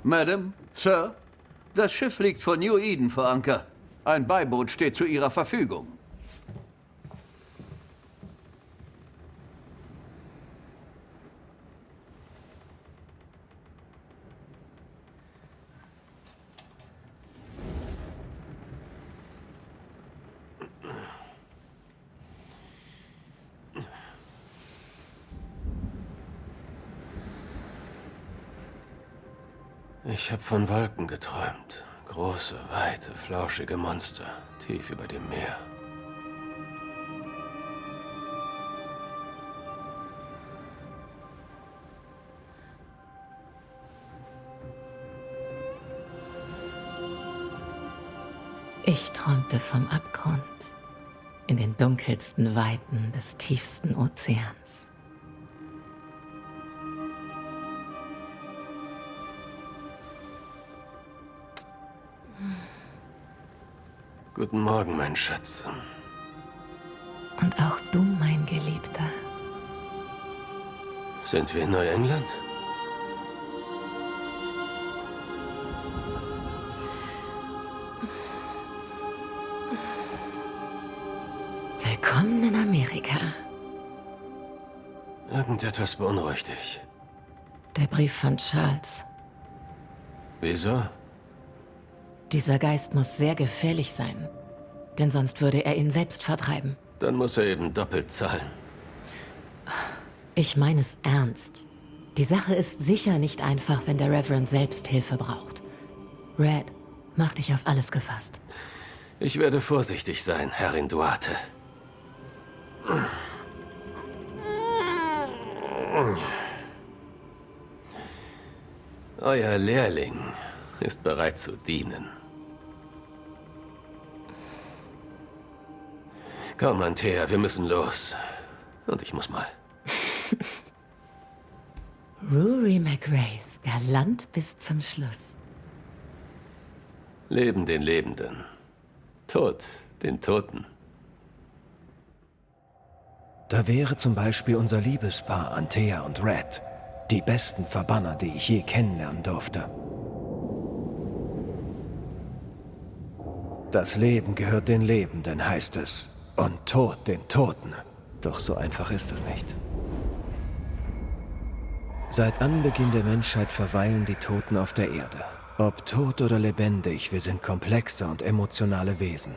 Madam, Sir, das Schiff liegt vor New Eden vor Anker. Ein Beiboot steht zu Ihrer Verfügung. Ich habe von Wolken geträumt. Große, weite, flauschige Monster, tief über dem Meer. Ich träumte vom Abgrund in den dunkelsten Weiten des tiefsten Ozeans. Guten Morgen, mein Schatz. Und auch du, mein Geliebter. Sind wir in Neuengland? Willkommen in Amerika. Irgendetwas beunruhigt dich. Der Brief von Charles. Wieso? Dieser Geist muss sehr gefährlich sein, denn sonst würde er ihn selbst vertreiben. Dann muss er eben doppelt zahlen. Ich meine es ernst. Die Sache ist sicher nicht einfach, wenn der Reverend selbst Hilfe braucht. Red, mach dich auf alles gefasst. Ich werde vorsichtig sein, Herrin Duarte. Euer Lehrling ist bereit zu dienen. Komm, Antea, wir müssen los. Und ich muss mal. Rory McWraith, galant bis zum Schluss. Leben den Lebenden. Tod den Toten. Da wäre zum Beispiel unser Liebespaar Antea und Red. Die besten Verbanner, die ich je kennenlernen durfte. Das Leben gehört den Lebenden, heißt es. Und Tod den Toten. Doch so einfach ist es nicht. Seit Anbeginn der Menschheit verweilen die Toten auf der Erde. Ob tot oder lebendig, wir sind komplexe und emotionale Wesen.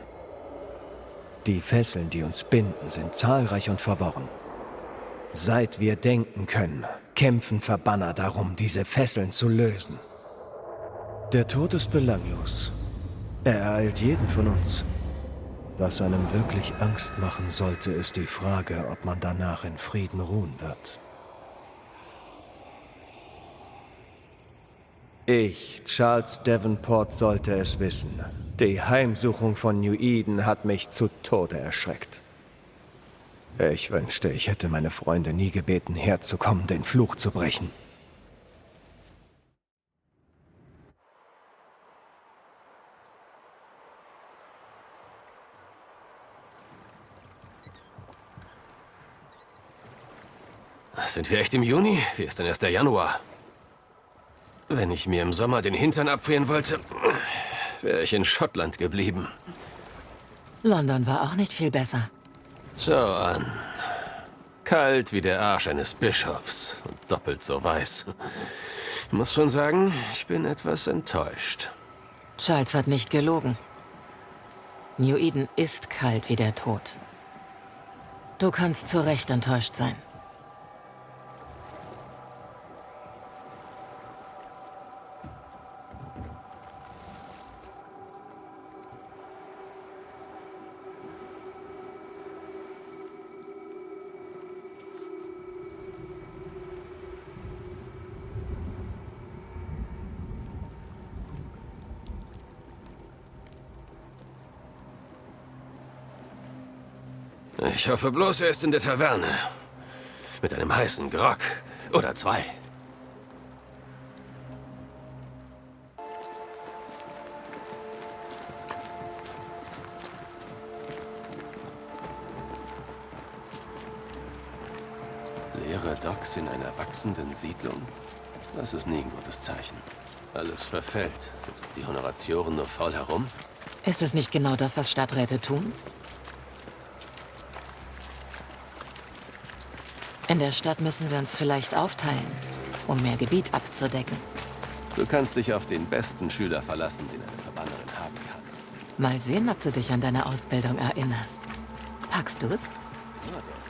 Die Fesseln, die uns binden, sind zahlreich und verworren. Seit wir denken können, kämpfen Verbanner darum, diese Fesseln zu lösen. Der Tod ist belanglos. Er ereilt jeden von uns. Was einem wirklich Angst machen sollte, ist die Frage, ob man danach in Frieden ruhen wird. Ich, Charles Davenport, sollte es wissen. Die Heimsuchung von New Eden hat mich zu Tode erschreckt. Ich wünschte, ich hätte meine Freunde nie gebeten, herzukommen, den Fluch zu brechen. Sind wir echt im Juni? Wie ist denn erst der Januar? Wenn ich mir im Sommer den Hintern abfrieren wollte, wäre ich in Schottland geblieben. London war auch nicht viel besser. Schau an. Kalt wie der Arsch eines Bischofs und doppelt so weiß. Ich muss schon sagen, ich bin etwas enttäuscht. Charles hat nicht gelogen. New Eden ist kalt wie der Tod. Du kannst zu Recht enttäuscht sein. Ich hoffe bloß, er ist in der Taverne. Mit einem heißen Grog. Oder zwei. Leere Docks in einer wachsenden Siedlung? Das ist nie ein gutes Zeichen. Alles verfällt. Sitzen die Honoratioren nur faul herum? Ist es nicht genau das, was Stadträte tun? In der Stadt müssen wir uns vielleicht aufteilen, um mehr Gebiet abzudecken. Du kannst dich auf den besten Schüler verlassen, den eine Verbannerin haben kann. Mal sehen, ob du dich an deine Ausbildung erinnerst. Packst du's? Ja, doch.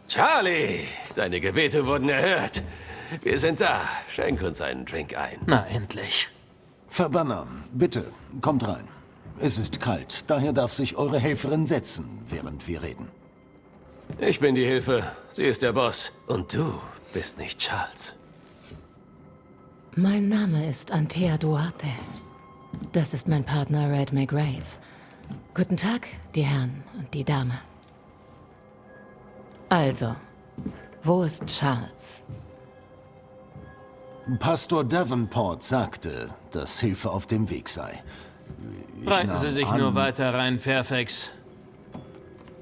Charlie, deine Gebete wurden erhört. Wir sind da. Schenk uns einen Drink ein. Na, endlich. Verbanner, bitte, kommt rein. Es ist kalt, daher darf sich eure Helferin setzen, während wir reden. Ich bin die Hilfe. Sie ist der Boss. Und du bist nicht Charles. Mein Name ist Antea Duarte. Das ist mein Partner Red McGrath. Guten Tag, die Herren und die Dame. Also, wo ist Charles? Pastor Davenport sagte, dass Hilfe auf dem Weg sei. Ich Reiten Sie nahm sich an- nur weiter rein, Fairfax.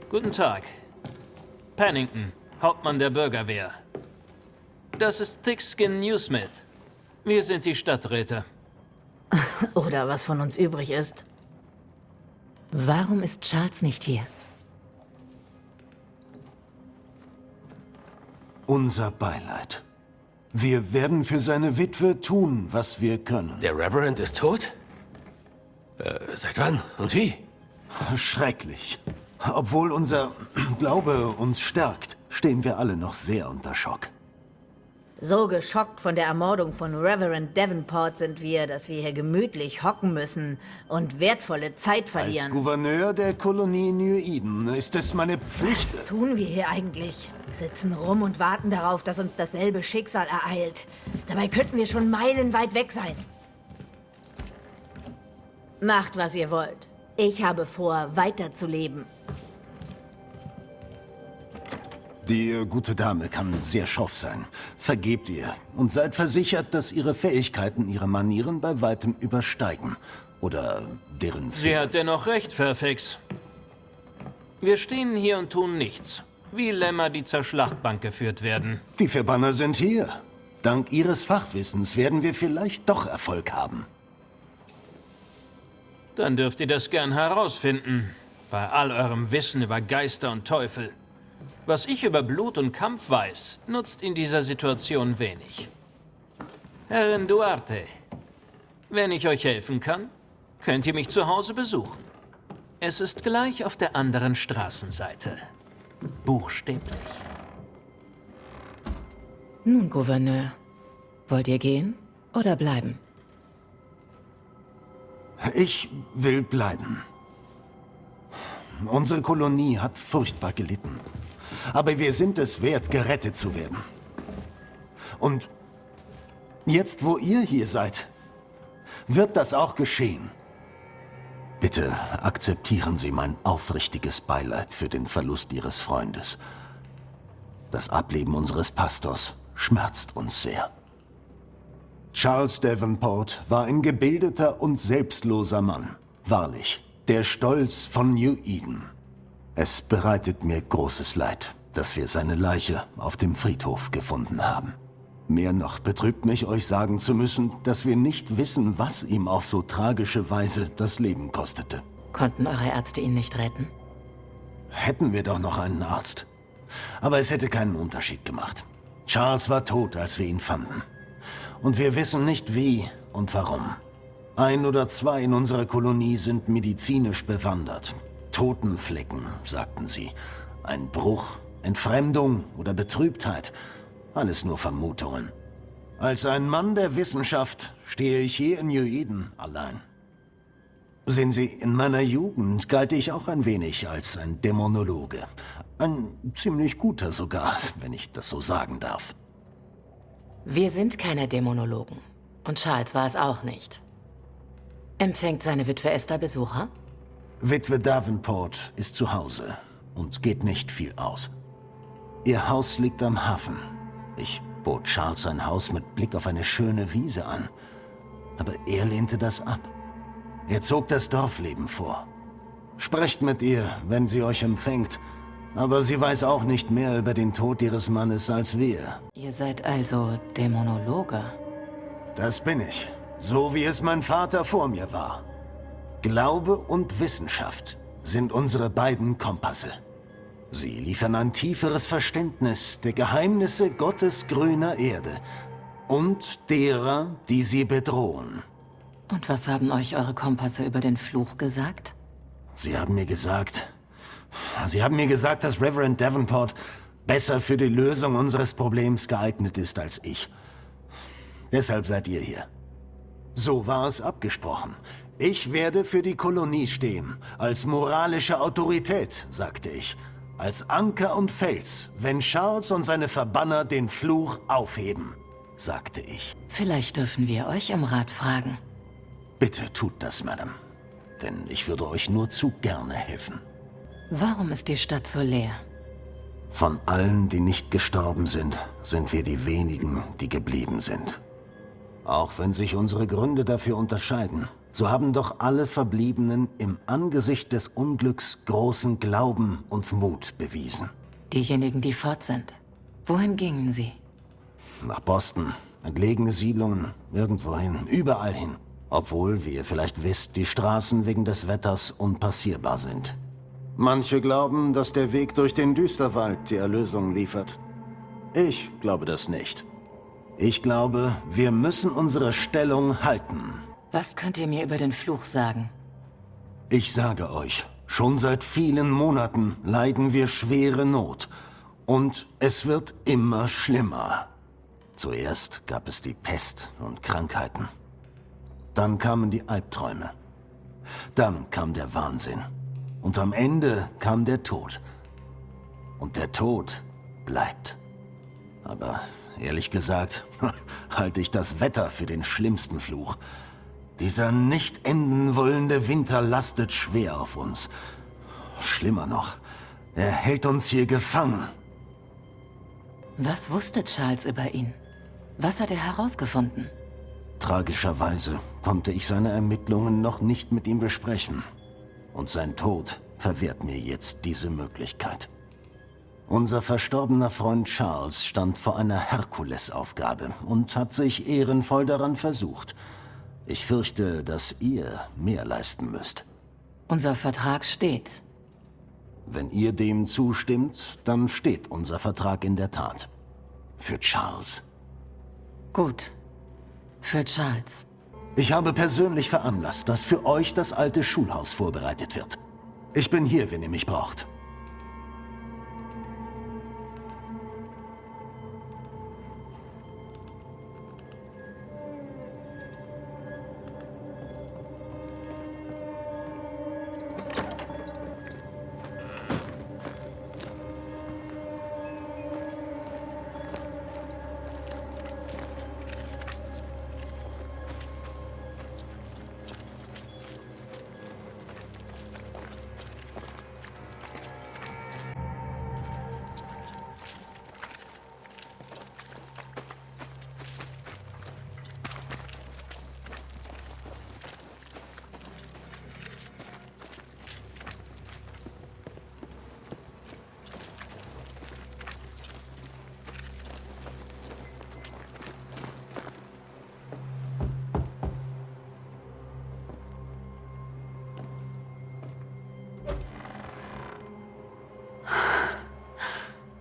Guten Tag. Pennington, Hauptmann der Bürgerwehr. Das ist Thickskin Newsmith. Wir sind die Stadträte. Oder was von uns übrig ist. Warum ist Charles nicht hier? Unser Beileid. Wir werden für seine Witwe tun, was wir können. Der Reverend ist tot? Seit wann und wie? Schrecklich. Obwohl unser Glaube uns stärkt, stehen wir alle noch sehr unter Schock. So geschockt von der Ermordung von Reverend Davenport sind wir, dass wir hier gemütlich hocken müssen und wertvolle Zeit Als verlieren. Gouverneur der Kolonie New Eden ist es meine Pflicht. Was tun wir hier eigentlich? Sitzen rum und warten darauf, dass uns dasselbe Schicksal ereilt. Dabei könnten wir schon meilenweit weg sein. Macht, was ihr wollt. Ich habe vor, weiterzuleben. Die gute Dame kann sehr schroff sein. Vergebt ihr und seid versichert, dass ihre Fähigkeiten ihre Manieren bei weitem übersteigen. Oder deren Sie Fehler. hat dennoch recht, Fairfax. Wir stehen hier und tun nichts. Wie Lämmer, die zur Schlachtbank geführt werden. Die Verbanner sind hier. Dank ihres Fachwissens werden wir vielleicht doch Erfolg haben. Dann dürft ihr das gern herausfinden. Bei all eurem Wissen über Geister und Teufel. Was ich über Blut und Kampf weiß, nutzt in dieser Situation wenig. Herrin Duarte, wenn ich euch helfen kann, könnt ihr mich zu Hause besuchen. Es ist gleich auf der anderen Straßenseite. Buchstäblich. Nun, Gouverneur, wollt ihr gehen oder bleiben? Ich will bleiben. Unsere Kolonie hat furchtbar gelitten. Aber wir sind es wert, gerettet zu werden. Und jetzt, wo ihr hier seid, wird das auch geschehen. Bitte akzeptieren Sie mein aufrichtiges Beileid für den Verlust Ihres Freundes. Das Ableben unseres Pastors schmerzt uns sehr. Charles Davenport war ein gebildeter und selbstloser Mann. Wahrlich, der Stolz von New Eden. Es bereitet mir großes Leid, dass wir seine Leiche auf dem Friedhof gefunden haben. Mehr noch betrübt mich, euch sagen zu müssen, dass wir nicht wissen, was ihm auf so tragische Weise das Leben kostete. Konnten eure Ärzte ihn nicht retten? Hätten wir doch noch einen Arzt. Aber es hätte keinen Unterschied gemacht. Charles war tot, als wir ihn fanden. Und wir wissen nicht wie und warum. 1 oder 2 in unserer Kolonie sind medizinisch bewandert. Totenflecken, sagten sie. Ein Bruch, Entfremdung oder Betrübtheit. Alles nur Vermutungen. Als ein Mann der Wissenschaft stehe ich hier in New Eden allein. Sehen Sie, in meiner Jugend galt ich auch ein wenig als ein Dämonologe. Ein ziemlich guter sogar, wenn ich das so sagen darf. Wir sind keine Dämonologen. Und Charles war es auch nicht. Empfängt seine Witwe Esther Besucher? Witwe Davenport ist zu Hause und geht nicht viel aus. Ihr Haus liegt am Hafen. Ich bot Charles ein Haus mit Blick auf eine schöne Wiese an. Aber er lehnte das ab. Er zog das Dorfleben vor. Sprecht mit ihr, wenn sie euch empfängt. Aber sie weiß auch nicht mehr über den Tod ihres Mannes als wir. Ihr seid also Dämonologe. Das bin ich. So wie es mein Vater vor mir war. Glaube und Wissenschaft sind unsere beiden Kompasse. Sie liefern ein tieferes Verständnis der Geheimnisse Gottes grüner Erde und derer, die sie bedrohen. Und was haben euch eure Kompasse über den Fluch gesagt? Sie haben mir gesagt, dass Reverend Davenport besser für die Lösung unseres Problems geeignet ist als ich. Deshalb seid ihr hier. So war es abgesprochen. Ich werde für die Kolonie stehen, als moralische Autorität, sagte ich. Als Anker und Fels, wenn Charles und seine Verbanner den Fluch aufheben, sagte ich. Vielleicht dürfen wir euch im Rat fragen. Bitte tut das, Madame. Denn ich würde euch nur zu gerne helfen. Warum ist die Stadt so leer? Von allen, die nicht gestorben sind, sind wir die wenigen, die geblieben sind. Auch wenn sich unsere Gründe dafür unterscheiden, so haben doch alle Verbliebenen im Angesicht des Unglücks großen Glauben und Mut bewiesen. Diejenigen, die fort sind. Wohin gingen sie? Nach Boston, entlegene Siedlungen, irgendwohin, überall hin. Obwohl, wie ihr vielleicht wisst, die Straßen wegen des Wetters unpassierbar sind. Manche glauben, dass der Weg durch den Düsterwald die Erlösung liefert. Ich glaube das nicht. Ich glaube, wir müssen unsere Stellung halten. Was könnt ihr mir über den Fluch sagen? Ich sage euch, schon seit vielen Monaten leiden wir schwere Not. Und es wird immer schlimmer. Zuerst gab es die Pest und Krankheiten. Dann kamen die Albträume. Dann kam der Wahnsinn. Und am Ende kam der Tod. Und der Tod bleibt. Aber ehrlich gesagt, halte ich das Wetter für den schlimmsten Fluch. Dieser nicht enden wollende Winter lastet schwer auf uns. Schlimmer noch, er hält uns hier gefangen. Was wusste Charles über ihn? Was hat er herausgefunden? Tragischerweise konnte ich seine Ermittlungen noch nicht mit ihm besprechen. Und sein Tod verwehrt mir jetzt diese Möglichkeit. Unser verstorbener Freund Charles stand vor einer Herkulesaufgabe und hat sich ehrenvoll daran versucht. Ich fürchte, dass ihr mehr leisten müsst. Unser Vertrag steht. Wenn ihr dem zustimmt, dann steht unser Vertrag in der Tat. Für Charles. Gut. Für Charles. Ich habe persönlich veranlasst, dass für euch das alte Schulhaus vorbereitet wird. Ich bin hier, wenn ihr mich braucht.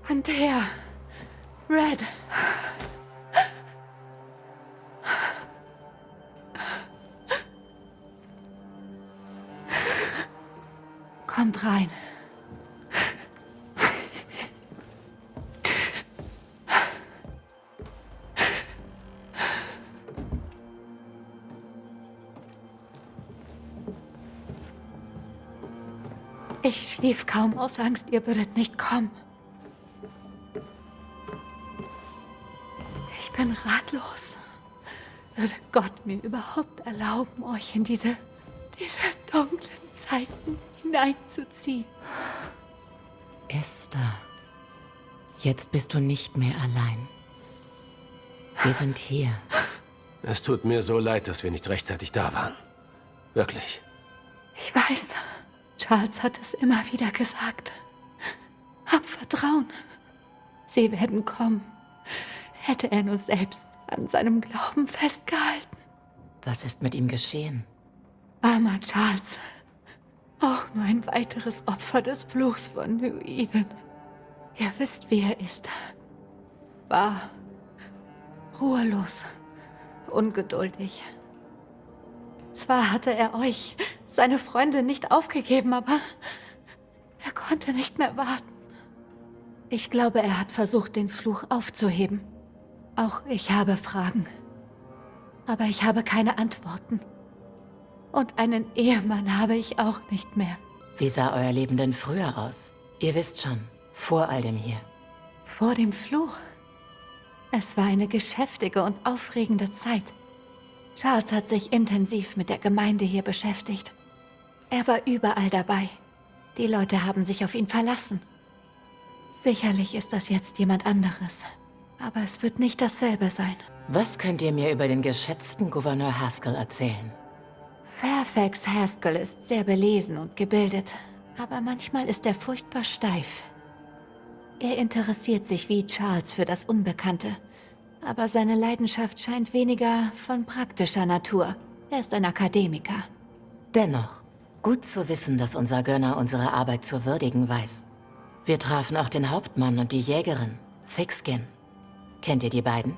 Antea. Red. Kommt rein. Ich schlief kaum aus Angst, ihr würdet nicht kommen. Ich bin ratlos. Würde Gott mir überhaupt erlauben, euch in diese dunklen Zeiten hineinzuziehen? Esther, jetzt bist du nicht mehr allein. Wir sind hier. Es tut mir so leid, dass wir nicht rechtzeitig da waren. Wirklich. Ich weiß, Charles hat es immer wieder gesagt. Hab Vertrauen. Sie werden kommen. Hätte er nur selbst an seinem Glauben festgehalten. Was ist mit ihm geschehen? Armer Charles. Auch nur ein weiteres Opfer des Fluchs von New Eden. Ihr wisst, wie er ist. War ruhelos, ungeduldig. Zwar hatte er euch, seine Freunde, nicht aufgegeben, aber er konnte nicht mehr warten. Ich glaube, er hat versucht, den Fluch aufzuheben. Auch ich habe Fragen. Aber ich habe keine Antworten. Und einen Ehemann habe ich auch nicht mehr. Wie sah euer Leben denn früher aus? Ihr wisst schon, vor all dem hier. Vor dem Fluch. Es war eine geschäftige und aufregende Zeit. Charles hat sich intensiv mit der Gemeinde hier beschäftigt. Er war überall dabei. Die Leute haben sich auf ihn verlassen. Sicherlich ist das jetzt jemand anderes. Aber es wird nicht dasselbe sein. Was könnt ihr mir über den geschätzten Gouverneur Haskell erzählen? Fairfax Haskell ist sehr belesen und gebildet. Aber manchmal ist er furchtbar steif. Er interessiert sich wie Charles für das Unbekannte. Aber seine Leidenschaft scheint weniger von praktischer Natur. Er ist ein Akademiker. Dennoch, gut zu wissen, dass unser Gönner unsere Arbeit zu würdigen weiß. Wir trafen auch den Hauptmann und die Jägerin, Thickskin. Kennt ihr die beiden?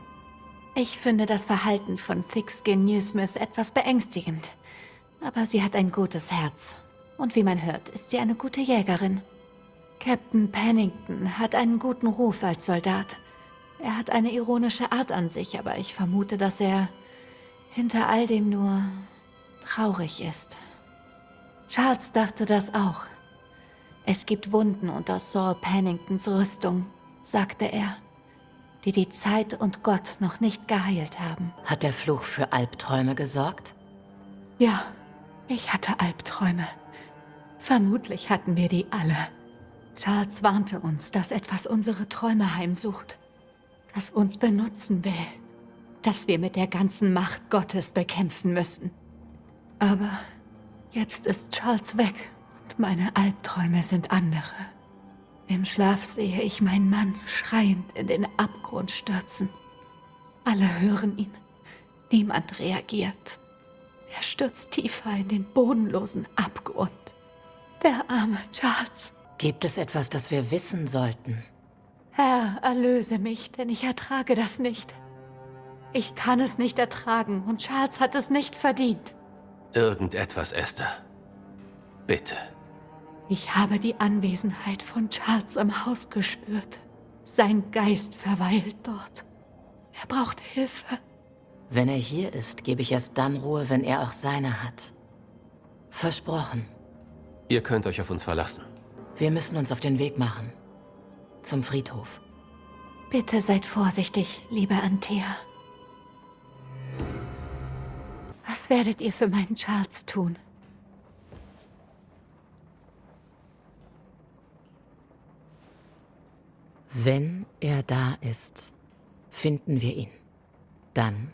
Ich finde das Verhalten von Thickskin Newsmith etwas beängstigend. Aber sie hat ein gutes Herz. Und wie man hört, ist sie eine gute Jägerin. Captain Pennington hat einen guten Ruf als Soldat. Er hat eine ironische Art an sich, aber ich vermute, dass er hinter all dem nur traurig ist. Charles dachte das auch. Es gibt Wunden unter Saul Penningtons Rüstung, sagte er, die die Zeit und Gott noch nicht geheilt haben. Hat der Fluch für Albträume gesorgt? Ja, ich hatte Albträume. Vermutlich hatten wir die alle. Charles warnte uns, dass etwas unsere Träume heimsucht, das uns benutzen will, das wir mit der ganzen Macht Gottes bekämpfen müssen. Aber jetzt ist Charles weg und meine Albträume sind andere. Im Schlaf sehe ich meinen Mann schreiend in den Abgrund stürzen. Alle hören ihn. Niemand reagiert. Er stürzt tiefer in den bodenlosen Abgrund. Der arme Charles. Gibt es etwas, das wir wissen sollten? Herr, erlöse mich, denn ich ertrage das nicht. Ich kann es nicht ertragen und Charles hat es nicht verdient. Irgendetwas, Esther. Bitte. Ich habe die Anwesenheit von Charles im Haus gespürt. Sein Geist verweilt dort. Er braucht Hilfe. Wenn er hier ist, gebe ich erst dann Ruhe, wenn er auch seine hat. Versprochen. Ihr könnt euch auf uns verlassen. Wir müssen uns auf den Weg machen. Zum Friedhof. Bitte seid vorsichtig, liebe Antea. Was werdet ihr für meinen Charles tun? Wenn er da ist, finden wir ihn. Dann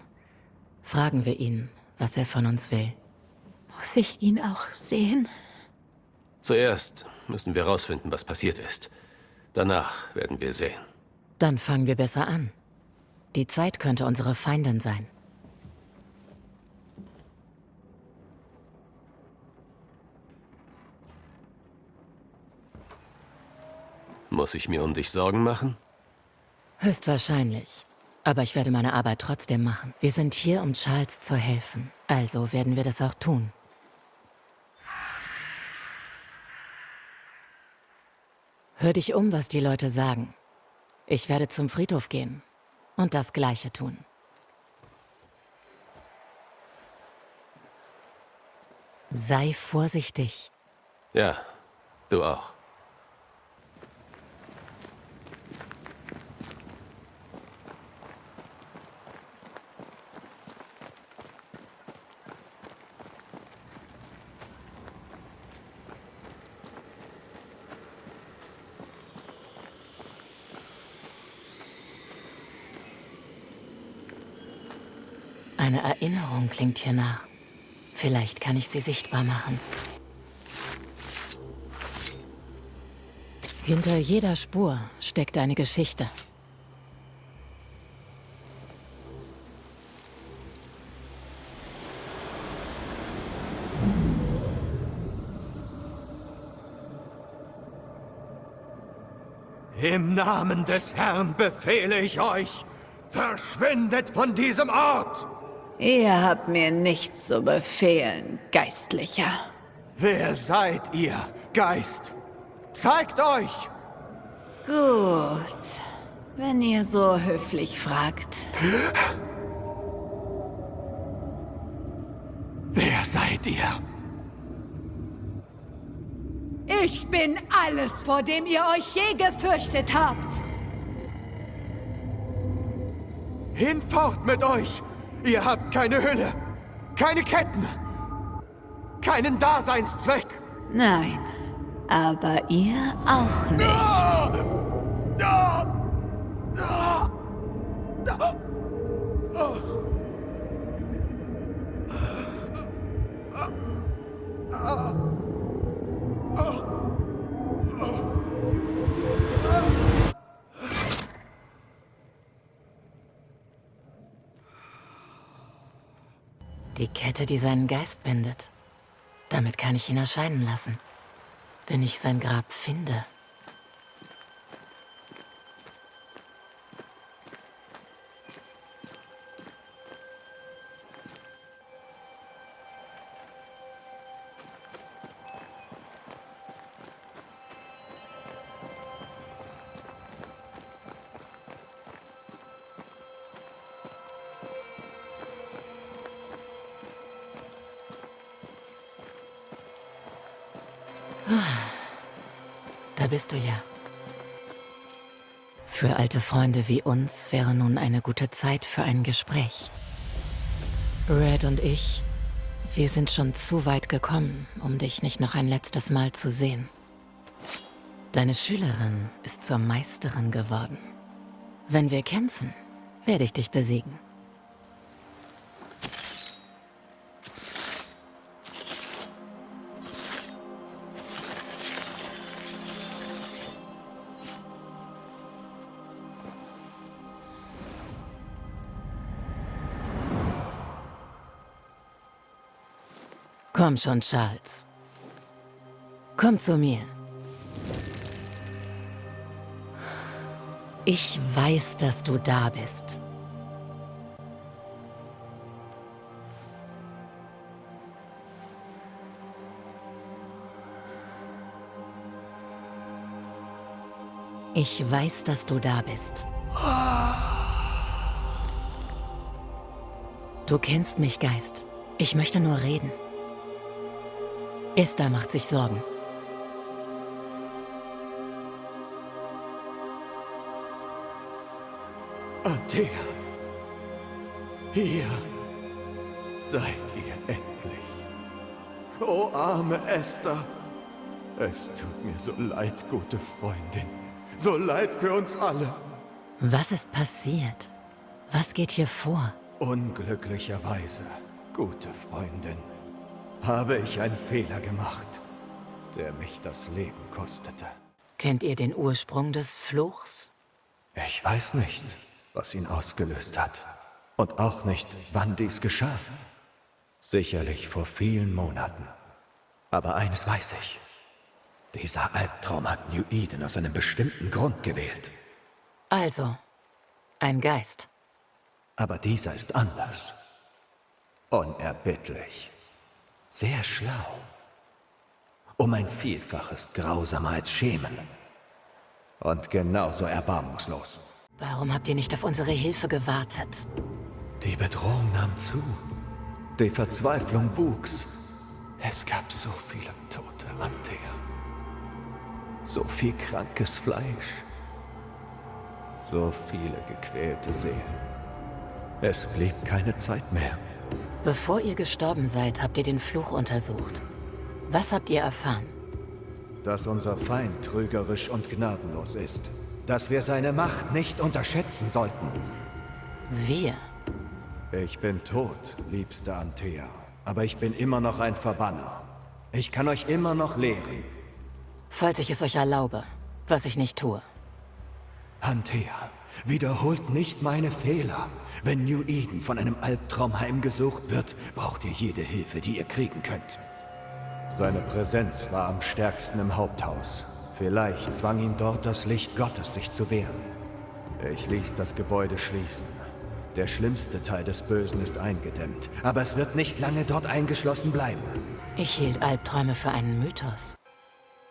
fragen wir ihn, was er von uns will. Muss ich ihn auch sehen? Zuerst müssen wir herausfinden, was passiert ist. Danach werden wir sehen. Dann fangen wir besser an. Die Zeit könnte unsere Feindin sein. Muss ich mir um dich Sorgen machen? Höchstwahrscheinlich. Aber ich werde meine Arbeit trotzdem machen. Wir sind hier, um Charles zu helfen. Also werden wir das auch tun. Hör dich um, was die Leute sagen. Ich werde zum Friedhof gehen und das Gleiche tun. Sei vorsichtig. Ja, du auch. Eine Erinnerung klingt hier nach. Vielleicht kann ich sie sichtbar machen. Hinter jeder Spur steckt eine Geschichte. Im Namen des Herrn befehle ich euch, verschwindet von diesem Ort! Ihr habt mir nichts zu befehlen, Geistlicher. Wer seid ihr, Geist? Zeigt euch! Gut, wenn ihr so höflich fragt. Wer seid ihr? Ich bin alles, vor dem ihr euch je gefürchtet habt. Hinfort mit euch! Ihr habt keine Hülle, keine Ketten, keinen Daseinszweck! Nein, aber ihr auch nicht. Die Kette, die seinen Geist bindet. Damit kann ich ihn erscheinen lassen, wenn ich sein Grab finde. Da bist du ja. Für alte Freunde wie uns wäre nun eine gute Zeit für ein Gespräch. Red und ich, wir sind schon zu weit gekommen, um dich nicht noch ein letztes Mal zu sehen. Deine Schülerin ist zur Meisterin geworden. Wenn wir kämpfen, werde ich dich besiegen. Komm schon, Charles. Komm zu mir. Ich weiß, dass du da bist. Ich weiß, dass du da bist. Du kennst mich, Geist. Ich möchte nur reden. Esther macht sich Sorgen. Antea, hier seid ihr endlich. Oh, arme Esther. Es tut mir so leid, gute Freundin. So leid für uns alle. Was ist passiert? Was geht hier vor? Unglücklicherweise, gute Freundin, habe ich einen Fehler gemacht, der mich das Leben kostete. Kennt ihr den Ursprung des Fluchs? Ich weiß nicht, was ihn ausgelöst hat. Und auch nicht, wann dies geschah. Sicherlich vor vielen Monaten. Aber eines weiß ich. Dieser Albtraum hat New Eden aus einem bestimmten Grund gewählt. Also, ein Geist. Aber dieser ist anders. Unerbittlich. Sehr schlau. Um ein Vielfaches grausamer als Schemen. Und genauso erbarmungslos. Warum habt ihr nicht auf unsere Hilfe gewartet? Die Bedrohung nahm zu. Die Verzweiflung wuchs. Es gab so viele Tote, Antea. So viel krankes Fleisch. So viele gequälte Seelen. Es blieb keine Zeit mehr. Bevor ihr gestorben seid, habt ihr den Fluch untersucht. Was habt ihr erfahren? Dass unser Feind trügerisch und gnadenlos ist. Dass wir seine Macht nicht unterschätzen sollten. Wir? Ich bin tot, liebste Antea. aber ich bin immer noch ein Verbanner. Ich kann euch immer noch lehren. Falls ich es euch erlaube, was ich nicht tue. Antea, wiederholt nicht meine Fehler. Wenn New Eden von einem Albtraum heimgesucht wird, braucht ihr jede Hilfe, die ihr kriegen könnt. Seine Präsenz war am stärksten im Haupthaus. Vielleicht zwang ihn dort das Licht Gottes, sich zu wehren. Ich ließ das Gebäude schließen. Der schlimmste Teil des Bösen ist eingedämmt, aber es wird nicht lange dort eingeschlossen bleiben. Ich hielt Albträume für einen Mythos.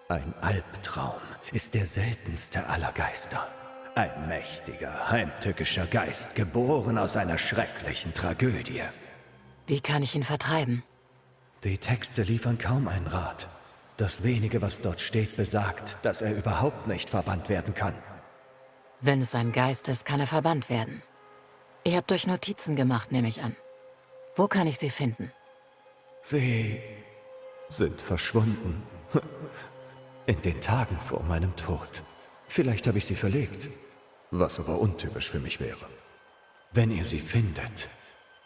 Ein Albtraum ist der seltenste aller Geister. Ein mächtiger, heimtückischer Geist, geboren aus einer schrecklichen Tragödie. Wie kann ich ihn vertreiben? Die Texte liefern kaum einen Rat. Das wenige, was dort steht, besagt, dass er überhaupt nicht verbannt werden kann. Wenn es ein Geist ist, kann er verbannt werden. Ihr habt euch Notizen gemacht, nehme ich an. Wo kann ich sie finden? Sie sind verschwunden. In den Tagen vor meinem Tod. Vielleicht habe ich sie verlegt, was aber untypisch für mich wäre. Wenn ihr sie findet,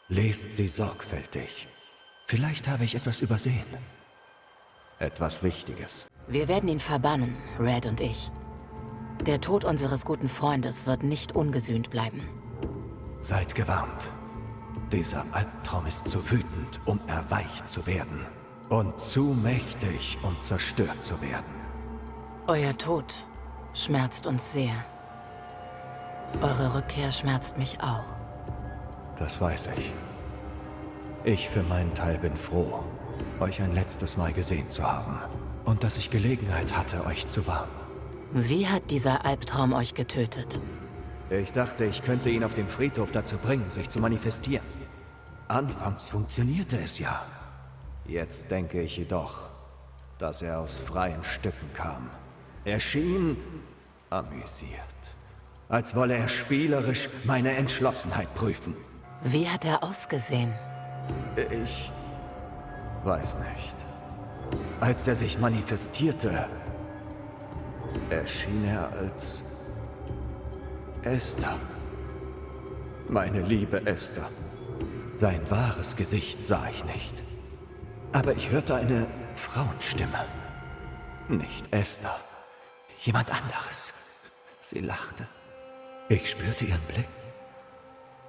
lest sie sorgfältig. Vielleicht habe ich etwas übersehen. Etwas Wichtiges. Wir werden ihn verbannen, Red und ich. Der Tod unseres guten Freundes wird nicht ungesühnt bleiben. Seid gewarnt. Dieser Albtraum ist zu wütend, um erweicht zu werden. Und zu mächtig, um zerstört zu werden. Euer Tod schmerzt uns sehr. Eure Rückkehr schmerzt mich auch. Das weiß ich. Ich für meinen Teil bin froh, euch ein letztes Mal gesehen zu haben. Und dass ich Gelegenheit hatte, euch zu warnen. Wie hat dieser Albtraum euch getötet? Ich dachte, ich könnte ihn auf dem Friedhof dazu bringen, sich zu manifestieren. Anfangs funktionierte es ja. Jetzt denke ich jedoch, dass er aus freien Stücken kam. Er schien amüsiert. Als wolle er spielerisch meine Entschlossenheit prüfen. Wie hat er ausgesehen? Ich weiß nicht. Als er sich manifestierte, erschien er als Esther. Meine liebe Esther. Sein wahres Gesicht sah ich nicht. Aber ich hörte eine Frauenstimme. Nicht Esther. Jemand anderes. Sie lachte. Ich spürte ihren Blick.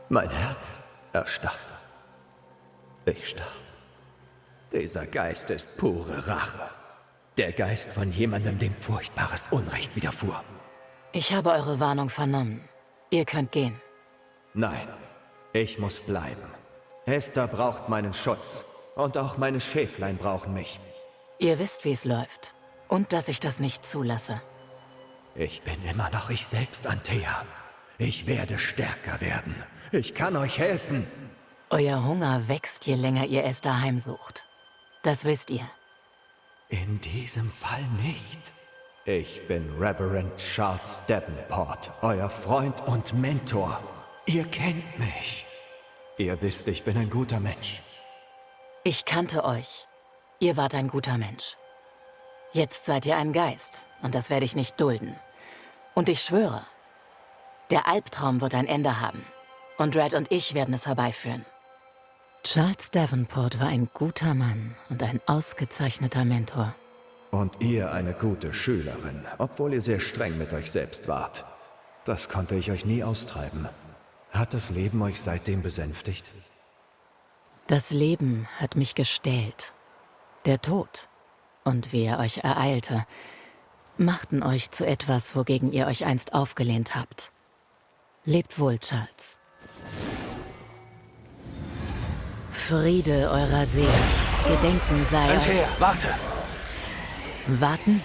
Mein Herz erstarrte. Ich starb. Dieser Geist ist pure Rache. Der Geist von jemandem, dem furchtbares Unrecht widerfuhr. Ich habe eure Warnung vernommen. Ihr könnt gehen. Nein, ich muss bleiben. Esther braucht meinen Schutz. Und auch meine Schäflein brauchen mich. Ihr wisst, wie es läuft. Und dass ich das nicht zulasse. Ich bin immer noch ich selbst, Antea. Ich werde stärker werden. Ich kann euch helfen. Euer Hunger wächst, je länger ihr Esther heimsucht. Das wisst ihr. In diesem Fall nicht. Ich bin Reverend Charles Davenport, euer Freund und Mentor. Ihr kennt mich. Ihr wisst, ich bin ein guter Mensch. Ich kannte euch. Ihr wart ein guter Mensch. Jetzt seid ihr ein Geist, und das werde ich nicht dulden. Und ich schwöre, der Albtraum wird ein Ende haben. Und Red und ich werden es herbeiführen. Charles Davenport war ein guter Mann und ein ausgezeichneter Mentor. Und ihr eine gute Schülerin, obwohl ihr sehr streng mit euch selbst wart. Das konnte ich euch nie austreiben. Hat das Leben euch seitdem besänftigt? Das Leben hat mich gestählt. Der Tod und wie er euch ereilte, machten euch zu etwas, wogegen ihr euch einst aufgelehnt habt. Lebt wohl, Charles. Friede eurer Seele. Gedenken sei... Antea, warte! Warten?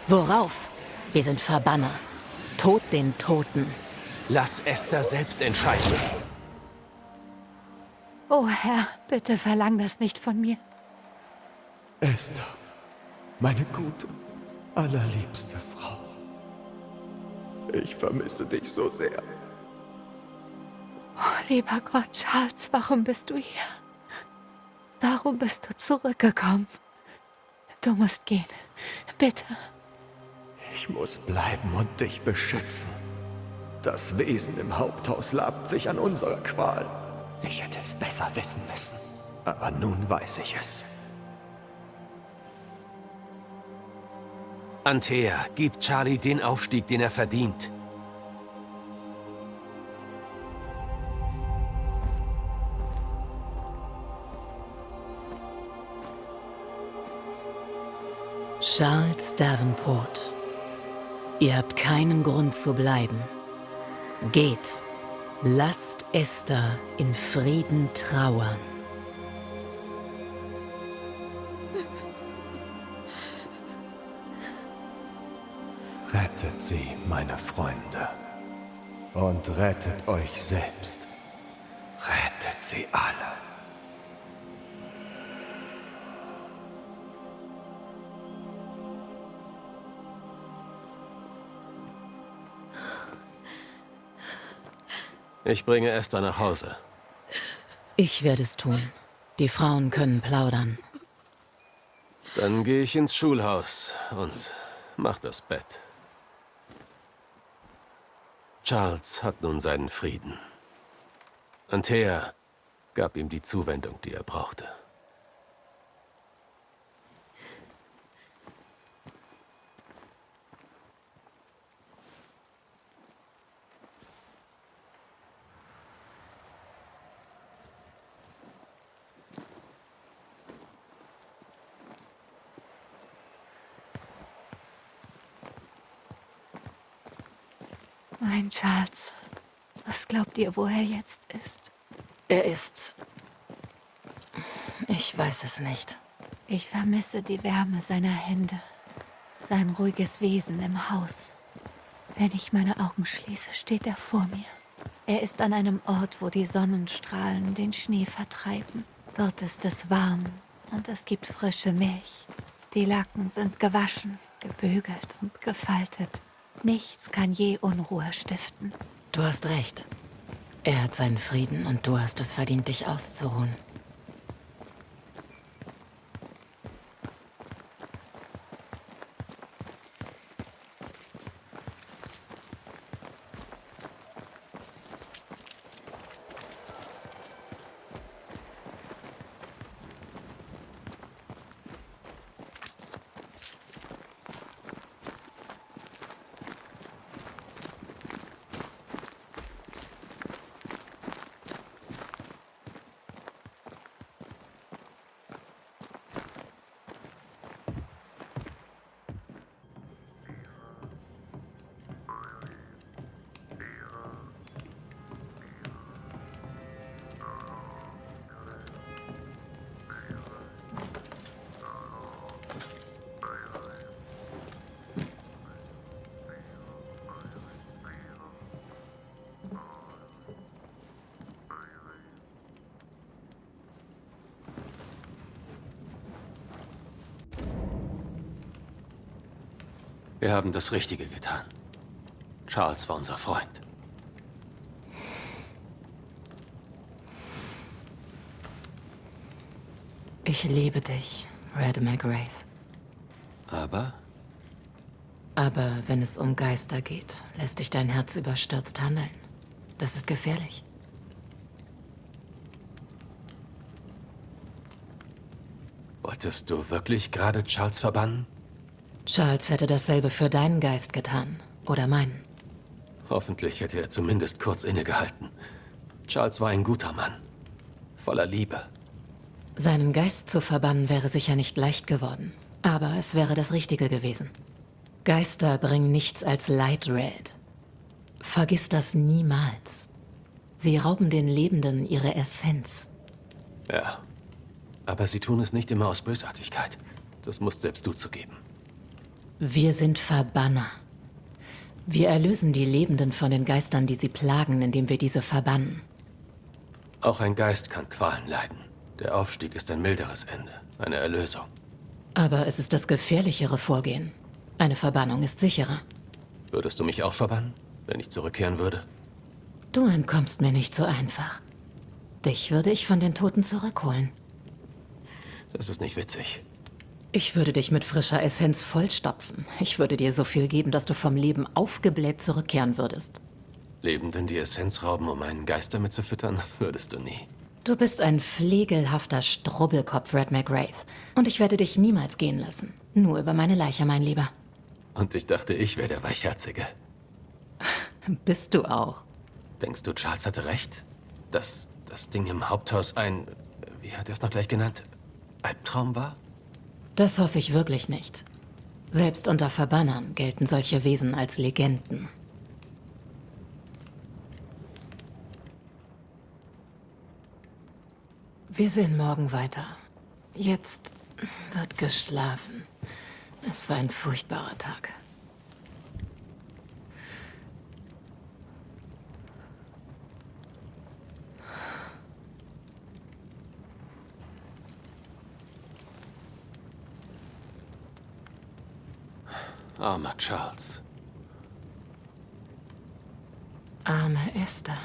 Worauf? Wir sind Verbanner. Tod den Toten. Lass Esther selbst entscheiden. Oh Herr, bitte verlang das nicht von mir. Esther, meine gute, allerliebste Frau. Ich vermisse dich so sehr. Oh, lieber Gott, Charles, warum bist du hier? Warum bist du zurückgekommen? Du musst gehen. Bitte. Ich muss bleiben und dich beschützen. Das Wesen im Haupthaus labt sich an unserer Qual. Ich hätte es besser wissen müssen. Aber nun weiß ich es. Antea, gib Charlie den Aufstieg, den er verdient. Charles Davenport, ihr habt keinen Grund zu bleiben. Geht, lasst Esther in Frieden trauern. Rettet sie, meine Freunde. Und rettet euch selbst. Rettet sie alle. Ich bringe Esther nach Hause. Ich werde es tun. Die Frauen können plaudern. Dann gehe ich ins Schulhaus und mach das Bett. Charles hat nun seinen Frieden. Antea gab ihm die Zuwendung, die er brauchte. Mein Charles, was glaubt ihr, wo er jetzt ist? Er ist... Ich weiß es nicht. Ich vermisse die Wärme seiner Hände, sein ruhiges Wesen im Haus. Wenn ich meine Augen schließe, steht er vor mir. Er ist an einem Ort, wo die Sonnenstrahlen den Schnee vertreiben. Dort ist es warm und es gibt frische Milch. Die Lacken sind gewaschen, gebügelt und gefaltet. Nichts kann je Unruhe stiften. Du hast recht. Er hat seinen Frieden und du hast es verdient, dich auszuruhen. Wir haben das Richtige getan. Charles war unser Freund. Ich liebe dich, Red McGrath. Aber Aber wenn es um Geister geht, lässt dich dein Herz überstürzt handeln. Das ist gefährlich. wolltest du wirklich gerade Charles verbannen? Charles hätte dasselbe für deinen Geist getan. Oder meinen. Hoffentlich hätte er zumindest kurz innegehalten. Charles war ein guter Mann. Voller Liebe. Seinen Geist zu verbannen wäre sicher nicht leicht geworden. Aber es wäre das Richtige gewesen. Geister bringen nichts als Leid, Red. Vergiss das niemals. Sie rauben den Lebenden ihre Essenz. Ja. Aber sie tun es nicht immer aus Bösartigkeit. Das musst selbst du zugeben. Wir sind Verbanner. Wir erlösen die Lebenden von den Geistern, die sie plagen, indem wir diese verbannen. Auch ein Geist kann Qualen leiden. Der Aufstieg ist ein milderes Ende, eine Erlösung. Aber es ist das gefährlichere Vorgehen. Eine Verbannung ist sicherer. Würdest du mich auch verbannen, wenn ich zurückkehren würde? Du entkommst mir nicht so einfach. Dich würde ich von den Toten zurückholen. Das ist nicht witzig. Ich würde dich mit frischer Essenz vollstopfen. Ich würde dir so viel geben, dass du vom Leben aufgebläht zurückkehren würdest. Lebenden die Essenz rauben, um einen Geist damit zu füttern, würdest du nie. Du bist ein flegelhafter Strubbelkopf, Red McWraith. Und ich werde dich niemals gehen lassen. Nur über meine Leiche, mein Lieber. Und ich dachte, ich wäre der Weichherzige. Bist du auch. Denkst du, Charles hatte recht? Dass das Ding im Haupthaus ein, wie hat er es noch gleich genannt, Albtraum war? Das hoffe ich wirklich nicht. Selbst unter Verbannern gelten solche Wesen als Legenden. Wir sehen morgen weiter. Jetzt wird geschlafen. Es war ein furchtbarer Tag. Armer Charles. Arme Esther.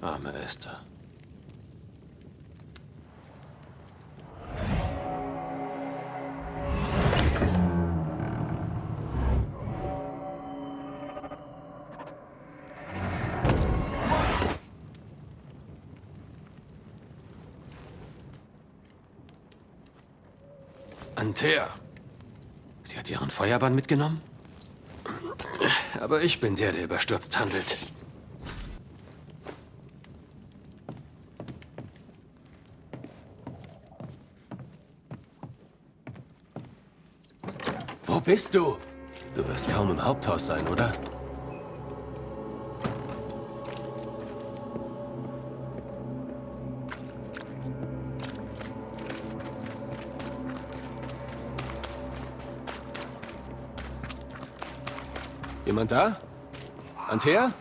Arme Esther. Antea. Sie hat ihren Feuerbann mitgenommen? Aber ich bin der überstürzt handelt. Wo bist du? Du wirst kaum im Haupthaus sein, oder? Jemand da? Antea?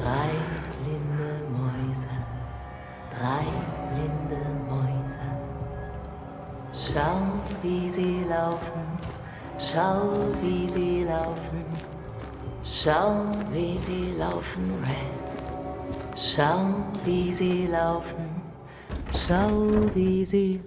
Drei blinde Mäuse, drei blinde Mäuse. Schau, wie sie laufen, schau, wie sie laufen. Schau, wie sie laufen, Red. Schau, wie sie laufen. Schau, wie sie...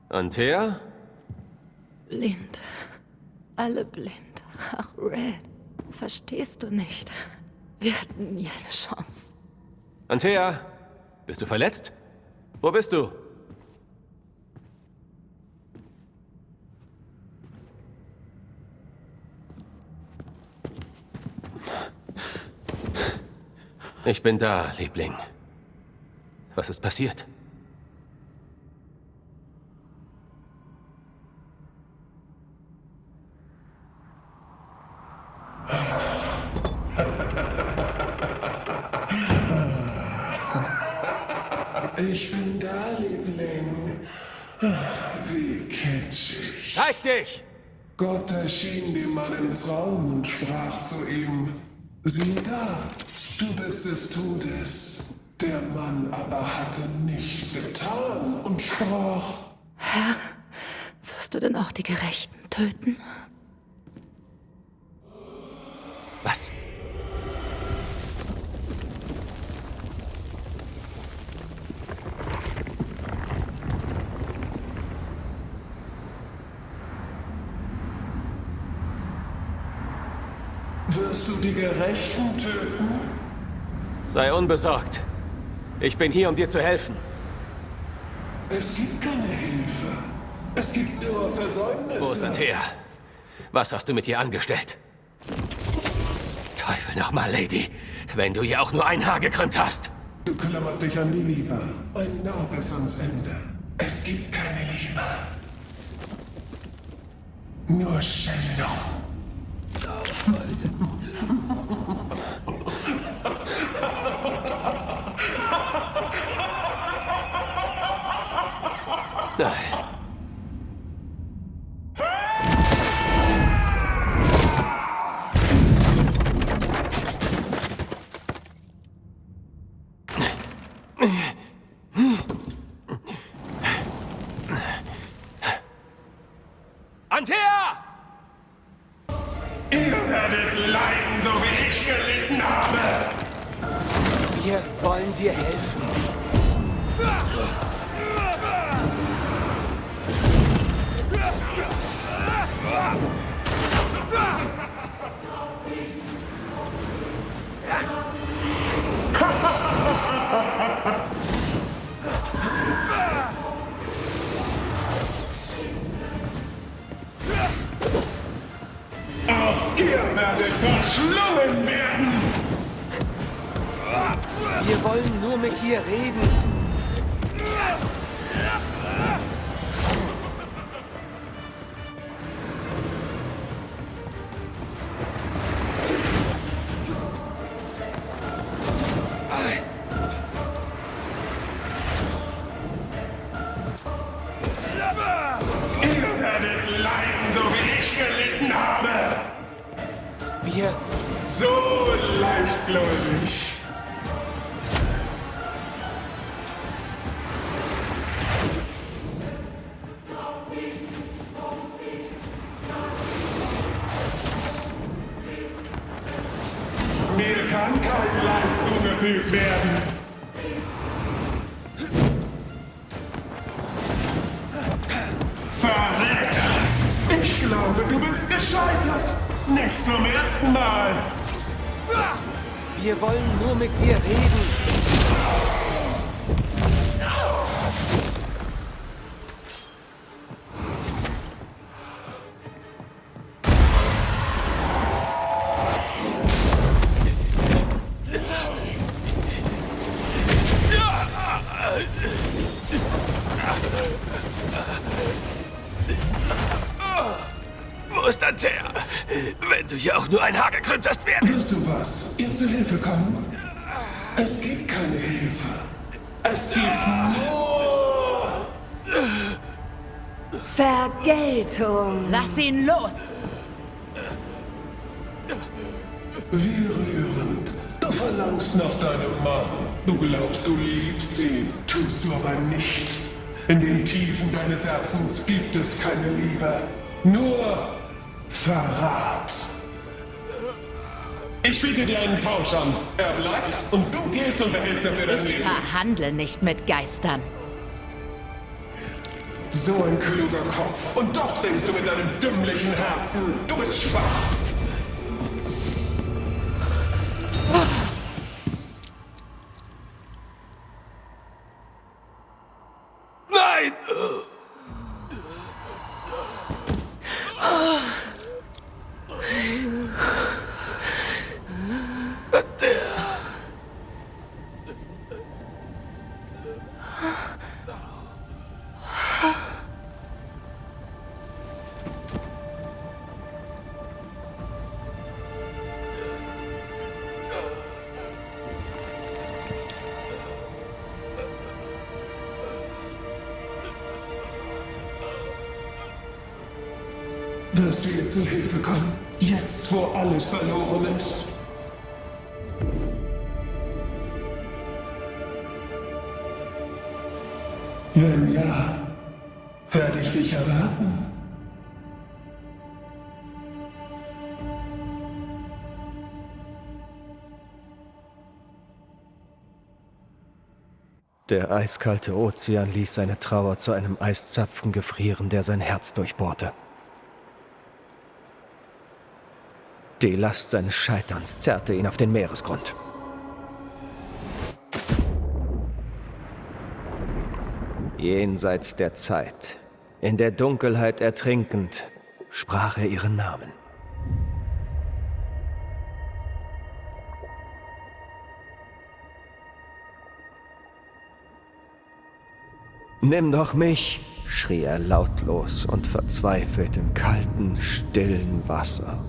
Antea? Blind. Alle blind. Ach, Red. Verstehst du nicht? Wir hatten nie eine Chance. Antea? Bist du verletzt? Wo bist du? Ich bin da, Liebling. Was ist passiert? Ich bin da, Liebling. Wie kitschig. Zeig dich! Gott erschien dem Mann im Traum und sprach zu ihm: Sieh da, du bist des Todes. Der Mann aber hatte nichts getan und sprach: Herr, wirst du denn auch die Gerechten töten? Was? Wirst du die Gerechten töten? Sei unbesorgt. Ich bin hier, um dir zu helfen. Es gibt keine Hilfe. Es gibt nur Versäumnisse. Wo ist Antea? Was hast du mit ihr angestellt? Teufel nochmal, Lady. Wenn du ihr auch nur ein Haar gekrümmt hast. Du klammerst dich an die Liebe. Ein Narr bis ans Ende. Es gibt keine Liebe. Nur Schändung. Nein. Wir wollen dir helfen. Auch ihr werdet verschlungen werden! Wir wollen nur mit dir reden. Ihr werdet leiden, so wie ich gelitten habe! Wir... So leichtgläubig! Mir kann kein Leid zugefügt werden. Verräter! Ich glaube, du bist gescheitert. Nicht zum ersten Mal. Wir wollen nur mit dir reden. Wo ist Antea? Wenn du hier auch nur ein Haar gekrümmt hast, werden... Wirst du was? Ihr zu Hilfe kommen? Es gibt keine Hilfe. Es gibt nur... Vergeltung. Lass ihn los! Wie rührend. Du verlangst nach deinem Mann. Du glaubst, du liebst ihn. Tust du aber nicht. In den Tiefen deines Herzens gibt es keine Liebe. Nur Verrat. Ich biete dir einen Tausch an. Er bleibt und du gehst und behältst dafür dein Ich Leben. verhandle nicht mit Geistern. So ein kluger Kopf. Und doch denkst du mit deinem dümmlichen Herzen, du bist schwach. Nein! Wirst du ihr zu Hilfe kommen? Jetzt, wo alles verloren ist? Wenn ja, werde ich dich erwarten. Der eiskalte Ozean ließ seine Trauer zu einem Eiszapfen gefrieren, der sein Herz durchbohrte. Die Last seines Scheiterns zerrte ihn auf den Meeresgrund. Jenseits der Zeit, in der Dunkelheit ertrinkend, sprach er ihren Namen. »Nimm doch mich«, schrie er lautlos und verzweifelt im kalten, stillen Wasser.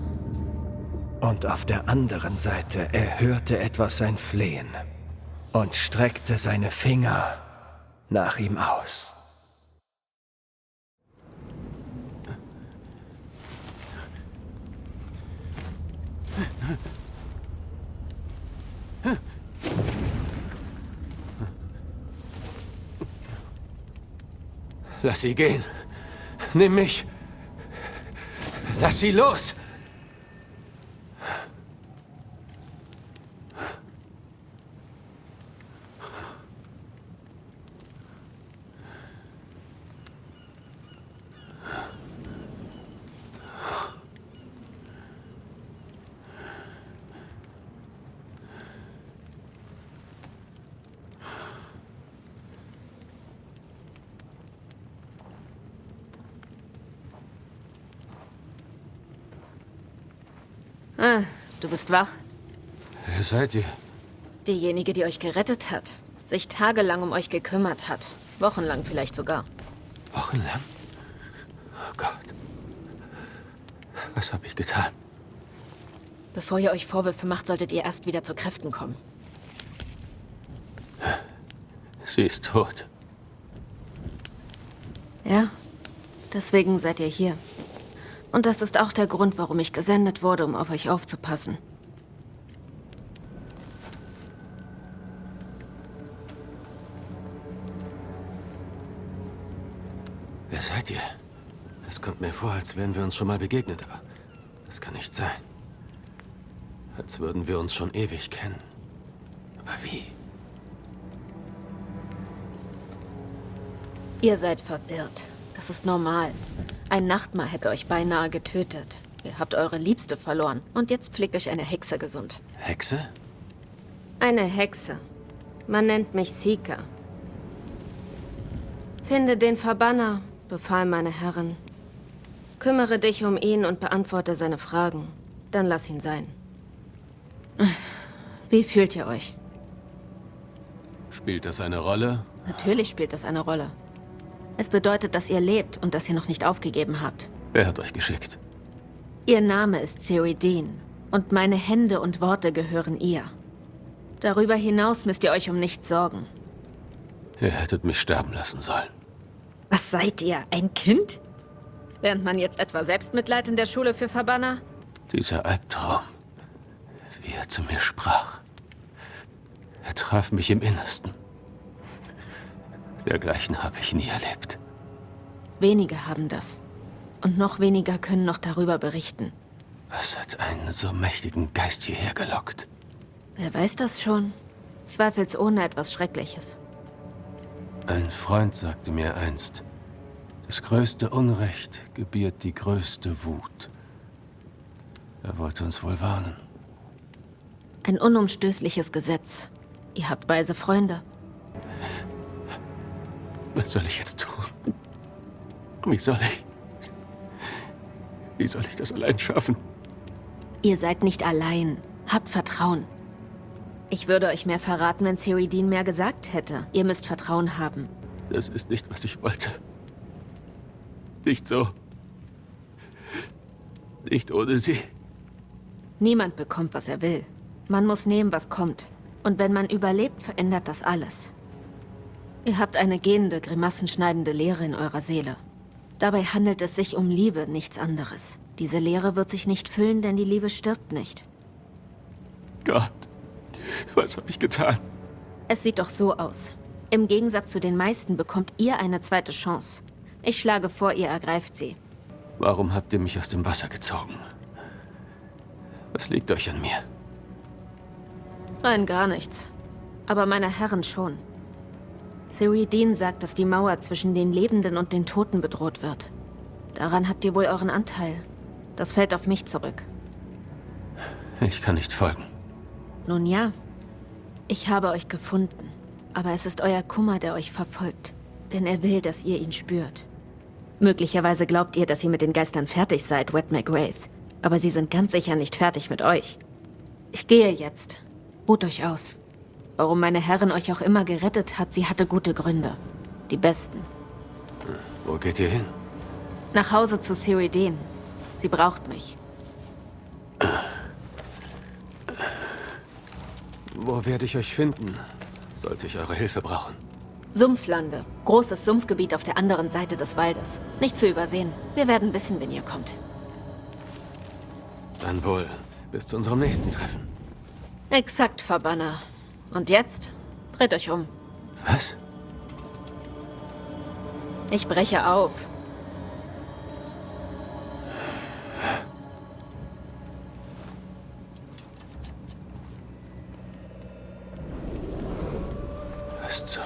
Und auf der anderen Seite erhörte etwas sein Flehen und streckte seine Finger nach ihm aus. Lass sie gehen. Nimm mich. Lass sie los. Ah, du bist wach. Wer seid ihr? Diejenige, die euch gerettet hat. Sich tagelang um euch gekümmert hat. Wochenlang vielleicht sogar. Wochenlang? Oh Gott. Was habe ich getan? Bevor ihr euch Vorwürfe macht, solltet ihr erst wieder zu Kräften kommen. Sie ist tot. Ja, deswegen seid ihr hier. Und das ist auch der Grund, warum ich gesendet wurde, um auf euch aufzupassen. Wer seid ihr? Es kommt mir vor, als wären wir uns schon mal begegnet, aber das kann nicht sein. Als würden wir uns schon ewig kennen. Aber wie? Ihr seid verwirrt. Das ist normal. Ein Nachtmar hätte euch beinahe getötet. Ihr habt eure Liebste verloren. Und jetzt pflegt euch eine Hexe gesund. Hexe? Eine Hexe. Man nennt mich Seeker. Finde den Verbanner, befahl meine Herrin. Kümmere dich um ihn und beantworte seine Fragen. Dann lass ihn sein. Wie fühlt ihr euch? Spielt das eine Rolle? Natürlich spielt das eine Rolle. Es bedeutet, dass ihr lebt und dass ihr noch nicht aufgegeben habt. Wer hat euch geschickt? Ihr Name ist Ciri und meine Hände und Worte gehören ihr. Darüber hinaus müsst ihr euch um nichts sorgen. Ihr hättet mich sterben lassen sollen. Was seid ihr, ein Kind? Lernt man jetzt etwa Selbstmitleid in der Schule für Verbanner? Dieser Albtraum, wie er zu mir sprach. Er traf mich im Innersten. Dergleichen habe ich nie erlebt. Wenige haben das. Und noch weniger können noch darüber berichten. Was hat einen so mächtigen Geist hierher gelockt? Wer weiß das schon? Zweifelsohne etwas Schreckliches. Ein Freund sagte mir einst, das größte Unrecht gebiert die größte Wut. Er wollte uns wohl warnen. Ein unumstößliches Gesetz. Ihr habt weise Freunde. Was soll ich jetzt tun? Wie soll ich das allein schaffen? Ihr seid nicht allein. Habt Vertrauen. Ich würde euch mehr verraten, wenn Ciri mehr gesagt hätte. Ihr müsst Vertrauen haben. Das ist nicht, was ich wollte. Nicht so. Nicht ohne sie. Niemand bekommt, was er will. Man muss nehmen, was kommt. Und wenn man überlebt, verändert das alles. Ihr habt eine gehende, grimassenschneidende Leere in eurer Seele. Dabei handelt es sich um Liebe, nichts anderes. Diese Leere wird sich nicht füllen, denn die Liebe stirbt nicht. Gott, was habe ich getan? Es sieht doch so aus. Im Gegensatz zu den meisten bekommt ihr eine zweite Chance. Ich schlage vor, ihr ergreift sie. Warum habt ihr mich aus dem Wasser gezogen? Was liegt euch an mir? Nein, gar nichts. Aber meine Herren schon. Ciri sagt, dass die Mauer zwischen den Lebenden und den Toten bedroht wird. Daran habt ihr wohl euren Anteil. Das fällt auf mich zurück. Ich kann nicht folgen. Nun ja, ich habe euch gefunden. Aber es ist euer Kummer, der euch verfolgt. Denn er will, dass ihr ihn spürt. Möglicherweise glaubt ihr, dass ihr mit den Geistern fertig seid, Wet McWraith. Aber sie sind ganz sicher nicht fertig mit euch. Ich gehe jetzt. Ruht euch aus. Warum meine Herrin euch auch immer gerettet hat, sie hatte gute Gründe. Die besten. Wo geht ihr hin? Nach Hause zu Ciri. Sie braucht mich. Wo werde ich euch finden, sollte ich eure Hilfe brauchen? Sumpflande. Großes Sumpfgebiet auf der anderen Seite des Waldes. Nicht zu übersehen. Wir werden wissen, wenn ihr kommt. Dann wohl. Bis zu unserem nächsten Treffen. Exakt, Verbanner. Und jetzt? Dreht euch um. Was? Ich breche auf. Was zum...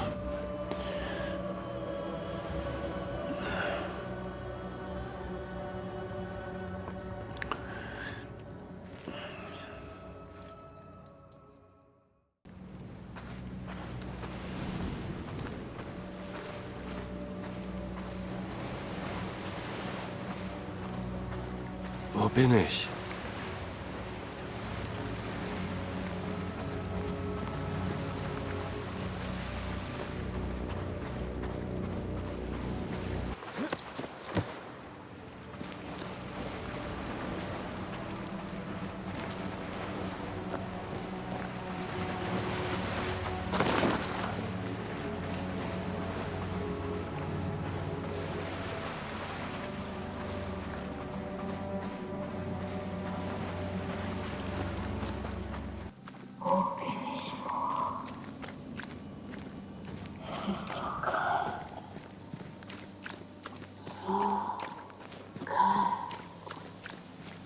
Wo bin ich?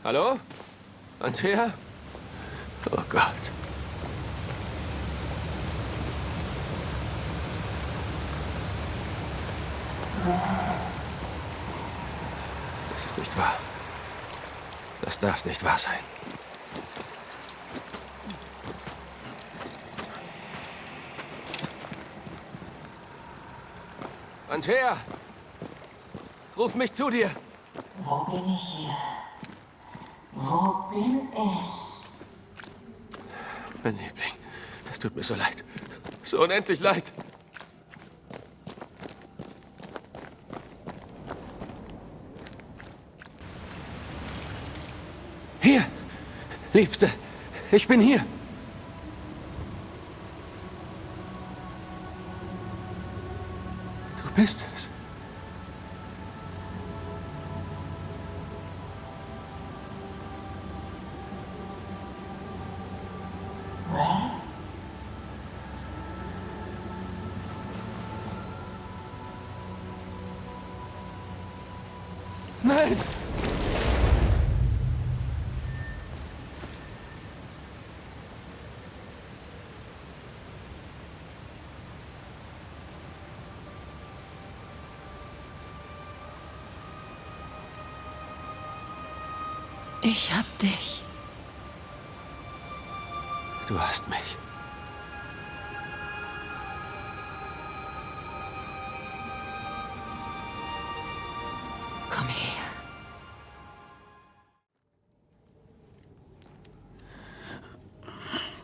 Hallo? Antea? Oh Gott. Das ist nicht wahr. Das darf nicht wahr sein. Antea! Ruf mich zu dir! Wo bin ich hier? Wo bin ich? Mein Liebling, es tut mir so leid. So unendlich leid. Hier, Liebste, ich bin hier. Du bist es. Nein! Ich hab dich. Du hast mich. Komm her.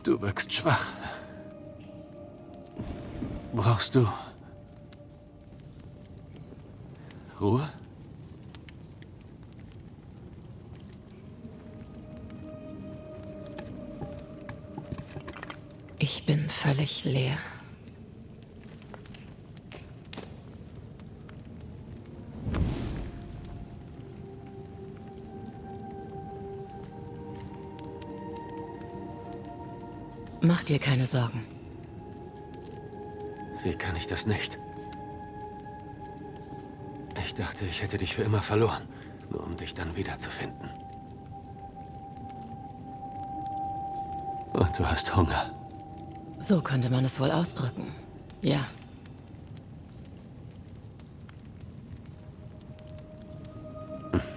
Du wirkst schwach. Brauchst du Ruhe? Ich bin völlig leer. Mach dir keine Sorgen. Wie kann ich das nicht? Ich dachte, ich hätte dich für immer verloren, nur um dich dann wiederzufinden. Und du hast Hunger. So könnte man es wohl ausdrücken. Ja.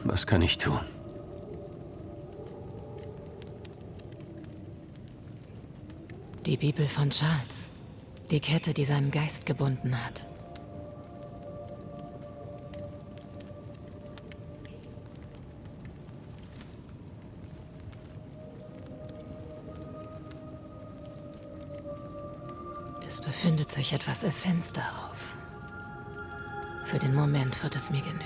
Was kann ich tun? Die Bibel von Charles. Die Kette, die seinen Geist gebunden hat. Es befindet sich etwas Essenz darauf. Für den Moment wird es mir genügen.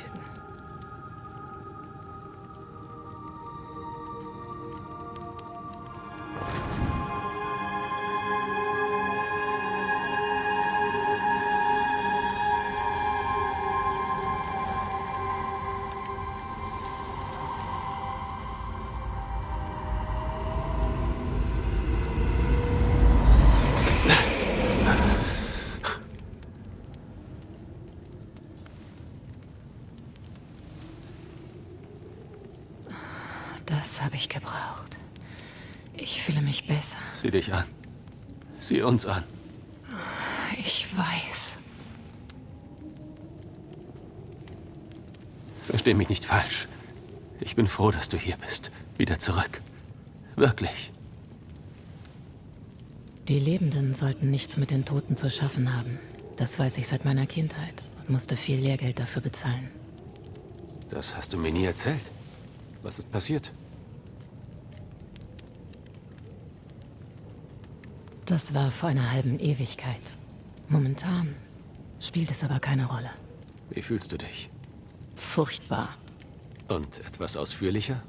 Das habe ich gebraucht. Ich fühle mich besser. Sieh dich an. Sieh uns an. Ich weiß. Versteh mich nicht falsch. Ich bin froh, dass du hier bist. Wieder zurück. Wirklich. Die Lebenden sollten nichts mit den Toten zu schaffen haben. Das weiß ich seit meiner Kindheit und musste viel Lehrgeld dafür bezahlen. Das hast du mir nie erzählt. Was ist passiert? Das war vor einer halben Ewigkeit. Momentan spielt es aber keine Rolle. Wie fühlst du dich? Furchtbar. Und etwas ausführlicher?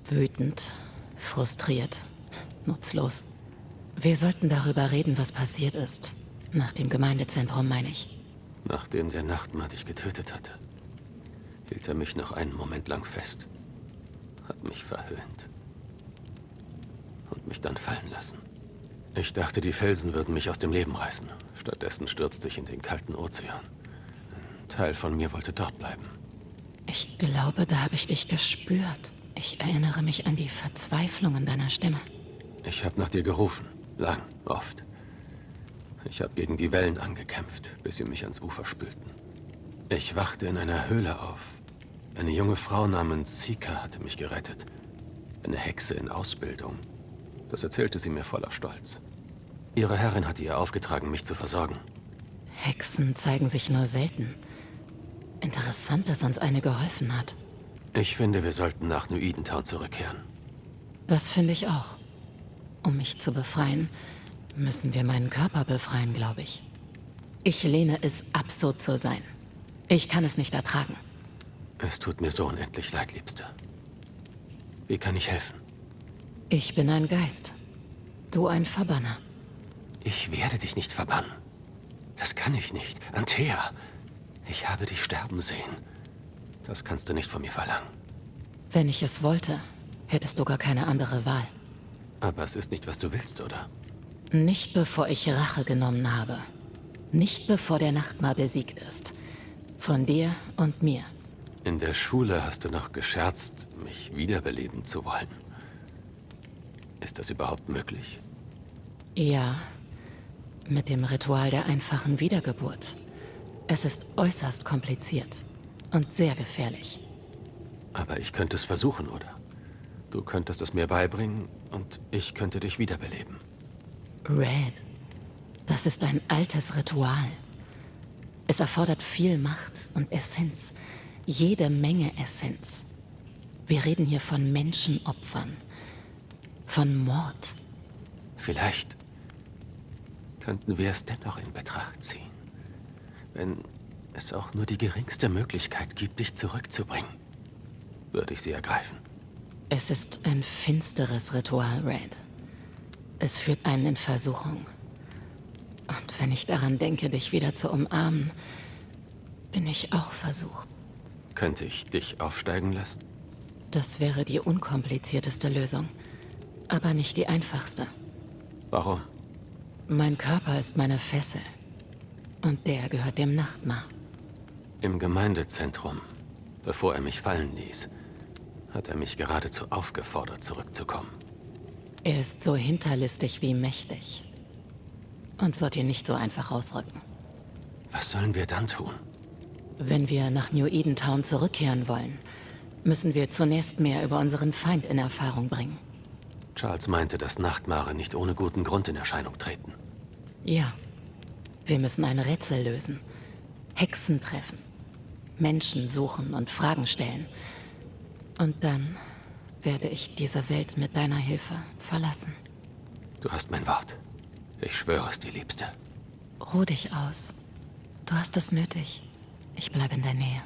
Wütend, frustriert, nutzlos. Wir sollten darüber reden, was passiert ist. Nach dem Gemeindezentrum, meine ich. Nachdem der Nachtmar dich getötet hatte, hielt er mich noch einen Moment lang fest. Hat mich verhöhnt. Und mich dann fallen lassen. Ich dachte, die Felsen würden mich aus dem Leben reißen. Stattdessen stürzte ich in den kalten Ozean. Ein Teil von mir wollte dort bleiben. Ich glaube, da habe ich dich gespürt. Ich erinnere mich an die Verzweiflung in deiner Stimme. Ich habe nach dir gerufen. Lang, oft. Ich habe gegen die Wellen angekämpft, bis sie mich ans Ufer spülten. Ich wachte in einer Höhle auf. Eine junge Frau namens Sika hatte mich gerettet. Eine Hexe in Ausbildung. Das erzählte sie mir voller Stolz. Ihre Herrin hatte ihr aufgetragen, mich zu versorgen. Hexen zeigen sich nur selten. Interessant, dass uns eine geholfen hat. Ich finde, wir sollten nach New Edentown zurückkehren. Das finde ich auch. Um mich zu befreien, müssen wir meinen Körper befreien, glaube ich. Ich lehne es ab, so zu sein. Ich kann es nicht ertragen. Es tut mir so unendlich leid, Liebste. Wie kann ich helfen? Ich bin ein Geist. Du ein Verbanner. Ich werde dich nicht verbannen. Das kann ich nicht. Antea, ich habe dich sterben sehen. Das kannst du nicht von mir verlangen. Wenn ich es wollte, hättest du gar keine andere Wahl. Aber es ist nicht, was du willst, oder? Nicht bevor ich Rache genommen habe. Nicht bevor der Nachtmar besiegt ist. Von dir und mir. In der Schule hast du noch gescherzt, mich wiederbeleben zu wollen. Ist das überhaupt möglich? Ja, mit dem Ritual der einfachen Wiedergeburt. Es ist äußerst kompliziert und sehr gefährlich. Aber ich könnte es versuchen, oder? Du könntest es mir beibringen und ich könnte dich wiederbeleben. Red, das ist ein altes Ritual. Es erfordert viel Macht und Essenz. Jede Menge Essenz. Wir reden hier von Menschenopfern. Von Mord. Vielleicht könnten wir es dennoch in Betracht ziehen. Wenn es auch nur die geringste Möglichkeit gibt, dich zurückzubringen, würde ich sie ergreifen. Es ist ein finsteres Ritual, Red. Es führt einen in Versuchung. Und wenn ich daran denke, dich wieder zu umarmen, bin ich auch versucht. Könnte ich dich aufsteigen lassen? Das wäre die unkomplizierteste Lösung, aber nicht die einfachste. Warum? Mein Körper ist meine Fessel. Und der gehört dem Nachtmar. Im Gemeindezentrum, bevor er mich fallen ließ, hat er mich geradezu aufgefordert, zurückzukommen. Er ist so hinterlistig wie mächtig. Und wird ihn nicht so einfach rausrücken. Was sollen wir dann tun? Wenn wir nach New Edentown zurückkehren wollen, müssen wir zunächst mehr über unseren Feind in Erfahrung bringen. Charles meinte, dass Nachtmare nicht ohne guten Grund in Erscheinung treten. Ja. Wir müssen ein Rätsel lösen. Hexen treffen. Menschen suchen und Fragen stellen. Und dann werde ich diese Welt mit deiner Hilfe verlassen. Du hast mein Wort. Ich schwöre es dir, Liebste. Ruh dich aus. Du hast es nötig. Ich bleibe in der Nähe.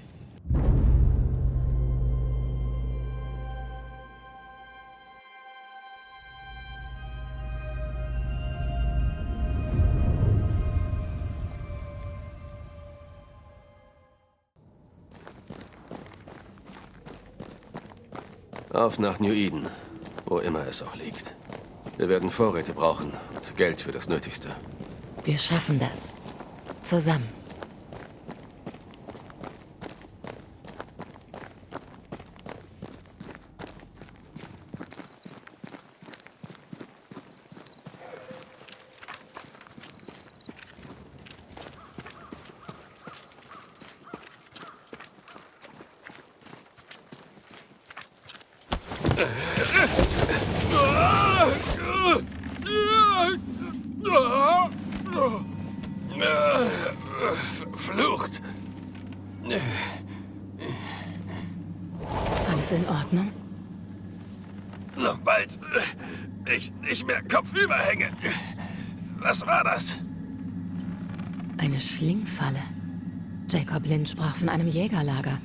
Auf nach New Eden, wo immer es auch liegt. Wir werden Vorräte brauchen und Geld für das Nötigste. Wir schaffen das. Zusammen. Verflucht! Alles in Ordnung? Noch bald ich nicht mehr kopfüber hänge. Was war das? Eine Schlingfalle. Jacob Lind sprach von einem Jägerlager.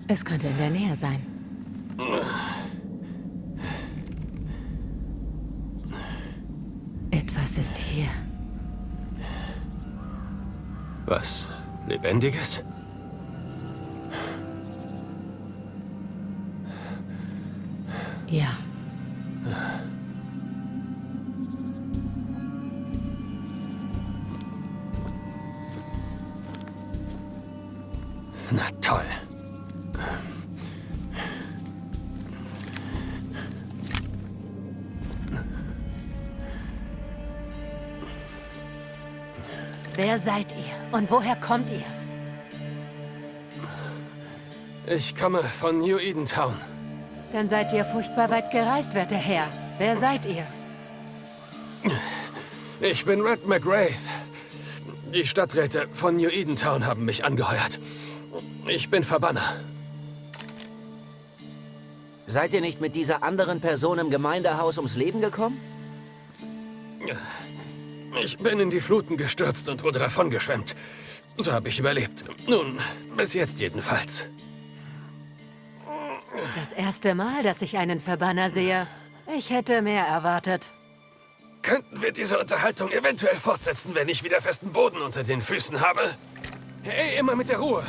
Es könnte in der Nähe sein. Etwas ist hier. Was? Lebendiges? Ja. Na toll. Wer seid ihr und woher kommt ihr? Ich komme von New Eden Town. Dann seid ihr furchtbar weit gereist, werter Herr. Wer seid ihr? Ich bin Red McGrath. Die Stadträte von New Eden Town haben mich angeheuert. Ich bin Verbanner. Seid ihr nicht mit dieser anderen Person im Gemeindehaus ums Leben gekommen? Ich bin in die Fluten gestürzt und wurde davongeschwemmt. So habe ich überlebt. Nun, bis jetzt jedenfalls. Das erste Mal, dass ich einen Verbanner sehe. Ich hätte mehr erwartet. Könnten wir diese Unterhaltung eventuell fortsetzen, wenn ich wieder festen Boden unter den Füßen habe? Hey, immer mit der Ruhe.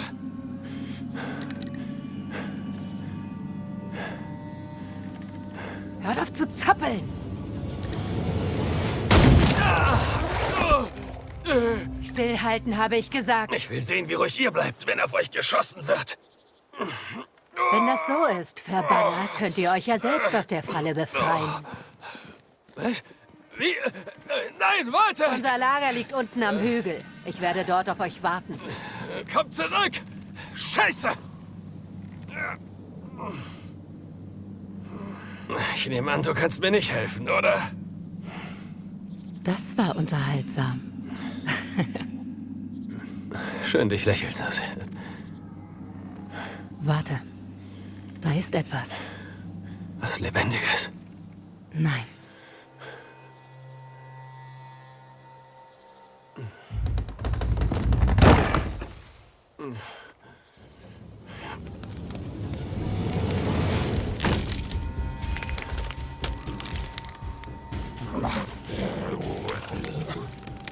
Hört auf zu zappeln! Stillhalten, habe ich gesagt. Ich will sehen, wie ruhig ihr bleibt, wenn auf euch geschossen wird. Wenn das so ist, Verbanner, könnt ihr euch ja selbst aus der Falle befreien. Was? Wie? Nein, wartet! Unser Lager liegt unten am Hügel. Ich werde dort auf euch warten. Kommt zurück! Scheiße! Ich nehme an, du kannst mir nicht helfen, oder? Das war unterhaltsam. Schön, dich lächeln zu sehen. Warte. Da ist etwas. Was Lebendiges? Nein.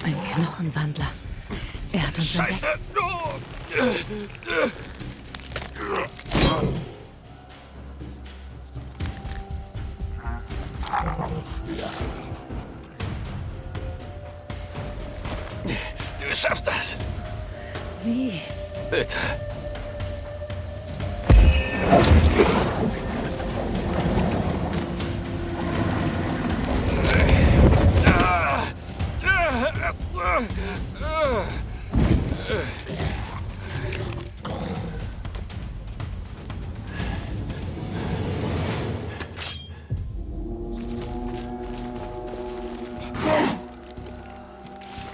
Ein Knochenwandler. Er hat uns Scheiße! Du schaffst das! Wie? Bitte.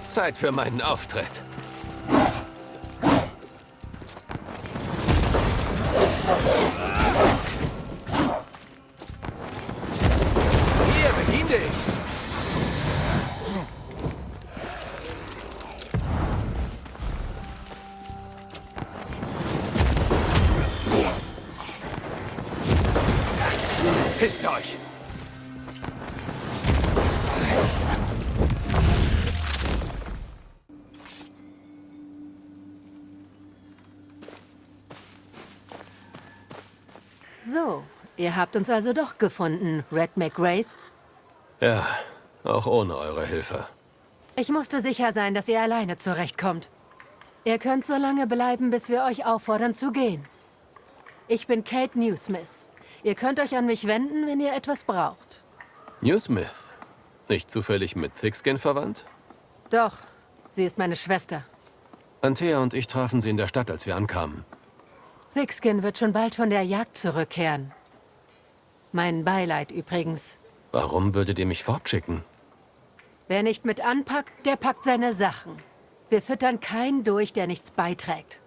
Zeit für meinen Auftritt. Hier, bedien dich! Pisst euch! So, ihr habt uns also doch gefunden, Red McGrath. Ja, auch ohne eure Hilfe. Ich musste sicher sein, dass ihr alleine zurechtkommt. Ihr könnt so lange bleiben, bis wir euch auffordern zu gehen. Ich bin Kate Newsmith. Ihr könnt euch an mich wenden, wenn ihr etwas braucht. Newsmith? Nicht zufällig mit Thickskin verwandt? Doch, sie ist meine Schwester. Antea und ich trafen sie in der Stadt, als wir ankamen. Thickskin wird schon bald von der Jagd zurückkehren. Mein Beileid übrigens. Warum würdet ihr mich fortschicken? Wer nicht mit anpackt, der packt seine Sachen. Wir füttern keinen durch, der nichts beiträgt.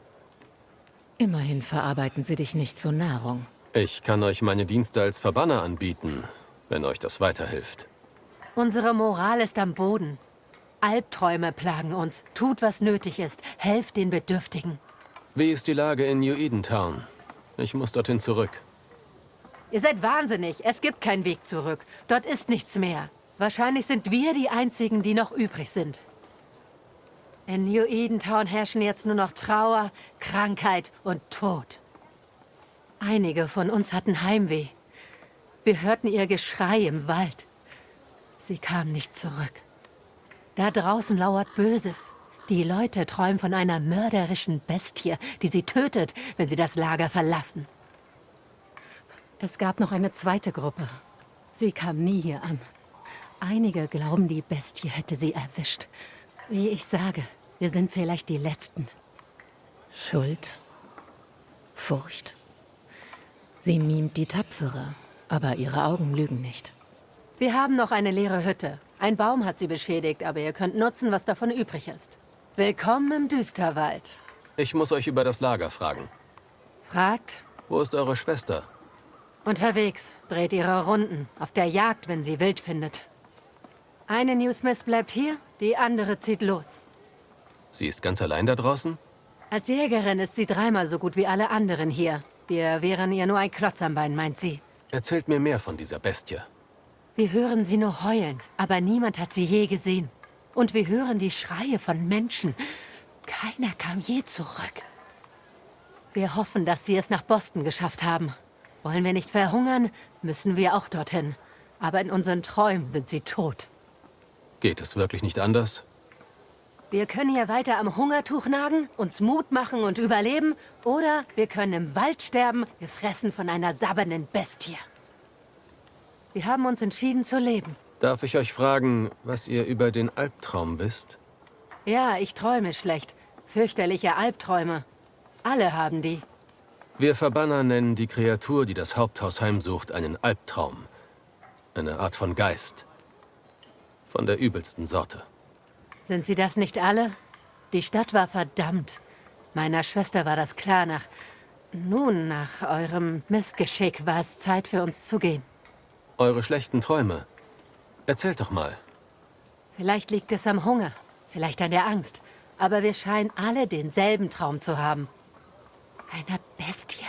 Immerhin verarbeiten sie dich nicht zur Nahrung. Ich kann euch meine Dienste als Verbanner anbieten, wenn euch das weiterhilft. Unsere Moral ist am Boden. Albträume plagen uns. Tut, was nötig ist. Helft den Bedürftigen. Wie ist die Lage in New Eden Town? Ich muss dorthin zurück. Ihr seid wahnsinnig. Es gibt keinen Weg zurück. Dort ist nichts mehr. Wahrscheinlich sind wir die Einzigen, die noch übrig sind. In New Eden Town herrschen jetzt nur noch Trauer, Krankheit und Tod. Einige von uns hatten Heimweh. Wir hörten ihr Geschrei im Wald. Sie kam nicht zurück. Da draußen lauert Böses. Die Leute träumen von einer mörderischen Bestie, die sie tötet, wenn sie das Lager verlassen. Es gab noch eine zweite Gruppe. Sie kam nie hier an. Einige glauben, die Bestie hätte sie erwischt. Wie ich sage, Wir sind vielleicht die Letzten. Schuld? Furcht? Sie mimt die Tapfere, aber ihre Augen lügen nicht. Wir haben noch eine leere Hütte. Ein Baum hat sie beschädigt, aber ihr könnt nutzen, was davon übrig ist. Willkommen im Düsterwald. Ich muss euch über das Lager fragen. Fragt? Wo ist eure Schwester? Unterwegs. Dreht ihre Runden. Auf der Jagd, wenn sie wild findet. Eine Newsmith bleibt hier, die andere zieht los. Sie ist ganz allein da draußen? Als Jägerin ist sie 3-mal so gut wie alle anderen hier. Wir wären ihr nur ein Klotz am Bein, meint sie. Erzählt mir mehr von dieser Bestie. Wir hören sie nur heulen, aber niemand hat sie je gesehen. Und wir hören die Schreie von Menschen. Keiner kam je zurück. Wir hoffen, dass sie es nach Boston geschafft haben. Wollen wir nicht verhungern, müssen wir auch dorthin. Aber in unseren Träumen sind sie tot. Geht es wirklich nicht anders? Wir können hier weiter am Hungertuch nagen, uns Mut machen und überleben. Oder wir können im Wald sterben, gefressen von einer sabbernden Bestie. Wir haben uns entschieden zu leben. Darf ich euch fragen, was ihr über den Albtraum wisst? Ja, ich träume schlecht. Fürchterliche Albträume. Alle haben die. Wir Verbanner nennen die Kreatur, die das Haupthaus heimsucht, einen Albtraum. Eine Art von Geist. Von der übelsten Sorte. Sind sie das nicht alle? Die Stadt war verdammt. Meiner Schwester war das klar. Nach eurem Missgeschick war es Zeit für uns zu gehen. Eure schlechten Träume. Erzählt doch mal. Vielleicht liegt es am Hunger, vielleicht an der Angst. Aber wir scheinen alle denselben Traum zu haben. Einer Bestie,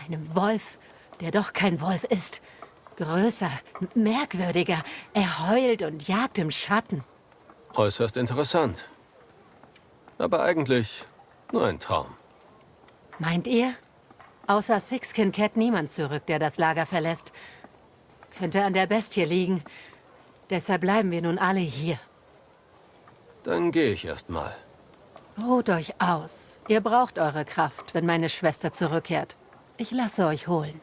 einem Wolf, der doch kein Wolf ist. Größer, merkwürdiger. Er heult und jagt im Schatten. Äußerst interessant. Aber eigentlich nur ein Traum. Meint ihr? Außer Thickskin kehrt niemand zurück, der das Lager verlässt. Könnte an der Bestie liegen. Deshalb bleiben wir nun alle hier. Dann gehe ich erst mal. Ruht euch aus. Ihr braucht eure Kraft, wenn meine Schwester zurückkehrt. Ich lasse euch holen.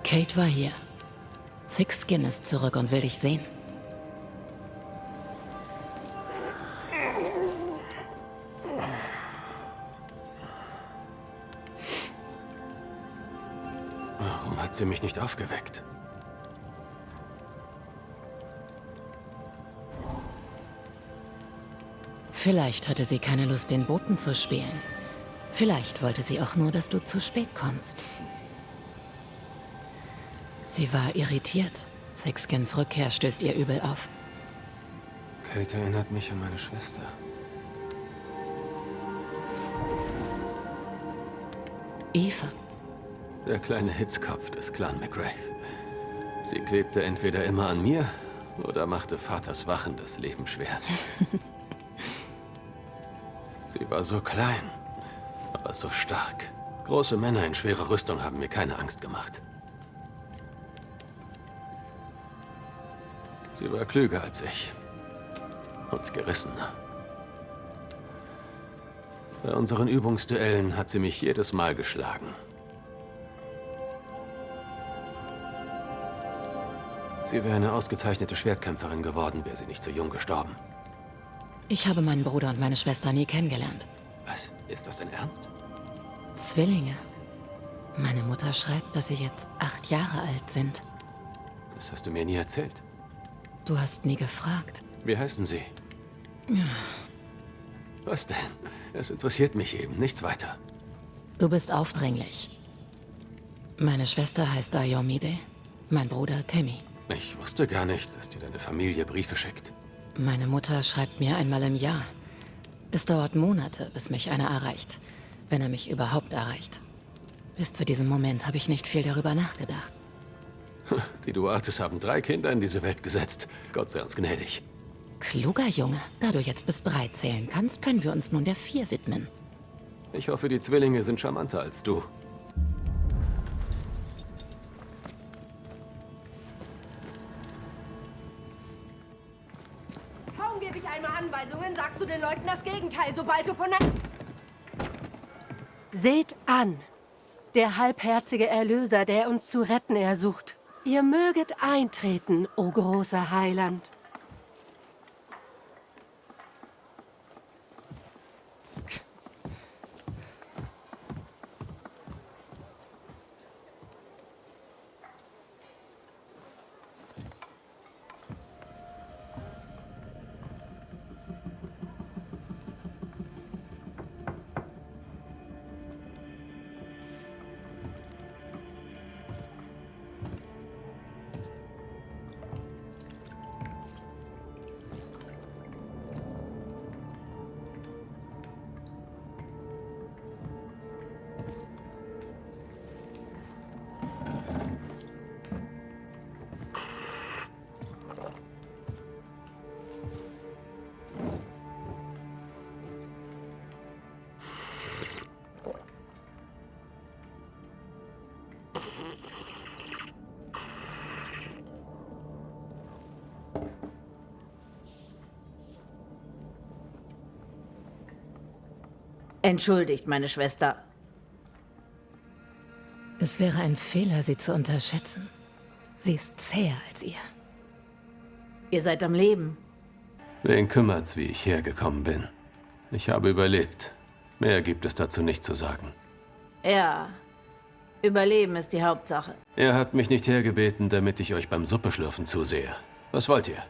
Kate war hier. Thickskin ist zurück und will dich sehen. Warum hat sie mich nicht aufgeweckt? Vielleicht hatte sie keine Lust, den Boten zu spielen. Vielleicht wollte sie auch nur, dass du zu spät kommst. Sie war irritiert. Thickskins Rückkehr stößt ihr übel auf. Kate erinnert mich an meine Schwester. Eva. Der kleine Hitzkopf des Clan McGrath. Sie klebte entweder immer an mir oder machte Vaters Wachen das Leben schwer. Sie war so klein, aber so stark. Große Männer in schwerer Rüstung haben mir keine Angst gemacht. Sie war klüger als ich und gerissener. Bei unseren Übungsduellen hat sie mich jedes Mal geschlagen. Sie wäre eine ausgezeichnete Schwertkämpferin geworden, wäre sie nicht so jung gestorben. Ich habe meinen Bruder und meine Schwester nie kennengelernt. Was? Ist das denn ernst? Zwillinge. Meine Mutter schreibt, dass sie jetzt 8 Jahre alt sind. Das hast du mir nie erzählt. Du hast nie gefragt. Wie heißen sie? Was denn? Es interessiert mich eben, nichts weiter. Du bist aufdringlich. Meine Schwester heißt Ayomide, mein Bruder Timmy. Ich wusste gar nicht, dass dir deine Familie Briefe schickt. Meine Mutter schreibt mir einmal im Jahr. Es dauert Monate, bis mich einer erreicht, wenn er mich überhaupt erreicht. Bis zu diesem Moment habe ich nicht viel darüber nachgedacht. Die Duartes haben 3 Kinder in diese Welt gesetzt. Gott sei uns gnädig. Kluger Junge, da du jetzt bis 3 zählen kannst, können wir uns nun der 4 widmen. Ich hoffe, die Zwillinge sind charmanter als du. Kaum gebe ich einmal Anweisungen, sagst du den Leuten das Gegenteil, sobald du von der... Seht an, der halbherzige Erlöser, der uns zu retten ersucht. Ihr möget eintreten, o großer Heiland. Entschuldigt, meine Schwester. Es wäre ein Fehler, sie zu unterschätzen. Sie ist zäher als ihr. Ihr seid am Leben. Wen kümmert's, wie ich hergekommen bin? Ich habe überlebt. Mehr gibt es dazu nicht zu sagen. Ja, Überleben ist die Hauptsache. Er hat mich nicht hergebeten, damit ich euch beim Suppeschlürfen zusehe. Was wollt ihr?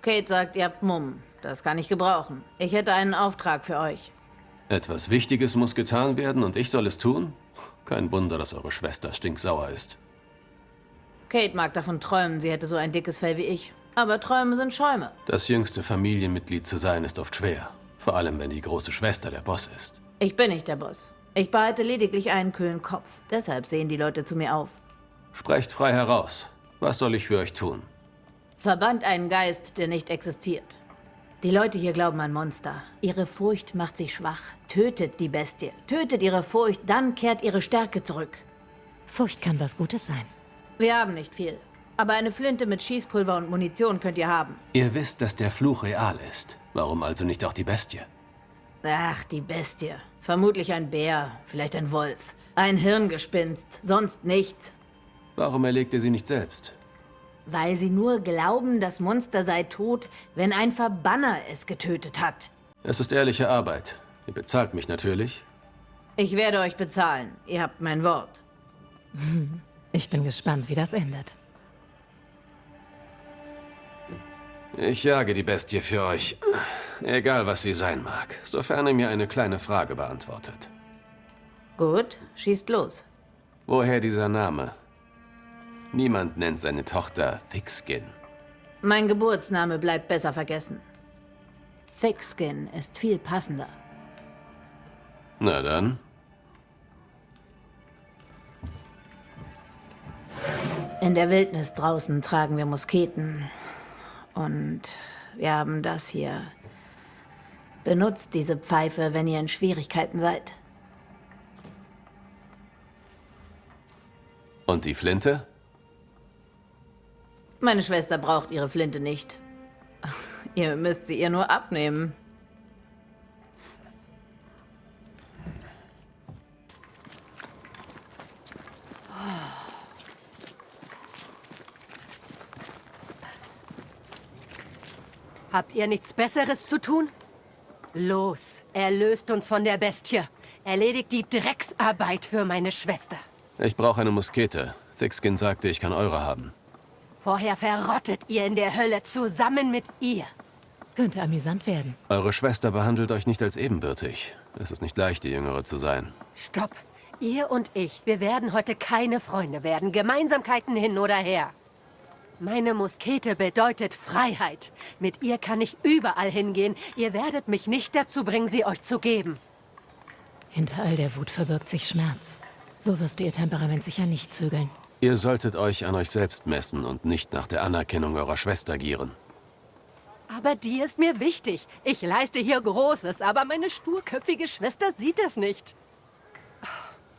Kate sagt, ihr habt Mumm. Das kann ich gebrauchen. Ich hätte einen Auftrag für euch. Etwas Wichtiges muss getan werden und ich soll es tun? Kein Wunder, dass eure Schwester stinksauer ist. Kate mag davon träumen, sie hätte so ein dickes Fell wie ich. Aber Träume sind Schäume. Das jüngste Familienmitglied zu sein, ist oft schwer. Vor allem, wenn die große Schwester der Boss ist. Ich bin nicht der Boss. Ich behalte lediglich einen kühlen Kopf. Deshalb sehen die Leute zu mir auf. Sprecht frei heraus. Was soll ich für euch tun? Verbannt einen Geist, der nicht existiert. Die Leute hier glauben an Monster. Ihre Furcht macht sie schwach. Tötet die Bestie. Tötet ihre Furcht, dann kehrt ihre Stärke zurück. Furcht kann was Gutes sein. Wir haben nicht viel. Aber eine Flinte mit Schießpulver und Munition könnt ihr haben. Ihr wisst, dass der Fluch real ist. Warum also nicht auch die Bestie? Ach, die Bestie. Vermutlich ein Bär, vielleicht ein Wolf. Ein Hirngespinst, sonst nichts. Warum erlegt ihr sie nicht selbst? Weil sie nur glauben, das Monster sei tot, wenn ein Verbanner es getötet hat. Es ist ehrliche Arbeit. Ihr bezahlt mich natürlich. Ich werde euch bezahlen. Ihr habt mein Wort. Ich bin gespannt, wie das endet. Ich jage die Bestie für euch. Egal, was sie sein mag, sofern ihr mir eine kleine Frage beantwortet. Gut, schießt los. Woher dieser Name? Niemand nennt seine Tochter Thickskin. Mein Geburtsname bleibt besser vergessen. Thickskin ist viel passender. Na dann. In der Wildnis draußen tragen wir Musketen. Und wir haben das hier. Benutzt diese Pfeife, wenn ihr in Schwierigkeiten seid. Und die Flinte? Meine Schwester braucht ihre Flinte nicht. Ihr müsst sie ihr nur abnehmen. Habt ihr nichts Besseres zu tun? Los, erlöst uns von der Bestie. Erledigt die Drecksarbeit für meine Schwester. Ich brauche eine Muskete. Thickskin sagte, ich kann eure haben. Vorher verrottet ihr in der Hölle zusammen mit ihr. Könnte amüsant werden. Eure Schwester behandelt euch nicht als ebenbürtig. Es ist nicht leicht, die Jüngere zu sein. Stopp. Ihr und ich, wir werden heute keine Freunde werden. Gemeinsamkeiten hin oder her. Meine Muskete bedeutet Freiheit. Mit ihr kann ich überall hingehen. Ihr werdet mich nicht dazu bringen, sie euch zu geben. Hinter all der Wut verbirgt sich Schmerz. So wirst du ihr Temperament sicher nicht zügeln. Ihr solltet euch an euch selbst messen und nicht nach der Anerkennung eurer Schwester gieren. Aber die ist mir wichtig. Ich leiste hier Großes, aber meine sturköpfige Schwester sieht es nicht.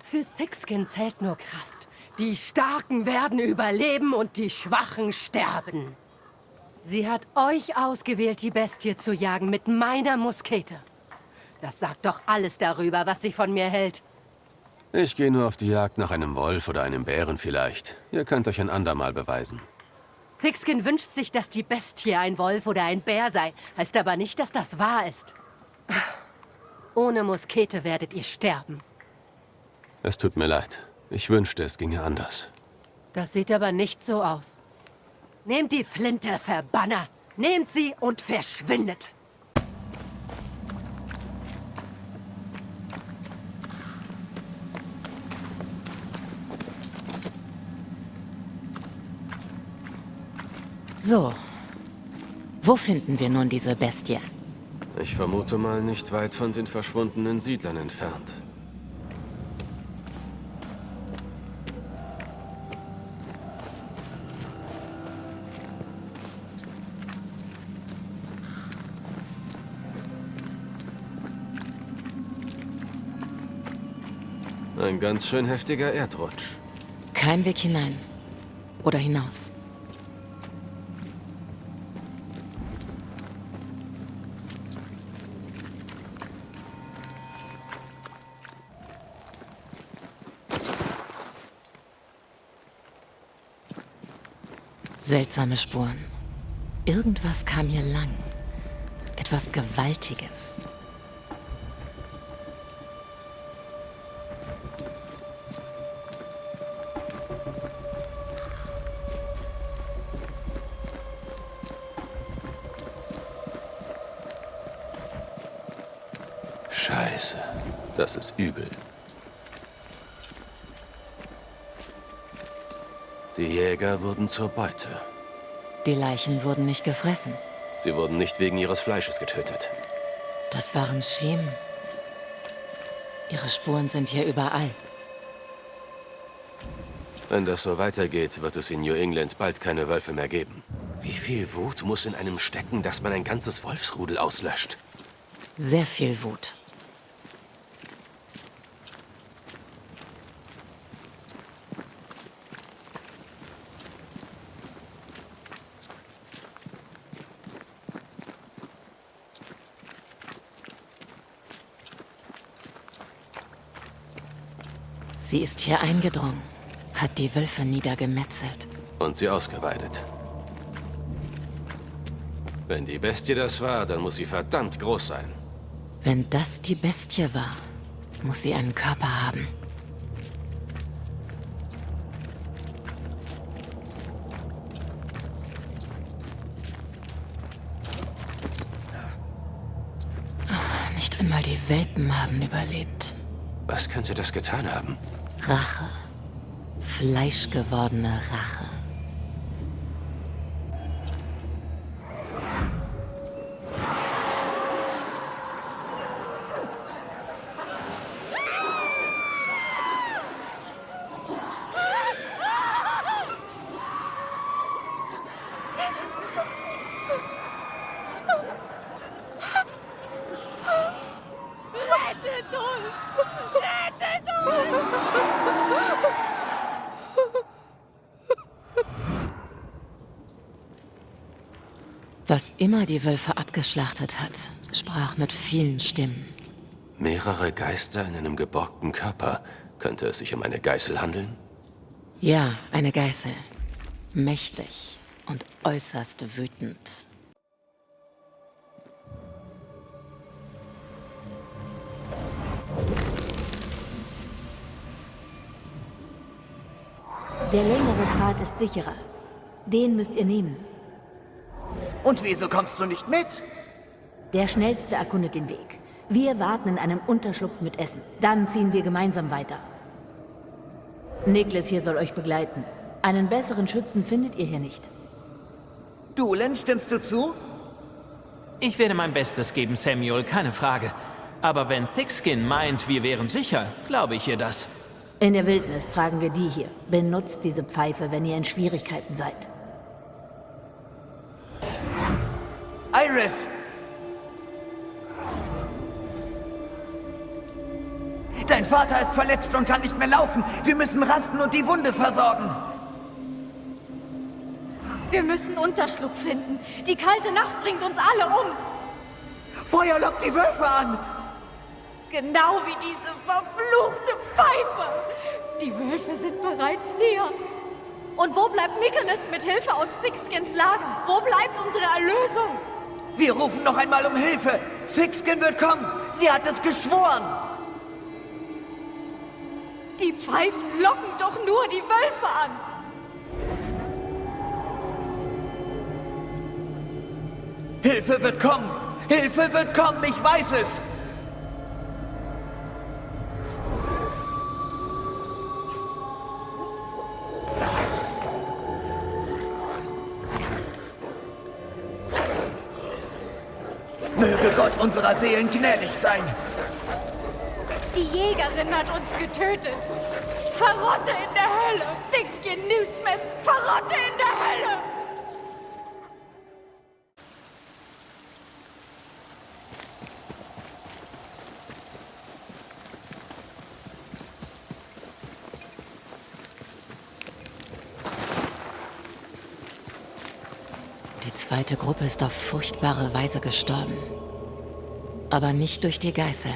Für Thickskin zählt nur Kraft. Die Starken werden überleben und die Schwachen sterben. Sie hat euch ausgewählt, die Bestie zu jagen mit meiner Muskete. Das sagt doch alles darüber, was sie von mir hält. Ich gehe nur auf die Jagd nach einem Wolf oder einem Bären vielleicht. Ihr könnt euch ein andermal beweisen. Thickskin wünscht sich, dass die Bestie ein Wolf oder ein Bär sei. Heißt aber nicht, dass das wahr ist. Ohne Muskete werdet ihr sterben. Es tut mir leid. Ich wünschte, es ginge anders. Das sieht aber nicht so aus. Nehmt die Flinte, Verbanner! Nehmt sie und verschwindet! So. Wo finden wir nun diese Bestie? Ich vermute mal nicht weit von den verschwundenen Siedlern entfernt. Ein ganz schön heftiger Erdrutsch. Kein Weg hinein. Oder hinaus. Seltsame Spuren. Irgendwas kam hier lang. Etwas Gewaltiges. Scheiße, das ist übel. Die Jäger wurden zur Beute. Die Leichen wurden nicht gefressen. Sie wurden nicht wegen ihres Fleisches getötet. Das waren Schemen. Ihre Spuren sind hier überall. Wenn das so weitergeht, wird es in New England bald keine Wölfe mehr geben. Wie viel Wut muss in einem stecken, dass man ein ganzes Wolfsrudel auslöscht? Sehr viel Wut. Sie ist hier eingedrungen, hat die Wölfe niedergemetzelt. Und sie ausgeweidet. Wenn die Bestie das war, dann muss sie verdammt groß sein. Wenn das die Bestie war, muss sie einen Körper haben. Nicht einmal die Welpen haben überlebt. Was könnte das getan haben? Rache. Fleischgewordene Rache. Rettet uns! Rettet uns! Was immer die Wölfe abgeschlachtet hat, sprach mit vielen Stimmen. Mehrere Geister in einem geborgten Körper. Könnte es sich um eine Geißel handeln? Ja, eine Geißel. Mächtig und äußerst wütend. Der längere Pfad ist sicherer. Den müsst ihr nehmen. Und wieso kommst du nicht mit? Der Schnellste erkundet den Weg. Wir warten in einem Unterschlupf mit Essen. Dann ziehen wir gemeinsam weiter. Niklas hier soll euch begleiten. Einen besseren Schützen findet ihr hier nicht. Dolan, stimmst du zu? Ich werde mein Bestes geben, Samuel, keine Frage. Aber wenn Thickskin meint, wir wären sicher, glaube ich ihr das. In der Wildnis tragen wir die hier. Benutzt diese Pfeife, wenn ihr in Schwierigkeiten seid. Iris! Dein Vater ist verletzt und kann nicht mehr laufen. Wir müssen rasten und die Wunde versorgen. Wir müssen Unterschlupf finden. Die kalte Nacht bringt uns alle um. Feuer lockt die Wölfe an. Genau wie diese verfluchte Pfeife. Die Wölfe sind bereits hier. Und wo bleibt Nicholas mit Hilfe aus Thickskins Lager? Wo bleibt unsere Erlösung? Wir rufen noch einmal um Hilfe. Thickskin wird kommen. Sie hat es geschworen. Die Pfeifen locken doch nur die Wölfe an. Hilfe wird kommen. Hilfe wird kommen. Ich weiß es. Möge Gott unserer Seelen gnädig sein. Die Jägerin hat uns getötet. Verrotte in der Hölle! Thickskin Newsmith, verrotte in der Hölle! Die zweite Gruppe ist auf furchtbare Weise gestorben. Aber nicht durch die Geißel.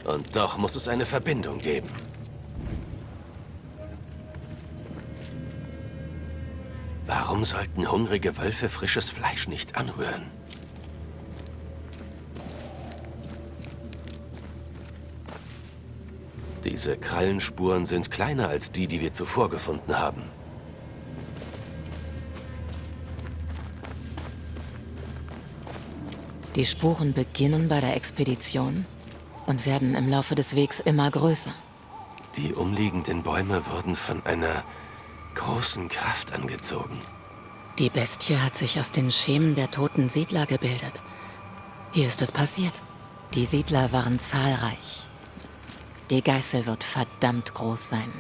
Und doch muss es eine Verbindung geben. Warum sollten hungrige Wölfe frisches Fleisch nicht anrühren? Diese Krallenspuren sind kleiner als die, die wir zuvor gefunden haben. Die Spuren beginnen bei der Expedition und werden im Laufe des Wegs immer größer. Die umliegenden Bäume wurden von einer großen Kraft angezogen. Die Bestie hat sich aus den Schemen der toten Siedler gebildet. Hier ist es passiert. Die Siedler waren zahlreich. Die Geißel wird verdammt groß sein.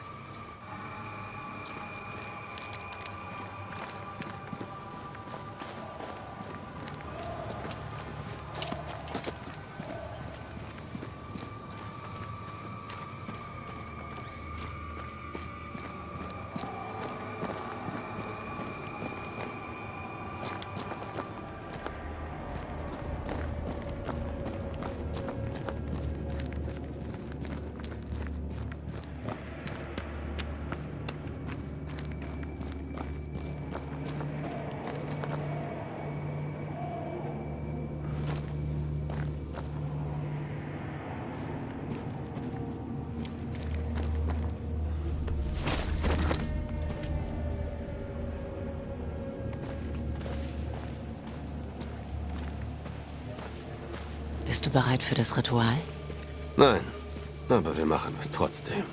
Bist du bereit für das Ritual? Nein, aber wir machen es trotzdem.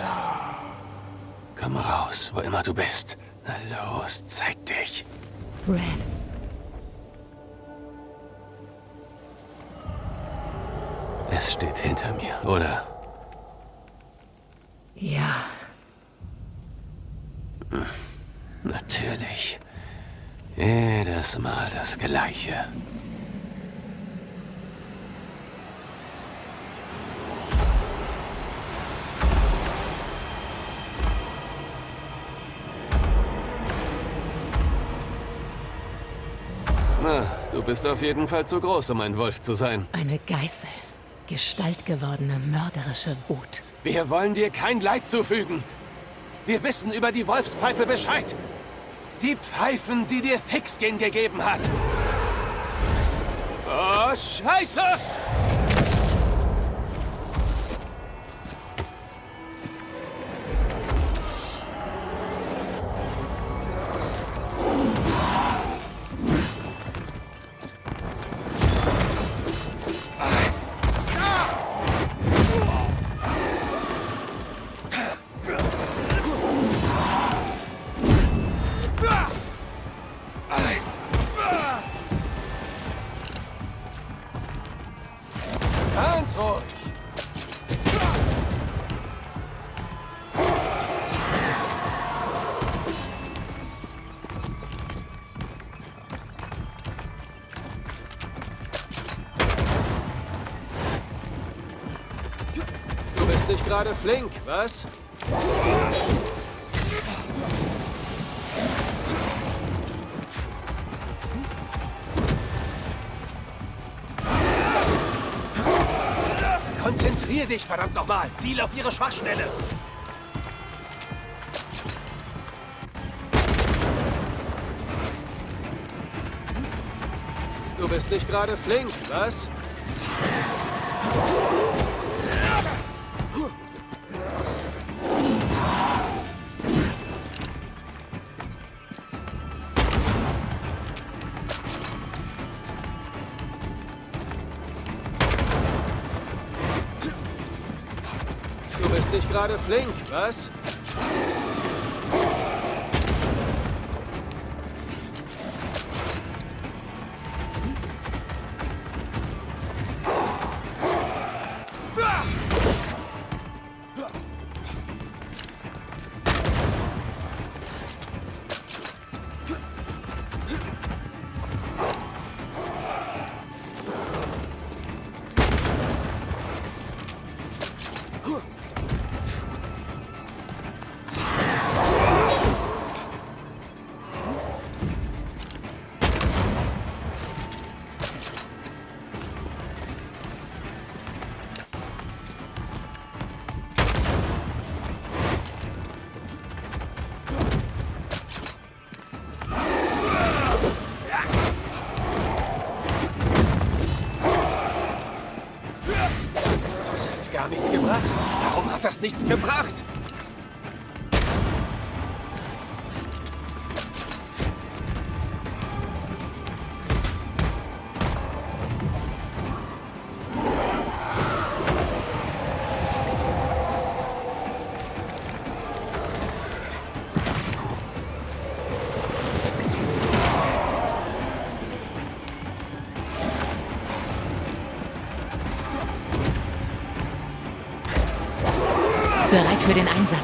sah. Komm raus, wo immer du bist. Na los, zeig dich. Red. Es steht hinter mir, oder? Ja. Natürlich. Jedes Mal das Gleiche. Na, du bist auf jeden Fall zu groß, um ein Wolf zu sein. Eine Geißel. Gestaltgewordene, mörderische Wut. Wir wollen dir kein Leid zufügen. Wir wissen über die Wolfspfeife Bescheid. Die Pfeifen, die dir Thickskin gegeben hat. Oh, Scheiße! Ganz ruhig. Du bist nicht gerade flink, was? Konzentrier dich, verdammt nochmal! Ziel auf ihre Schwachstelle! Du bist nicht gerade flink, was? Du bist nicht gerade flink, was? Das hat gar nichts gebracht. Warum hat das nichts gebracht? Bereit für den Einsatz.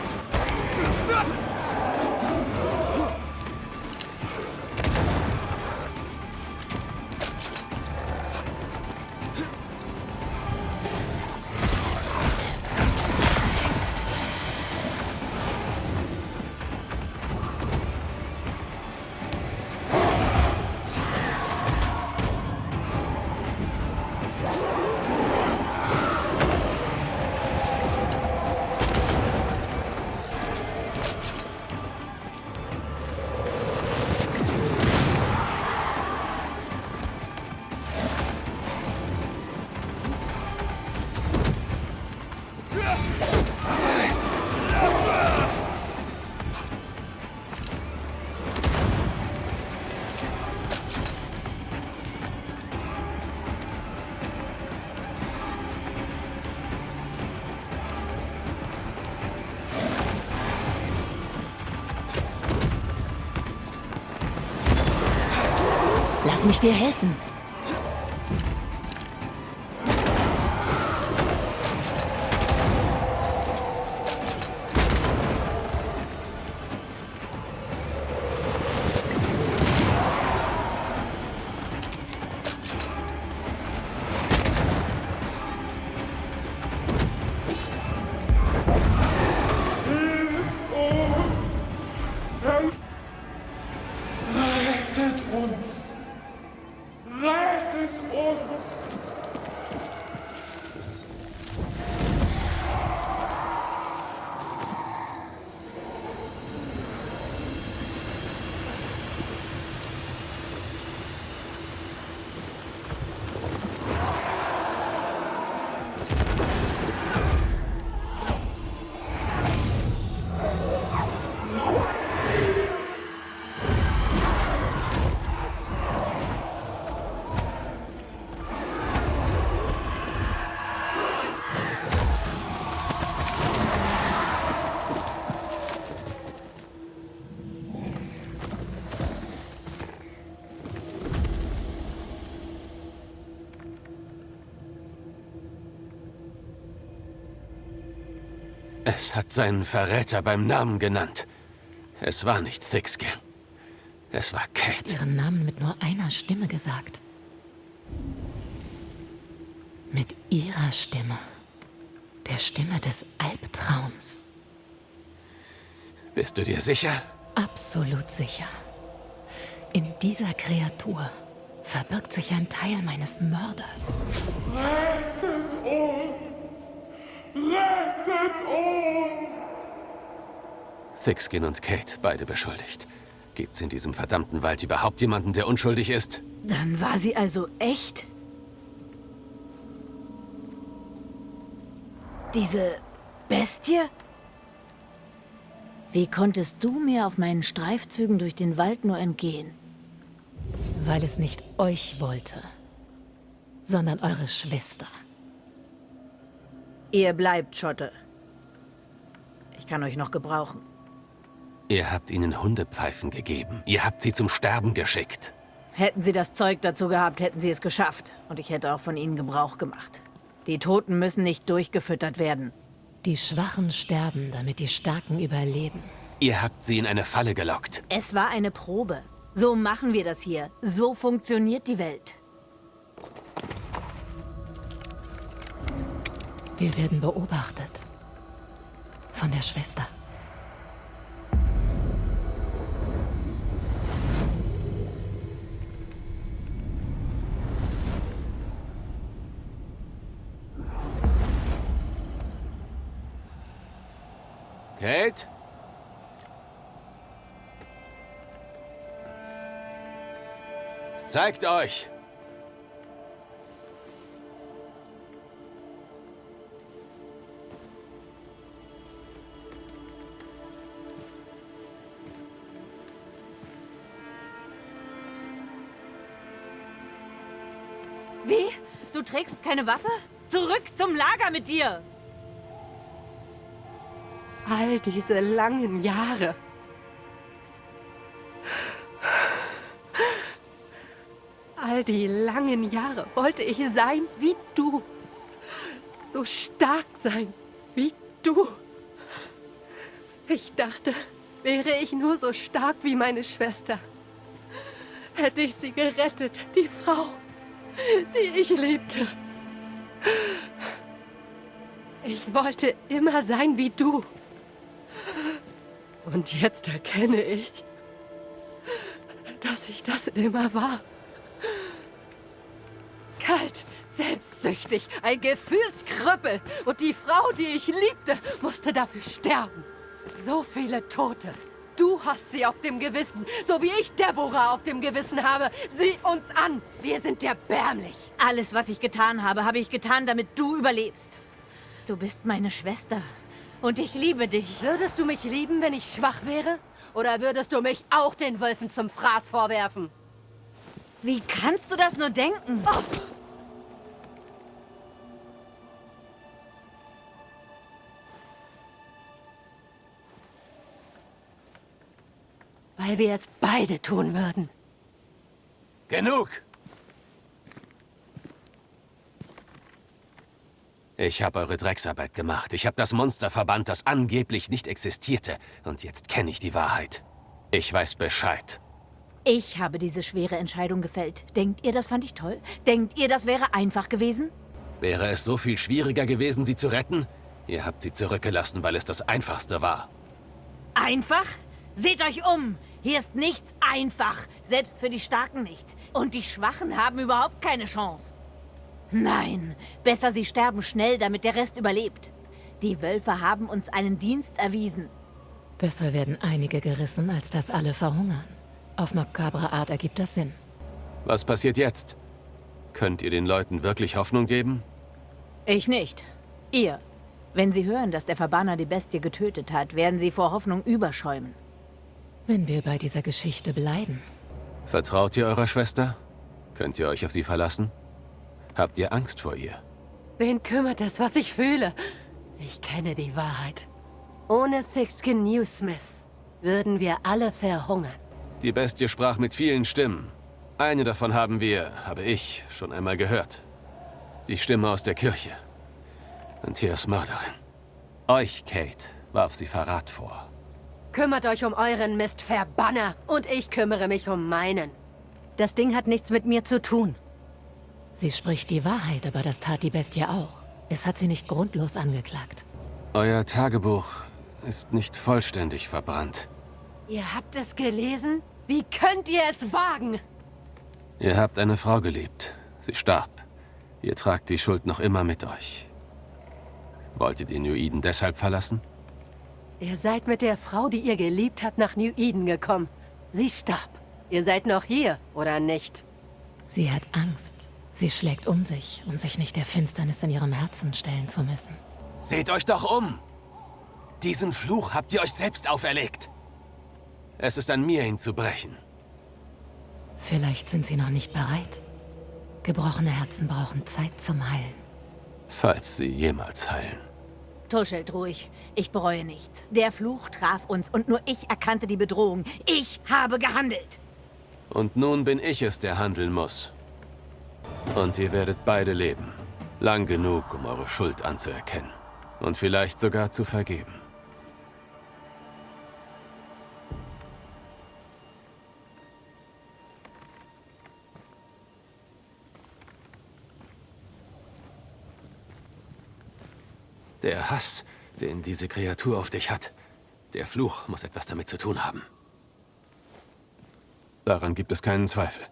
nicht dir helfen? Rettet uns! Rettet uns! Es hat seinen Verräter beim Namen genannt. Es war nicht Thickskin. Es war Kate. Ihren Namen mit nur einer Stimme gesagt. Mit ihrer Stimme. Der Stimme des Albtraums. Bist du dir sicher? Absolut sicher. In dieser Kreatur verbirgt sich ein Teil meines Mörders. Rettet uns! Rettet uns! Thickskin und Kate, beide beschuldigt. Gibt's in diesem verdammten Wald überhaupt jemanden, der unschuldig ist? Dann war sie also echt? Diese Bestie? Wie konntest du mir auf meinen Streifzügen durch den Wald nur entgehen? Weil es nicht euch wollte, sondern eure Schwester. Ihr bleibt, Schotte. Ich kann euch noch gebrauchen. Ihr habt ihnen Hundepfeifen gegeben. Ihr habt sie zum Sterben geschickt. Hätten sie das Zeug dazu gehabt, hätten sie es geschafft. Und ich hätte auch von ihnen Gebrauch gemacht. Die Toten müssen nicht durchgefüttert werden. Die Schwachen sterben, damit die Starken überleben. Ihr habt sie in eine Falle gelockt. Es war eine Probe. So machen wir das hier. So funktioniert die Welt. Wir werden beobachtet. Von der Schwester. Kate? Zeigt euch! Wie? Du trägst keine Waffe? Zurück zum Lager mit dir! All diese langen Jahre. All die langen Jahre wollte ich sein wie du. So stark sein wie du. Ich dachte, wäre ich nur so stark wie meine Schwester, hätte ich sie gerettet, die Frau, die ich liebte. Ich wollte immer sein wie du. Und jetzt erkenne ich, dass ich das immer war. Kalt, selbstsüchtig, ein Gefühlskrüppel. Und die Frau, die ich liebte, musste dafür sterben. So viele Tote. Du hast sie auf dem Gewissen, so wie ich Deborah auf dem Gewissen habe. Sieh uns an, wir sind erbärmlich. Alles, was ich getan habe, habe ich getan, damit du überlebst. Du bist meine Schwester. Und ich liebe dich. Würdest du mich lieben, wenn ich schwach wäre? Oder würdest du mich auch den Wölfen zum Fraß vorwerfen? Wie kannst du das nur denken? Oh. Weil wir es beide tun würden. Genug! Ich habe eure Drecksarbeit gemacht. Ich habe das Monster verbannt, das angeblich nicht existierte. Und jetzt kenne ich die Wahrheit. Ich weiß Bescheid. Ich habe diese schwere Entscheidung gefällt. Denkt ihr, das fand ich toll? Denkt ihr, das wäre einfach gewesen? Wäre es so viel schwieriger gewesen, sie zu retten? Ihr habt sie zurückgelassen, weil es das Einfachste war. Einfach? Seht euch um! Hier ist nichts einfach. Selbst für die Starken nicht. Und die Schwachen haben überhaupt keine Chance. Nein, besser sie sterben schnell, damit der Rest überlebt. Die Wölfe haben uns einen Dienst erwiesen. Besser werden einige gerissen, als dass alle verhungern. Auf makabre Art ergibt das Sinn. Was passiert jetzt? Könnt ihr den Leuten wirklich Hoffnung geben? Ich nicht. Ihr. Wenn sie hören, dass der Verbanner die Bestie getötet hat, werden sie vor Hoffnung überschäumen. Wenn wir bei dieser Geschichte bleiben. Vertraut ihr eurer Schwester? Könnt ihr euch auf sie verlassen? Habt ihr Angst vor ihr? Wen kümmert es, was ich fühle? Ich kenne die Wahrheit. Ohne Thickskin Newsmith würden wir alle verhungern. Die Bestie sprach mit vielen Stimmen. Eine davon habe ich, schon einmal gehört. Die Stimme aus der Kirche. Antias Mörderin. Euch, Kate, warf sie Verrat vor. Kümmert euch um euren Mist, Verbanner, und ich kümmere mich um meinen. Das Ding hat nichts mit mir zu tun. Sie spricht die Wahrheit, aber das tat die Bestie auch. Es hat sie nicht grundlos angeklagt. Euer Tagebuch ist nicht vollständig verbrannt. Ihr habt es gelesen? Wie könnt ihr es wagen? Ihr habt eine Frau geliebt. Sie starb. Ihr tragt die Schuld noch immer mit euch. Wollt ihr die New Eden deshalb verlassen? Ihr seid mit der Frau, die ihr geliebt habt, nach New Eden gekommen. Sie starb. Ihr seid noch hier, oder nicht? Sie hat Angst. Sie schlägt um sich nicht der Finsternis in ihrem Herzen stellen zu müssen. Seht euch doch um! Diesen Fluch habt ihr euch selbst auferlegt. Es ist an mir, ihn zu brechen. Vielleicht sind sie noch nicht bereit. Gebrochene Herzen brauchen Zeit zum Heilen. Falls sie jemals heilen. Tuschelt ruhig. Ich bereue nichts. Der Fluch traf uns und nur ich erkannte die Bedrohung. Ich habe gehandelt. Und nun bin ich es, der handeln muss. Und ihr werdet beide leben. Lang genug, um eure Schuld anzuerkennen. Und vielleicht sogar zu vergeben. Der Hass, den diese Kreatur auf dich hat, der Fluch muss etwas damit zu tun haben. Daran gibt es keinen Zweifel.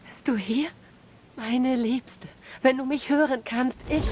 Bist du hier? Meine Liebste, wenn du mich hören kannst, ich...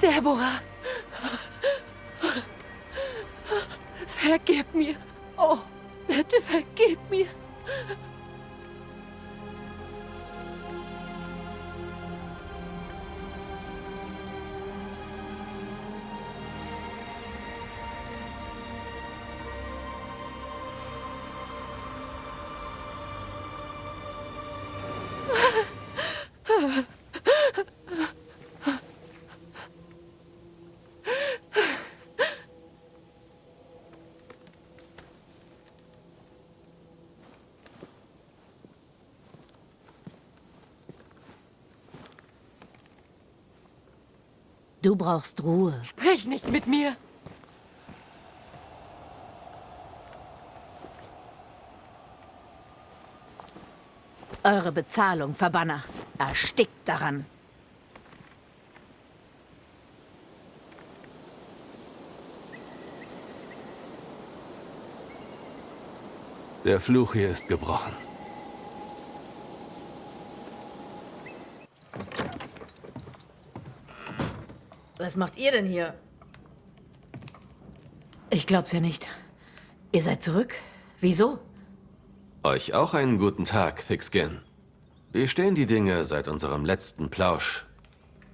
Deborah! Vergib mir! Oh, bitte vergib mir! Du brauchst Ruhe. Sprich nicht mit mir. Eure Bezahlung, Verbanner. Erstickt daran. Der Fluch hier ist gebrochen. Was macht ihr denn hier? Ich glaub's ja nicht. Ihr seid zurück? Wieso? Euch auch einen guten Tag, Thickskin. Wie stehen die Dinge seit unserem letzten Plausch?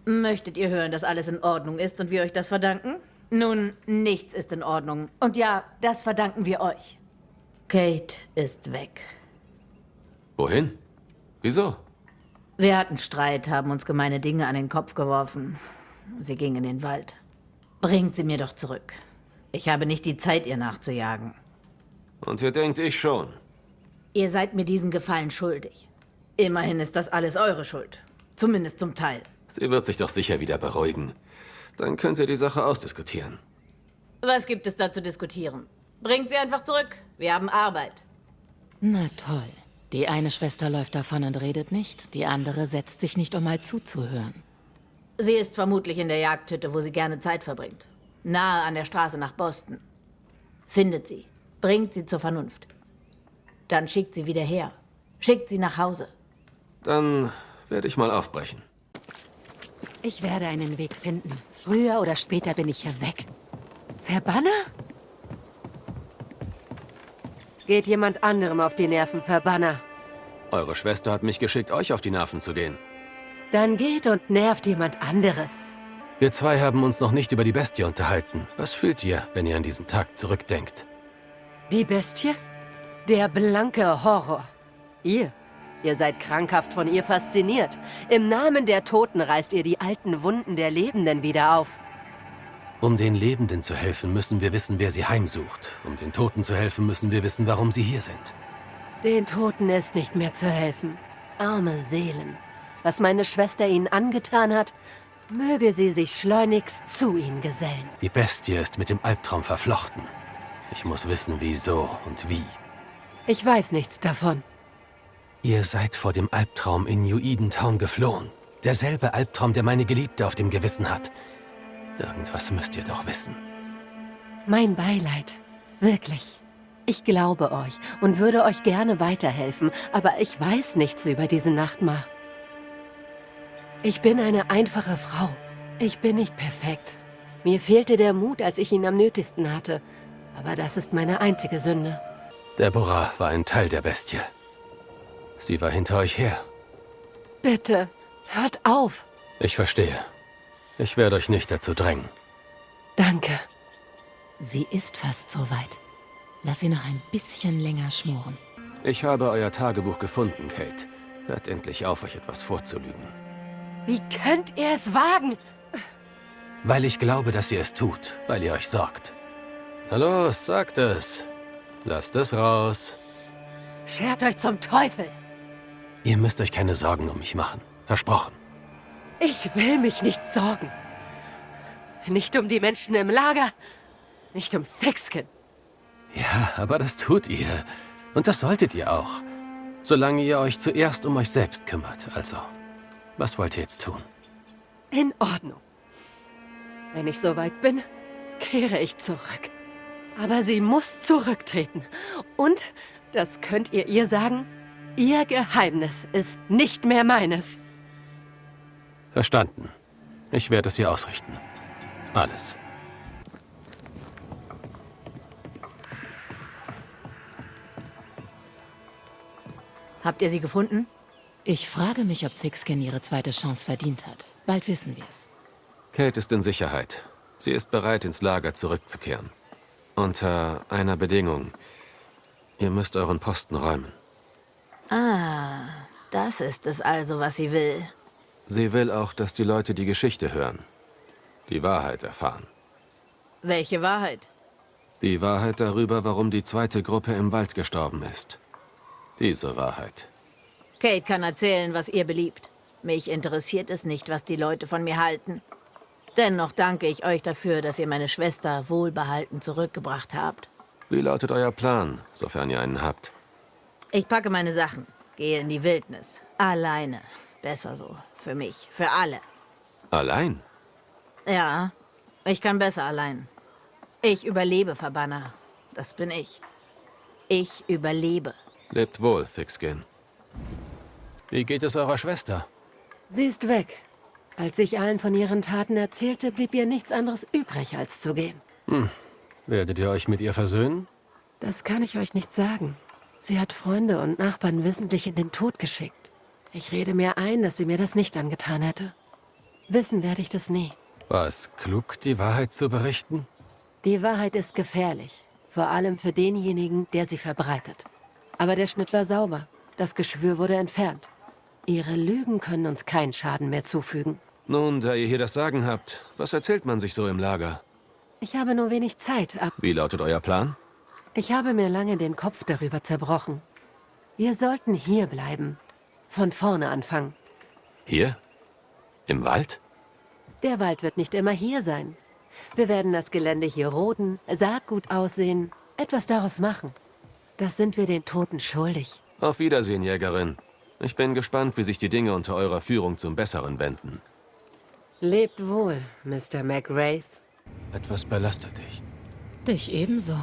Möchtet ihr hören, dass alles in Ordnung ist und wir euch das verdanken? Nun, nichts ist in Ordnung. Und ja, das verdanken wir euch. Kate ist weg. Wohin? Wieso? Wir hatten Streit, haben uns gemeine Dinge an den Kopf geworfen. Sie ging in den Wald. Bringt sie mir doch zurück. Ich habe nicht die Zeit, ihr nachzujagen. Und ihr denkt, ich schon. Ihr seid mir diesen Gefallen schuldig. Immerhin ist das alles eure Schuld. Zumindest zum Teil. Sie wird sich doch sicher wieder beruhigen. Dann könnt ihr die Sache ausdiskutieren. Was gibt es da zu diskutieren? Bringt sie einfach zurück. Wir haben Arbeit. Na toll. Die eine Schwester läuft davon und redet nicht, die andere setzt sich nicht, um mal zuzuhören. Sie ist vermutlich in der Jagdhütte, wo sie gerne Zeit verbringt. Nahe an der Straße nach Boston. Findet sie. Bringt sie zur Vernunft. Dann schickt sie wieder her. Schickt sie nach Hause. Dann werde ich mal aufbrechen. Ich werde einen Weg finden. Früher oder später bin ich hier weg. Verbanner? Geht jemand anderem auf die Nerven, Verbanner. Eure Schwester hat mich geschickt, euch auf die Nerven zu gehen. Dann geht und nervt jemand anderes. Wir zwei haben uns noch nicht über die Bestie unterhalten. Was fühlt ihr, wenn ihr an diesen Tag zurückdenkt? Die Bestie? Der blanke Horror. Ihr seid krankhaft von ihr fasziniert. Im Namen der Toten reißt ihr die alten Wunden der Lebenden wieder auf. Um den Lebenden zu helfen, müssen wir wissen, wer sie heimsucht. Um den Toten zu helfen, müssen wir wissen, warum sie hier sind. Den Toten ist nicht mehr zu helfen. Arme Seelen. Was meine Schwester ihnen angetan hat, möge sie sich schleunigst zu ihnen gesellen. Die Bestie ist mit dem Albtraum verflochten. Ich muss wissen, wieso und wie. Ich weiß nichts davon. Ihr seid vor dem Albtraum in New Eden Town geflohen. Derselbe Albtraum, der meine Geliebte auf dem Gewissen hat. Irgendwas müsst ihr doch wissen. Mein Beileid. Wirklich. Ich glaube euch und würde euch gerne weiterhelfen, aber ich weiß nichts über diese Nachtmar. Ich bin eine einfache Frau. Ich bin nicht perfekt. Mir fehlte der Mut, als ich ihn am nötigsten hatte. Aber das ist meine einzige Sünde. Deborah war ein Teil der Bestie. Sie war hinter euch her. Bitte, hört auf. Ich verstehe. Ich werde euch nicht dazu drängen. Danke. Sie ist fast soweit. Lass sie noch ein bisschen länger schmoren. Ich habe euer Tagebuch gefunden, Kate. Hört endlich auf, euch etwas vorzulügen. Wie könnt ihr es wagen? Weil ich glaube, dass ihr es tut, weil ihr euch sorgt. Na los, sagt es. Lasst es raus. Schert euch zum Teufel. Ihr müsst euch keine Sorgen um mich machen. Versprochen. Ich will mich nicht sorgen. Nicht um die Menschen im Lager, nicht um Thickskin. Ja, aber das tut ihr. Und das solltet ihr auch. Solange ihr euch zuerst um euch selbst kümmert. Also, was wollt ihr jetzt tun? In Ordnung. Wenn ich soweit bin, kehre ich zurück. Aber sie muss zurücktreten. Und, das könnt ihr sagen, ihr Geheimnis ist nicht mehr meines. Verstanden. Ich werde es ihr ausrichten. Alles. Habt ihr sie gefunden? Ich frage mich, ob Thickskin ihre zweite Chance verdient hat. Bald wissen wir es. Kate ist in Sicherheit. Sie ist bereit, ins Lager zurückzukehren. Unter einer Bedingung. Ihr müsst euren Posten räumen. Ah, das ist es also, was sie will. Sie will auch, dass die Leute die Geschichte hören. Die Wahrheit erfahren. Welche Wahrheit? Die Wahrheit darüber, warum die zweite Gruppe im Wald gestorben ist. Diese Wahrheit. Kate kann erzählen, was ihr beliebt. Mich interessiert es nicht, was die Leute von mir halten. Dennoch danke ich euch dafür, dass ihr meine Schwester wohlbehalten zurückgebracht habt. Wie lautet euer Plan, sofern ihr einen habt? Ich packe meine Sachen, gehe in die Wildnis. Alleine. Besser so. Für mich. Für alle. Allein? Ja, ich kann besser allein. Ich überlebe, Verbanner. Das bin ich. Ich überlebe. Lebt wohl, Thickskin. Wie geht es eurer Schwester? Sie ist weg. Als ich allen von ihren Taten erzählte, blieb ihr nichts anderes übrig, als zu gehen. Werdet ihr euch mit ihr versöhnen? Das kann ich euch nicht sagen. Sie hat Freunde und Nachbarn wissentlich in den Tod geschickt. Ich rede mir ein, dass sie mir das nicht angetan hätte. Wissen werde ich das nie. War es klug, die Wahrheit zu berichten? Die Wahrheit ist gefährlich. Vor allem für denjenigen, der sie verbreitet. Aber der Schnitt war sauber. Das Geschwür wurde entfernt. Ihre Lügen können uns keinen Schaden mehr zufügen. Nun, da ihr hier das Sagen habt, was erzählt man sich so im Lager? Ich habe nur wenig Zeit. Wie lautet euer Plan? Ich habe mir lange den Kopf darüber zerbrochen. Wir sollten hier bleiben. Von vorne anfangen. Hier? Im Wald? Der Wald wird nicht immer hier sein. Wir werden das Gelände hier roden, Saatgut aussehen, etwas daraus machen. Das sind wir den Toten schuldig. Auf Wiedersehen, Jägerin. Ich bin gespannt, wie sich die Dinge unter eurer Führung zum Besseren wenden. Lebt wohl, Mr. McWraith. Etwas belastet dich. Dich ebenso.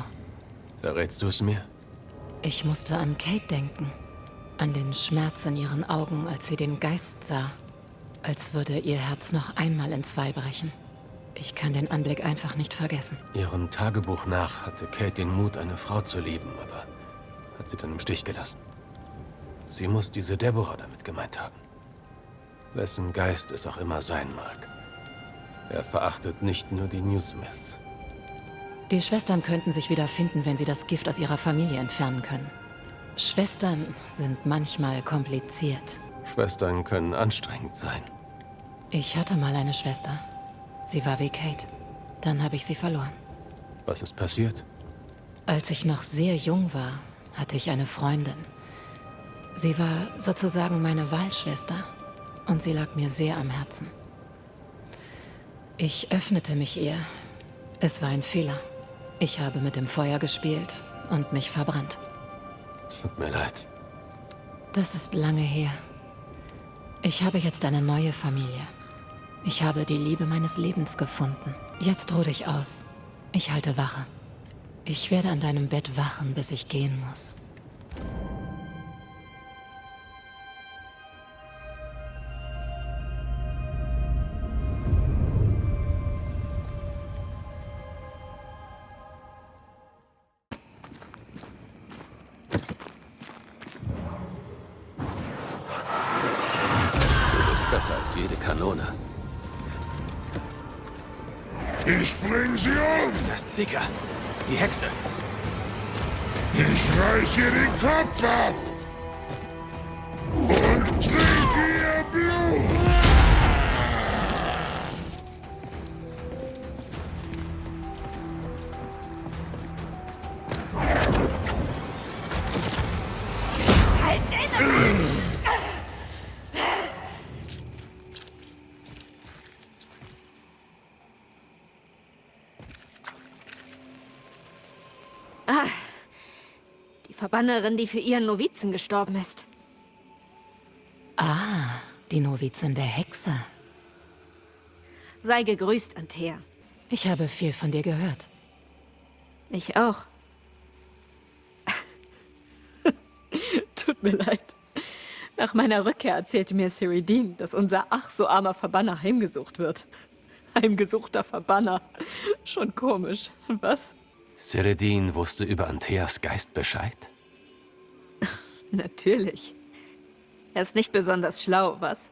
Verrätst du es mir? Ich musste an Kate denken. An den Schmerz in ihren Augen, als sie den Geist sah. Als würde ihr Herz noch einmal in zwei brechen. Ich kann den Anblick einfach nicht vergessen. Ihrem Tagebuch nach hatte Kate den Mut, eine Frau zu lieben, aber hat sie dann im Stich gelassen. Sie muss diese Deborah damit gemeint haben. Wessen Geist es auch immer sein mag. Er verachtet nicht nur die Newsmiths. Die Schwestern könnten sich wieder finden, wenn sie das Gift aus ihrer Familie entfernen können. Schwestern sind manchmal kompliziert. Schwestern können anstrengend sein. Ich hatte mal eine Schwester. Sie war wie Kate. Dann habe ich sie verloren. Was ist passiert? Als ich noch sehr jung war, hatte ich eine Freundin. Sie war sozusagen meine Wahlschwester und sie lag mir sehr am Herzen. Ich öffnete mich ihr. Es war ein Fehler. Ich habe mit dem Feuer gespielt und mich verbrannt. Tut mir leid. Das ist lange her. Ich habe jetzt eine neue Familie. Ich habe die Liebe meines Lebens gefunden. Jetzt ruhe dich aus. Ich halte Wache. Ich werde an deinem Bett wachen, bis ich gehen muss. Besser als jede Kanone. Ich bring sie um! Das Zika. Die Hexe. Ich reiß ihr den Kopf ab! Und trinke ihr Blut! Halt den! Verbannerin, die für ihren Novizen gestorben ist. Ah, die Novizin der Hexe. Sei gegrüßt, Antea. Ich habe viel von dir gehört. Ich auch. Tut mir leid. Nach meiner Rückkehr erzählte mir Cyrodiil, dass unser ach so armer Verbanner heimgesucht wird. Heimgesuchter Verbanner. Schon komisch, was? Cyrodiil wusste über Anteas Geist Bescheid? Natürlich. Er ist nicht besonders schlau, was?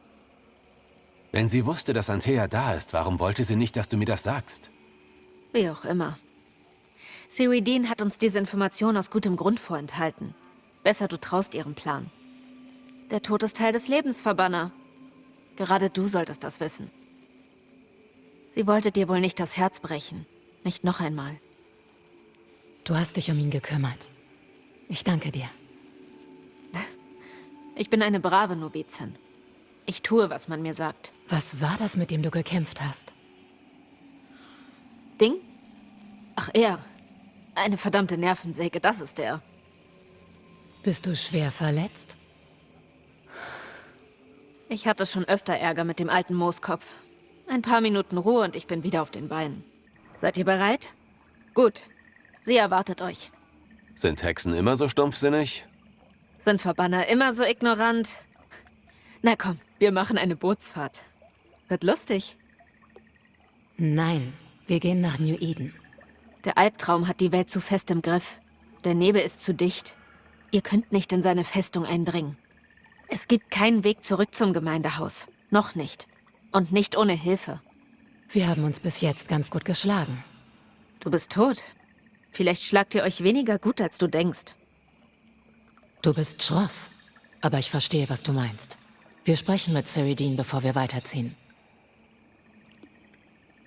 Wenn sie wusste, dass Antea da ist, warum wollte sie nicht, dass du mir das sagst? Wie auch immer. Cyrodiil hat uns diese Information aus gutem Grund vorenthalten. Besser, du traust ihrem Plan. Der Tod ist Teil des Lebens, Verbanner. Gerade du solltest das wissen. Sie wollte dir wohl nicht das Herz brechen. Nicht noch einmal. Du hast dich um ihn gekümmert. Ich danke dir. Ich bin eine brave Novizin. Ich tue, was man mir sagt. Was war das, mit dem du gekämpft hast? Ding? Ach, er. Eine verdammte Nervensäge, das ist er. Bist du schwer verletzt? Ich hatte schon öfter Ärger mit dem alten Mooskopf. Ein paar Minuten Ruhe und ich bin wieder auf den Beinen. Seid ihr bereit? Gut. Sie erwartet euch. Sind Hexen immer so stumpfsinnig? Sind Verbanner immer so ignorant? Na komm, wir machen eine Bootsfahrt. Wird lustig. Nein, wir gehen nach New Eden. Der Albtraum hat die Welt zu fest im Griff. Der Nebel ist zu dicht. Ihr könnt nicht in seine Festung eindringen. Es gibt keinen Weg zurück zum Gemeindehaus. Noch nicht. Und nicht ohne Hilfe. Wir haben uns bis jetzt ganz gut geschlagen. Du bist tot. Vielleicht schlagt ihr euch weniger gut, als du denkst. Du bist schroff. Aber ich verstehe, was du meinst. Wir sprechen mit Cyrodiil, bevor wir weiterziehen.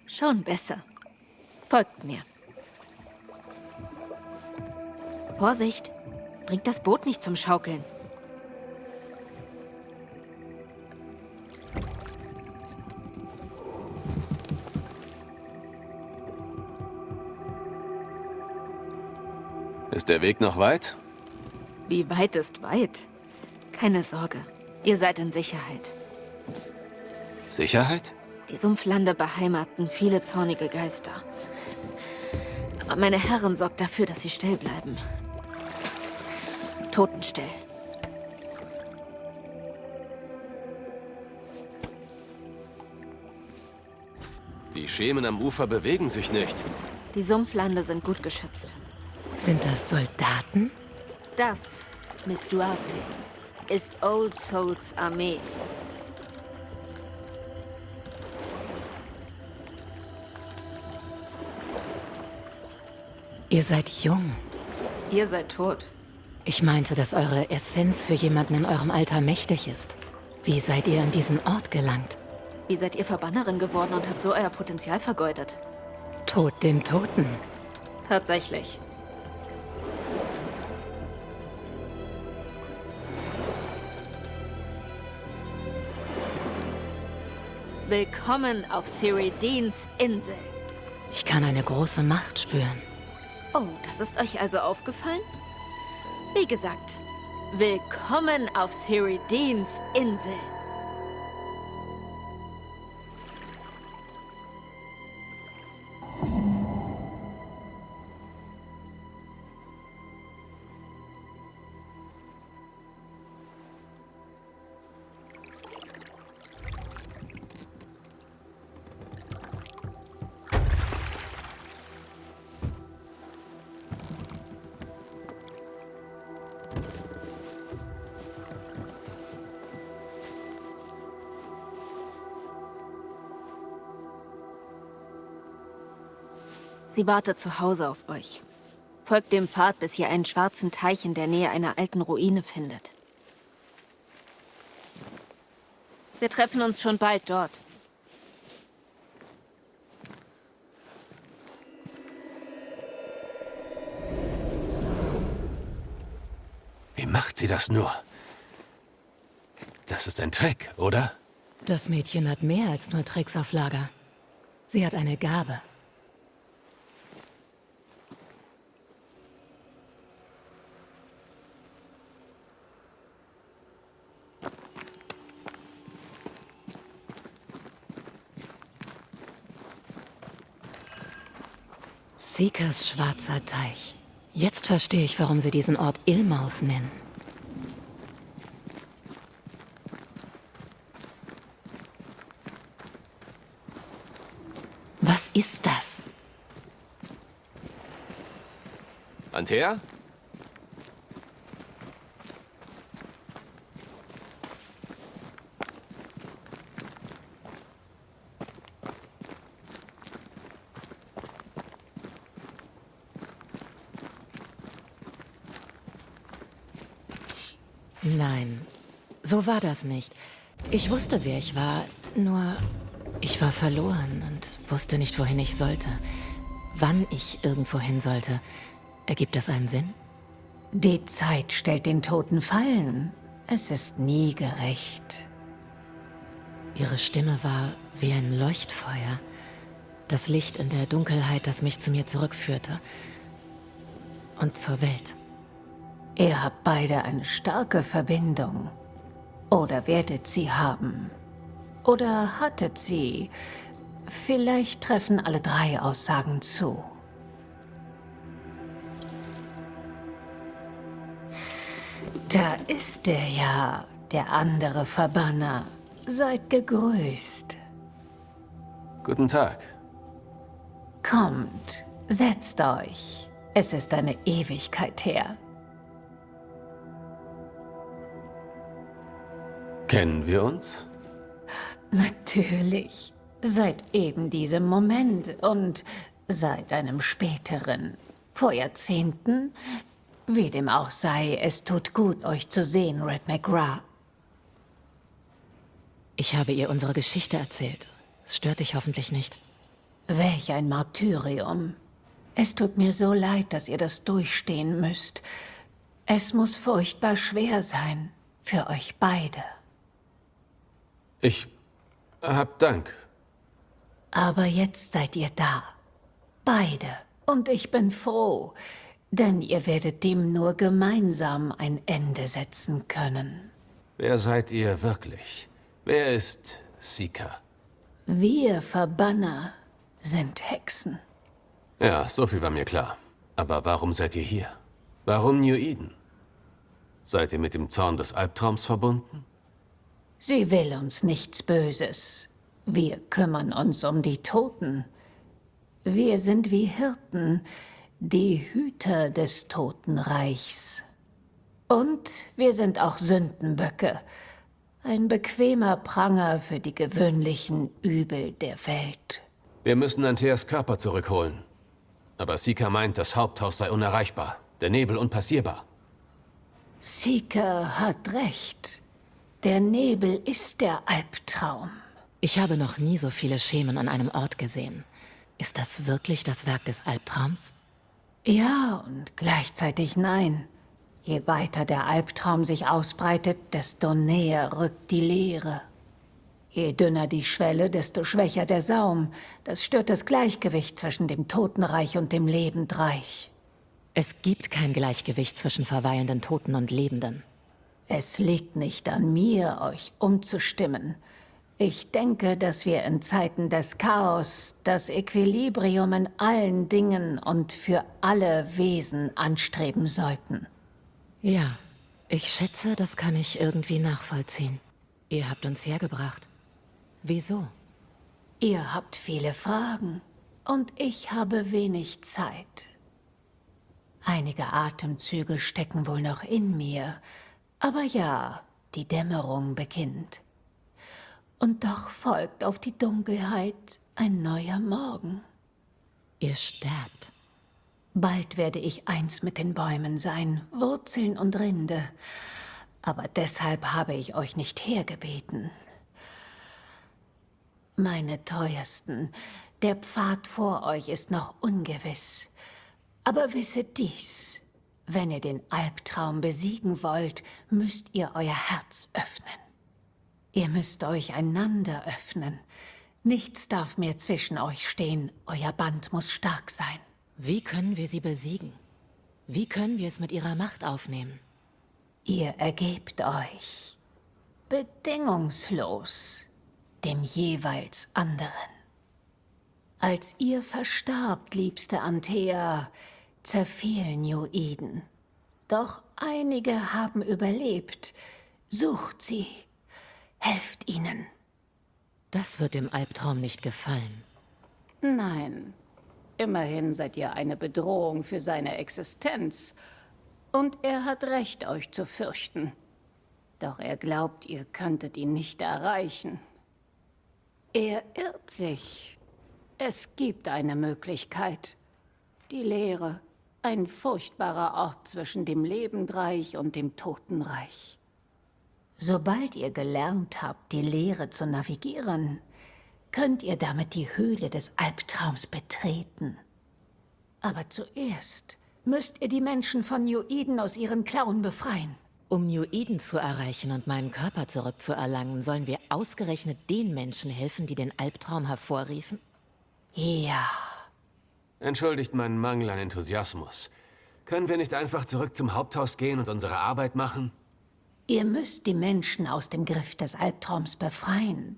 Schon besser. Folgt mir. Vorsicht! Bringt das Boot nicht zum Schaukeln. Ist der Weg noch weit? Wie weit ist weit? Keine Sorge, ihr seid in Sicherheit. Sicherheit? Die Sumpflande beheimaten viele zornige Geister. Aber meine Herrin sorgt dafür, dass sie still bleiben. Totenstill. Die Schemen am Ufer bewegen sich nicht. Die Sumpflande sind gut geschützt. Sind das Soldaten? Das, Miss Duarte, ist Old Souls Armee. Ihr seid jung. Ihr seid tot. Ich meinte, dass eure Essenz für jemanden in eurem Alter mächtig ist. Wie seid ihr an diesen Ort gelangt? Wie seid ihr Verbannerin geworden und habt so euer Potenzial vergeudet? Tod den Toten. Tatsächlich. Willkommen auf Cyrodiils Insel. Ich kann eine große Macht spüren. Oh, das ist euch also aufgefallen? Wie gesagt, willkommen auf Cyrodiils Insel. Sie wartet zu Hause auf euch. Folgt dem Pfad, bis ihr einen schwarzen Teich in der Nähe einer alten Ruine findet. Wir treffen uns schon bald dort. Wie macht sie das nur? Das ist ein Trick, oder? Das Mädchen hat mehr als nur Tricks auf Lager. Sie hat eine Gabe. Seekers schwarzer Teich. Jetzt verstehe ich, warum sie diesen Ort Ilmaus nennen. Was ist das? Antea? Nein, so war das nicht. Ich wusste, wer ich war, nur ich war verloren und wusste nicht, wohin ich sollte. Wann ich irgendwo hin sollte. Ergibt das einen Sinn? Die Zeit stellt den Toten Fallen. Es ist nie gerecht. Ihre Stimme war wie ein Leuchtfeuer. Das Licht in der Dunkelheit, das mich zu mir zurückführte. Und zur Welt. Ihr habt beide eine starke Verbindung. Oder werdet sie haben. Oder hattet sie. Vielleicht treffen alle 3 Aussagen zu. Da ist er ja, der andere Verbanner. Seid gegrüßt. Guten Tag. Kommt, setzt euch. Es ist eine Ewigkeit her. Kennen wir uns? Natürlich. Seit eben diesem Moment und seit einem späteren. Vor Jahrzehnten. Wie dem auch sei, es tut gut, euch zu sehen, Red McGrath. Ich habe ihr unsere Geschichte erzählt. Es stört dich hoffentlich nicht. Welch ein Martyrium. Es tut mir so leid, dass ihr das durchstehen müsst. Es muss furchtbar schwer sein. Für euch beide. Ich hab Dank. Aber jetzt seid ihr da. Beide. Und ich bin froh. Denn ihr werdet dem nur gemeinsam ein Ende setzen können. Wer seid ihr wirklich? Wer ist Seeker? Wir Verbanner sind Hexen. Ja, so viel war mir klar. Aber warum seid ihr hier? Warum New Eden? Seid ihr mit dem Zorn des Albtraums verbunden? Sie will uns nichts Böses. Wir kümmern uns um die Toten. Wir sind wie Hirten, die Hüter des Totenreichs. Und wir sind auch Sündenböcke. Ein bequemer Pranger für die gewöhnlichen Übel der Welt. Wir müssen Anteas Körper zurückholen. Aber Seeker meint, das Haupthaus sei unerreichbar. Der Nebel unpassierbar. Seeker hat recht. Der Nebel ist der Albtraum. Ich habe noch nie so viele Schemen an einem Ort gesehen. Ist das wirklich das Werk des Albtraums? Ja und gleichzeitig nein. Je weiter der Albtraum sich ausbreitet, desto näher rückt die Leere. Je dünner die Schwelle, desto schwächer der Saum. Das stört das Gleichgewicht zwischen dem Totenreich und dem Lebendreich. Es gibt kein Gleichgewicht zwischen verweilenden Toten und Lebenden. Es liegt nicht an mir, euch umzustimmen. Ich denke, dass wir in Zeiten des Chaos das Equilibrium in allen Dingen und für alle Wesen anstreben sollten. Ja, ich schätze, das kann ich irgendwie nachvollziehen. Ihr habt uns hergebracht. Wieso? Ihr habt viele Fragen und ich habe wenig Zeit. Einige Atemzüge stecken wohl noch in mir, aber ja, die Dämmerung beginnt. Und doch folgt auf die Dunkelheit ein neuer Morgen. Ihr sterbt. Bald werde ich eins mit den Bäumen sein, Wurzeln und Rinde. Aber deshalb habe ich euch nicht hergebeten. Meine Teuersten, der Pfad vor euch ist noch ungewiss. Aber wisset dies, wenn ihr den Albtraum besiegen wollt, müsst ihr euer Herz öffnen. Ihr müsst euch einander öffnen. Nichts darf mehr zwischen euch stehen. Euer Band muss stark sein. Wie können wir sie besiegen? Wie können wir es mit ihrer Macht aufnehmen? Ihr ergebt euch. Bedingungslos. Dem jeweils anderen. Als ihr verstarbt, liebste Antea, zerfiel New Eden. Doch einige haben überlebt. Sucht sie. Helft ihnen. Das wird dem Albtraum nicht gefallen. Nein. Immerhin seid ihr eine Bedrohung für seine Existenz. Und er hat Recht, euch zu fürchten. Doch er glaubt, ihr könntet ihn nicht erreichen. Er irrt sich. Es gibt eine Möglichkeit. Die Leere. Ein furchtbarer Ort zwischen dem Lebendreich und dem Totenreich. Sobald ihr gelernt habt, die Leere zu navigieren, könnt ihr damit die Höhle des Albtraums betreten. Aber zuerst müsst ihr die Menschen von New Eden aus ihren Klauen befreien. Um New Eden zu erreichen und meinen Körper zurückzuerlangen, sollen wir ausgerechnet den Menschen helfen, die den Albtraum hervorriefen? Ja. Entschuldigt meinen Mangel an Enthusiasmus. Können wir nicht einfach zurück zum Haupthaus gehen und unsere Arbeit machen? Ihr müsst die Menschen aus dem Griff des Albtraums befreien.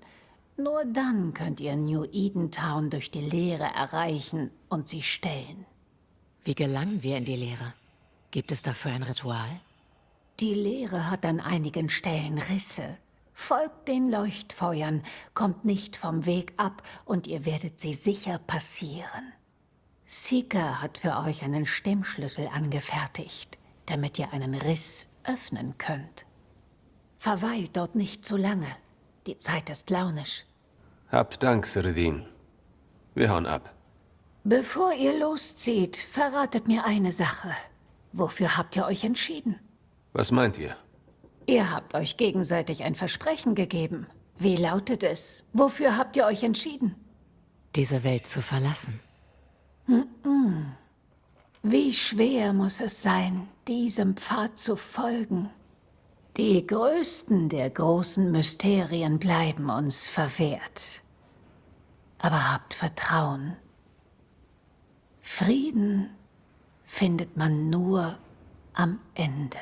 Nur dann könnt ihr New Edentown durch die Leere erreichen und sie stellen. Wie gelangen wir in die Leere? Gibt es dafür ein Ritual? Die Leere hat an einigen Stellen Risse. Folgt den Leuchtfeuern, kommt nicht vom Weg ab und ihr werdet sie sicher passieren. Seeker hat für euch einen Stimmschlüssel angefertigt, damit ihr einen Riss öffnen könnt. Verweilt dort nicht zu lange. Die Zeit ist launisch. Habt Dank, Seredin. Wir hauen ab. Bevor ihr loszieht, verratet mir eine Sache. Wofür habt ihr euch entschieden? Was meint ihr? Ihr habt euch gegenseitig ein Versprechen gegeben. Wie lautet es? Wofür habt ihr euch entschieden? Diese Welt zu verlassen. Wie schwer muss es sein, diesem Pfad zu folgen? Die größten der großen Mysterien bleiben uns verwehrt. Aber habt Vertrauen. Frieden findet man nur am Ende.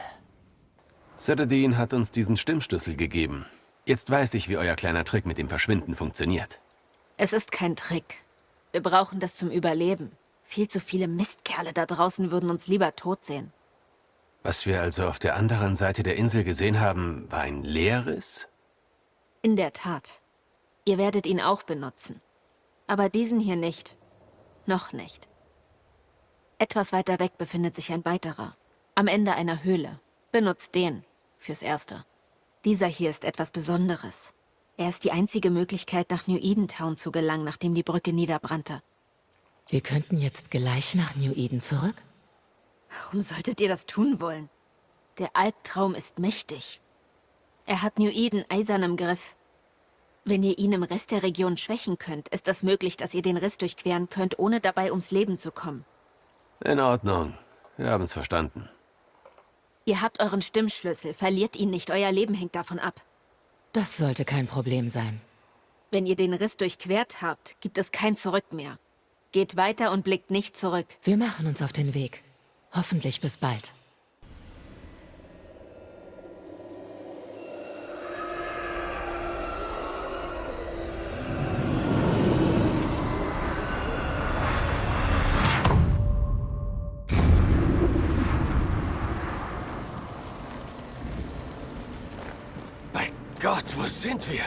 Seredin hat uns diesen Stimmschlüssel gegeben. Jetzt weiß ich, wie euer kleiner Trick mit dem Verschwinden funktioniert. Es ist kein Trick. Wir brauchen das zum Überleben. Viel zu viele Mistkerle da draußen würden uns lieber tot sehen. Was wir also auf der anderen Seite der Insel gesehen haben, war ein Leerriss? In der Tat. Ihr werdet ihn auch benutzen. Aber diesen hier nicht. Noch nicht. Etwas weiter weg befindet sich ein weiterer. Am Ende einer Höhle. Benutzt den. Fürs Erste. Dieser hier ist etwas Besonderes. Er ist die einzige Möglichkeit, nach New Edentown zu gelangen, nachdem die Brücke niederbrannte. Wir könnten jetzt gleich nach New Eden zurück? Warum solltet ihr das tun wollen? Der Albtraum ist mächtig. Er hat New Eden eisern im Griff. Wenn ihr ihn im Rest der Region schwächen könnt, ist es möglich, dass ihr den Riss durchqueren könnt, ohne dabei ums Leben zu kommen. In Ordnung. Wir haben es verstanden. Ihr habt euren Stimmschlüssel. Verliert ihn nicht. Euer Leben hängt davon ab. Das sollte kein Problem sein. Wenn ihr den Riss durchquert habt, gibt es kein Zurück mehr. Geht weiter und blickt nicht zurück. Wir machen uns auf den Weg. Hoffentlich bis bald. Bei Gott, wo sind wir?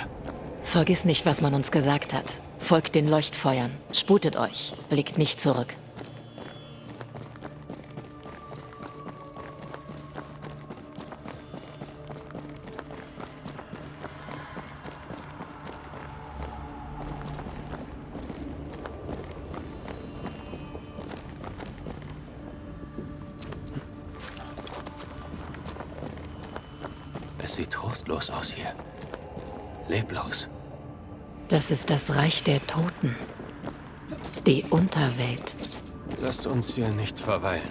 Vergiss nicht, was man uns gesagt hat. Folgt den Leuchtfeuern. Sputet euch. Blickt nicht zurück. Es sieht trostlos aus hier. Leblos. Das ist das Reich der Toten. Die Unterwelt. Lasst uns hier nicht verweilen.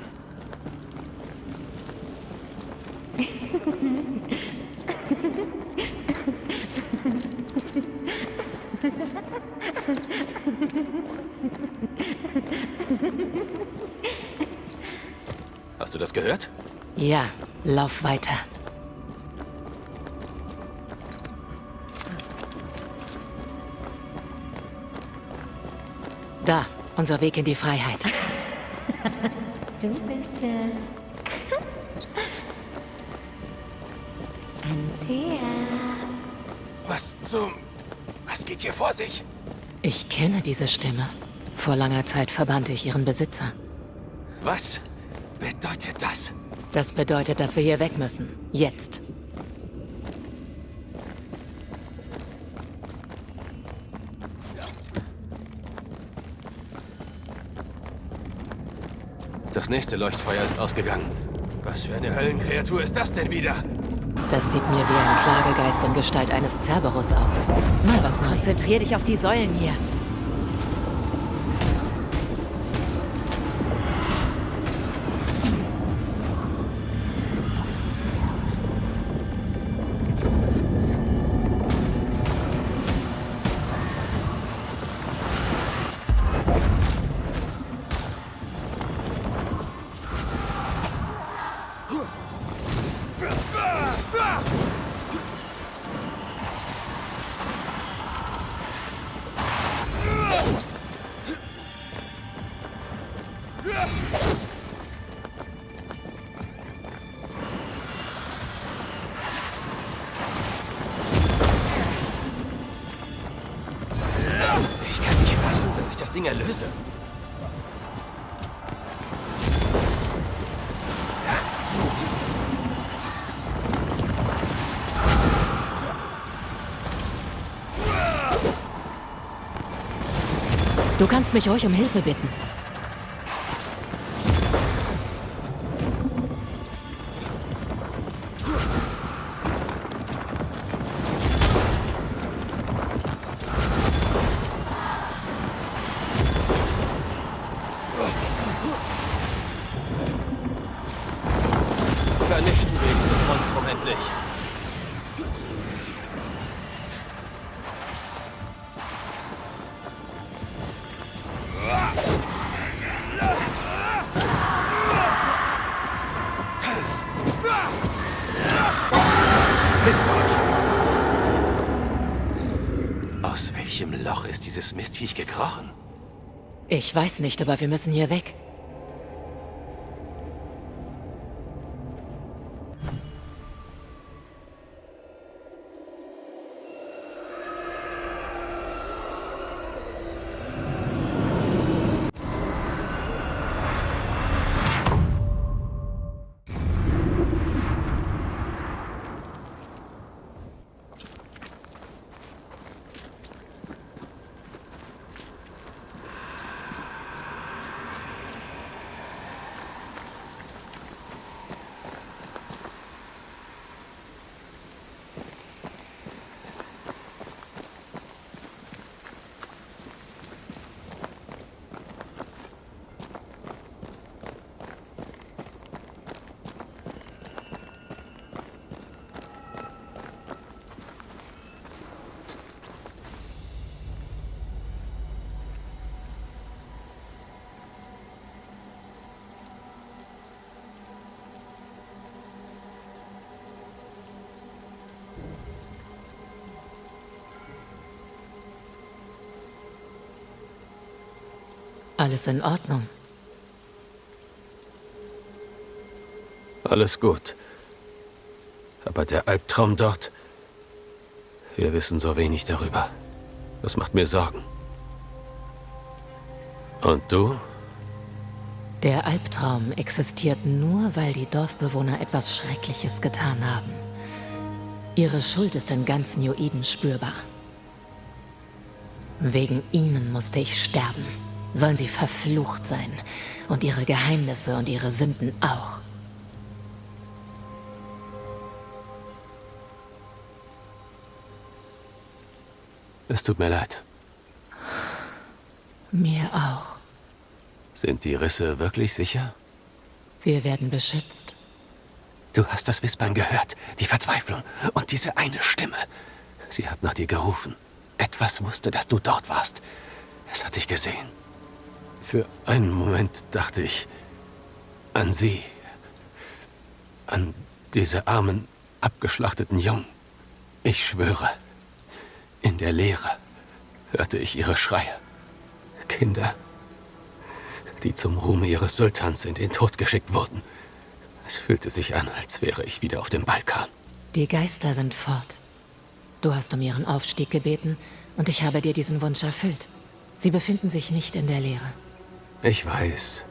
Hast du das gehört? Ja, lauf weiter. Da, unser Weg in die Freiheit. Du bist es. Antea. Was geht hier vor sich? Ich kenne diese Stimme. Vor langer Zeit verbannte ich ihren Besitzer. Was bedeutet das? Das bedeutet, dass wir hier weg müssen. Jetzt. Das nächste Leuchtfeuer ist ausgegangen. Was für eine Höllenkreatur ist das denn wieder? Das sieht mir wie ein Klagegeist in Gestalt eines Cerberus aus. Mal was Neues. Konzentrier dich auf die Säulen hier. Ich kann nicht fassen, dass ich das Ding erlöse. Du kannst mich ruhig um Hilfe bitten. Vernichten wir dieses Monstrum endlich. Pisst euch! Aus welchem Loch ist dieses Mistviech gekrochen? Ich weiß nicht, aber wir müssen hier weg. Alles in Ordnung. Alles gut. Aber der Albtraum dort... Wir wissen so wenig darüber. Das macht mir Sorgen. Und du? Der Albtraum existiert nur, weil die Dorfbewohner etwas Schreckliches getan haben. Ihre Schuld ist in ganz New Eden spürbar. Wegen ihnen musste ich sterben. Sollen sie verflucht sein. Und ihre Geheimnisse und ihre Sünden auch. Es tut mir leid. Mir auch. Sind die Risse wirklich sicher? Wir werden beschützt. Du hast das Wispern gehört, die Verzweiflung und diese eine Stimme. Sie hat nach dir gerufen. Etwas wusste, dass du dort warst. Es hat dich gesehen. Für einen Moment dachte ich an sie. An diese armen, abgeschlachteten Jungen. Ich schwöre, in der Leere hörte ich ihre Schreie. Kinder, die zum Ruhme ihres Sultans in den Tod geschickt wurden. Es fühlte sich an, als wäre ich wieder auf dem Balkan. Die Geister sind fort. Du hast um ihren Aufstieg gebeten und ich habe dir diesen Wunsch erfüllt. Sie befinden sich nicht in der Leere. Ich weiß.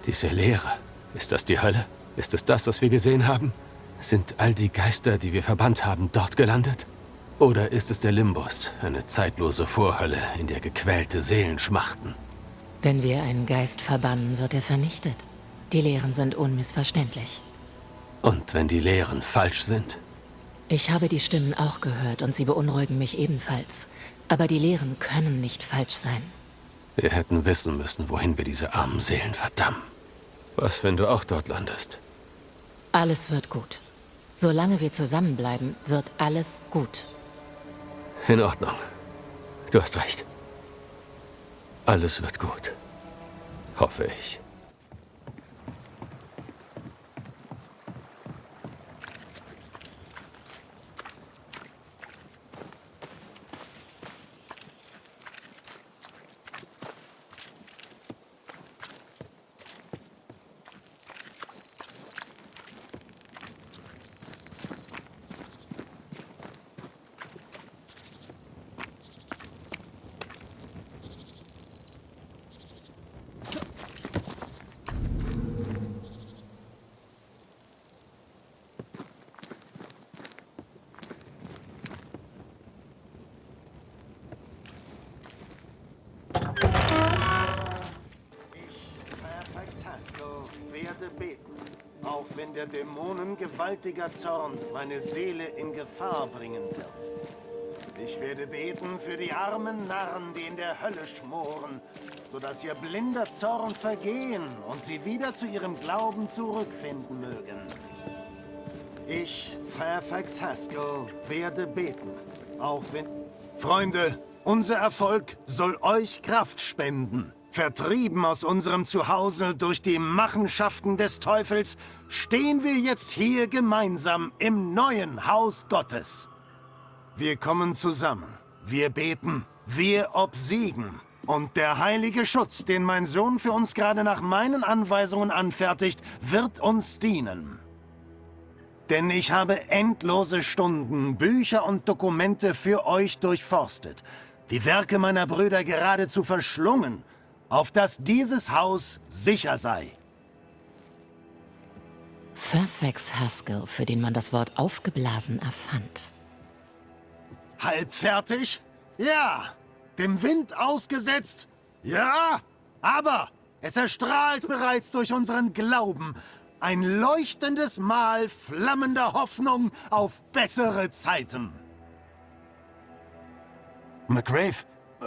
Diese Leere. Ist das die Hölle? Ist es das, was wir gesehen haben? Sind all die Geister, die wir verbannt haben, dort gelandet? Oder ist es der Limbus, eine zeitlose Vorhölle, in der gequälte Seelen schmachten? Wenn wir einen Geist verbannen, wird er vernichtet. Die Lehren sind unmissverständlich. Und wenn die Lehren falsch sind? Ich habe die Stimmen auch gehört und sie beunruhigen mich ebenfalls. Aber die Lehren können nicht falsch sein. Wir hätten wissen müssen, wohin wir diese armen Seelen verdammen. Was, wenn du auch dort landest? Alles wird gut. Solange wir zusammenbleiben, wird alles gut. In Ordnung. Du hast recht. Alles wird gut. Hoffe ich. werde beten, auch wenn der Dämonen gewaltiger Zorn meine Seele in Gefahr bringen wird. Ich werde beten für die armen Narren, die in der Hölle schmoren, sodass ihr blinder Zorn vergehen und sie wieder zu ihrem Glauben zurückfinden mögen. Ich, Fairfax Haskell, werde beten, auch wenn... Freunde, unser Erfolg soll euch Kraft spenden. Vertrieben aus unserem Zuhause durch die Machenschaften des Teufels, stehen wir jetzt hier gemeinsam im neuen Haus Gottes. Wir kommen zusammen, wir beten, wir obsiegen. Und der heilige Schutz, den mein Sohn für uns gerade nach meinen Anweisungen anfertigt, wird uns dienen. Denn ich habe endlose Stunden, Bücher und Dokumente für euch durchforstet, die Werke meiner Brüder geradezu verschlungen, auf dass dieses Haus sicher sei. Fairfax Haskell, für den man das Wort aufgeblasen erfand. Halb fertig? Ja. Dem Wind ausgesetzt? Ja. Aber es erstrahlt bereits durch unseren Glauben. Ein leuchtendes Mal flammender Hoffnung auf bessere Zeiten. McGrath,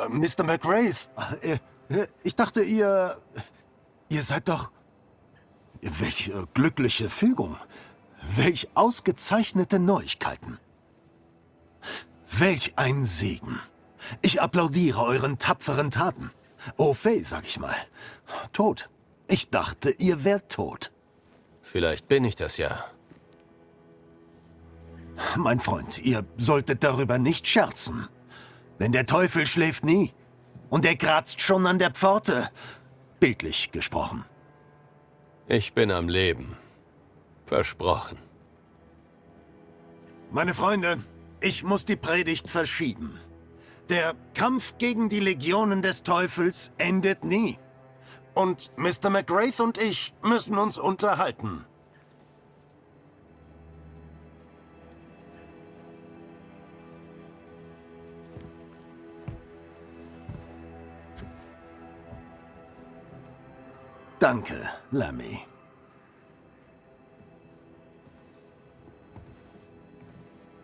Mr. McGrath, ich dachte, ihr seid doch... Welch glückliche Fügung. Welch ausgezeichnete Neuigkeiten. Welch ein Segen. Ich applaudiere euren tapferen Taten. Au fait, sag ich mal. Tot. Ich dachte, ihr wärt tot. Vielleicht bin ich das ja. Mein Freund, ihr solltet darüber nicht scherzen. Denn der Teufel schläft nie. Und er kratzt schon an der Pforte. Bildlich gesprochen. Ich bin am Leben. Versprochen. Meine Freunde, ich muss die Predigt verschieben. Der Kampf gegen die Legionen des Teufels endet nie. Und Mr. McGrath und ich müssen uns unterhalten. Danke, Lemmy.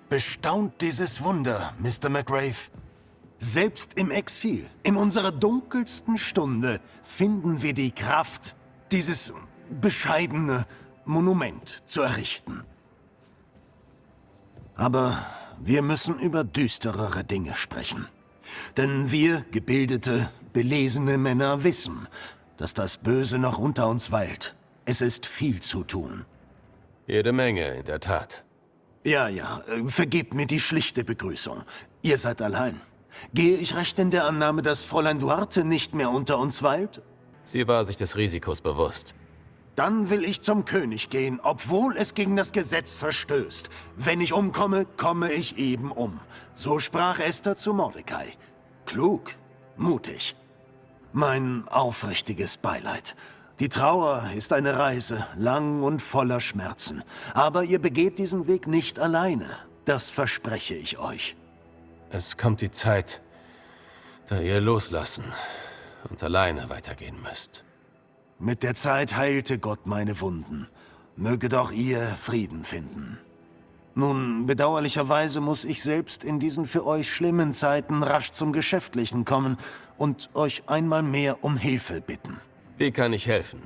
Bestaunt dieses Wunder, Mr. McGrath. Selbst im Exil, in unserer dunkelsten Stunde, finden wir die Kraft, dieses bescheidene Monument zu errichten. Aber wir müssen über düsterere Dinge sprechen. Denn wir, gebildete, belesene Männer, wissen, dass das Böse noch unter uns weilt. Es ist viel zu tun. Jede Menge, in der Tat. Ja, vergebt mir die schlichte Begrüßung. Ihr seid allein. Gehe ich recht in der Annahme, dass Fräulein Duarte nicht mehr unter uns weilt? Sie war sich des Risikos bewusst. Dann will ich zum König gehen, obwohl es gegen das Gesetz verstößt. Wenn ich umkomme, komme ich eben um. So sprach Esther zu Mordecai. Klug, mutig. Mein aufrichtiges Beileid. Die Trauer ist eine Reise, lang und voller Schmerzen. Aber ihr begeht diesen Weg nicht alleine. Das verspreche ich euch. Es kommt die Zeit, da ihr loslassen und alleine weitergehen müsst. Mit der Zeit heilte Gott meine Wunden. Möge doch ihr Frieden finden. Nun, bedauerlicherweise muss ich selbst in diesen für euch schlimmen Zeiten rasch zum Geschäftlichen kommen und euch einmal mehr um Hilfe bitten. Wie kann ich helfen?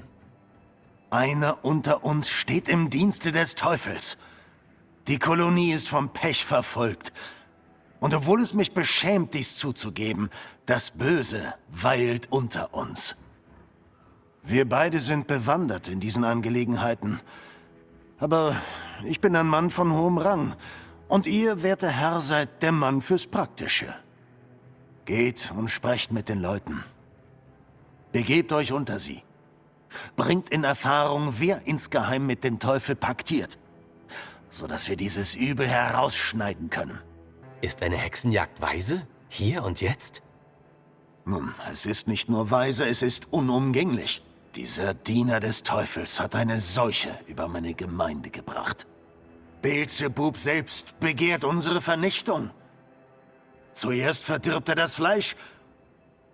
Einer unter uns steht im Dienste des Teufels. Die Kolonie ist vom Pech verfolgt. Und obwohl es mich beschämt, dies zuzugeben, das Böse weilt unter uns. Wir beide sind bewandert in diesen Angelegenheiten. Aber ich bin ein Mann von hohem Rang. Und ihr, werter Herr, seid der Mann fürs Praktische. Geht und sprecht mit den Leuten. Begebt euch unter sie. Bringt in Erfahrung, wer insgeheim mit dem Teufel paktiert, sodass wir dieses Übel herausschneiden können. Ist eine Hexenjagd weise? Hier und jetzt? Nun, es ist nicht nur weise, es ist unumgänglich. Dieser Diener des Teufels hat eine Seuche über meine Gemeinde gebracht. Beelzebub selbst begehrt unsere Vernichtung. Zuerst verdirbt er das Fleisch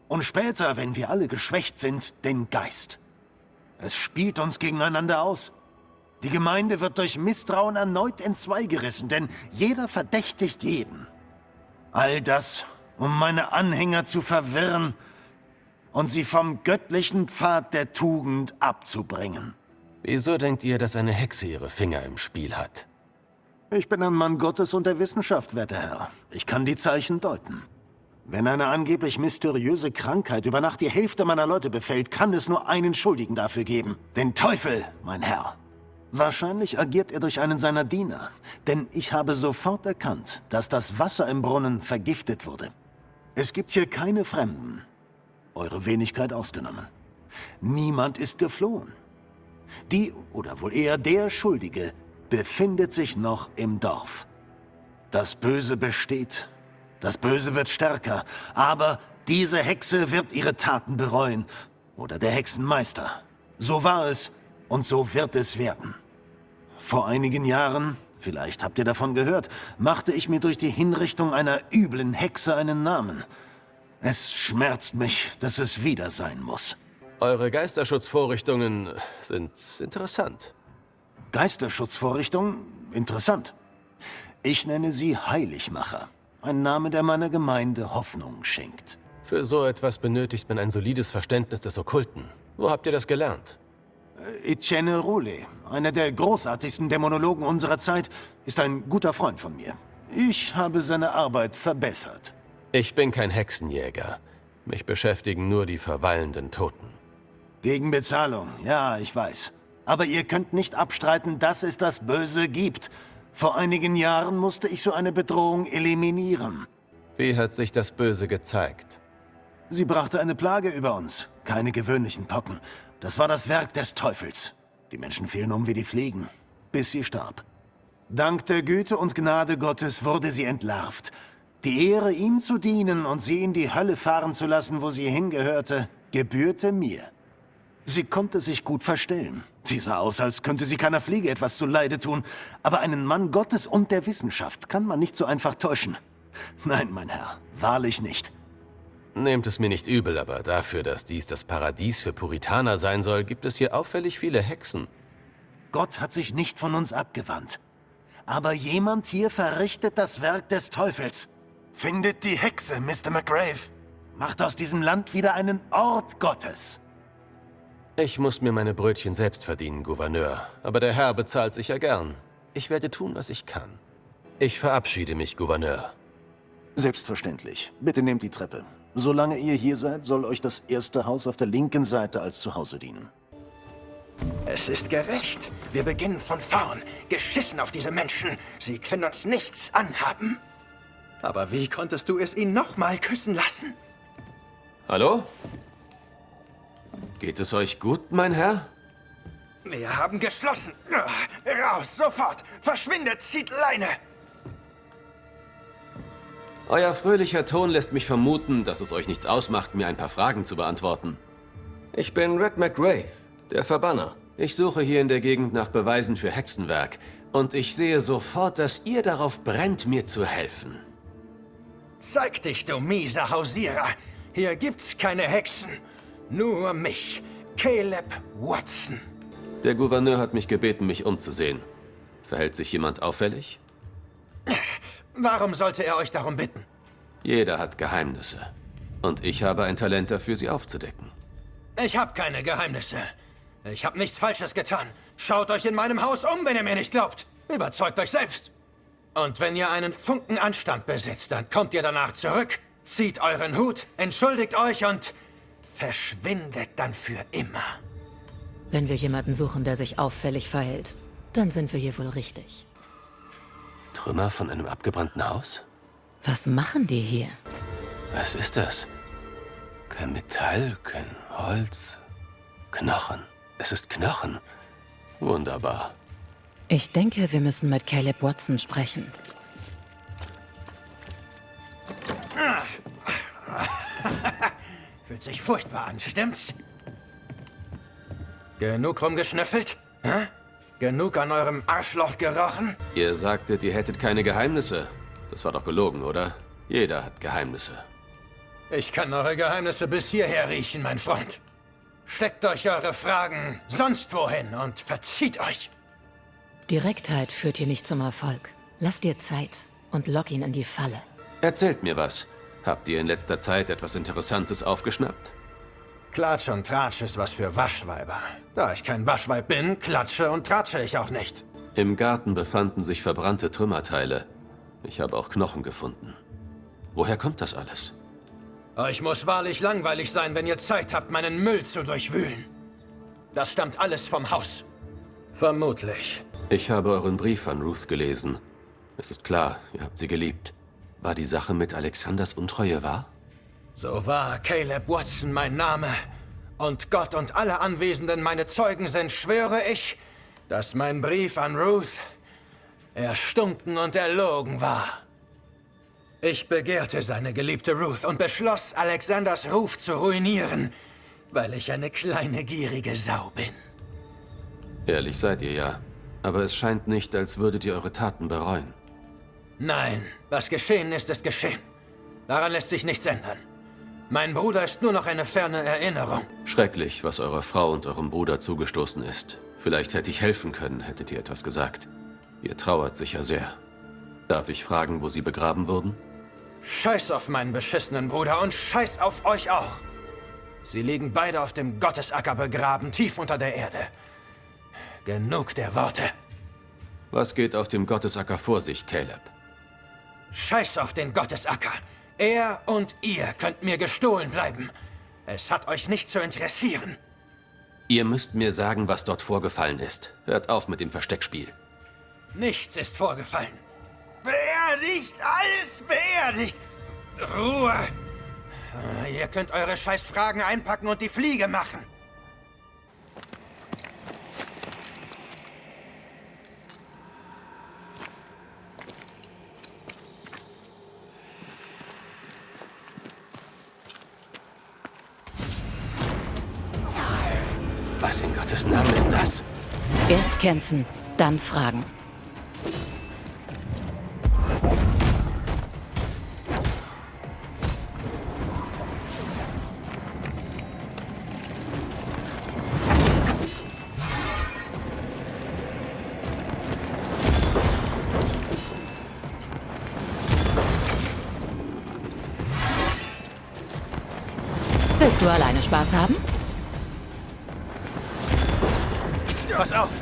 und später, wenn wir alle geschwächt sind, den Geist. Es spielt uns gegeneinander aus. Die Gemeinde wird durch Misstrauen erneut entzwei gerissen, denn jeder verdächtigt jeden. All das, um meine Anhänger zu verwirren und sie vom göttlichen Pfad der Tugend abzubringen. Wieso denkt ihr, dass eine Hexe ihre Finger im Spiel hat? Ich bin ein Mann Gottes und der Wissenschaft, werter Herr. Ich kann die Zeichen deuten. Wenn eine angeblich mysteriöse Krankheit über Nacht die Hälfte meiner Leute befällt, kann es nur einen Schuldigen dafür geben. Den Teufel, mein Herr. Wahrscheinlich agiert er durch einen seiner Diener. Denn ich habe sofort erkannt, dass das Wasser im Brunnen vergiftet wurde. Es gibt hier keine Fremden. Eure Wenigkeit ausgenommen. Niemand ist geflohen. Die, oder wohl eher der Schuldige, befindet sich noch im Dorf. Das Böse besteht. Das Böse wird stärker, aber diese Hexe wird ihre Taten bereuen. Oder der Hexenmeister. So war es und so wird es werden. Vor einigen Jahren, vielleicht habt ihr davon gehört, machte ich mir durch die Hinrichtung einer üblen Hexe einen Namen. Es schmerzt mich, dass es wieder sein muss. Eure Geisterschutzvorrichtungen sind interessant. Geisterschutzvorrichtungen? Interessant. Ich nenne sie Heiligmacher. Ein Name, der meiner Gemeinde Hoffnung schenkt. Für so etwas benötigt man ein solides Verständnis des Okkulten. Wo habt ihr das gelernt? Etienne Roulet, einer der großartigsten Dämonologen unserer Zeit, ist ein guter Freund von mir. Ich habe seine Arbeit verbessert. Ich bin kein Hexenjäger. Mich beschäftigen nur die verweilenden Toten. Gegen Bezahlung, ja, ich weiß. Aber ihr könnt nicht abstreiten, dass es das Böse gibt. Vor einigen Jahren musste ich so eine Bedrohung eliminieren. Wie hat sich das Böse gezeigt? Sie brachte eine Plage über uns. Keine gewöhnlichen Pocken. Das war das Werk des Teufels. Die Menschen fielen um wie die Fliegen, bis sie starb. Dank der Güte und Gnade Gottes wurde sie entlarvt. Die Ehre, ihm zu dienen und sie in die Hölle fahren zu lassen, wo sie hingehörte, gebührte mir. Sie konnte sich gut verstellen. Sie sah aus, als könnte sie keiner Fliege etwas zuleide tun. Aber einen Mann Gottes und der Wissenschaft kann man nicht so einfach täuschen. Nein, mein Herr, wahrlich nicht. Nehmt es mir nicht übel, aber dafür, dass dies das Paradies für Puritaner sein soll, gibt es hier auffällig viele Hexen. Gott hat sich nicht von uns abgewandt. Aber jemand hier verrichtet das Werk des Teufels. Findet die Hexe, Mr. McGrave. Macht aus diesem Land wieder einen Ort Gottes. Ich muss mir meine Brötchen selbst verdienen, Gouverneur. Aber der Herr bezahlt sicher gern. Ich werde tun, was ich kann. Ich verabschiede mich, Gouverneur. Selbstverständlich. Bitte nehmt die Treppe. Solange ihr hier seid, soll euch das erste Haus auf der linken Seite als Zuhause dienen. Es ist gerecht. Wir beginnen von vorn. Geschissen auf diese Menschen. Sie können uns nichts anhaben. Aber wie konntest du es ihn nochmal küssen lassen? Hallo? Geht es euch gut, mein Herr? Wir haben geschlossen. Raus, sofort. Verschwindet, zieht Leine. Euer fröhlicher Ton lässt mich vermuten, dass es euch nichts ausmacht, mir ein paar Fragen zu beantworten. Ich bin Red McGrath, der Verbanner. Ich suche hier in der Gegend nach Beweisen für Hexenwerk. Und ich sehe sofort, dass ihr darauf brennt, mir zu helfen. Zeig dich, du mieser Hausierer. Hier gibt's keine Hexen. Nur mich, Caleb Watson. Der Gouverneur hat mich gebeten, mich umzusehen. Verhält sich jemand auffällig? Warum sollte er euch darum bitten? Jeder hat Geheimnisse. Und ich habe ein Talent dafür, sie aufzudecken. Ich habe keine Geheimnisse. Ich habe nichts Falsches getan. Schaut euch in meinem Haus um, wenn ihr mir nicht glaubt. Überzeugt euch selbst. Und wenn ihr einen Funken Anstand besitzt, dann kommt ihr danach zurück, zieht euren Hut, entschuldigt euch und verschwindet dann für immer. Wenn wir jemanden suchen, der sich auffällig verhält, dann sind wir hier wohl richtig. Trümmer von einem abgebrannten Haus? Was machen die hier? Was ist das? Kein Metall, kein Holz. Knochen. Es ist Knochen. Wunderbar. Ich denke, wir müssen mit Caleb Watson sprechen. Fühlt sich furchtbar an, stimmt's? Genug rumgeschnüffelt? Hä? Genug an eurem Arschloch gerochen? Ihr sagtet, ihr hättet keine Geheimnisse. Das war doch gelogen, oder? Jeder hat Geheimnisse. Ich kann eure Geheimnisse bis hierher riechen, mein Freund. Steckt euch eure Fragen sonst wohin und verzieht euch. Direktheit führt hier nicht zum Erfolg. Lass dir Zeit und lock ihn in die Falle. Erzählt mir was. Habt ihr in letzter Zeit etwas Interessantes aufgeschnappt? Klatsch und Tratsch ist was für Waschweiber. Da ich kein Waschweib bin, klatsche und tratsche ich auch nicht. Im Garten befanden sich verbrannte Trümmerteile. Ich habe auch Knochen gefunden. Woher kommt das alles? Euch muss wahrlich langweilig sein, wenn ihr Zeit habt, meinen Müll zu durchwühlen. Das stammt alles vom Haus. Vermutlich. Ich habe euren Brief an Ruth gelesen. Es ist klar, ihr habt sie geliebt. War die Sache mit Alexanders Untreue wahr? So wahr Caleb Watson mein Name und Gott und alle Anwesenden meine Zeugen sind, schwöre ich, dass mein Brief an Ruth erstunken und erlogen war. Ich begehrte seine geliebte Ruth und beschloss, Alexanders Ruf zu ruinieren, weil ich eine kleine, gierige Sau bin. Ehrlich seid ihr ja. Aber es scheint nicht, als würdet ihr eure Taten bereuen. Nein, was geschehen ist, ist geschehen. Daran lässt sich nichts ändern. Mein Bruder ist nur noch eine ferne Erinnerung. Schrecklich, was eurer Frau und eurem Bruder zugestoßen ist. Vielleicht hätte ich helfen können, hättet ihr etwas gesagt. Ihr trauert sicher sehr. Darf ich fragen, wo sie begraben wurden? Scheiß auf meinen beschissenen Bruder und scheiß auf euch auch. Sie liegen beide auf dem Gottesacker begraben, tief unter der Erde. Genug der Worte. Was geht auf dem Gottesacker vor sich, Caleb? Scheiß auf den Gottesacker. Er und ihr könnt mir gestohlen bleiben. Es hat euch nicht zu interessieren. Ihr müsst mir sagen, was dort vorgefallen ist. Hört auf mit dem Versteckspiel. Nichts ist vorgefallen. Beerdigt! Alles beerdigt! Ruhe! Ihr könnt eure Scheißfragen einpacken und die Fliege machen. Was in Gottes Namen ist das? Erst kämpfen, dann fragen. Willst du alleine Spaß haben? Pass auf!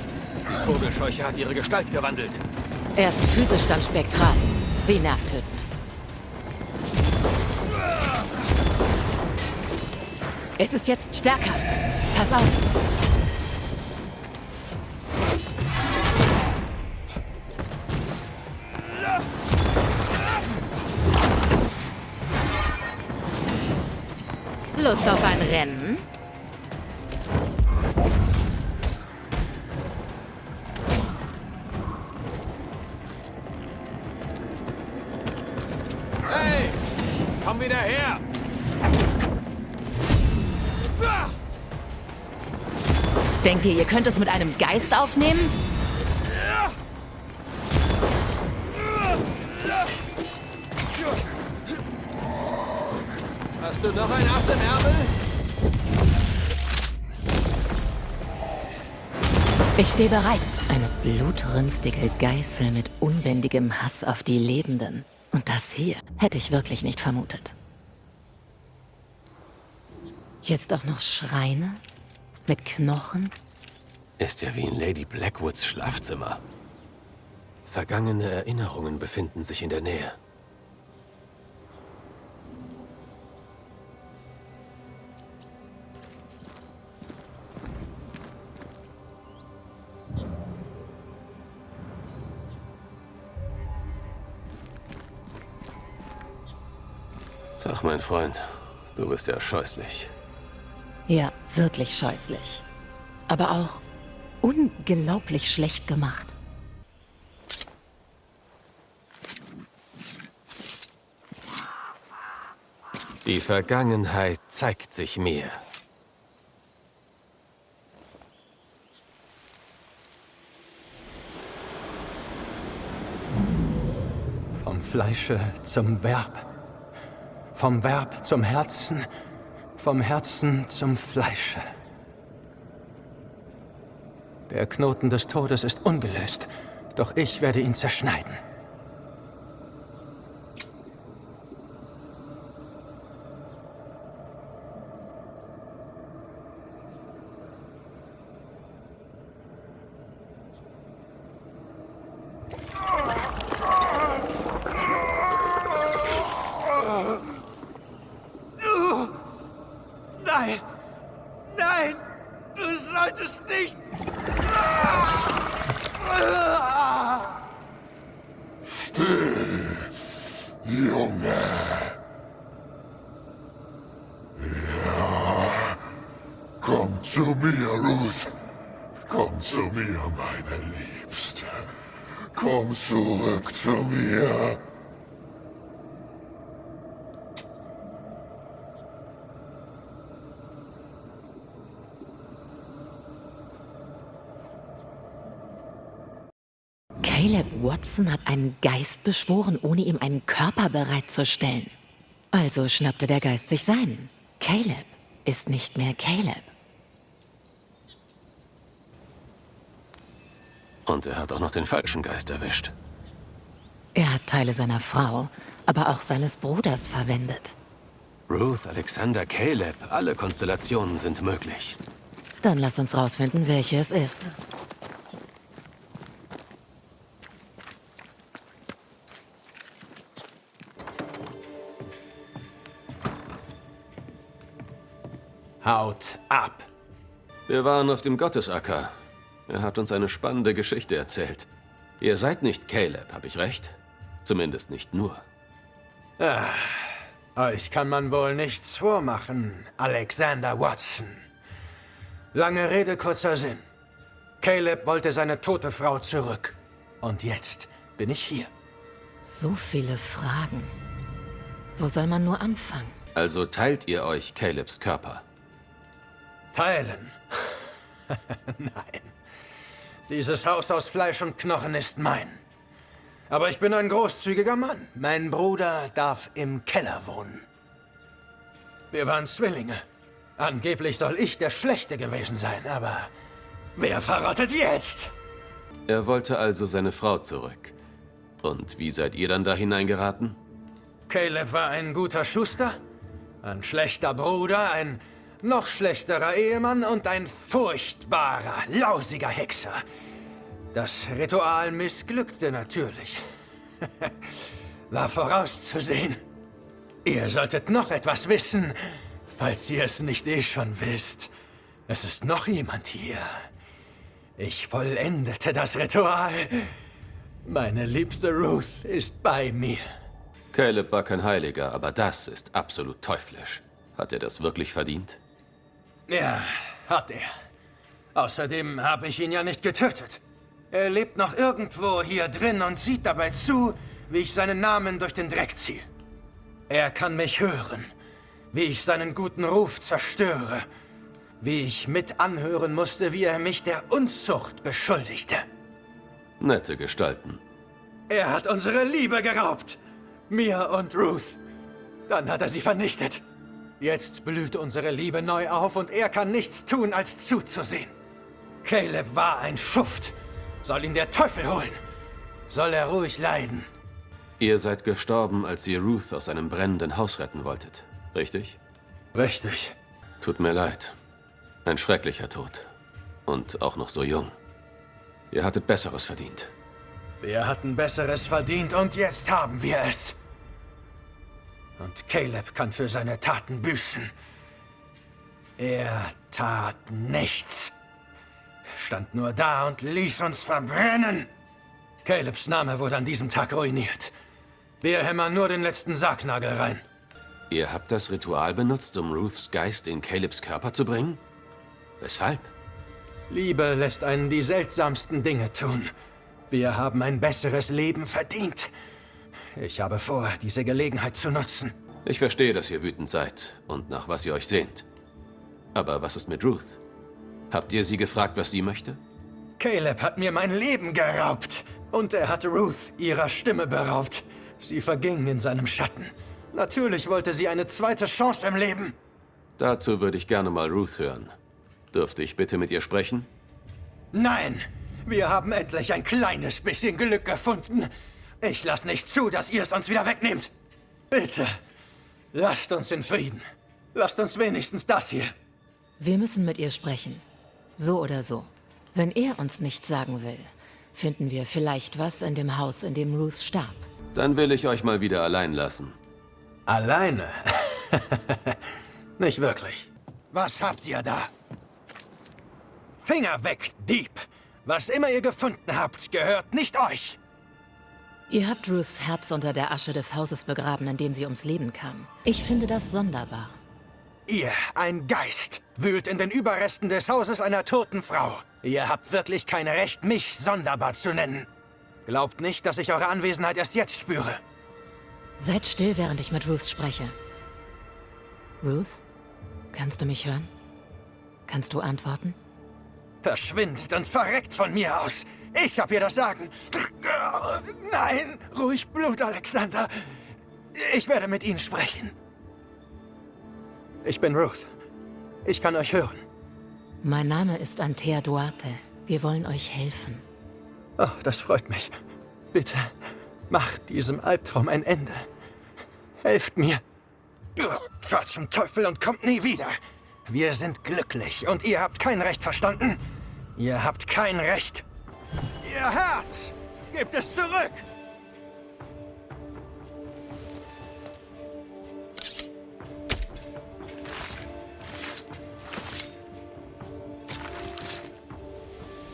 Die Vogelscheuche hat ihre Gestalt gewandelt. Erst physisch, dann spektral. Wie nervtötend. Es ist jetzt stärker. Pass auf! Lust auf ein Rennen? Hey! Komm wieder her! Denkt ihr könnt es mit einem Geist aufnehmen? Hast du noch ein Ass im Ärmel? Ich stehe bereit. Eine blutrünstige Geißel mit unbändigem Hass auf die Lebenden. Und das hier hätte ich wirklich nicht vermutet. Jetzt auch noch Schreine? Mit Knochen? Ist ja wie in Lady Blackwoods Schlafzimmer. Vergangene Erinnerungen befinden sich in der Nähe. Tag, mein Freund. Du bist ja scheußlich. Ja, wirklich scheußlich. Aber auch unglaublich schlecht gemacht. Die Vergangenheit zeigt sich mir. Vom Fleische zum Verb. Vom Verb zum Herzen. Vom Herzen zum Fleische. Der Knoten des Todes ist ungelöst, doch ich werde ihn zerschneiden. Nein! Nein! Du solltest nicht! Junge! Ja. Komm zu mir, Ruth. Komm zu mir, meine Liebste. Komm zurück zu mir. Caleb Watson hat einen Geist beschworen, ohne ihm einen Körper bereitzustellen. Also schnappte der Geist sich seinen. Caleb ist nicht mehr Caleb. Und er hat auch noch den falschen Geist erwischt. Er hat Teile seiner Frau, aber auch seines Bruders verwendet. Ruth, Alexander, Caleb, alle Konstellationen sind möglich. Dann lass uns rausfinden, welche es ist. Haut ab! Wir waren auf dem Gottesacker. Er hat uns eine spannende Geschichte erzählt. Ihr seid nicht Caleb, hab ich recht? Zumindest nicht nur. Euch kann man wohl nichts vormachen, Alexander Watson. Lange Rede, kurzer Sinn. Caleb wollte seine tote Frau zurück. Und jetzt bin ich hier. So viele Fragen. Wo soll man nur anfangen? Also teilt ihr euch Calebs Körper? Teilen? Nein. Dieses Haus aus Fleisch und Knochen ist mein. Aber ich bin ein großzügiger Mann. Mein Bruder darf im Keller wohnen. Wir waren Zwillinge. Angeblich soll ich der Schlechte gewesen sein, aber wer verrottet jetzt? Er wollte also seine Frau zurück. Und wie seid ihr dann da hineingeraten? Caleb war ein guter Schuster, ein schlechter Bruder, ein noch schlechterer Ehemann und ein furchtbarer, lausiger Hexer. Das Ritual missglückte natürlich. War vorauszusehen. Ihr solltet noch etwas wissen, falls ihr es nicht eh schon wisst. Es ist noch jemand hier. Ich vollendete das Ritual. Meine liebste Ruth ist bei mir. Caleb war kein Heiliger, aber das ist absolut teuflisch. Hat er das wirklich verdient? Ja, hat er. Außerdem habe ich ihn ja nicht getötet. Er lebt noch irgendwo hier drin und sieht dabei zu, wie ich seinen Namen durch den Dreck ziehe. Er kann mich hören, wie ich seinen guten Ruf zerstöre, wie ich mit anhören musste, wie er mich der Unzucht beschuldigte. Nette Gestalten. Er hat unsere Liebe geraubt. Mir und Ruth. Dann hat er sie vernichtet. Jetzt blüht unsere Liebe neu auf und er kann nichts tun, als zuzusehen. Caleb war ein Schuft. Soll ihn der Teufel holen. Soll er ruhig leiden. Ihr seid gestorben, als ihr Ruth aus einem brennenden Haus retten wolltet, richtig? Richtig. Tut mir leid. Ein schrecklicher Tod. Und auch noch so jung. Ihr hattet Besseres verdient. Wir hatten Besseres verdient und jetzt haben wir es. Und Caleb kann für seine Taten büßen. Er tat nichts. Stand nur da und ließ uns verbrennen. Calebs Name wurde an diesem Tag ruiniert. Wir hämmern nur den letzten Sargnagel rein. Ihr habt das Ritual benutzt, um Ruths Geist in Calebs Körper zu bringen? Weshalb? Liebe lässt einen die seltsamsten Dinge tun. Wir haben ein besseres Leben verdient. Ich habe vor, diese Gelegenheit zu nutzen. Ich verstehe, dass ihr wütend seid und nach was ihr euch sehnt. Aber was ist mit Ruth? Habt ihr sie gefragt, was sie möchte? Caleb hat mir mein Leben geraubt. Und er hat Ruth ihrer Stimme beraubt. Sie verging in seinem Schatten. Natürlich wollte sie eine zweite Chance im Leben. Dazu würde ich gerne mal Ruth hören. Dürfte ich bitte mit ihr sprechen? Nein, wir haben endlich ein kleines bisschen Glück gefunden. Ich lasse nicht zu, dass ihr es uns wieder wegnehmt. Bitte, lasst uns in Frieden. Lasst uns wenigstens das hier. Wir müssen mit ihr sprechen. So oder so. Wenn er uns nichts sagen will, finden wir vielleicht was in dem Haus, in dem Ruth starb. Dann will ich euch mal wieder allein lassen. Alleine? Nicht wirklich. Was habt ihr da? Finger weg, Dieb! Was immer ihr gefunden habt, gehört nicht euch! Ihr habt Ruths Herz unter der Asche des Hauses begraben, in dem sie ums Leben kam. Ich finde das sonderbar. Ihr, ein Geist, wühlt in den Überresten des Hauses einer toten Frau. Ihr habt wirklich kein Recht, mich sonderbar zu nennen. Glaubt nicht, dass ich eure Anwesenheit erst jetzt spüre. Seid still, während ich mit Ruth spreche. Ruth, kannst du mich hören? Kannst du antworten? Verschwindet und verreckt von mir aus. Ich hab ihr das Sagen. Nein, ruhig Blut, Alexander. Ich werde mit Ihnen sprechen. Ich bin Ruth. Ich kann euch hören. Mein Name ist Antea Duarte. Wir wollen euch helfen. Oh, das freut mich. Bitte, macht diesem Albtraum ein Ende. Helft mir. Fahrt zum Teufel und kommt nie wieder. Wir sind glücklich und ihr habt kein Recht verstanden. Ihr habt kein Recht. Ihr Herz! Gebt es zurück!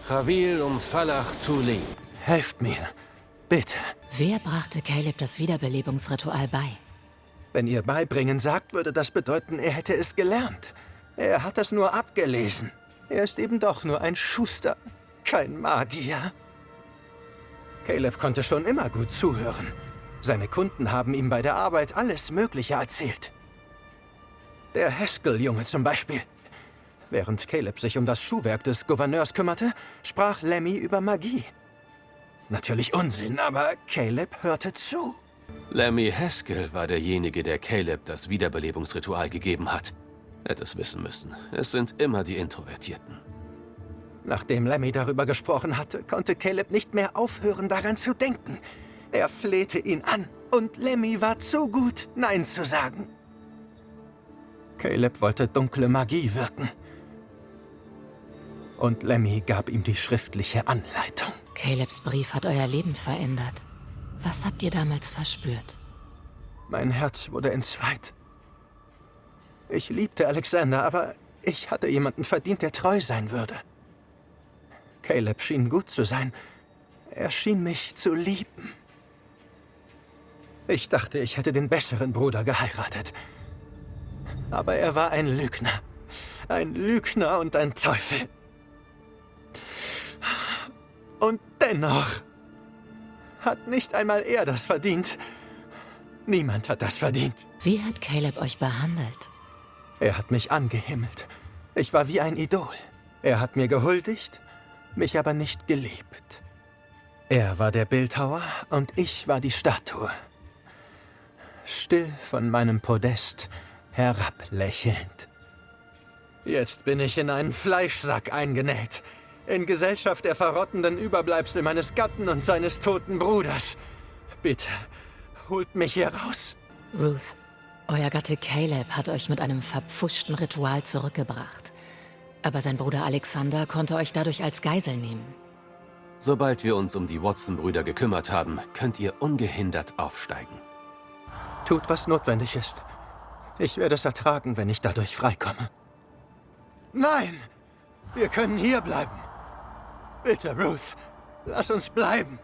Chavil Falach Tuli. Helft mir, bitte. Wer brachte Caleb das Wiederbelebungsritual bei? Wenn ihr beibringen sagt, würde das bedeuten, er hätte es gelernt. Er hat es nur abgelesen. Er ist eben doch nur ein Schuster, kein Magier. Caleb konnte schon immer gut zuhören. Seine Kunden haben ihm bei der Arbeit alles Mögliche erzählt. Der Haskell-Junge zum Beispiel. Während Caleb sich um das Schuhwerk des Gouverneurs kümmerte, sprach Lemmy über Magie. Natürlich Unsinn, aber Caleb hörte zu. Lemmy Haskell war derjenige, der Caleb das Wiederbelebungsritual gegeben hat. Hätte es wissen müssen. Es sind immer die Introvertierten. Nachdem Lemmy darüber gesprochen hatte, konnte Caleb nicht mehr aufhören, daran zu denken. Er flehte ihn an und Lemmy war zu gut, Nein zu sagen. Caleb wollte dunkle Magie wirken. Und Lemmy gab ihm die schriftliche Anleitung. Calebs Brief hat euer Leben verändert. Was habt ihr damals verspürt? Mein Herz wurde entzweit. Ich liebte Alexander, aber ich hatte jemanden verdient, der treu sein würde. Caleb schien gut zu sein. Er schien mich zu lieben. Ich dachte, ich hätte den besseren Bruder geheiratet. Aber er war ein Lügner. Ein Lügner und ein Teufel. Und dennoch hat nicht einmal er das verdient. Niemand hat das verdient. Wie hat Caleb euch behandelt? Er hat mich angehimmelt. Ich war wie ein Idol. Er hat mir gehuldigt, mich aber nicht geliebt. Er war der Bildhauer und ich war die Statue. Still von meinem Podest herablächelnd. Jetzt bin ich in einen Fleischsack eingenäht. In Gesellschaft der verrottenden Überbleibsel meines Gatten und seines toten Bruders. Bitte, holt mich hier raus. Ruth, euer Gatte Caleb hat euch mit einem verpfuschten Ritual zurückgebracht. Aber sein Bruder Alexander konnte euch dadurch als Geisel nehmen. Sobald wir uns um die Watson-Brüder gekümmert haben, könnt ihr ungehindert aufsteigen. Tut, was notwendig ist. Ich werde es ertragen, wenn ich dadurch freikomme. Nein! Wir können hier bleiben. Bitte, Ruth, lass uns bleiben.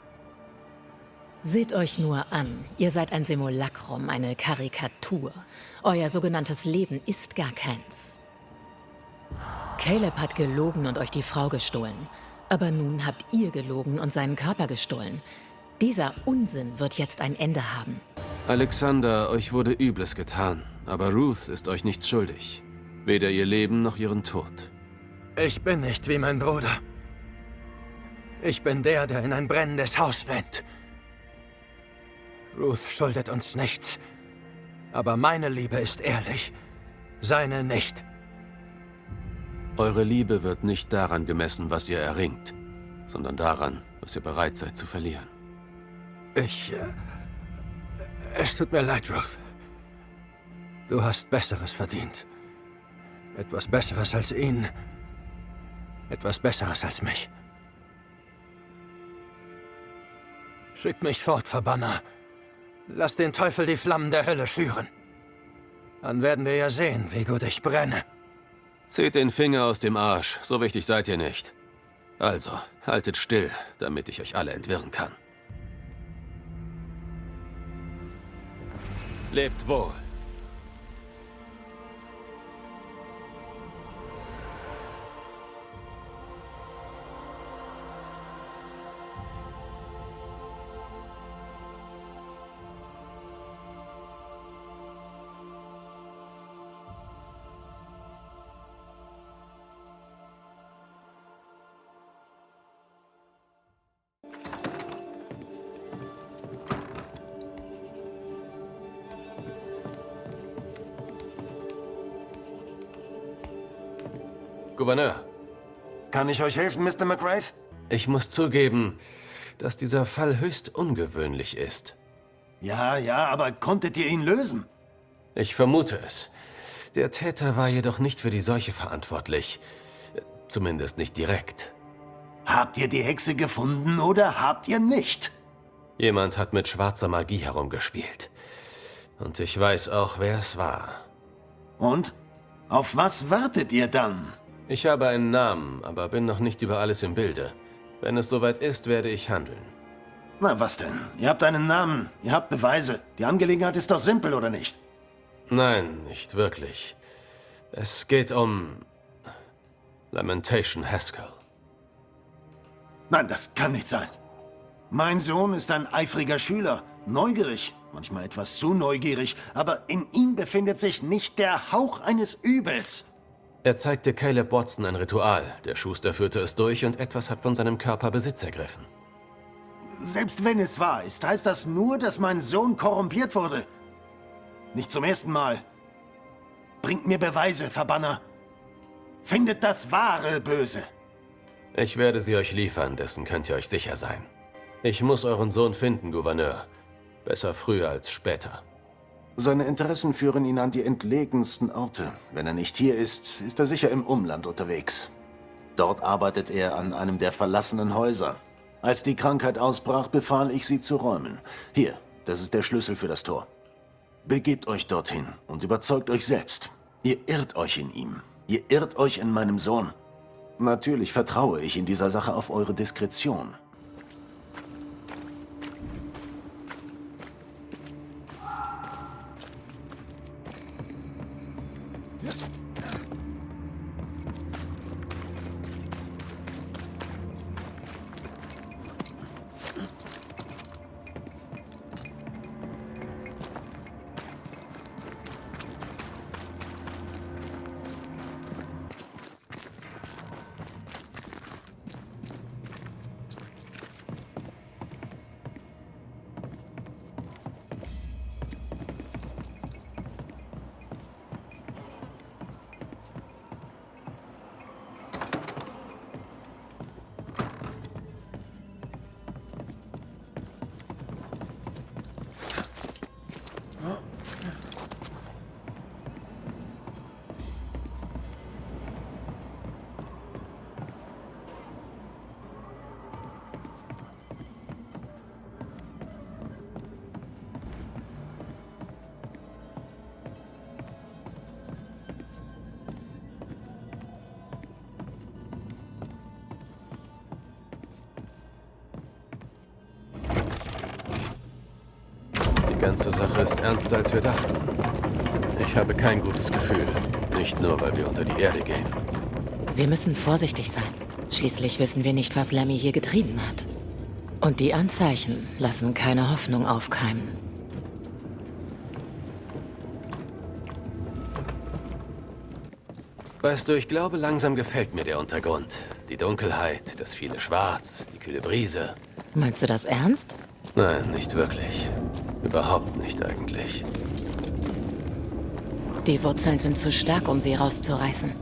Seht euch nur an. Ihr seid ein Simulacrum, eine Karikatur. Euer sogenanntes Leben ist gar keins. Caleb hat gelogen und euch die Frau gestohlen. Aber nun habt ihr gelogen und seinen Körper gestohlen. Dieser Unsinn wird jetzt ein Ende haben. Alexander, euch wurde Übles getan, aber Ruth ist euch nichts schuldig. Weder ihr Leben noch ihren Tod. Ich bin nicht wie mein Bruder. Ich bin der, der in ein brennendes Haus rennt. Ruth schuldet uns nichts. Aber meine Liebe ist ehrlich, seine nicht. Eure Liebe wird nicht daran gemessen, was ihr erringt, sondern daran, was ihr bereit seid zu verlieren. Es tut mir leid, Ruth. Du hast Besseres verdient. Etwas Besseres als ihn. Etwas Besseres als mich. Schick mich fort, Verbanner. Lass den Teufel die Flammen der Hölle schüren. Dann werden wir ja sehen, wie gut ich brenne. Zieht den Finger aus dem Arsch, so wichtig seid ihr nicht. Also, haltet still, damit ich euch alle entwirren kann. Lebt wohl. Gouverneur. Kann ich euch helfen, Mr. McGrath? Ich muss zugeben, dass dieser Fall höchst ungewöhnlich ist. Ja, aber konntet ihr ihn lösen? Ich vermute es. Der Täter war jedoch nicht für die Seuche verantwortlich. Zumindest nicht direkt. Habt ihr die Hexe gefunden oder habt ihr nicht? Jemand hat mit schwarzer Magie herumgespielt. Und ich weiß auch, wer es war. Und? Auf was wartet ihr dann? Ich habe einen Namen, aber bin noch nicht über alles im Bilde. Wenn es soweit ist, werde ich handeln. Na, was denn? Ihr habt einen Namen, ihr habt Beweise. Die Angelegenheit ist doch simpel, oder nicht? Nein, nicht wirklich. Es geht um Lamentation Haskell. Nein, das kann nicht sein. Mein Sohn ist ein eifriger Schüler, neugierig, manchmal etwas zu neugierig, aber in ihm befindet sich nicht der Hauch eines Übels. Er zeigte Caleb Watson ein Ritual. Der Schuster führte es durch und etwas hat von seinem Körper Besitz ergriffen. Selbst wenn es wahr ist, heißt das nur, dass mein Sohn korrumpiert wurde. Nicht zum ersten Mal. Bringt mir Beweise, Verbanner. Findet das wahre Böse. Ich werde sie euch liefern, dessen könnt ihr euch sicher sein. Ich muss euren Sohn finden, Gouverneur. Besser früher als später. Seine Interessen führen ihn an die entlegensten Orte. Wenn er nicht hier ist, ist er sicher im Umland unterwegs. Dort arbeitet er an einem der verlassenen Häuser. Als die Krankheit ausbrach, befahl ich sie zu räumen. Hier, das ist der Schlüssel für das Tor. Begebt euch dorthin und überzeugt euch selbst. Ihr irrt euch in ihm. Ihr irrt euch in meinem Sohn. Natürlich vertraue ich in dieser Sache auf eure Diskretion. Die ganze Sache ist ernster, als wir dachten. Ich habe kein gutes Gefühl. Nicht nur, weil wir unter die Erde gehen. Wir müssen vorsichtig sein. Schließlich wissen wir nicht, was Lemmy hier getrieben hat. Und die Anzeichen lassen keine Hoffnung aufkeimen. Weißt du, ich glaube, langsam gefällt mir der Untergrund. Die Dunkelheit, das viele Schwarz, die kühle Brise. Meinst du das ernst? Nein, nicht wirklich. Überhaupt nicht eigentlich. Die Wurzeln sind zu stark, um sie rauszureißen.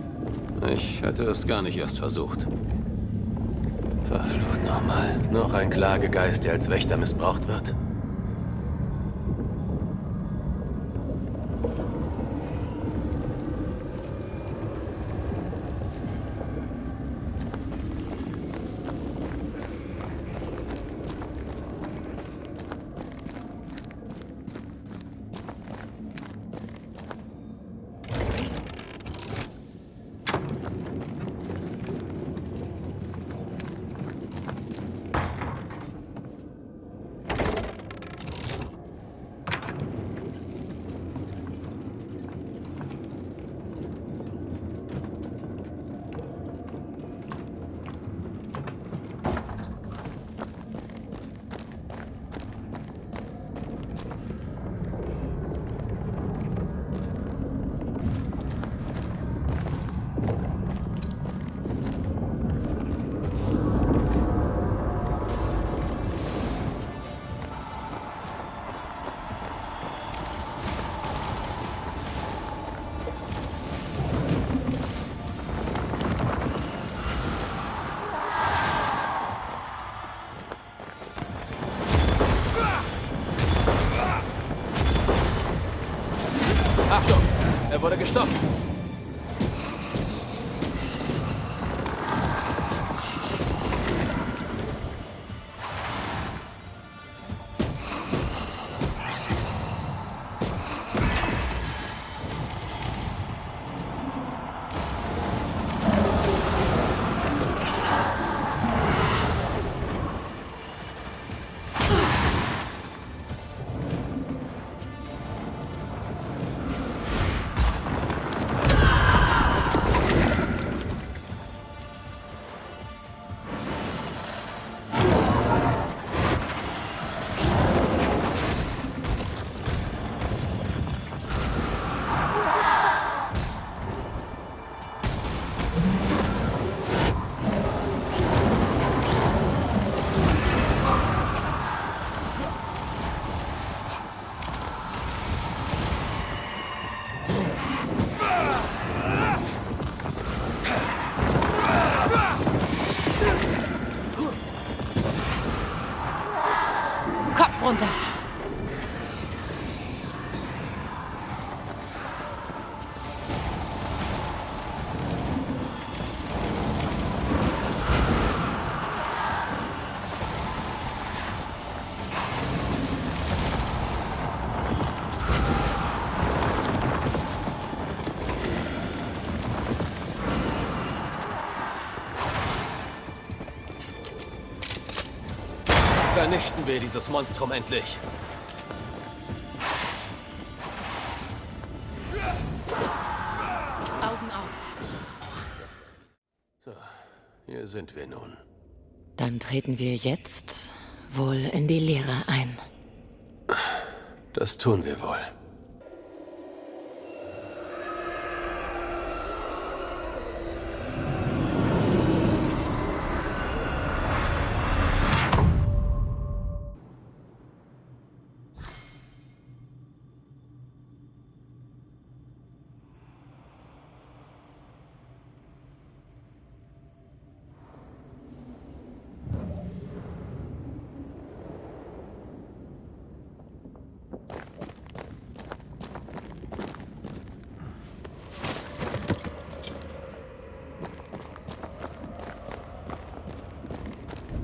Ich hätte es gar nicht erst versucht. Verflucht nochmal. Noch ein Klagegeist, der als Wächter missbraucht wird. Achtung! Er wurde gestoppt! Kopf runter. Vernichten wir dieses Monstrum endlich. Augen auf. So, hier sind wir nun. Dann treten wir jetzt wohl in die Leere ein. Das tun wir wohl.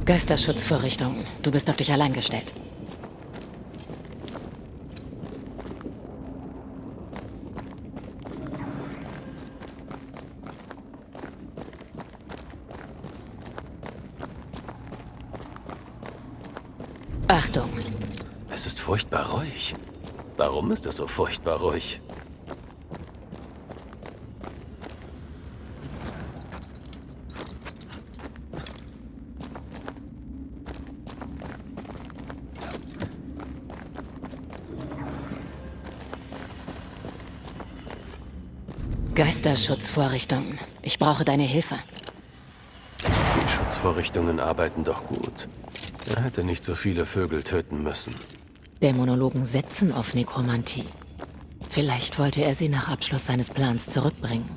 Geisterschutzvorrichtungen. Du bist auf dich allein gestellt. Achtung. Es ist furchtbar ruhig. Warum ist es so furchtbar ruhig? Geisterschutzvorrichtungen. Ich brauche deine Hilfe. Die Schutzvorrichtungen arbeiten doch gut. Er hätte nicht so viele Vögel töten müssen. Dämonologen setzen auf Nekromantie. Vielleicht wollte er sie nach Abschluss seines Plans zurückbringen.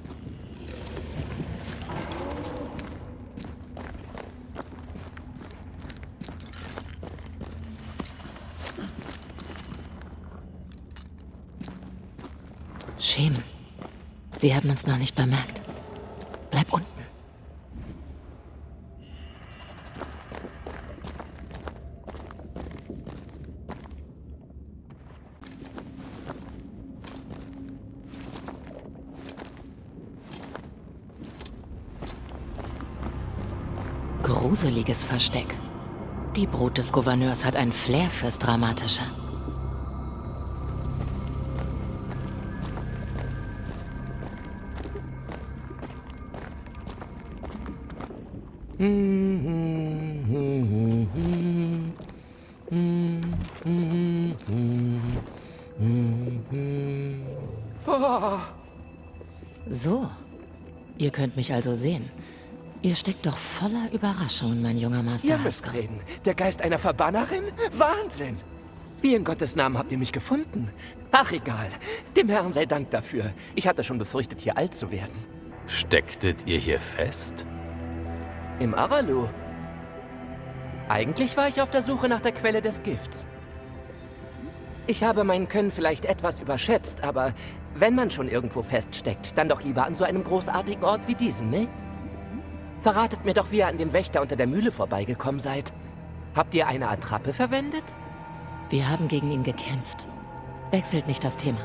Schemen. Sie haben uns noch nicht bemerkt. Bleib unten. Gruseliges Versteck. Die Brut des Gouverneurs hat einen Flair fürs Dramatische. So, ihr könnt mich also sehen. Ihr steckt doch voller Überraschungen, mein junger Master. Ihr müsst reden. Der Geist einer Verbannerin? Wahnsinn! Wie in Gottes Namen habt ihr mich gefunden? Ach, egal. Dem Herrn sei Dank dafür. Ich hatte schon befürchtet, hier alt zu werden. Stecktet ihr hier fest? Im Aralu. Eigentlich war ich auf der Suche nach der Quelle des Gifts. Ich habe mein Können vielleicht etwas überschätzt, aber wenn man schon irgendwo feststeckt, dann doch lieber an so einem großartigen Ort wie diesem, ne? Verratet mir doch, wie ihr an dem Wächter unter der Mühle vorbeigekommen seid. Habt ihr eine Attrappe verwendet? Wir haben gegen ihn gekämpft. Wechselt nicht das Thema.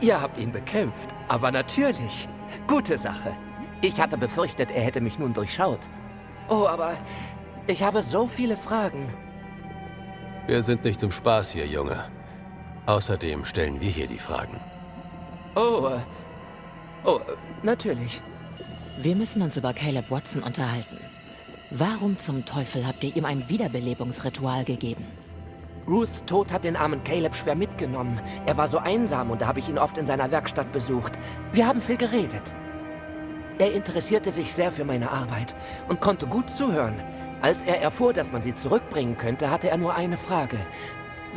Ihr habt ihn bekämpft, aber natürlich. Gute Sache. Ich hatte befürchtet, er hätte mich nun durchschaut. Oh, aber ich habe so viele Fragen. Wir sind nicht zum Spaß hier, Junge. Außerdem stellen wir hier die Fragen. Oh, natürlich. Wir müssen uns über Caleb Watson unterhalten. Warum zum Teufel habt ihr ihm ein Wiederbelebungsritual gegeben? Ruths Tod hat den armen Caleb schwer mitgenommen. Er war so einsam und da habe ich ihn oft in seiner Werkstatt besucht. Wir haben viel geredet. Er interessierte sich sehr für meine Arbeit und konnte gut zuhören. Als er erfuhr, dass man sie zurückbringen könnte, hatte er nur eine Frage.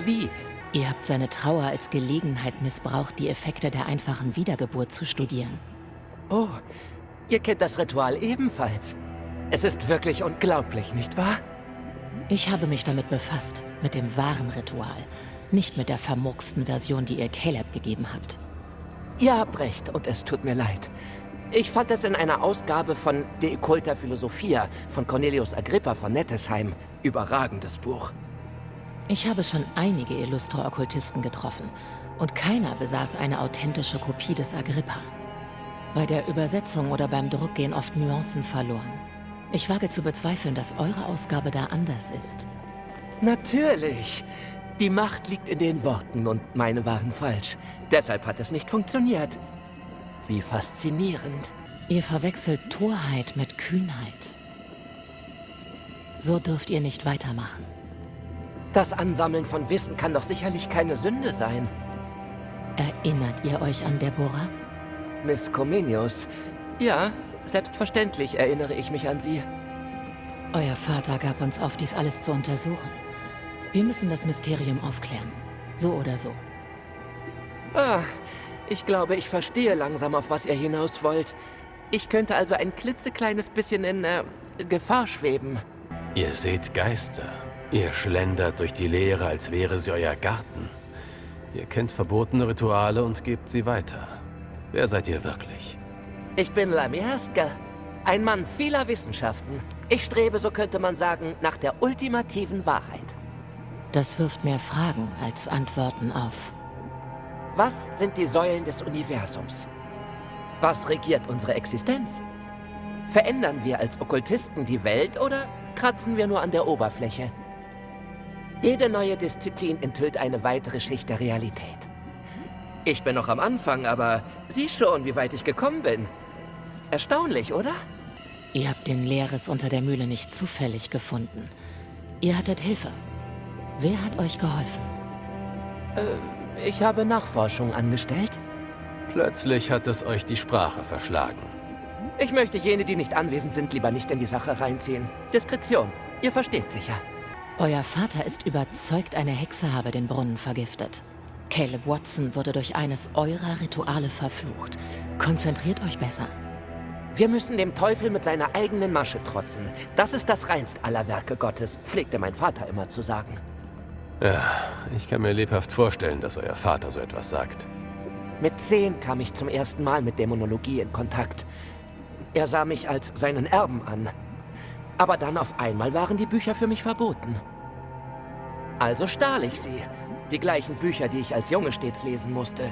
Wie? Ihr habt seine Trauer als Gelegenheit missbraucht, die Effekte der einfachen Wiedergeburt zu studieren. Oh, ihr kennt das Ritual ebenfalls. Es ist wirklich unglaublich, nicht wahr? Ich habe mich damit befasst, mit dem wahren Ritual, nicht mit der vermurksten Version, die ihr Caleb gegeben habt. Ihr habt recht und es tut mir leid. Ich fand es in einer Ausgabe von De Occulta Philosophia von Cornelius Agrippa von Nettesheim. Überragendes Buch. Ich habe schon einige illustre Okkultisten getroffen und keiner besaß eine authentische Kopie des Agrippa. Bei der Übersetzung oder beim Druck gehen oft Nuancen verloren. Ich wage zu bezweifeln, dass eure Ausgabe da anders ist. Natürlich. Die Macht liegt in den Worten und meine waren falsch. Deshalb hat es nicht funktioniert. Wie faszinierend. Ihr verwechselt Torheit mit Kühnheit. So dürft ihr nicht weitermachen. Das Ansammeln von Wissen kann doch sicherlich keine Sünde sein. Erinnert ihr euch an Deborah? Miss Comenius. Ja, selbstverständlich erinnere ich mich an sie. Euer Vater gab uns auf, dies alles zu untersuchen. Wir müssen das Mysterium aufklären. So oder so. Ah, ich glaube, ich verstehe langsam, auf was ihr hinaus wollt. Ich könnte also ein klitzekleines bisschen in Gefahr schweben. Ihr seht Geister. Ihr schlendert durch die Leere, als wäre sie euer Garten. Ihr kennt verbotene Rituale und gebt sie weiter. Wer seid ihr wirklich? Ich bin Lammy Haskell, ein Mann vieler Wissenschaften. Ich strebe, so könnte man sagen, nach der ultimativen Wahrheit. Das wirft mehr Fragen als Antworten auf. Was sind die Säulen des Universums? Was regiert unsere Existenz? Verändern wir als Okkultisten die Welt oder kratzen wir nur an der Oberfläche? Jede neue Disziplin enthüllt eine weitere Schicht der Realität. Ich bin noch am Anfang, aber sieh schon, wie weit ich gekommen bin. Erstaunlich, oder? Ihr habt den Leeres unter der Mühle nicht zufällig gefunden. Ihr hattet Hilfe. Wer hat euch geholfen? Ich habe Nachforschung angestellt. Plötzlich hat es euch die Sprache verschlagen. Ich möchte jene, die nicht anwesend sind, lieber nicht in die Sache reinziehen. Diskretion. Ihr versteht sicher. Euer Vater ist überzeugt, eine Hexe habe den Brunnen vergiftet. Caleb Watson wurde durch eines eurer Rituale verflucht. Konzentriert euch besser. Wir müssen dem Teufel mit seiner eigenen Masche trotzen. Das ist das reinst aller Werke Gottes, pflegte mein Vater immer zu sagen. Ja, ich kann mir lebhaft vorstellen, dass euer Vater so etwas sagt. Mit 10 kam ich zum ersten Mal mit Dämonologie in Kontakt. Er sah mich als seinen Erben an. Aber dann auf einmal waren die Bücher für mich verboten. Also stahl ich sie. Die gleichen Bücher, die ich als Junge stets lesen musste.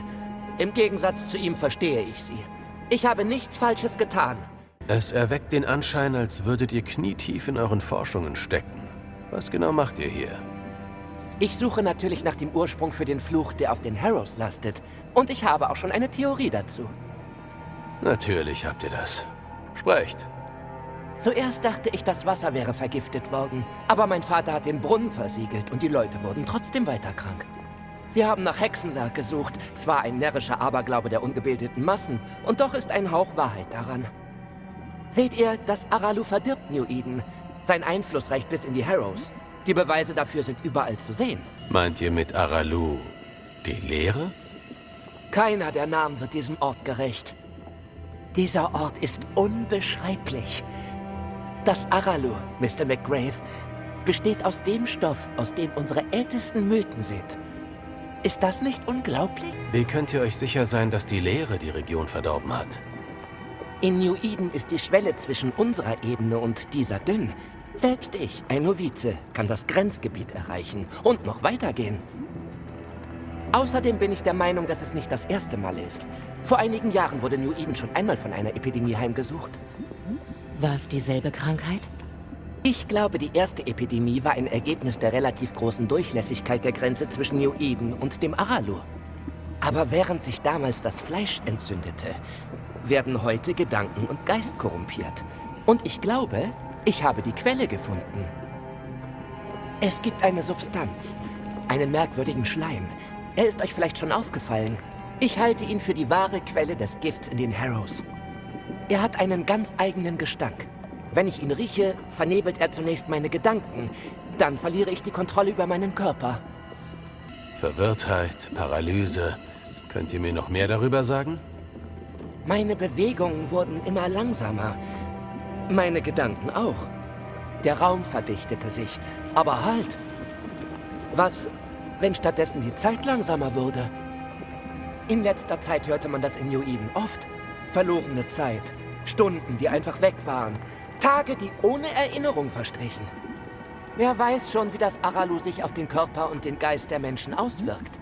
Im Gegensatz zu ihm verstehe ich sie. Ich habe nichts Falsches getan. Es erweckt den Anschein, als würdet ihr knietief in euren Forschungen stecken. Was genau macht ihr hier? Ich suche natürlich nach dem Ursprung für den Fluch, der auf den Harrows lastet. Und ich habe auch schon eine Theorie dazu. Natürlich habt ihr das. Sprecht. Zuerst dachte ich, das Wasser wäre vergiftet worden. Aber mein Vater hat den Brunnen versiegelt und die Leute wurden trotzdem weiter krank. Sie haben nach Hexenwerk gesucht. Zwar ein närrischer Aberglaube der ungebildeten Massen, und doch ist ein Hauch Wahrheit daran. Seht ihr, das Aralu verdirbt New Eden. Sein Einfluss reicht bis in die Harrows. Die Beweise dafür sind überall zu sehen. Meint ihr mit Aralu die Lehre? Keiner der Namen wird diesem Ort gerecht. Dieser Ort ist unbeschreiblich. Das Aralu, Mr. McGrath, besteht aus dem Stoff, aus dem unsere ältesten Mythen sind. Ist das nicht unglaublich? Wie könnt ihr euch sicher sein, dass die Lehre die Region verdorben hat? In New Eden ist die Schwelle zwischen unserer Ebene und dieser dünn. Selbst ich, ein Novize, kann das Grenzgebiet erreichen und noch weitergehen. Außerdem bin ich der Meinung, dass es nicht das erste Mal ist. Vor einigen Jahren wurde New Eden schon einmal von einer Epidemie heimgesucht. War es dieselbe Krankheit? Ich glaube, die erste Epidemie war ein Ergebnis der relativ großen Durchlässigkeit der Grenze zwischen New Eden und dem Aralu. Aber während sich damals das Fleisch entzündete, werden heute Gedanken und Geist korrumpiert. Und ich glaube, ich habe die Quelle gefunden. Es gibt eine Substanz, einen merkwürdigen Schleim. Er ist euch vielleicht schon aufgefallen. Ich halte ihn für die wahre Quelle des Gifts in den Harrows. Er hat einen ganz eigenen Gestank. Wenn ich ihn rieche, vernebelt er zunächst meine Gedanken. Dann verliere ich die Kontrolle über meinen Körper. Verwirrtheit, Paralyse. Könnt ihr mir noch mehr darüber sagen? Meine Bewegungen wurden immer langsamer. Meine Gedanken auch. Der Raum verdichtete sich. Aber halt! Was, wenn stattdessen die Zeit langsamer würde? In letzter Zeit hörte man das in New Eden oft. Verlorene Zeit. Stunden, die einfach weg waren. Tage, die ohne Erinnerung verstrichen. Wer weiß schon, wie das Aralu sich auf den Körper und den Geist der Menschen auswirkt.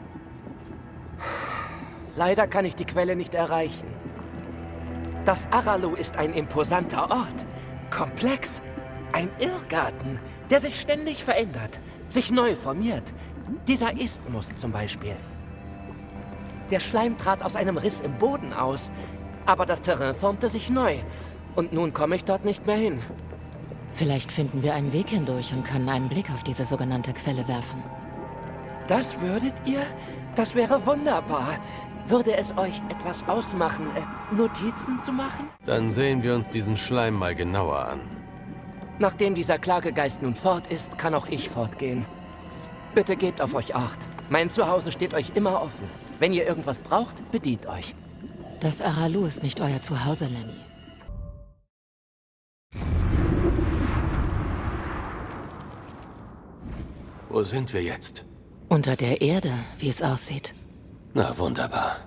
Leider kann ich die Quelle nicht erreichen. Das Aralu ist ein imposanter Ort. Komplex. Ein Irrgarten, der sich ständig verändert, sich neu formiert. Dieser Isthmus zum Beispiel. Der Schleim trat aus einem Riss im Boden aus, aber das Terrain formte sich neu. Und nun komme ich dort nicht mehr hin. Vielleicht finden wir einen Weg hindurch und können einen Blick auf diese sogenannte Quelle werfen. Das würdet ihr? Das wäre wunderbar. Würde es euch etwas ausmachen, Notizen zu machen? Dann sehen wir uns diesen Schleim mal genauer an. Nachdem dieser Klagegeist nun fort ist, kann auch ich fortgehen. Bitte gebt auf euch Acht. Mein Zuhause steht euch immer offen. Wenn ihr irgendwas braucht, bedient euch. Das Aralu ist nicht euer Zuhause, Lemmy. Wo sind wir jetzt? Unter der Erde, wie es aussieht. Na, wunderbar.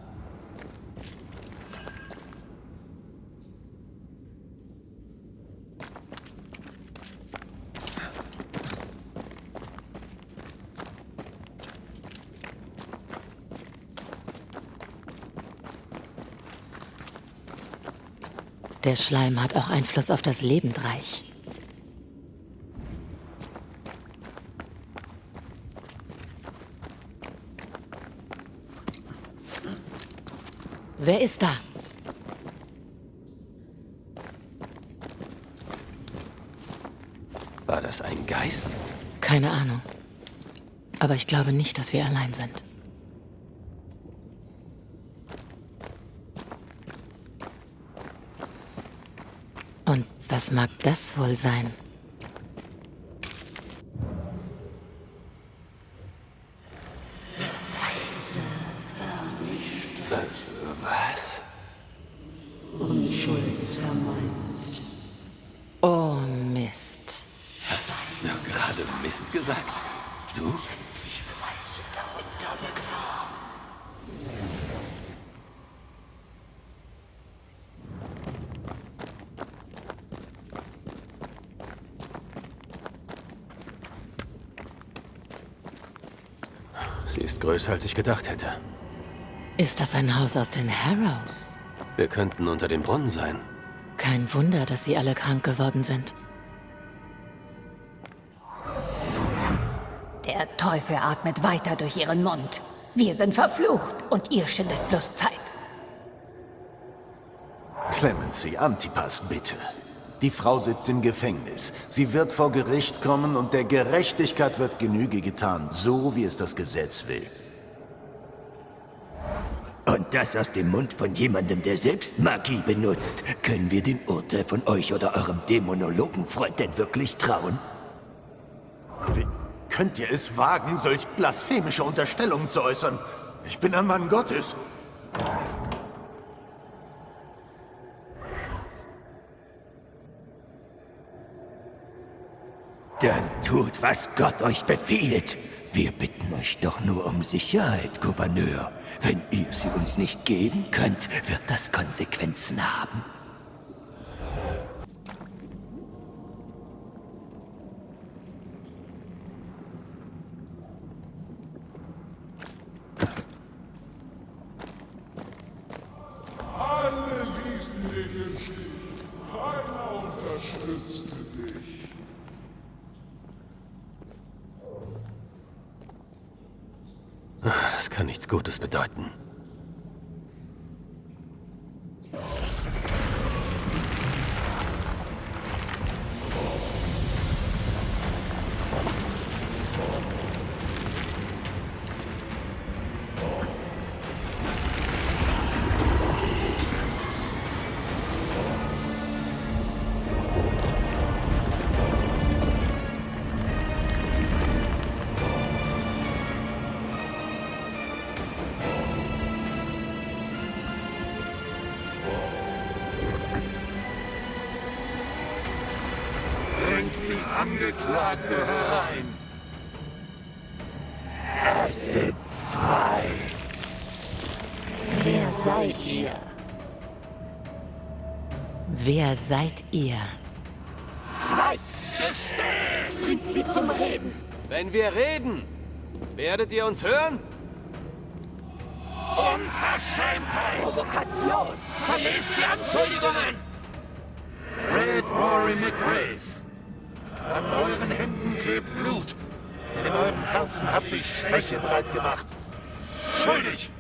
Der Schleim hat auch Einfluss auf das Lebendreich. Wer ist da? War das ein Geist? Keine Ahnung. Aber ich glaube nicht, dass wir allein sind. Und was mag das wohl sein? Was? Unschuld zermalmt. Oh, Mist. Hast du gerade Mist gesagt? Du? Sie ist größer, als ich gedacht hätte. Ist das ein Haus aus den Harrows? Wir könnten unter dem Brunnen sein. Kein Wunder, dass sie alle krank geworden sind. Der Teufel atmet weiter durch ihren Mund. Wir sind verflucht und ihr schindet bloß Zeit. Clemency, Antipas, bitte. Die Frau sitzt im Gefängnis. Sie wird vor Gericht kommen und der Gerechtigkeit wird Genüge getan, so wie es das Gesetz will. Und das aus dem Mund von jemandem, der selbst Magie benutzt. Können wir dem Urteil von euch oder eurem Dämonologenfreund denn wirklich trauen? Wie könnt ihr es wagen, solch blasphemische Unterstellungen zu äußern? Ich bin ein Mann Gottes. Dann tut, was Gott euch befiehlt. Wir bitten euch doch nur um Sicherheit, Gouverneur. Wenn ihr sie uns nicht geben könnt, wird das Konsequenzen haben. Alle ließen dich im Stich. Keiner unterstützte dich. Das kann nichts Gutes bedeuten. Angeklagte herein. Es sind zwei. Wer seid ihr? Wer seid ihr? Schweigt! Bringt sie zum Reden! Wenn wir reden, werdet ihr uns hören? Unverschämtheit! Provokation! Verlest die Anschuldigungen! Red Rory McGrath! An euren Händen klebt Blut. In eurem Herzen hat sich Schwäche breit gemacht. Schuldig!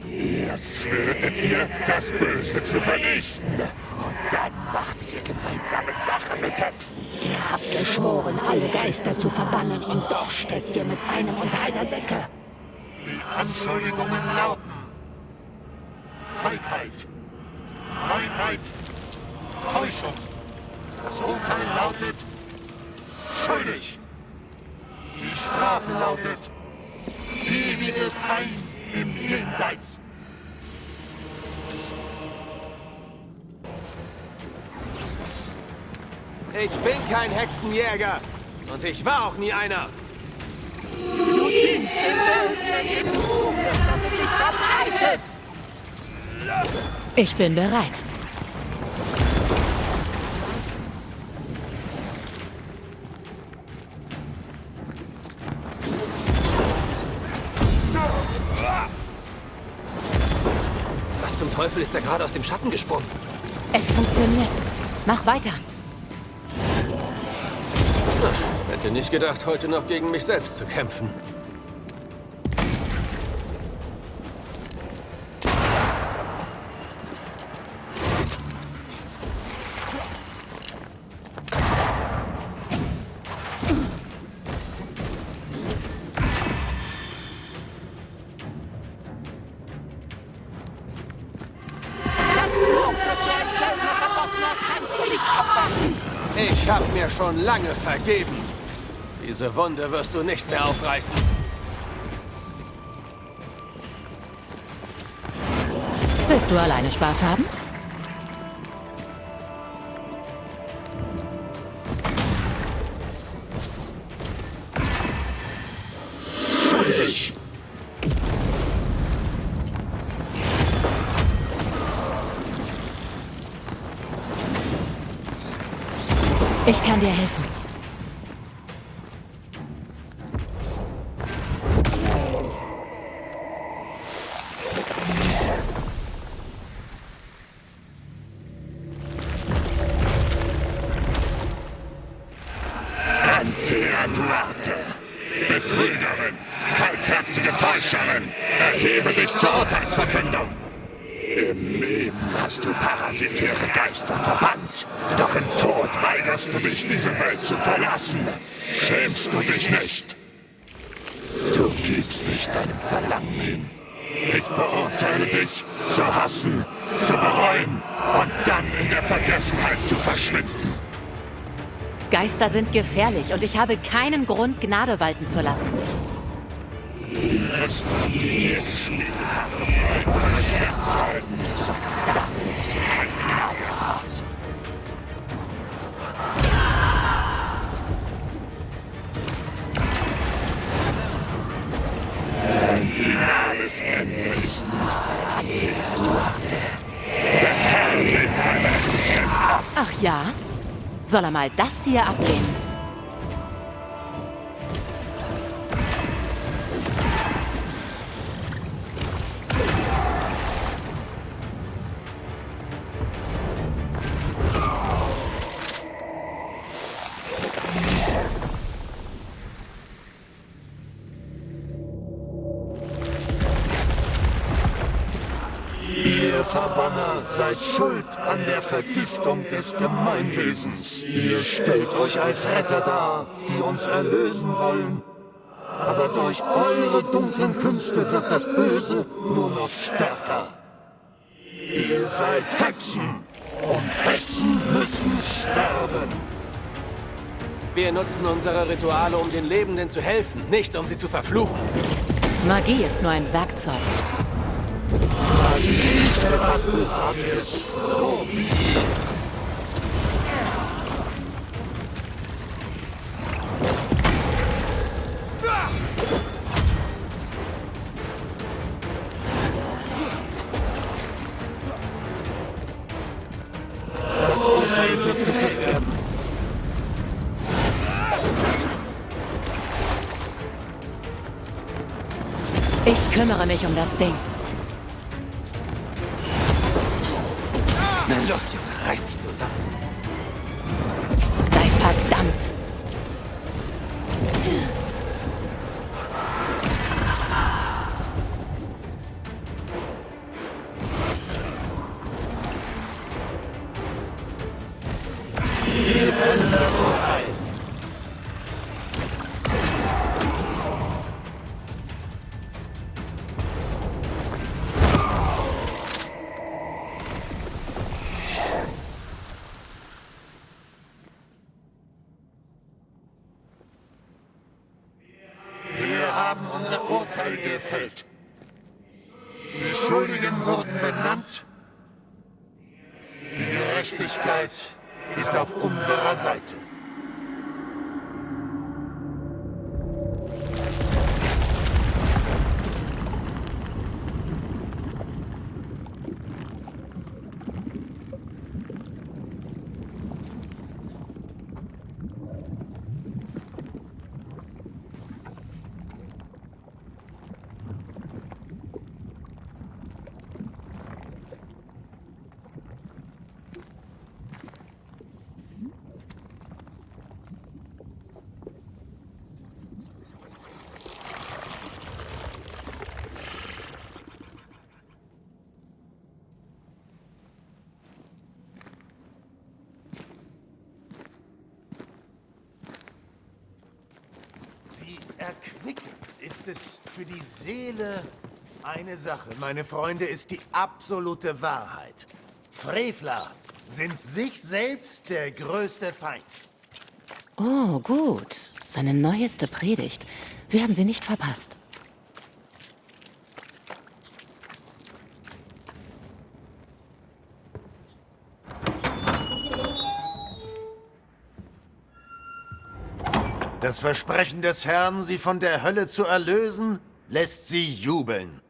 Erst schwörtet ihr, das Böse zu vernichten. Und dann machtet ihr gemeinsame Sache mit Hexen. Ihr habt geschworen, alle Geister zu verbannen, und doch steckt ihr mit einem unter einer Decke. Die Anschuldigungen lauten: Feigheit, Neuheit, Täuschung. Das Urteil lautet: schuldig. Die Strafe lautet: ewige Pein im Jenseits. Ich bin kein Hexenjäger. Und ich war auch nie einer. Du dienst dem Bösen, indem du zulässt, dass es sich verbreitet. Ich bin bereit. Was zum Teufel ist da gerade aus dem Schatten gesprungen? Es funktioniert. Mach weiter. Hätte nicht gedacht, heute noch gegen mich selbst zu kämpfen. Ich hab mir schon lange vergeben. Diese Wunde wirst du nicht mehr aufreißen. Willst du alleine Spaß haben? Schuldig. Ich kann dir helfen. Antea Duarte, Betrügerin, kaltherzige Täuscherin, erhebe dich zur Urteilsverkündung. Im Leben hast du parasitäre Geister verbannt, doch im Tod weigerst du dich, diese Welt zu verlassen. Schämst du dich nicht? Du gibst dich deinem Verlangen hin. Ich verurteile dich, zu hassen, zu bereuen und dann in der Vergessenheit zu verschwinden. Geister sind gefährlich und ich habe keinen Grund, Gnade walten zu lassen. Die Reste, die ihr geschmiedet habt, euch erzeugen, damit sie keine Gnade erfahrt. Dein finales Ende ist nahe. Der Herr legt deine Existenz ab. Ach ja? Soll er mal das hier ablehnen? Ihr Verbanner seid schuld an der Vergiftung des Gemeinwesens. Ihr stellt euch als Retter dar, die uns erlösen wollen. Aber durch eure dunklen Künste wird das Böse nur noch stärker. Ihr seid Hexen und Hexen müssen sterben. Wir nutzen unsere Rituale, um den Lebenden zu helfen, nicht um sie zu verfluchen. Magie ist nur ein Werkzeug. Magie ist etwas Bösartiges, so wie ihr. Das Urteil wird gefällt werden. Ich kümmere mich um das Ding. Na los, Junge, reiß dich zusammen. Sei verdammt. Wir fällen das Urteil. Wir haben unser Urteil gefällt. Die Schuldigen wurden benannt. Die Gerechtigkeit ist auf unserer Seite. Erquickend ist es für die Seele. Eine Sache, meine Freunde, ist die absolute Wahrheit. Frevler sind sich selbst der größte Feind. Oh, gut. Seine neueste Predigt. Wir haben sie nicht verpasst. Das Versprechen des Herrn, sie von der Hölle zu erlösen, lässt sie jubeln.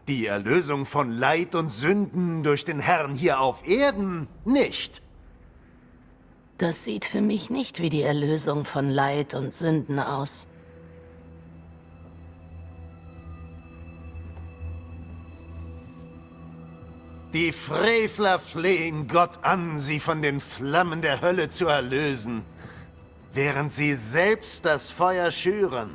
Die Erlösung von Leid und Sünden durch den Herrn hier auf Erden nicht. Das sieht für mich nicht wie die Erlösung von Leid und Sünden aus. Die Frevler flehen Gott an, sie von den Flammen der Hölle zu erlösen. während sie selbst das Feuer schüren.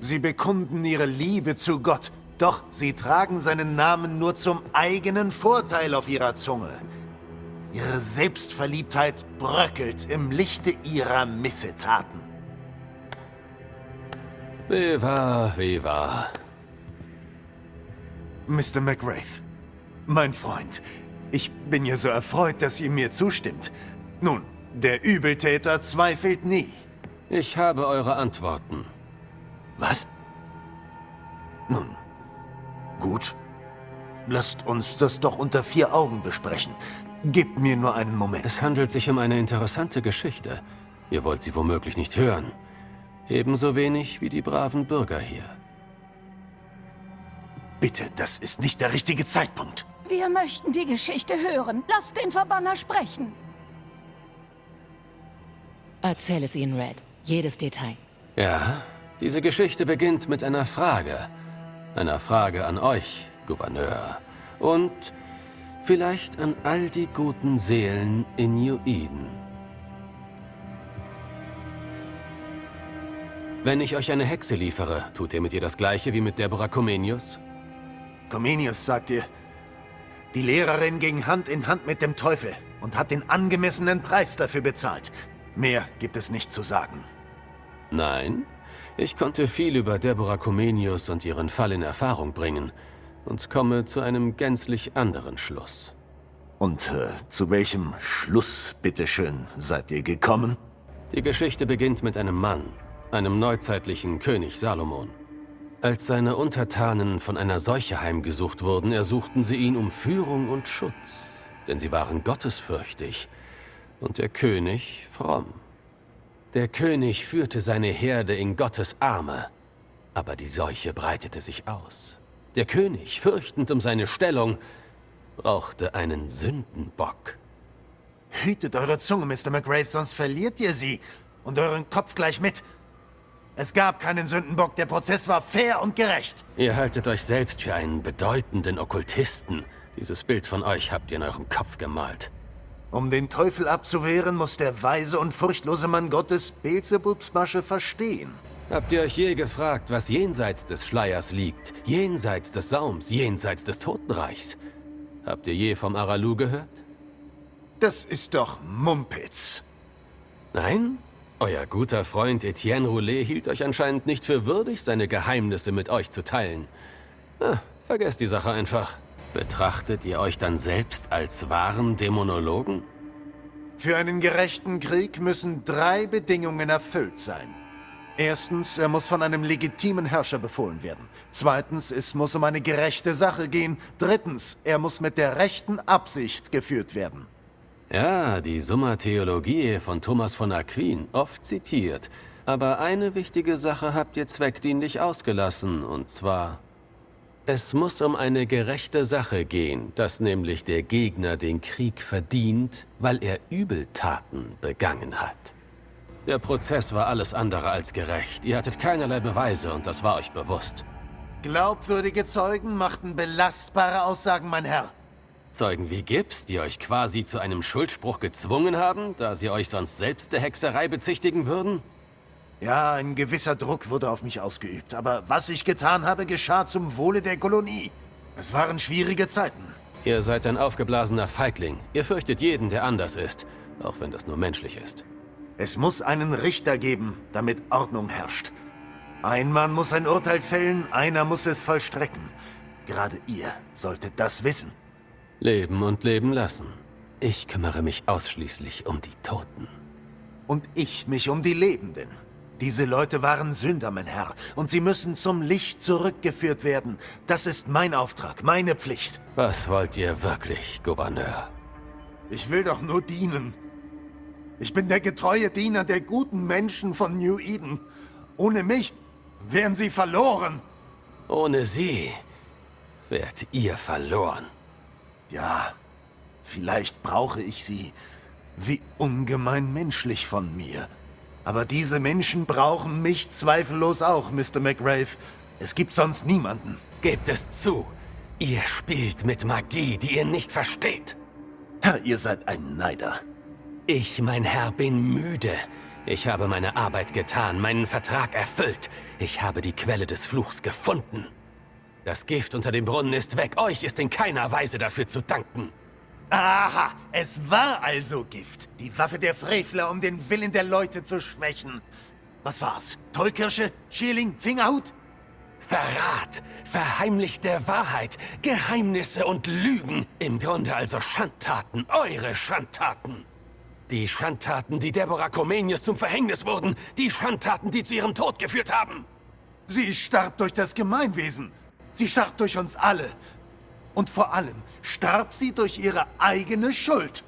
Sie bekunden ihre Liebe zu Gott, doch sie tragen seinen Namen nur zum eigenen Vorteil auf ihrer Zunge. Ihre Selbstverliebtheit bröckelt im Lichte ihrer Missetaten. Wie wahr, wie wahr. Mr. McWraith, mein Freund, ich bin ja so erfreut, dass ihr mir zustimmt. Nun, der Übeltäter zweifelt nie. Ich habe eure Antworten. Was? Nun, gut. Lasst uns das doch unter 4 Augen besprechen. Gebt mir nur einen Moment. Es handelt sich um eine interessante Geschichte. Ihr wollt sie womöglich nicht hören. Ebenso wenig wie die braven Bürger hier. Bitte, das ist nicht der richtige Zeitpunkt. Wir möchten die Geschichte hören. Lasst den Verbanner sprechen. Erzähl es ihnen, Red. Jedes Detail. Ja, diese Geschichte beginnt mit einer Frage. Einer Frage an euch, Gouverneur. Und vielleicht an all die guten Seelen in New Eden. Wenn ich euch eine Hexe liefere, tut ihr mit ihr das Gleiche wie mit Deborah Comenius? Comenius, sagt ihr, die Lehrerin ging Hand in Hand mit dem Teufel und hat den angemessenen Preis dafür bezahlt. Mehr gibt es nicht zu sagen. Nein, ich konnte viel über Deborah Comenius und ihren Fall in Erfahrung bringen und komme zu einem gänzlich anderen Schluss. Und zu welchem Schluss, bitteschön, seid ihr gekommen? Die Geschichte beginnt mit einem Mann, einem neuzeitlichen König Salomon. Als seine Untertanen von einer Seuche heimgesucht wurden, ersuchten sie ihn um Führung und Schutz, denn sie waren gottesfürchtig und der König fromm. Der König führte seine Herde in Gottes Arme, aber die Seuche breitete sich aus. Der König, fürchtend um seine Stellung, brauchte einen Sündenbock. Hütet eure Zunge, Mr. McWraith, sonst verliert ihr sie und euren Kopf gleich mit. Es gab keinen Sündenbock, der Prozess war fair und gerecht. Ihr haltet euch selbst für einen bedeutenden Okkultisten. Dieses Bild von euch habt ihr in eurem Kopf gemalt. Um den Teufel abzuwehren, muss der weise und furchtlose Mann Gottes Beelzebubs Masche verstehen. Habt ihr euch je gefragt, was jenseits des Schleiers liegt? Jenseits des Saums, jenseits des Totenreichs? Habt ihr je vom Aralu gehört? Das ist doch Mumpitz. Nein? Euer guter Freund Etienne Roulet hielt euch anscheinend nicht für würdig, seine Geheimnisse mit euch zu teilen. Vergesst die Sache einfach. Betrachtet ihr euch dann selbst als wahren Dämonologen? Für einen gerechten Krieg müssen 3 Bedingungen erfüllt sein. Erstens, er muss von einem legitimen Herrscher befohlen werden. Zweitens, es muss um eine gerechte Sache gehen. Drittens, er muss mit der rechten Absicht geführt werden. Ja, die Summa Theologiae von Thomas von Aquin, oft zitiert. Aber eine wichtige Sache habt ihr zweckdienlich ausgelassen, und zwar: Es muss um eine gerechte Sache gehen, dass nämlich der Gegner den Krieg verdient, weil er Übeltaten begangen hat. Der Prozess war alles andere als gerecht. Ihr hattet keinerlei Beweise und das war euch bewusst. Glaubwürdige Zeugen machten belastbare Aussagen, mein Herr. Zeugen wie Gibbs, die euch quasi zu einem Schuldspruch gezwungen haben, da sie euch sonst selbst der Hexerei bezichtigen würden? Ja, ein gewisser Druck wurde auf mich ausgeübt, aber was ich getan habe, geschah zum Wohle der Kolonie. Es waren schwierige Zeiten. Ihr seid ein aufgeblasener Feigling. Ihr fürchtet jeden, der anders ist, auch wenn das nur menschlich ist. Es muss einen Richter geben, damit Ordnung herrscht. Ein Mann muss ein Urteil fällen, einer muss es vollstrecken. Gerade ihr solltet das wissen. Leben und leben lassen. Ich kümmere mich ausschließlich um die Toten. Und ich mich um die Lebenden. Diese Leute waren Sünder, mein Herr, und sie müssen zum Licht zurückgeführt werden. Das ist mein Auftrag, meine Pflicht. Was wollt ihr wirklich, Gouverneur? Ich will doch nur dienen. Ich bin der getreue Diener der guten Menschen von New Eden. Ohne mich wären sie verloren. Ohne sie wärt ihr verloren. Ja, vielleicht brauche ich sie. Wie ungemein menschlich von mir. Aber diese Menschen brauchen mich zweifellos auch, Mr. McWraith. Es gibt sonst niemanden. Gebt es zu. Ihr spielt mit Magie, die ihr nicht versteht. Herr, ihr seid ein Neider. Ich, mein Herr, bin müde. Ich habe meine Arbeit getan, meinen Vertrag erfüllt. Ich habe die Quelle des Fluchs gefunden. Das Gift unter dem Brunnen ist weg. Euch ist in keiner Weise dafür zu danken. Aha, es war also Gift. Die Waffe der Frevler, um den Willen der Leute zu schwächen. Was war's? Tollkirsche? Schierling? Fingerhut? Verrat, verheimlichte Wahrheit, Geheimnisse und Lügen. Im Grunde also Schandtaten, eure Schandtaten. Die Schandtaten, die Deborah Comenius zum Verhängnis wurden. Die Schandtaten, die zu ihrem Tod geführt haben. Sie starb durch das Gemeinwesen. Sie starb durch uns alle. Und vor allem starb sie durch ihre eigene Schuld.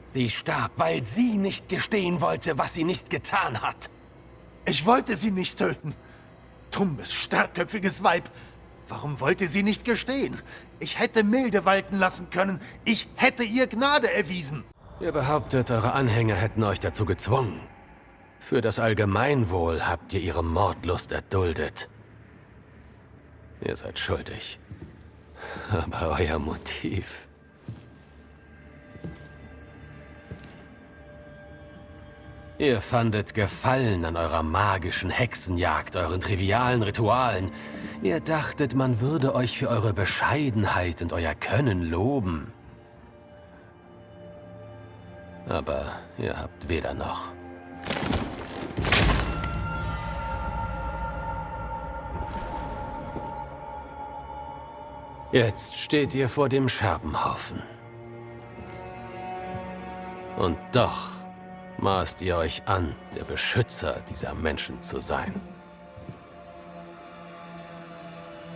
Sie starb, weil sie nicht gestehen wollte, was sie nicht getan hat. Ich wollte sie nicht töten. Dummes, starkköpfiges Weib. Warum wollte sie nicht gestehen? Ich hätte Milde walten lassen können. Ich hätte ihr Gnade erwiesen. Ihr behauptet, eure Anhänger hätten euch dazu gezwungen. Für das Allgemeinwohl habt ihr ihre Mordlust erduldet. Ihr seid schuldig. Aber euer Motiv... Ihr fandet Gefallen an eurer magischen Hexenjagd, euren trivialen Ritualen. Ihr dachtet, man würde euch für eure Bescheidenheit und euer Können loben. Aber ihr habt weder noch. Jetzt steht ihr vor dem Scherbenhaufen. Und doch maßt ihr euch an, der Beschützer dieser Menschen zu sein.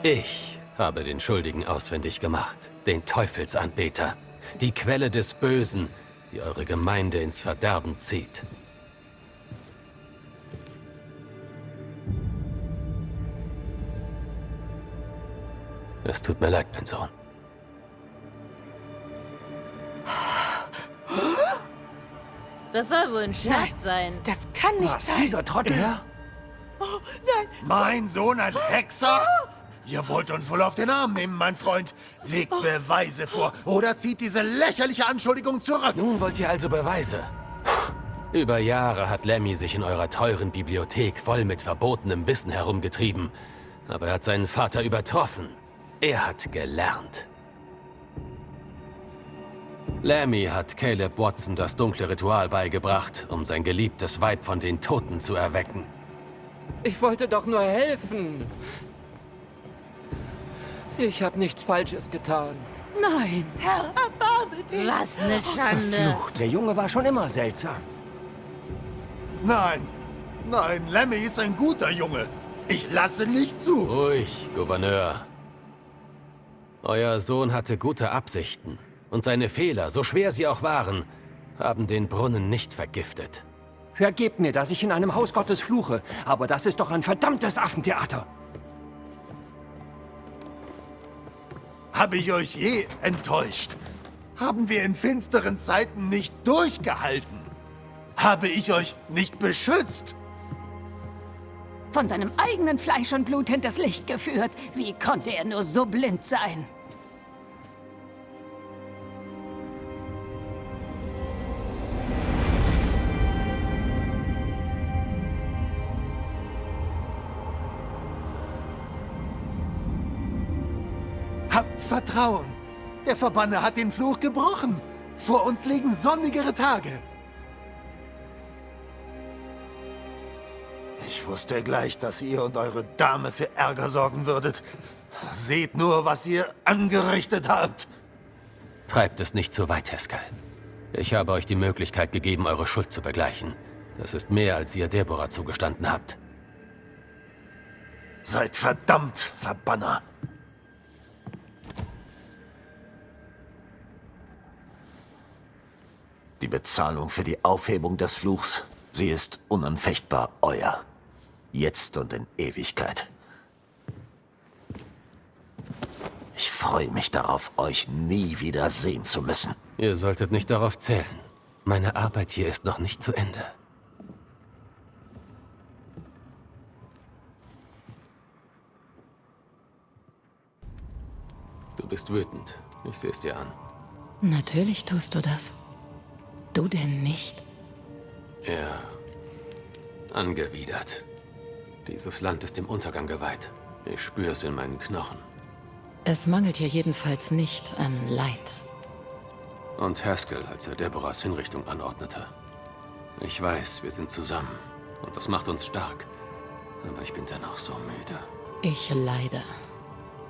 Ich habe den Schuldigen ausfindig gemacht, den Teufelsanbeter, die Quelle des Bösen, die eure Gemeinde ins Verderben zieht. Es tut mir leid, mein Sohn. Das soll wohl ein Scherz sein. Das kann nicht sein. Dieser Trottel? Oh, nein. Mein Sohn ein Hexer? Ihr wollt uns wohl auf den Arm nehmen, mein Freund. Legt Beweise vor oder zieht diese lächerliche Anschuldigung zurück. Nun wollt ihr also Beweise? Über Jahre hat Lemmy sich in eurer teuren Bibliothek voll mit verbotenem Wissen herumgetrieben. Aber er hat seinen Vater übertroffen. Er hat gelernt. Lemmy hat Caleb Watson das dunkle Ritual beigebracht, um sein geliebtes Weib von den Toten zu erwecken. Ich wollte doch nur helfen. Ich habe nichts Falsches getan. Nein, Herr, erbarme dich. Was eine Schande. Verflucht, der Junge war schon immer seltsam. Nein, nein, Lemmy ist ein guter Junge. Ich lasse nicht zu. Ruhig, Gouverneur. Euer Sohn hatte gute Absichten. Und seine Fehler, so schwer sie auch waren, haben den Brunnen nicht vergiftet. Vergebt mir, dass ich in einem Haus Gottes fluche, aber das ist doch ein verdammtes Affentheater. Habe ich euch je enttäuscht? Haben wir in finsteren Zeiten nicht durchgehalten? Habe ich euch nicht beschützt? Von seinem eigenen Fleisch und Blut hinters Licht geführt. Wie konnte er nur so blind sein? Habt Vertrauen. Der Verbanner hat den Fluch gebrochen. Vor uns liegen sonnigere Tage. Ich wusste gleich, dass ihr und eure Dame für Ärger sorgen würdet. Seht nur, was ihr angerichtet habt. Treibt es nicht zu weit, Haskell. Ich habe euch die Möglichkeit gegeben, eure Schuld zu begleichen. Das ist mehr, als ihr Deborah zugestanden habt. Seid verdammt, Verbanner. Die Bezahlung für die Aufhebung des Fluchs, sie ist unanfechtbar euer. Jetzt und in Ewigkeit. Ich freue mich darauf, euch nie wieder sehen zu müssen. Ihr solltet nicht darauf zählen. Meine Arbeit hier ist noch nicht zu Ende. Du bist wütend. Ich sehe es dir an. Natürlich tust du das. Du denn nicht? Ja, angewidert. Dieses Land ist dem Untergang geweiht. Ich spüre es in meinen Knochen. Es mangelt hier jedenfalls nicht an Leid. Und Haskell, als er Deborahs Hinrichtung anordnete. Ich weiß, wir sind zusammen. Und das macht uns stark. Aber ich bin dennoch so müde. Ich leide.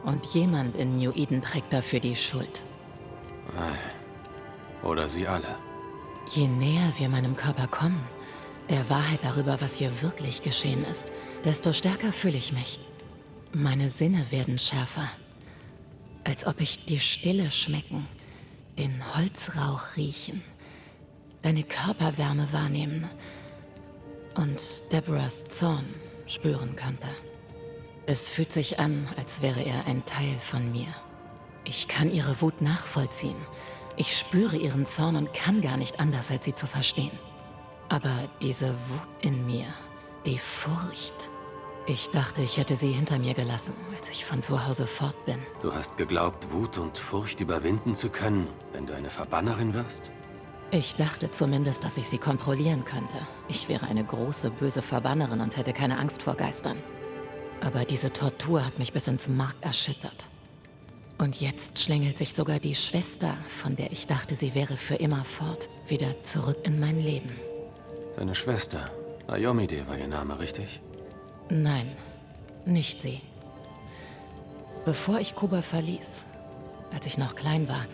Und jemand in New Eden trägt dafür die Schuld. Oder sie alle. Je näher wir meinem Körper kommen, der Wahrheit darüber, was hier wirklich geschehen ist, desto stärker fühle ich mich. Meine Sinne werden schärfer. Als ob ich die Stille schmecken, den Holzrauch riechen, deine Körperwärme wahrnehmen und Deborahs Zorn spüren könnte. Es fühlt sich an, als wäre er ein Teil von mir. Ich kann ihre Wut nachvollziehen. Ich spüre ihren Zorn und kann gar nicht anders, als sie zu verstehen. Aber diese Wut in mir, die Furcht. Ich dachte, ich hätte sie hinter mir gelassen, als ich von zu Hause fort bin. Du hast geglaubt, Wut und Furcht überwinden zu können, wenn du eine Verbannerin wirst? Ich dachte zumindest, dass ich sie kontrollieren könnte. Ich wäre eine große, böse Verbannerin und hätte keine Angst vor Geistern. Aber diese Tortur hat mich bis ins Mark erschüttert. Und jetzt schlängelt sich sogar die Schwester, von der ich dachte, sie wäre für immer fort, wieder zurück in mein Leben. Deine Schwester, Ayomide war ihr Name, richtig? Nein, nicht sie. Bevor ich Kuba verließ, als ich noch klein war,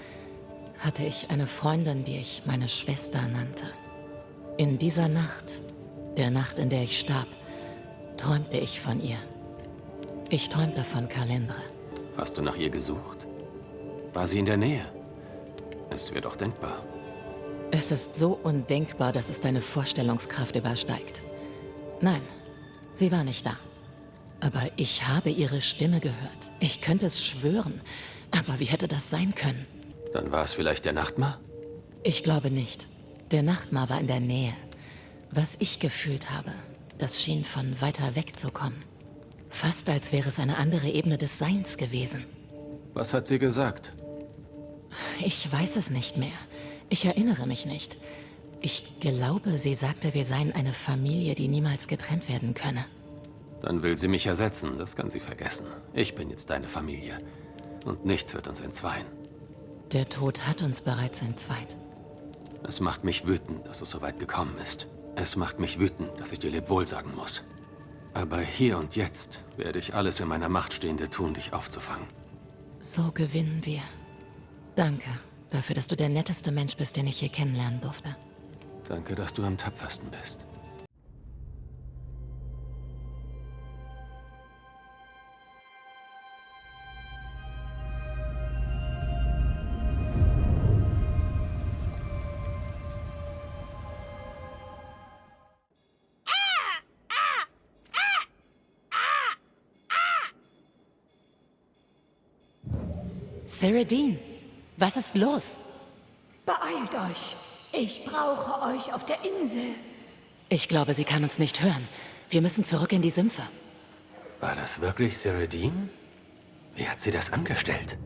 hatte ich eine Freundin, die ich meine Schwester nannte. In dieser Nacht, der Nacht, in der ich starb, träumte ich von ihr. Ich träumte von Kalendra. Hast du nach ihr gesucht? War sie in der Nähe? Es wäre doch denkbar. Es ist so undenkbar, dass es deine Vorstellungskraft übersteigt. Nein, sie war nicht da. Aber ich habe ihre Stimme gehört. Ich könnte es schwören. Aber wie hätte das sein können? Dann war es vielleicht der Nachtmar? Ich glaube nicht. Der Nachtmar war in der Nähe. Was ich gefühlt habe, das schien von weiter weg zu kommen. Fast als wäre es eine andere Ebene des Seins gewesen. Was hat sie gesagt? Ich weiß es nicht mehr. Ich erinnere mich nicht. Ich glaube, sie sagte, wir seien eine Familie, die niemals getrennt werden könne. Dann will sie mich ersetzen, das kann sie vergessen. Ich bin jetzt deine Familie. Und nichts wird uns entzweien. Der Tod hat uns bereits entzweit. Es macht mich wütend, dass es so weit gekommen ist. Es macht mich wütend, dass ich dir Lebwohl sagen muss. Aber hier und jetzt werde ich alles in meiner Macht Stehende tun, dich aufzufangen. So gewinnen wir. Danke dafür, dass du der netteste Mensch bist, den ich je kennenlernen durfte. Danke, dass du am tapfersten bist. Cyrodiil, was ist los? Beeilt euch. Ich brauche euch auf der Insel. Ich glaube, sie kann uns nicht hören. Wir müssen zurück in die Sümpfe. War das wirklich Cyrodiil? Wie hat sie das angestellt?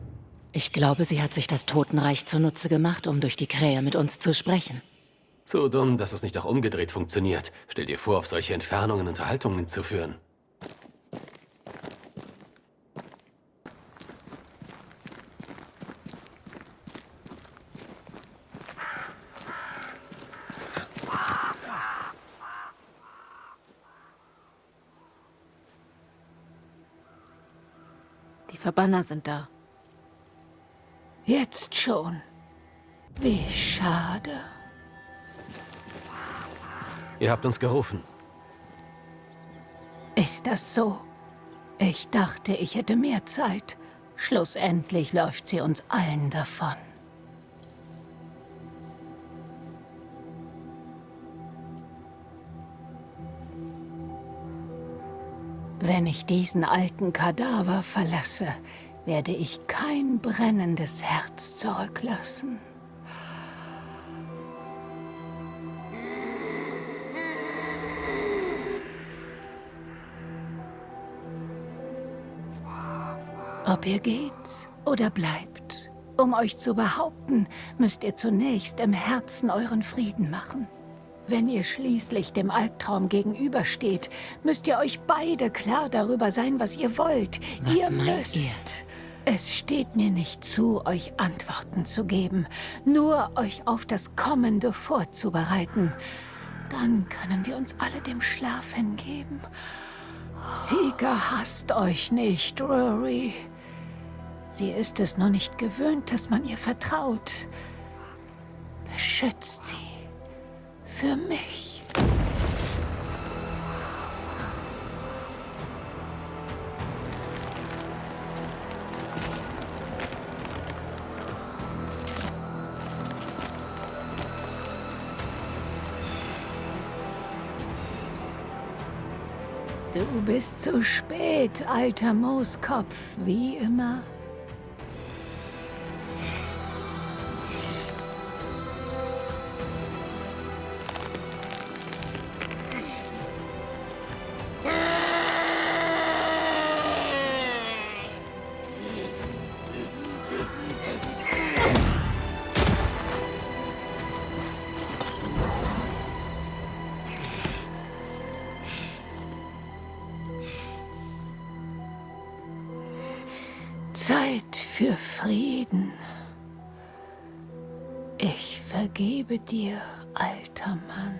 Ich glaube, sie hat sich das Totenreich zunutze gemacht, um durch die Krähe mit uns zu sprechen. So dumm, dass es nicht auch umgedreht funktioniert. Stell dir vor, auf solche Entfernungen Unterhaltungen zu führen. Die Verbanner sind da. Jetzt schon. Wie schade. Ihr habt uns gerufen. Ist das so? Ich dachte, ich hätte mehr Zeit. Schlussendlich läuft sie uns allen davon. Wenn ich diesen alten Kadaver verlasse, werde ich kein brennendes Herz zurücklassen. Ob ihr geht oder bleibt, Um euch zu behaupten, müsst ihr zunächst im Herzen euren Frieden machen. Wenn ihr schließlich dem Albtraum gegenübersteht, müsst ihr euch beide klar darüber sein, was ihr wollt. Ihr müsst. Es steht mir nicht zu, euch Antworten zu geben, nur euch auf das Kommende vorzubereiten. Dann können wir uns alle dem Schlaf hingeben. Sieger hasst euch nicht, Rory. Sie ist es nur nicht gewöhnt, dass man ihr vertraut. Beschützt sie. Für mich. Du bist zu spät, alter Mooskopf, wie immer. Zeit für Frieden. Ich vergebe dir, alter Mann.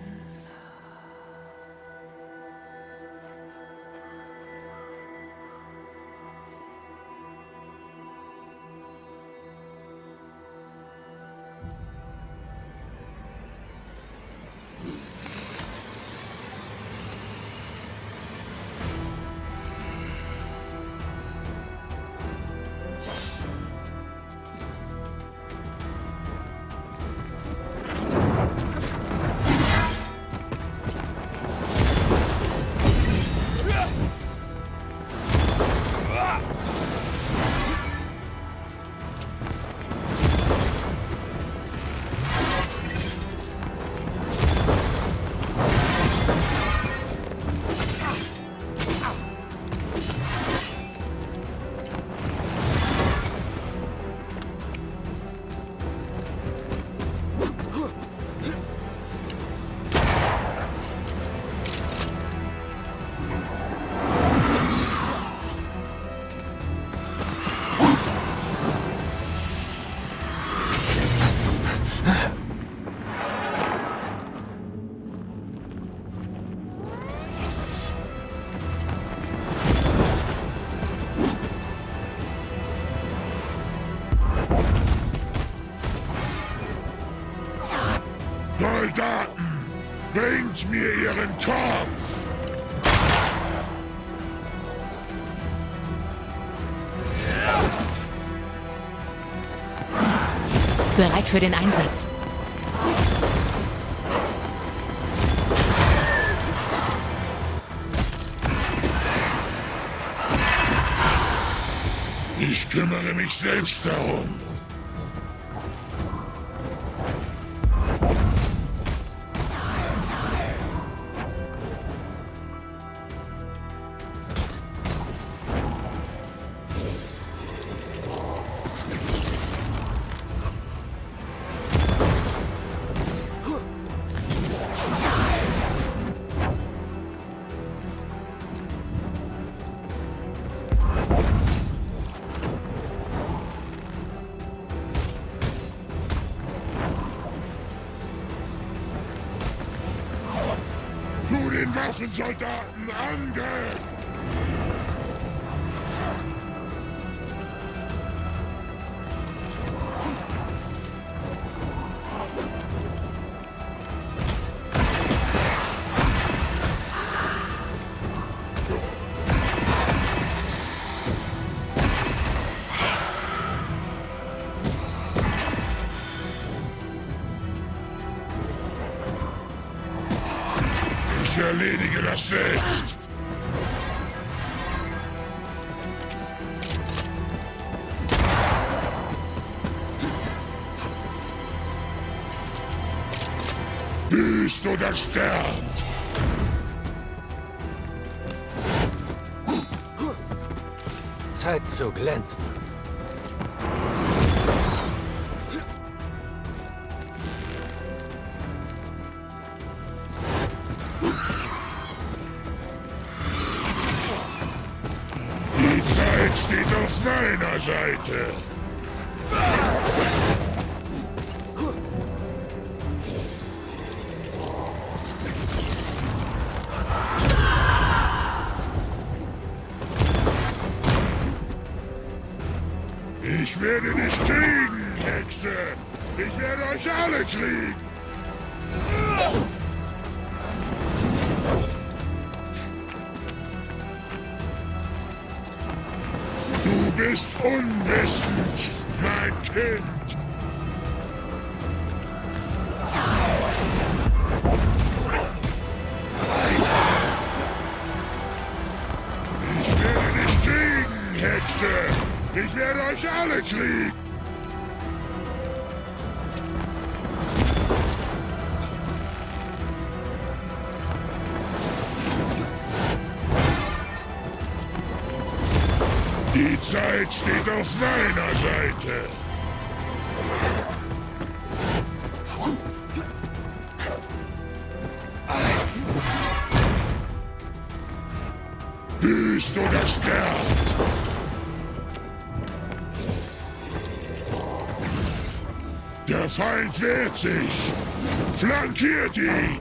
Soldaten, bringt mir ihren Kopf! Bereit für den Einsatz. Ich kümmere mich selbst darum. Zu den Waffensoldaten, Angriff! Ich erledige das selbst. Büßt oder sterbt. Zeit zu glänzen. steht auf meiner Seite. Ich werde dich kriegen, Hexe. Ich werde euch alle kriegen. Du bist unwissend, mein Kind. Ich werde dich kriegen, Hexe. Ich werde euch alle kriegen. Die Zeit steht auf meiner Seite. Büßt oder sterbt. Der Feind wehrt sich. Flankiert ihn.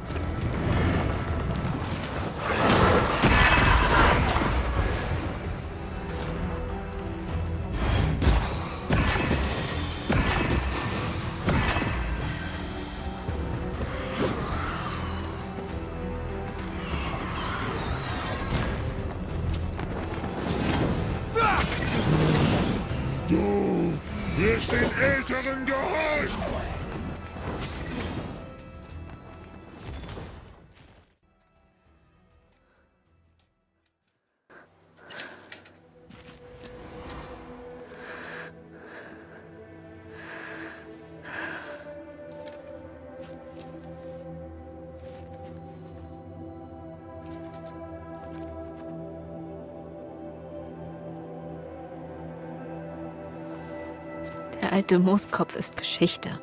Du wirst den Älteren gehorchen. Der alte Mooskopf ist Geschichte.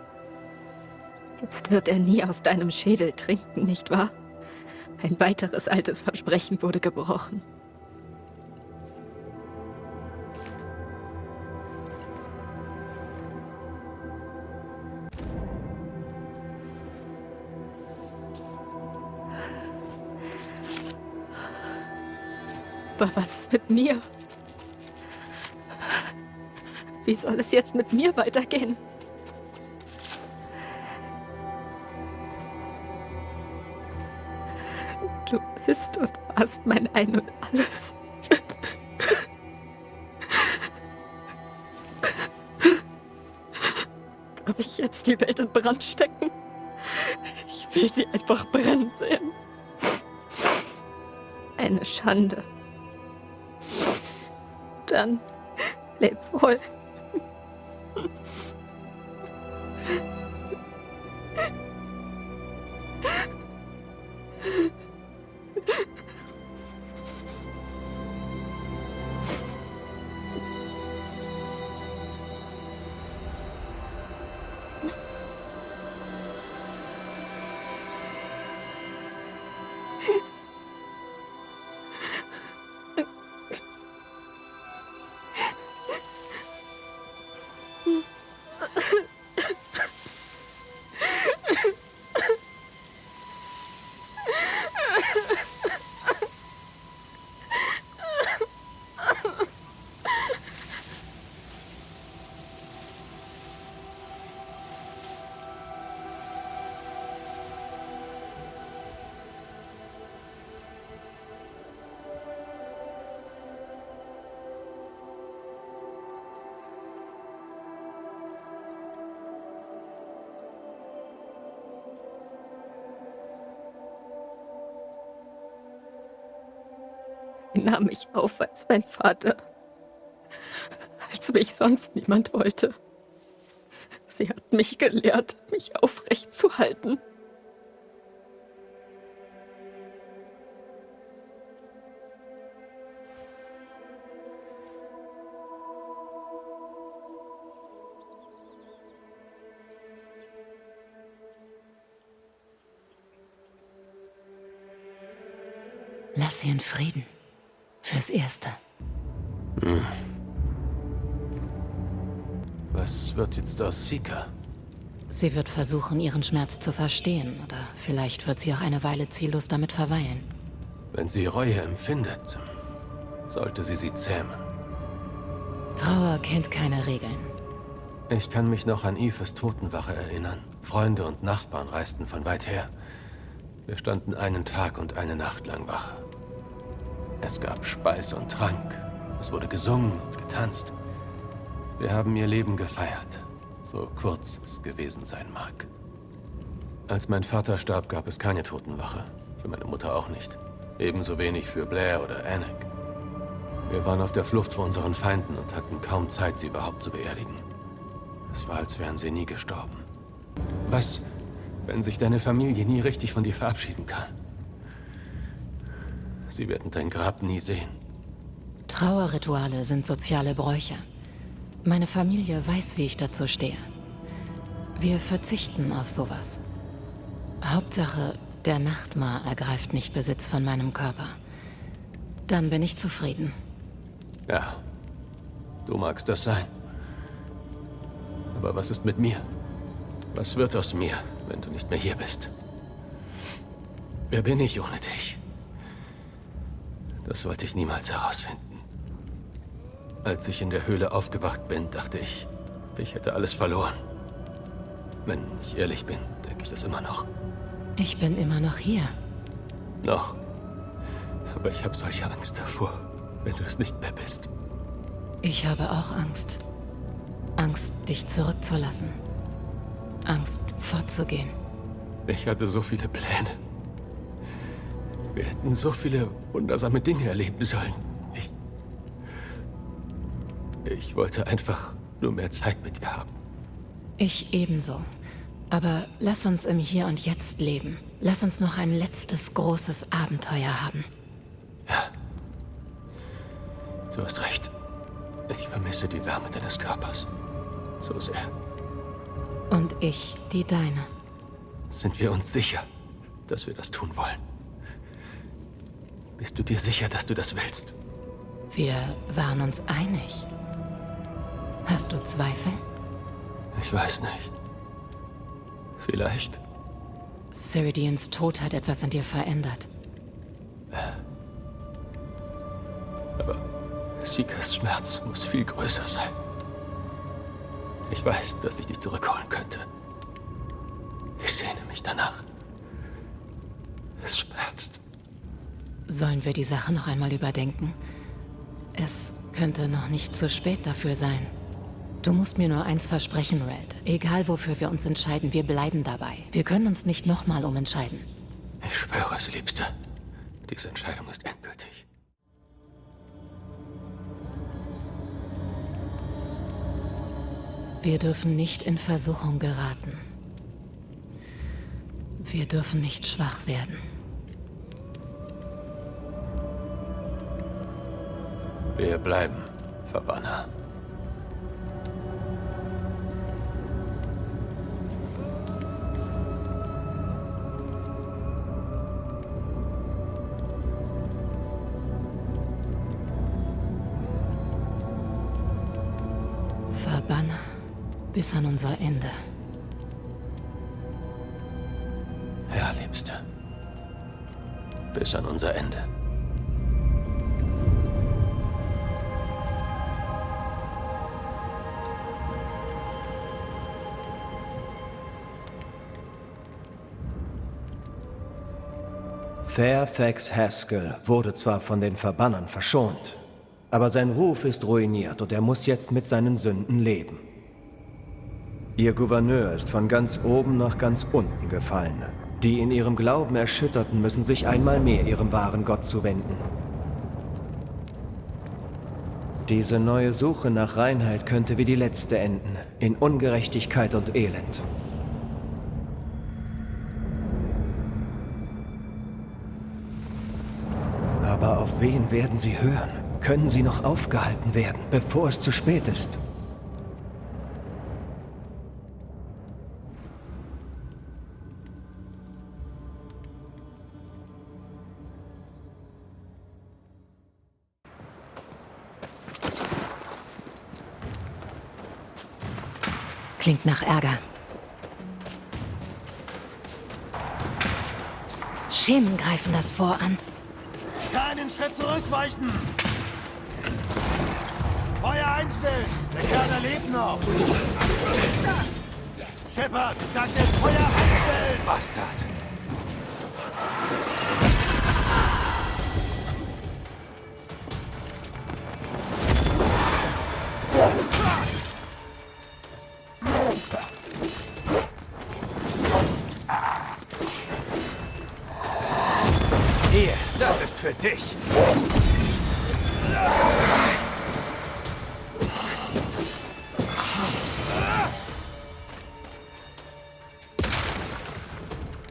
Jetzt wird er nie aus deinem Schädel trinken, nicht wahr? Ein weiteres altes Versprechen wurde gebrochen. Aber was ist mit mir? Wie soll es jetzt mit mir weitergehen? Du bist und warst mein Ein und Alles. Darf ich jetzt die Welt in Brand stecken? Ich will sie einfach brennen sehen. Eine Schande. Dann leb wohl. Sie nahm mich auf als mein Vater, als mich sonst niemand wollte. Sie hat mich gelehrt, mich aufrecht zu halten. Lass sie in Frieden. Fürs Erste. Was wird jetzt aus Sika? Sie wird versuchen, ihren Schmerz zu verstehen. Oder vielleicht wird sie auch eine Weile ziellos damit verweilen. Wenn sie Reue empfindet, sollte sie zähmen. Trauer kennt keine Regeln. Ich kann mich noch an Yves Totenwache erinnern. Freunde und Nachbarn reisten von weit her. Wir standen einen Tag und eine Nacht lang wach. Es gab Speis und Trank. Es wurde gesungen und getanzt. Wir haben ihr Leben gefeiert, so kurz es gewesen sein mag. Als mein Vater starb, gab es keine Totenwache. Für meine Mutter auch nicht. Ebenso wenig für Blair oder Anak. Wir waren auf der Flucht vor unseren Feinden und hatten kaum Zeit, sie überhaupt zu beerdigen. Es war, als wären sie nie gestorben. Was, wenn sich deine Familie nie richtig von dir verabschieden kann? Sie werden dein Grab nie sehen. Trauerrituale sind soziale Bräuche. Meine Familie weiß, wie ich dazu stehe. Wir verzichten auf sowas. Hauptsache, der Nachtmar ergreift nicht Besitz von meinem Körper. Dann bin ich zufrieden. Ja, du magst das sein. Aber was ist mit mir? Was wird aus mir, wenn du nicht mehr hier bist? Wer bin ich ohne dich? Das wollte ich niemals herausfinden. Als ich in der Höhle aufgewacht bin, dachte ich, ich hätte alles verloren. Wenn ich ehrlich bin, denke ich das immer noch. Ich bin immer noch hier. Noch. Aber ich habe solche Angst davor, wenn du es nicht mehr bist. Ich habe auch Angst. Angst, dich zurückzulassen. Angst, fortzugehen. Ich hatte so viele Pläne. Wir hätten so viele wundersame Dinge erleben sollen. Ich wollte einfach nur mehr Zeit mit dir haben. Ich ebenso. Aber lass uns im Hier und Jetzt leben. Lass uns noch ein letztes großes Abenteuer haben. Ja. Du hast recht. Ich vermisse die Wärme deines Körpers. So sehr. Und ich die deine. Sind wir uns sicher, dass wir das tun wollen? Bist du dir sicher, dass du das willst? Wir waren uns einig. Hast du Zweifel? Ich weiß nicht. Vielleicht. Ceridians Tod hat etwas in dir verändert. Aber Sikas Schmerz muss viel größer sein. Ich weiß, dass ich dich zurückholen könnte. Ich sehne mich danach. Es schmerzt. Sollen wir die Sache noch einmal überdenken? Es könnte noch nicht zu spät dafür sein. Du musst mir nur eins versprechen, Red. Egal, wofür wir uns entscheiden, wir bleiben dabei. Wir können uns nicht nochmal umentscheiden. Ich schwöre es, Liebste. Diese Entscheidung ist endgültig. Wir dürfen nicht in Versuchung geraten. Wir dürfen nicht schwach werden. Wir bleiben, Verbanner. Verbanner bis an unser Ende. Ja, Liebste. Bis an unser Ende. Fairfax Haskell wurde zwar von den Verbannern verschont, aber sein Ruf ist ruiniert und er muss jetzt mit seinen Sünden leben. Ihr Gouverneur ist von ganz oben nach ganz unten gefallen. Die in ihrem Glauben Erschütterten müssen sich einmal mehr ihrem wahren Gott zuwenden. Diese neue Suche nach Reinheit könnte wie die letzte enden, in Ungerechtigkeit und Elend. Aber auf wen werden sie hören? Können sie noch aufgehalten werden, bevor es zu spät ist? klingt nach Ärger. Schemen greifen das Fort an. Keinen Schritt zurückweichen! Feuer einstellen! Der Kerl lebt noch! Shepard, ich sag dir, Feuer einstellen! Bastard! Hier, das ist für dich.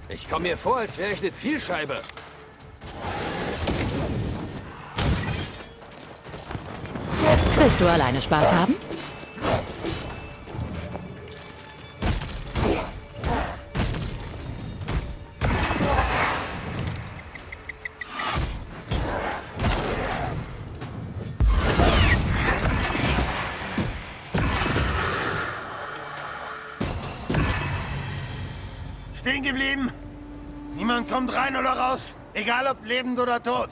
Ich komme mir vor, als wäre ich eine Zielscheibe. Willst du alleine Spaß haben? Stehen geblieben! Niemand kommt rein oder raus, egal ob lebend oder tot.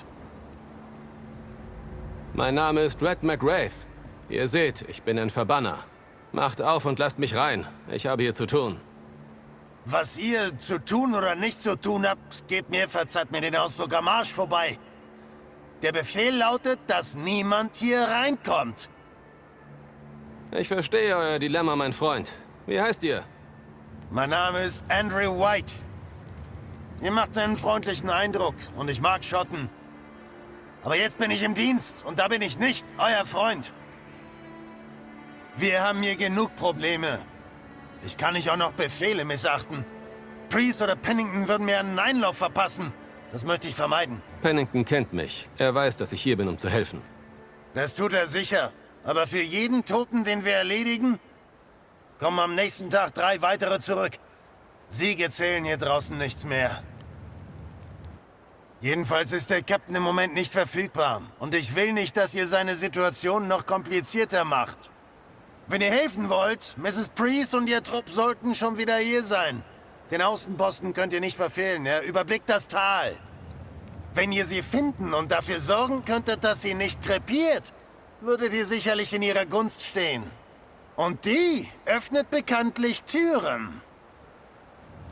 Mein Name ist Red McWraith. Ihr seht, ich bin ein Verbanner. Macht auf und lasst mich rein. Ich habe hier zu tun. Was ihr zu tun oder nicht zu tun habt, geht mir, verzeiht mir den Ausdruck, am Arsch vorbei. Der Befehl lautet, dass niemand hier reinkommt. Ich verstehe euer Dilemma, mein Freund. Wie heißt ihr? Mein Name ist Andrew White. Ihr macht einen freundlichen Eindruck und ich mag Schotten. Aber jetzt bin ich im Dienst und da bin ich nicht euer Freund. Wir haben hier genug Probleme. Ich kann nicht auch noch Befehle missachten. Priest oder Pennington würden mir einen Einlauf verpassen. Das möchte ich vermeiden. Pennington kennt mich. Er weiß, dass ich hier bin, um zu helfen. Das tut er sicher. Aber für jeden Toten, den wir erledigen, kommen am nächsten Tag 3 weitere zurück. Siege zählen hier draußen nichts mehr. Jedenfalls ist der Captain im Moment nicht verfügbar. Und ich will nicht, dass ihr seine Situation noch komplizierter macht. Wenn ihr helfen wollt, Mrs. Priest und ihr Trupp sollten schon wieder hier sein. Den Außenposten könnt ihr nicht verfehlen. Er überblickt das Tal. Wenn ihr sie finden und dafür sorgen könntet, dass sie nicht krepiert, würdet ihr sicherlich in ihrer Gunst stehen. Und die öffnet bekanntlich Türen.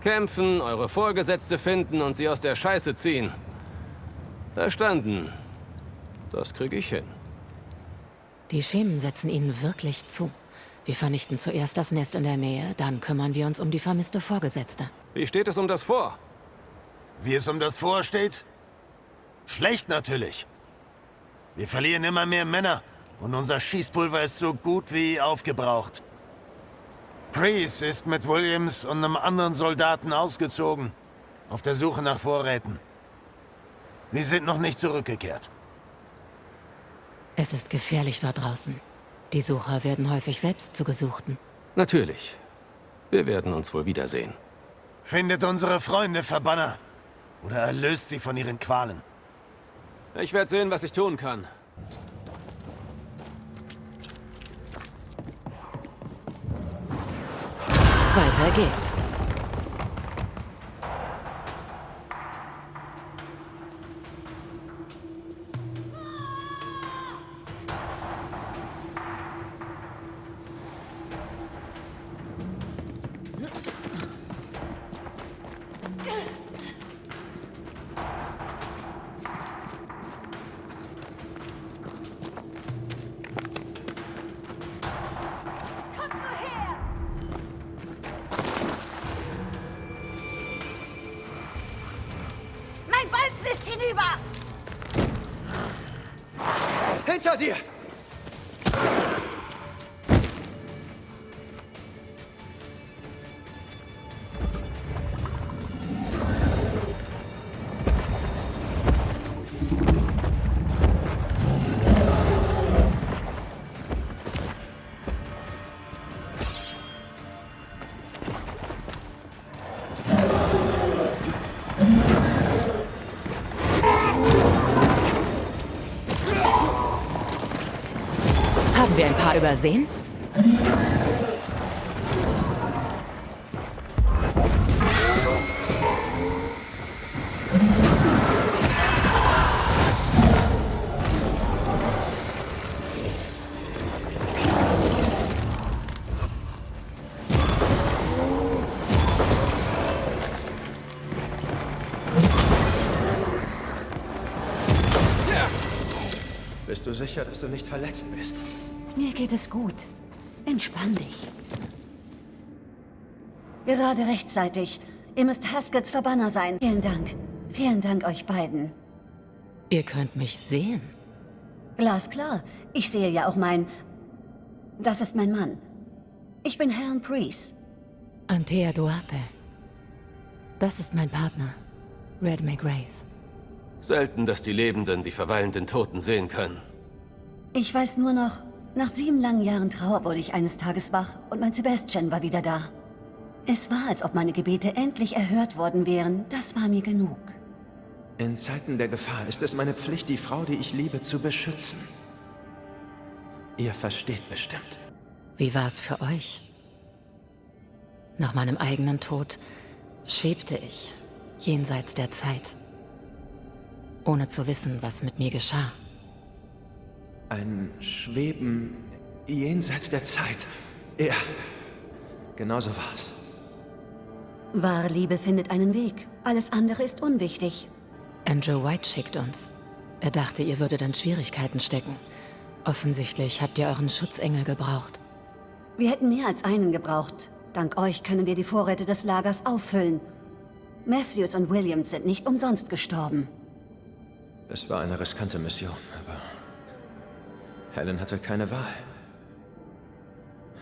Kämpfen, eure Vorgesetzte finden und sie aus der Scheiße ziehen. Verstanden. Das kriege ich hin. Die Schemen setzen ihnen wirklich zu. Wir vernichten zuerst das Nest in der Nähe, dann kümmern wir uns um die vermisste Vorgesetzte. Wie steht es um das Fort? Wie es um das Fort steht? Schlecht natürlich. Wir verlieren immer mehr Männer und unser Schießpulver ist so gut wie aufgebraucht. Priest ist mit Williams und einem anderen Soldaten ausgezogen, auf der Suche nach Vorräten. Die sind noch nicht zurückgekehrt. Es ist gefährlich dort draußen. Die Sucher werden häufig selbst zu Gesuchten. Natürlich. Wir werden uns wohl wiedersehen. Findet unsere Freunde, Verbanner. Oder erlöst sie von ihren Qualen. Ich werde sehen, was ich tun kann. Weiter geht's. Mein Bolzen ist hinüber! Hinter dir! Haben wir ein paar übersehen? Bist du sicher, dass du nicht verletzt bist? Mir geht es gut. Entspann dich. Gerade rechtzeitig. Ihr müsst Haskets Verbanner sein. Vielen Dank. Vielen Dank euch beiden. Ihr könnt mich sehen. Glasklar. Ich sehe ja auch mein... Das ist mein Mann. Ich bin Herrn Priest. Antea Duarte. Das ist mein Partner, Red McGrath. Selten, dass die Lebenden die verweilenden Toten sehen können. Ich weiß nur noch, nach 7 langen Jahren Trauer wurde ich eines Tages wach und mein Sebastian war wieder da. Es war, als ob meine Gebete endlich erhört worden wären. Das war mir genug. In Zeiten der Gefahr ist es meine Pflicht, die Frau, die ich liebe, zu beschützen. Ihr versteht bestimmt. Wie war es für euch? Nach meinem eigenen Tod schwebte ich jenseits der Zeit, ohne zu wissen, was mit mir geschah. Ein Schweben jenseits der Zeit. Ja, genau so war's. Wahre Liebe findet einen Weg. Alles andere ist unwichtig. Andrew White schickt uns. Er dachte, ihr würdet in Schwierigkeiten stecken. Offensichtlich habt ihr euren Schutzengel gebraucht. Wir hätten mehr als einen gebraucht. Dank euch können wir die Vorräte des Lagers auffüllen. Matthews und Williams sind nicht umsonst gestorben. Es war eine riskante Mission, aber Helen hatte keine Wahl.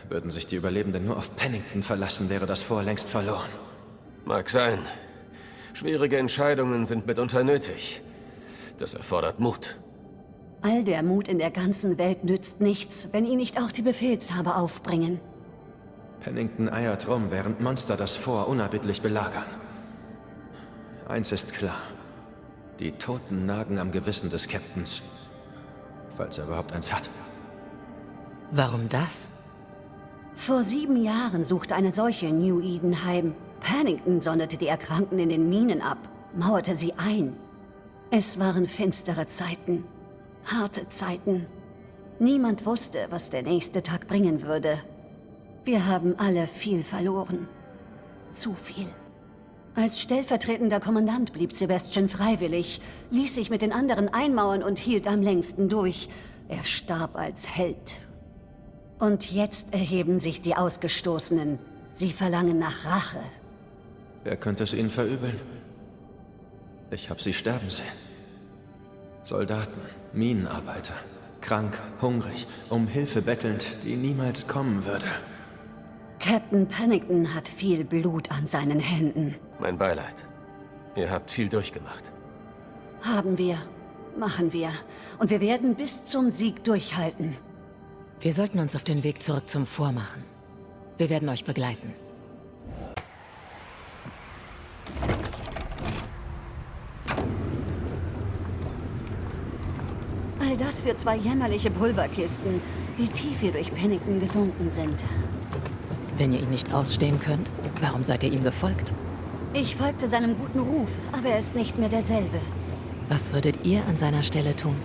Würden sich die Überlebenden nur auf Pennington verlassen, wäre das Fort längst verloren. Mag sein. Schwierige Entscheidungen sind mitunter nötig. Das erfordert Mut. All der Mut in der ganzen Welt nützt nichts, wenn ihn nicht auch die Befehlshaber aufbringen. Pennington eiert rum, während Monster das Fort unerbittlich belagern. Eins ist klar. Die Toten nagen am Gewissen des Captains. Falls er überhaupt eins hat. Warum das? Vor 7 Jahren suchte eine Seuche in New Eden heim. Pennington sonderte die Erkrankten in den Minen ab, mauerte sie ein. Es waren finstere Zeiten. Harte Zeiten. Niemand wusste, was der nächste Tag bringen würde. Wir haben alle viel verloren. Zu viel. Als stellvertretender Kommandant blieb Sebastian freiwillig, ließ sich mit den anderen einmauern und hielt am längsten durch. Er starb als Held. Und jetzt erheben sich die Ausgestoßenen. Sie verlangen nach Rache. Wer könnte es ihnen verübeln? Ich habe sie sterben sehen. Soldaten, Minenarbeiter, krank, hungrig, um Hilfe bettelnd, die niemals kommen würde. Captain Pennington hat viel Blut an seinen Händen. Mein Beileid. Ihr habt viel durchgemacht. Haben wir. Machen wir. Und wir werden bis zum Sieg durchhalten. Wir sollten uns auf den Weg zurück zum Fort machen. Wir werden euch begleiten. All das für 2 jämmerliche Pulverkisten. Wie tief wir durch Pennington gesunken sind. Wenn ihr ihn nicht ausstehen könnt, warum seid ihr ihm gefolgt? Ich folgte seinem guten Ruf, aber er ist nicht mehr derselbe. Was würdet ihr an seiner Stelle tun?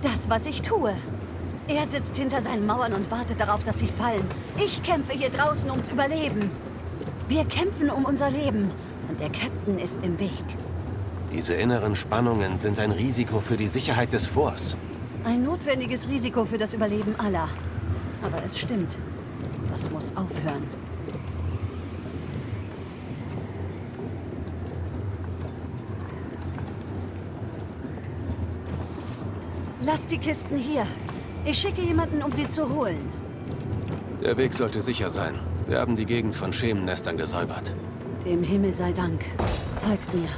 Das, was ich tue. Er sitzt hinter seinen Mauern und wartet darauf, dass sie fallen. Ich kämpfe hier draußen ums Überleben. Wir kämpfen um unser Leben und der Captain ist im Weg. Diese inneren Spannungen sind ein Risiko für die Sicherheit des Forts. Ein notwendiges Risiko für das Überleben aller. Aber es stimmt. Das muss aufhören. Lasst die Kisten hier. Ich schicke jemanden, um sie zu holen. Der Weg sollte sicher sein. Wir haben die Gegend von Schemennestern gesäubert. Dem Himmel sei Dank. Folgt mir.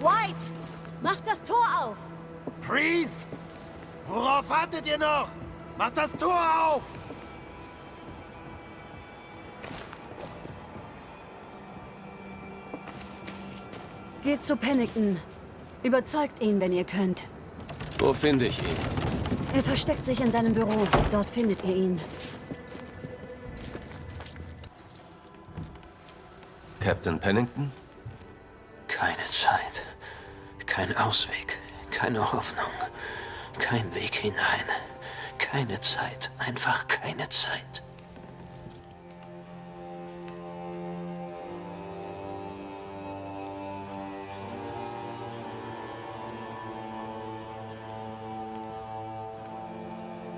White! Macht das Tor auf! Priest! Worauf wartet ihr noch? Macht das Tor auf! Geht zu Pennington. Überzeugt ihn, wenn ihr könnt. Wo finde ich ihn? Er versteckt sich in seinem Büro. Dort findet ihr ihn. Captain Pennington? Keine Zeit. Kein Ausweg. Keine Hoffnung. Kein Weg hinein. Keine Zeit. Einfach keine Zeit.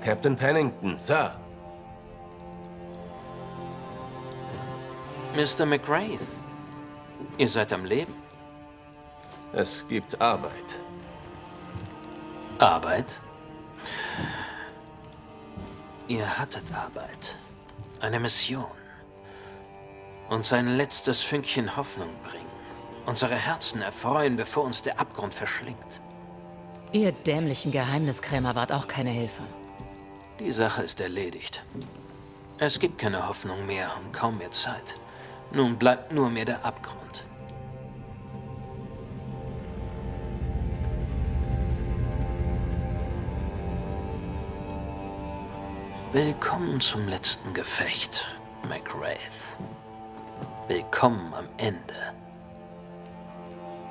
Captain Pennington, Sir. Mr. McGrath, ihr seid am Leben? Es gibt Arbeit. Arbeit? Ihr hattet Arbeit. Eine Mission. Uns ein letztes Fünkchen Hoffnung bringen. Unsere Herzen erfreuen, bevor uns der Abgrund verschlingt. Ihr dämlichen Geheimniskrämer wart auch keine Hilfe. Die Sache ist erledigt. Es gibt keine Hoffnung mehr und kaum mehr Zeit. Nun bleibt nur mehr der Abgrund. Willkommen zum letzten Gefecht, McGrath. Willkommen am Ende.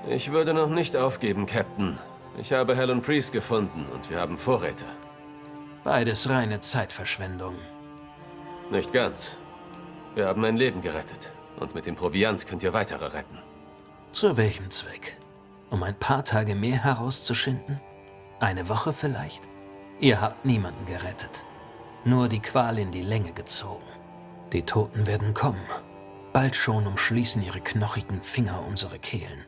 Ich würde noch nicht aufgeben, Captain. Ich habe Helen Priest gefunden und wir haben Vorräte. Beides reine Zeitverschwendung. Nicht ganz. Wir haben ein Leben gerettet. Und mit dem Proviant könnt ihr weitere retten. Zu welchem Zweck? Um ein paar Tage mehr herauszuschinden? Eine Woche vielleicht? Ihr habt niemanden gerettet. Nur die Qual in die Länge gezogen. Die Toten werden kommen. Bald schon umschließen ihre knochigen Finger unsere Kehlen.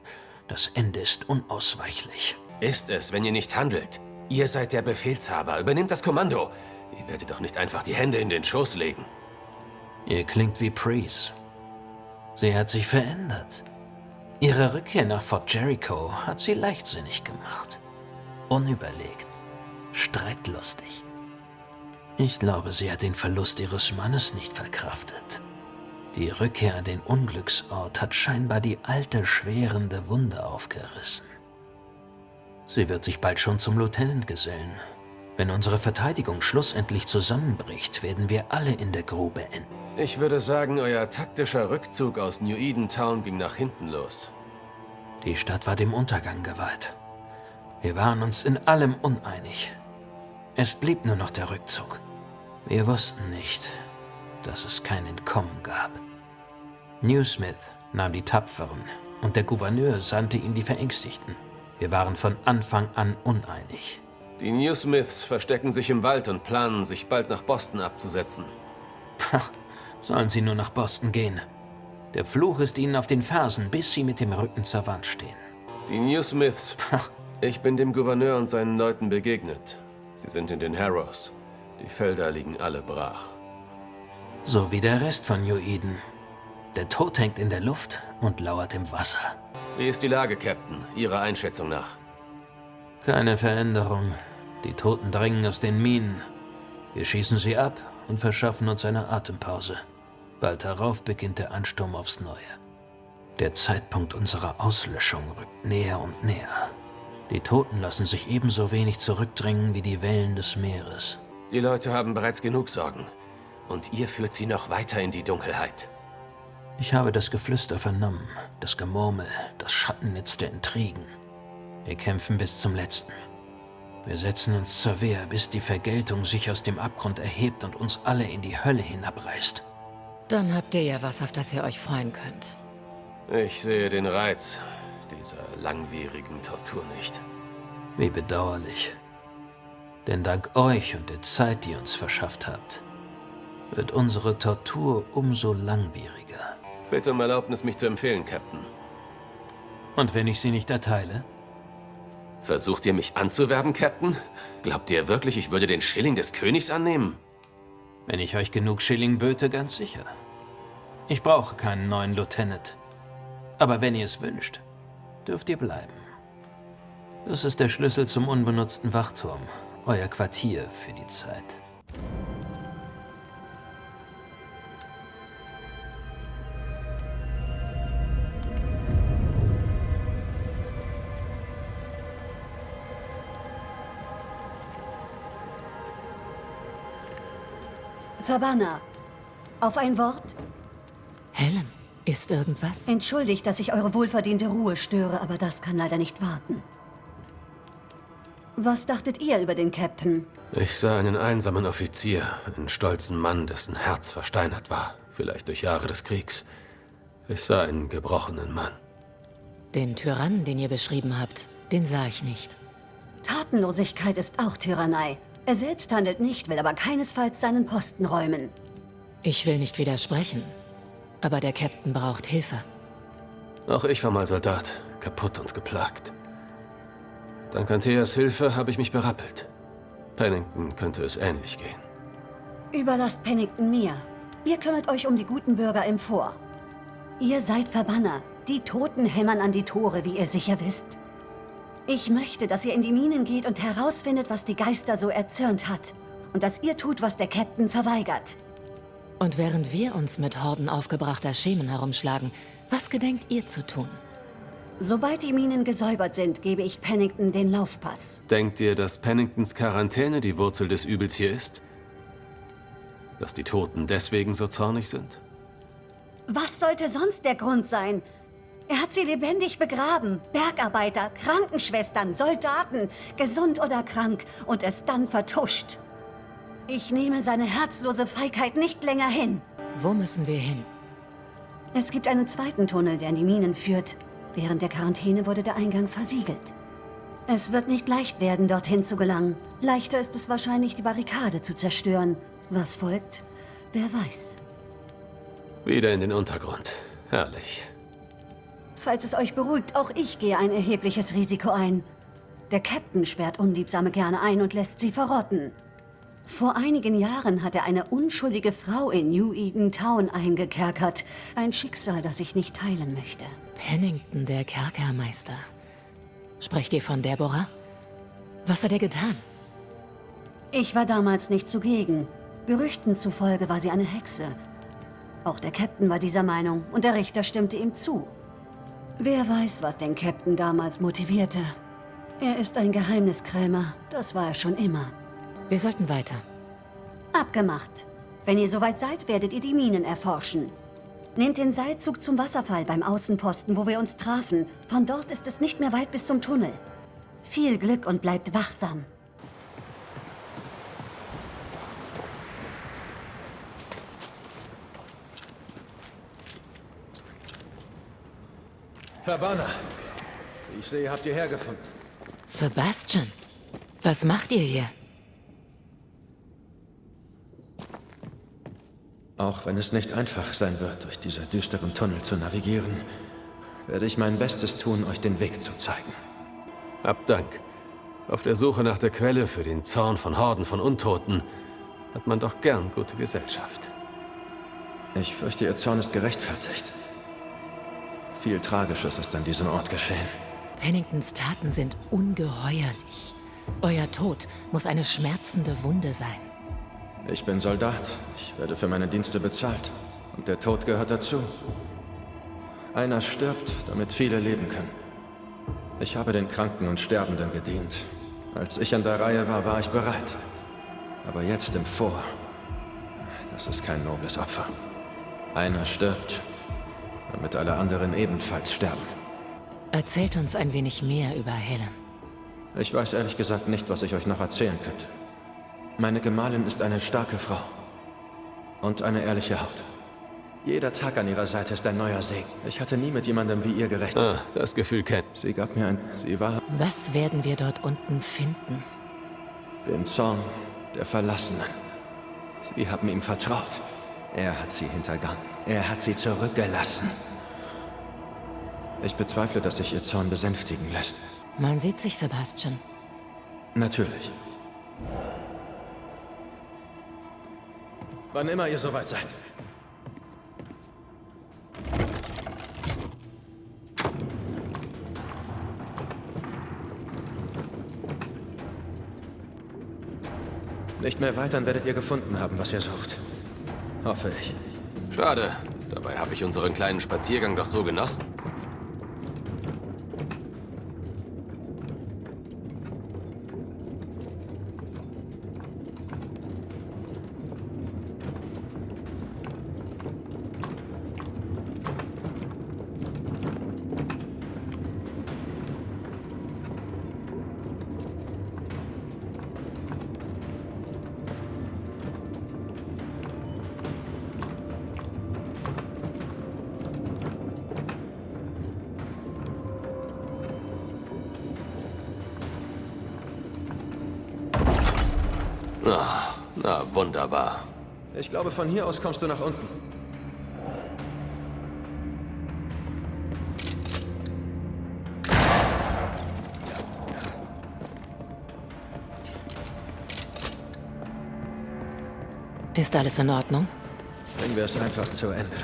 Das Ende ist unausweichlich. Ist es, wenn ihr nicht handelt? Ihr seid der Befehlshaber. Übernehmt das Kommando. Ihr werdet doch nicht einfach die Hände in den Schoß legen. Ihr klingt wie Priest. Sie hat sich verändert. Ihre Rückkehr nach Fort Jericho hat sie leichtsinnig gemacht. Unüberlegt. Streitlustig. Ich glaube, sie hat den Verlust ihres Mannes nicht verkraftet. Die Rückkehr an den Unglücksort hat scheinbar die alte, schwerende Wunde aufgerissen. Sie wird sich bald schon zum Lieutenant gesellen. Wenn unsere Verteidigung schlussendlich zusammenbricht, werden wir alle in der Grube enden. Ich würde sagen, euer taktischer Rückzug aus New Eden Town ging nach hinten los. Die Stadt war dem Untergang geweiht. Wir waren uns in allem uneinig. Es blieb nur noch der Rückzug. Wir wussten nicht, dass es kein Entkommen gab. Newsmith nahm die Tapferen und der Gouverneur sandte ihm die Verängstigten. Wir waren von Anfang an uneinig. Die Newsmiths verstecken sich im Wald und planen, sich bald nach Boston abzusetzen. Sollen sie nur nach Boston gehen? Der Fluch ist ihnen auf den Fersen, bis sie mit dem Rücken zur Wand stehen. Die Newsmiths... Ich bin dem Gouverneur und seinen Leuten begegnet. Sie sind in den Harrows. Die Felder liegen alle brach. So wie der Rest von New Eden. Der Tod hängt in der Luft und lauert im Wasser. Wie ist die Lage, Captain, Ihrer Einschätzung nach? Keine Veränderung. Die Toten drängen aus den Minen. Wir schießen sie ab und verschaffen uns eine Atempause. Bald darauf beginnt der Ansturm aufs Neue. Der Zeitpunkt unserer Auslöschung rückt näher und näher. Die Toten lassen sich ebenso wenig zurückdrängen wie die Wellen des Meeres. Die Leute haben bereits genug Sorgen. Und ihr führt sie noch weiter in die Dunkelheit. Ich habe das Geflüster vernommen, das Gemurmel, das Schattennetz der Intrigen. Wir kämpfen bis zum Letzten. Wir setzen uns zur Wehr, bis die Vergeltung sich aus dem Abgrund erhebt und uns alle in die Hölle hinabreißt. Dann habt ihr ja was, auf das ihr euch freuen könnt. Ich sehe den Reiz dieser langwierigen Tortur nicht. Wie bedauerlich. Denn dank euch und der Zeit, die ihr uns verschafft habt, wird unsere Tortur umso langwieriger. Bitte um Erlaubnis, mich zu empfehlen, Captain. Und wenn ich sie nicht erteile? Versucht ihr mich anzuwerben, Captain? Glaubt ihr wirklich, ich würde den Schilling des Königs annehmen? Wenn ich euch genug Schilling böte, ganz sicher. Ich brauche keinen neuen Lieutenant. Aber wenn ihr es wünscht, dürft ihr bleiben. Das ist der Schlüssel zum unbenutzten Wachturm, euer Quartier für die Zeit. Verbanner. Auf ein Wort? Helen, ist irgendwas? Entschuldigt, dass ich eure wohlverdiente Ruhe störe, aber das kann leider nicht warten. Was dachtet ihr über den Captain? Ich sah einen einsamen Offizier, einen stolzen Mann, dessen Herz versteinert war, vielleicht durch Jahre des Kriegs. Ich sah einen gebrochenen Mann. Den Tyrannen, den ihr beschrieben habt, den sah ich nicht. Tatenlosigkeit ist auch Tyrannei. Er selbst handelt nicht, will aber keinesfalls seinen Posten räumen. Ich will nicht widersprechen, aber der Captain braucht Hilfe. Auch ich war mal Soldat, kaputt und geplagt. Dank Antheas Hilfe habe ich mich berappelt. Pennington könnte es ähnlich gehen. Überlasst Pennington mir. Ihr kümmert euch um die guten Bürger im Fort. Ihr seid Verbanner. Die Toten hämmern an die Tore, wie ihr sicher wisst. Ich möchte, dass ihr in die Minen geht und herausfindet, was die Geister so erzürnt hat. Und dass ihr tut, was der Captain verweigert. Und während wir uns mit Horden aufgebrachter Schemen herumschlagen, was gedenkt ihr zu tun? Sobald die Minen gesäubert sind, gebe ich Pennington den Laufpass. Denkt ihr, dass Penningtons Quarantäne die Wurzel des Übels hier ist? Dass die Toten deswegen so zornig sind? Was sollte sonst der Grund sein? Er hat sie lebendig begraben. Bergarbeiter, Krankenschwestern, Soldaten, gesund oder krank, und es dann vertuscht. Ich nehme seine herzlose Feigheit nicht länger hin. Wo müssen wir hin? Es gibt einen zweiten Tunnel, der in die Minen führt. Während der Quarantäne wurde der Eingang versiegelt. Es wird nicht leicht werden, dorthin zu gelangen. Leichter ist es wahrscheinlich, die Barrikade zu zerstören. Was folgt? Wer weiß. Wieder in den Untergrund. Herrlich. Falls es euch beruhigt, auch ich gehe ein erhebliches Risiko ein. Der Captain sperrt Unliebsame gerne ein und lässt sie verrotten. Vor einigen Jahren hat er eine unschuldige Frau in New Eden Town eingekerkert. Ein Schicksal, das ich nicht teilen möchte. Pennington, der Kerkermeister. Sprecht ihr von Deborah? Was hat er getan? Ich war damals nicht zugegen. Gerüchten zufolge war sie eine Hexe. Auch der Captain war dieser Meinung und der Richter stimmte ihm zu. Wer weiß, was den Captain damals motivierte. Er ist ein Geheimniskrämer, das war er schon immer. Wir sollten weiter. Abgemacht. Wenn ihr soweit seid, werdet ihr die Minen erforschen. Nehmt den Seilzug zum Wasserfall beim Außenposten, wo wir uns trafen. Von dort ist es nicht mehr weit bis zum Tunnel. Viel Glück und bleibt wachsam. Verbanner, ich sehe, habt ihr hergefunden. Sebastian, was macht ihr hier? Auch wenn es nicht einfach sein wird, durch diese düsteren Tunnel zu navigieren, werde ich mein Bestes tun, euch den Weg zu zeigen. Habt Dank. Auf der Suche nach der Quelle für den Zorn von Horden von Untoten hat man doch gern gute Gesellschaft. Ich fürchte, ihr Zorn ist gerechtfertigt. Viel Tragisches ist an diesem Ort geschehen. Penningtons Taten sind ungeheuerlich. Euer Tod muss eine schmerzende Wunde sein. Ich bin Soldat. Ich werde für meine Dienste bezahlt. Und der Tod gehört dazu. Einer stirbt, damit viele leben können. Ich habe den Kranken und Sterbenden gedient. Als ich an der Reihe war, war ich bereit. Aber jetzt im Fort, das ist kein nobles Opfer. Einer stirbt, damit alle anderen ebenfalls sterben. Erzählt uns ein wenig mehr über Helen. Ich weiß ehrlich gesagt nicht, was ich euch noch erzählen könnte. Meine Gemahlin ist eine starke Frau. Und eine ehrliche Haut. Jeder Tag an ihrer Seite ist ein neuer Segen. Ich hatte nie mit jemandem wie ihr gerechnet. Ah, das Gefühl kennt. Sie gab mir ein... Sie war... Was werden wir dort unten finden? Den Zorn der Verlassenen. Sie haben ihm vertraut. Er hat sie hintergangen. Er hat sie zurückgelassen. Ich bezweifle, dass sich ihr Zorn besänftigen lässt. Man sieht sich, Sebastian. Natürlich. Wann immer ihr soweit seid. Nicht mehr weit, dann werdet ihr gefunden haben, was ihr sucht. Hoffe ich. Schade. Dabei habe ich unseren kleinen Spaziergang doch so genossen. Na, wunderbar. Ich glaube, von hier aus kommst du nach unten. Ist alles in Ordnung? Bringen wir es einfach zu Ende.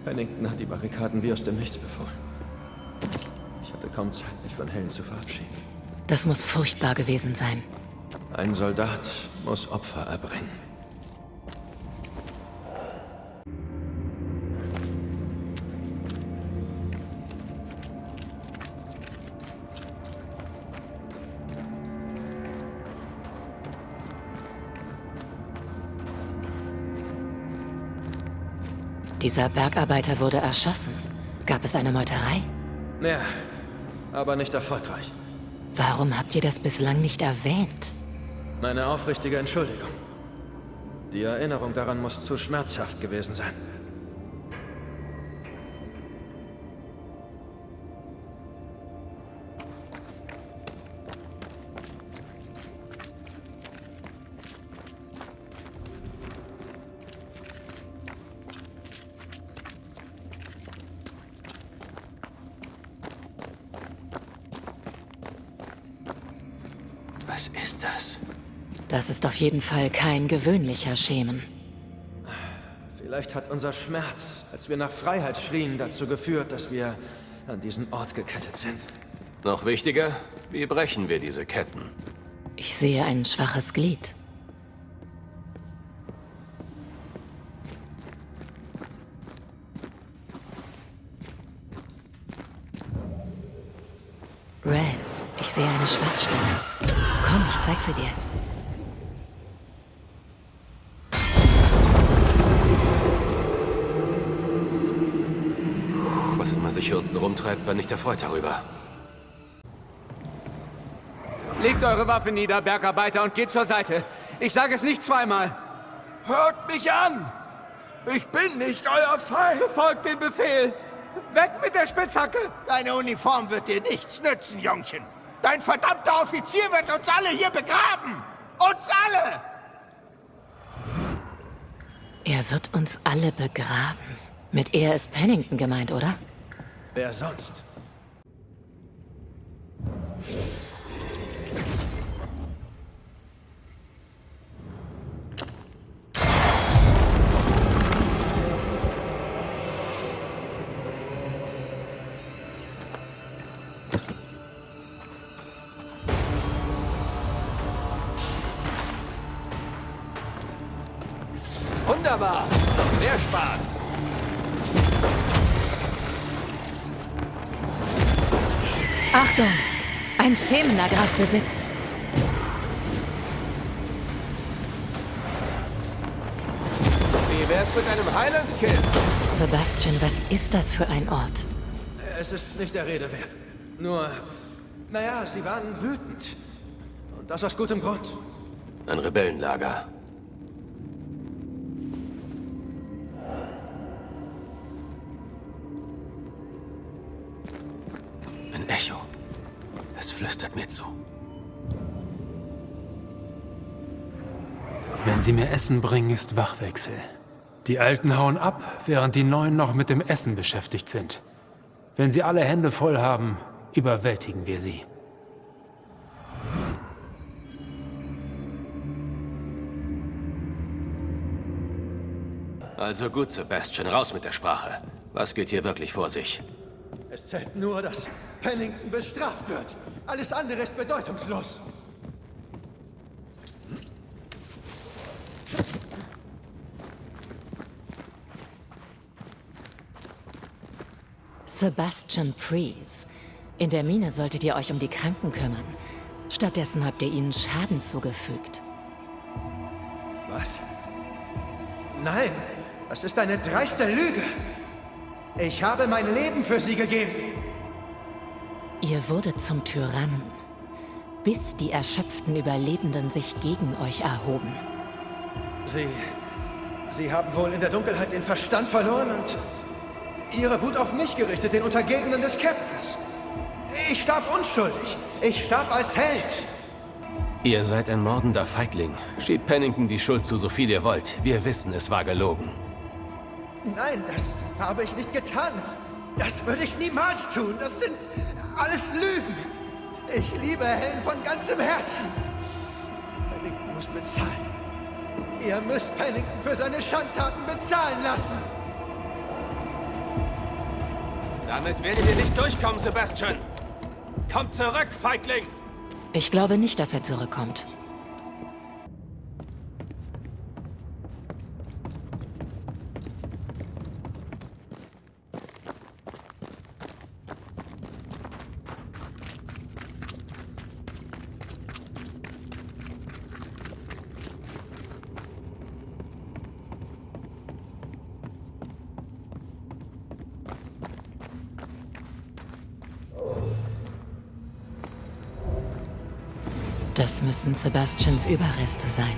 Pennington hat die Barrikaden wie aus dem Nichts befohlen. Ich hatte kaum Zeit, mich von Helen zu verabschieden. Das muss furchtbar gewesen sein. Ein Soldat muss Opfer erbringen. Dieser Bergarbeiter wurde erschossen. Gab es eine Meuterei? Ja, aber nicht erfolgreich. Warum habt ihr das bislang nicht erwähnt? Meine aufrichtige Entschuldigung. Die Erinnerung daran muss zu schmerzhaft gewesen sein. Was ist das? Das ist auf jeden Fall kein gewöhnlicher Schemen. Vielleicht hat unser Schmerz, als wir nach Freiheit schrien, dazu geführt, dass wir an diesen Ort gekettet sind. Noch wichtiger, wie brechen wir diese Ketten? Ich sehe ein schwaches Glied. Red, ich sehe eine Schwachstelle. Komm, ich zeig sie dir. Was immer sich hier unten rumtreibt, war nicht erfreut darüber. Legt eure Waffe nieder, Bergarbeiter, und geht zur Seite. Ich sage es nicht zweimal. Hört mich an! Ich bin nicht euer Feind! Befolgt den Befehl! Weg mit der Spitzhacke! Deine Uniform wird dir nichts nützen, Jungchen. Dein verdammter Offizier wird uns alle hier begraben! Uns alle! Er wird uns alle begraben. Mit er ist Pennington gemeint, oder? Wer sonst? Wunderbar! Noch mehr Spaß! Achtung! Ein Schemener greift Besitz. Wie wär's mit einem Highland Kiss? Sebastian, was ist das für ein Ort? Es ist nicht der Rede wert. Nur, naja, sie waren wütend. Und das aus gutem Grund. Ein Rebellenlager. Ein Echo. Es flüstert mir zu. Wenn sie mir Essen bringen, ist Wachwechsel. Die Alten hauen ab, während die Neuen noch mit dem Essen beschäftigt sind. Wenn sie alle Hände voll haben, überwältigen wir sie. Also gut, Sebastian, raus mit der Sprache. Was geht hier wirklich vor sich? Es zählt nur, dass Pennington bestraft wird. Alles andere ist bedeutungslos. Sebastian Prees. In der Mine solltet ihr euch um die Kranken kümmern. Stattdessen habt ihr ihnen Schaden zugefügt. Was? Nein, das ist eine dreiste Lüge. Ich habe mein Leben für sie gegeben. Ihr wurdet zum Tyrannen, bis die erschöpften Überlebenden sich gegen euch erhoben. Sie haben wohl in der Dunkelheit den Verstand verloren und ihre Wut auf mich gerichtet, den Untergebenen des Captains. Ich starb unschuldig. Ich starb als Held. Ihr seid ein mordender Feigling. Schiebt Pennington die Schuld zu, so viel ihr wollt. Wir wissen, es war gelogen. Nein, das habe ich nicht getan. Das würde ich niemals tun. Das sind alles Lügen. Ich liebe Helen von ganzem Herzen. Pennington muss bezahlen. Ihr müsst Pennington für seine Schandtaten bezahlen lassen. Damit werdet ihr nicht durchkommen, Sebastian. Kommt zurück, Feigling! Ich glaube nicht, dass er zurückkommt. Das müssen Sebastians Überreste sein.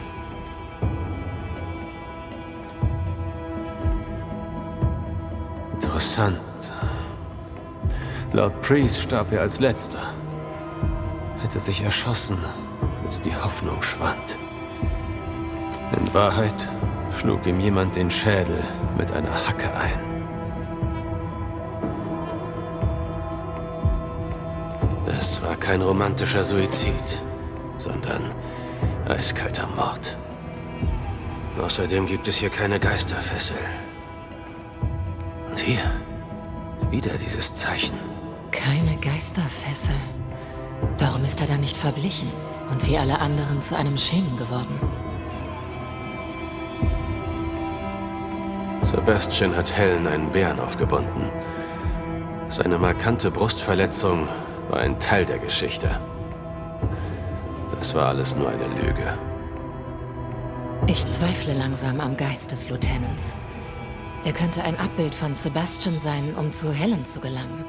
Interessant. Laut Priest starb er als Letzter. Hätte sich erschossen, als die Hoffnung schwand. In Wahrheit schlug ihm jemand den Schädel mit einer Hacke ein. Es war kein romantischer Suizid, sondern eiskalter Mord. Außerdem gibt es hier keine Geisterfessel. Und hier, wieder dieses Zeichen. Keine Geisterfessel. Warum ist er dann nicht verblichen und wie alle anderen zu einem Schemen geworden? Sebastian hat Helen einen Bären aufgebunden. Seine markante Brustverletzung war ein Teil der Geschichte. Das war alles nur eine Lüge. Ich zweifle langsam am Geist des Lieutenants. Er könnte ein Abbild von Sebastian sein, um zu Helen zu gelangen.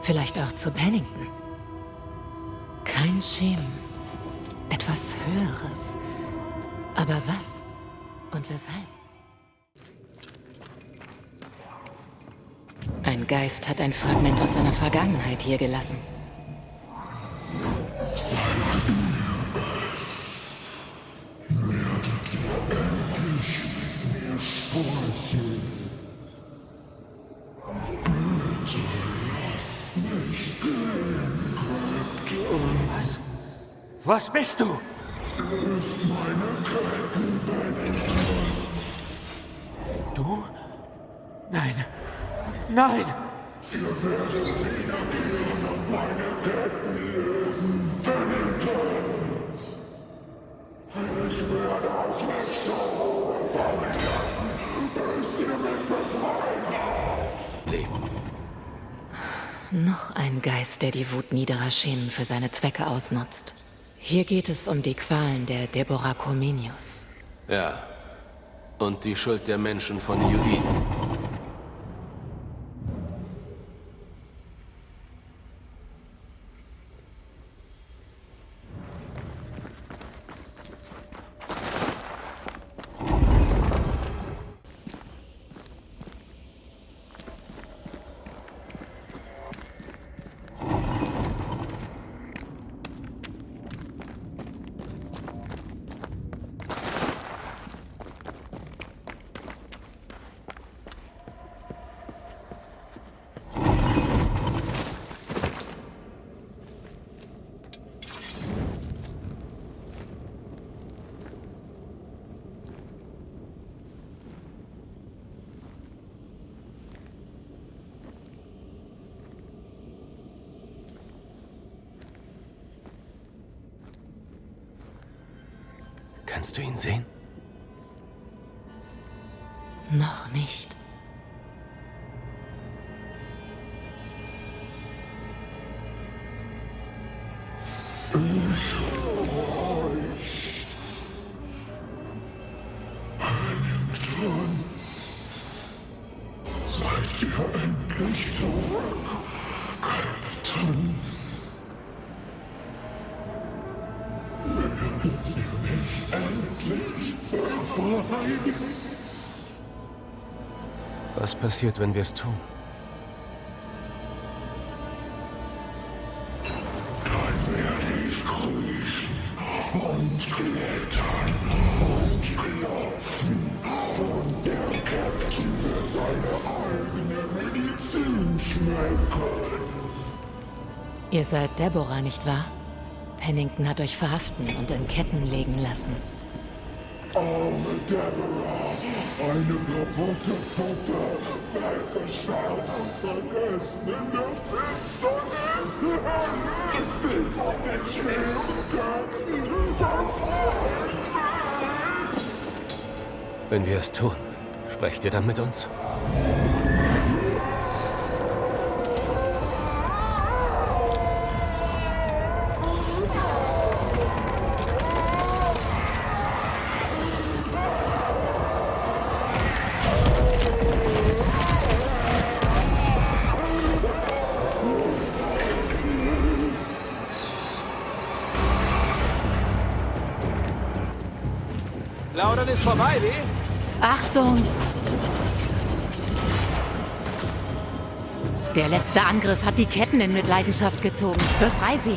Vielleicht auch zu Pennington. Kein Schemen. Etwas Höheres. Aber was und weshalb? Ein Geist hat ein Fragment aus seiner Vergangenheit hier gelassen. Seid ihr es? Werdet ihr endlich mit mir sprechen? Bitte lasst mich gehen, Captain. Was? Was bist du? Löst meine Ketten, Pennington. Du? Nein. Nein! Ihr werdet wieder gehen und meine Ketten lösen, Pennington. Ich werde euch nicht zur Ruhe kommen lassen, bis ihr mich befreit. Leben. Noch ein Geist, der die Wut niederer Schemen für seine Zwecke ausnutzt. Hier geht es um die Qualen der Deborah Comenius. Ja. Und die Schuld der Menschen von New Eden. Kannst du ihn sehen? Noch nicht. Ich höre euch. Pennington. Seid ihr endlich zurück, Captain? Werdet ihr mich endlich befreien? Was passiert, wenn wir es tun? Dann werde ich kriechen und klettern und klopfen und der Captain wird seine eigene Medizin schmecken. Ihr seid Deborah, nicht wahr? Pennington hat euch verhaften und in Ketten legen lassen. Arme Deborah, eine kaputte Puppe, weggesperrt und vergessen in der Finsternis. Erlöst sie von den schweren Ketten, befreit mich! Wenn wir es tun, sprecht ihr dann mit uns? Plaudern ist vorbei, Lee. Achtung! Der letzte Angriff hat die Ketten in Mitleidenschaft gezogen. Befrei sie!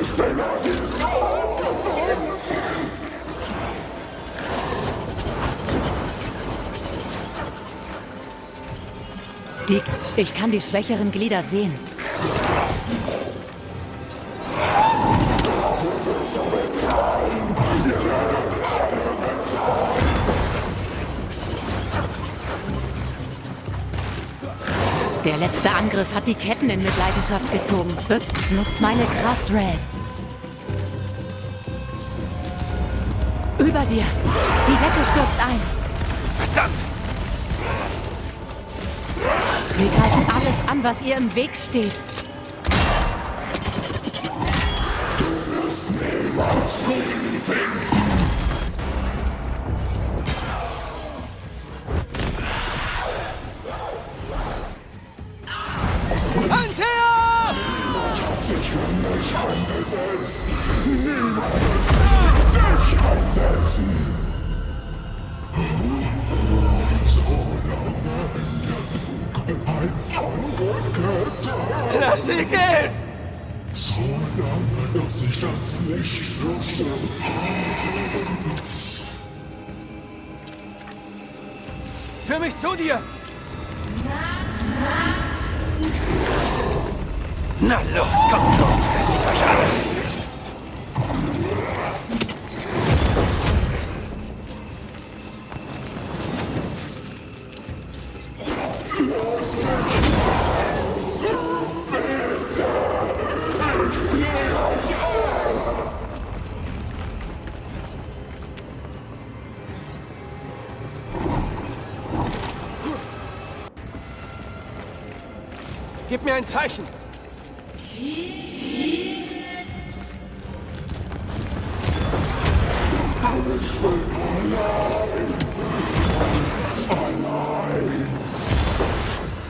Ich bin an diesem Ort gebunden! Dick, ich kann die schwächeren Glieder sehen. Der letzte Angriff hat die Ketten in Mitleidenschaft gezogen. Nutz meine Kraft, Red. Über dir. Die Decke stürzt ein. Verdammt! Sie greifen alles an, was ihr im Weg steht. Du wirst niemals Frieden finden! Antea! Niemand hat sich für mich eingesetzt! Niemand wird sich für dich einsetzen! So lange in der Dunkelheit angekettet! Lass sie gehen! So lange, dass ich das Licht fürchte. Führ mich zu dir! Na los, kommt schon, ich besiege euch alle! Gib mir ein Zeichen!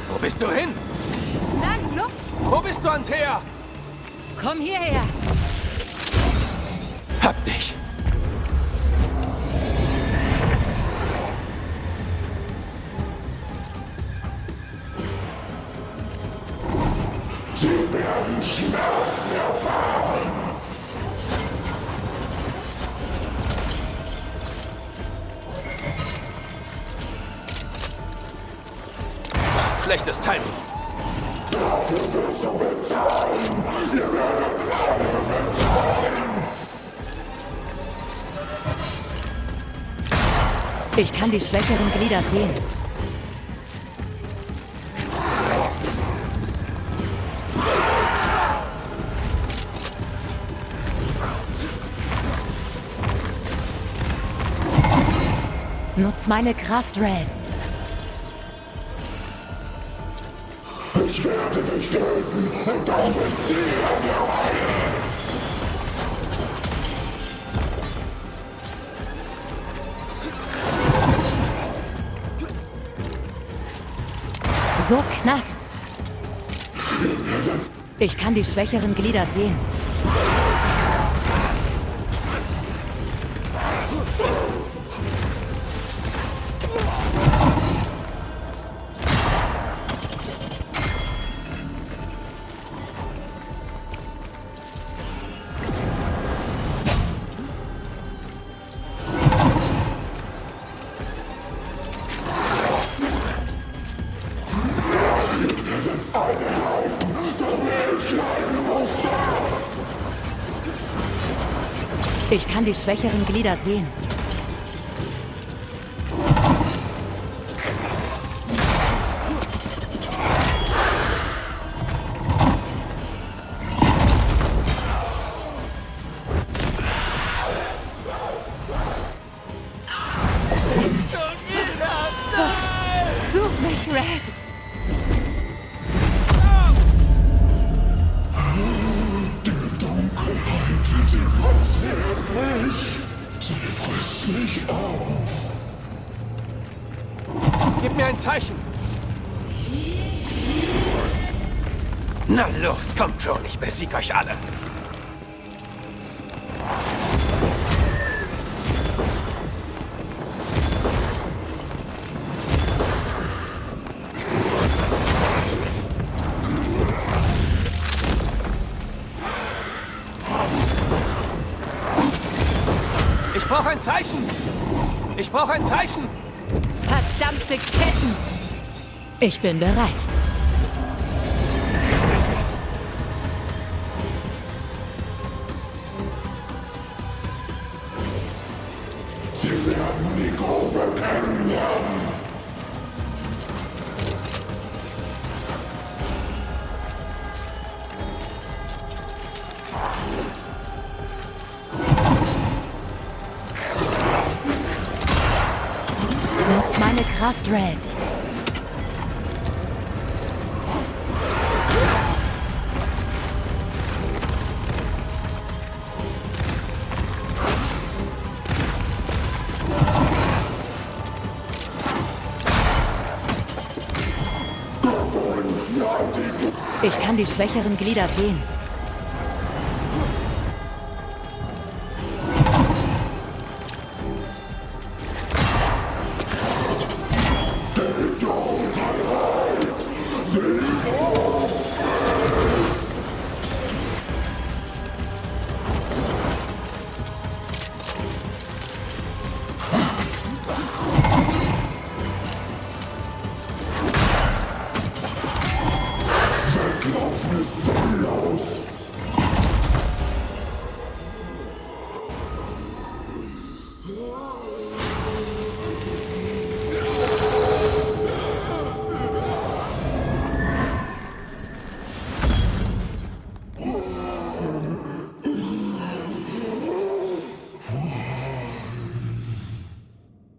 Wo bist du hin? Nein, Luft! Wo bist du, Antea? Komm hierher! Hab dich! Sie werden Schmerzen erfahren. Schlechtes Timing. Dafür wirst du bezahlen. Ihr werdet alle bezahlen. Ich kann die schwächeren Glieder sehen. Nutz meine Kraft, Red. Ich werde dich töten und dann sind sie an der Reihe. So knapp. Ich kann die schwächeren Glieder sehen. Ich kann die schwächeren Glieder sehen. Such mich, Red! Sie fasziniert mich. Sie frisst mich auf. Gib mir ein Zeichen. Na los, kommt schon, ich besieg euch alle. Ich brauche ein Zeichen! Ich brauche ein Zeichen! Verdammte Ketten! Ich bin bereit. Sie werden die Grube kennenlernen. Nutz meine Kraft, Red. Ich kann die schwächeren Glieder sehen. Weglaufen ist sinnlos.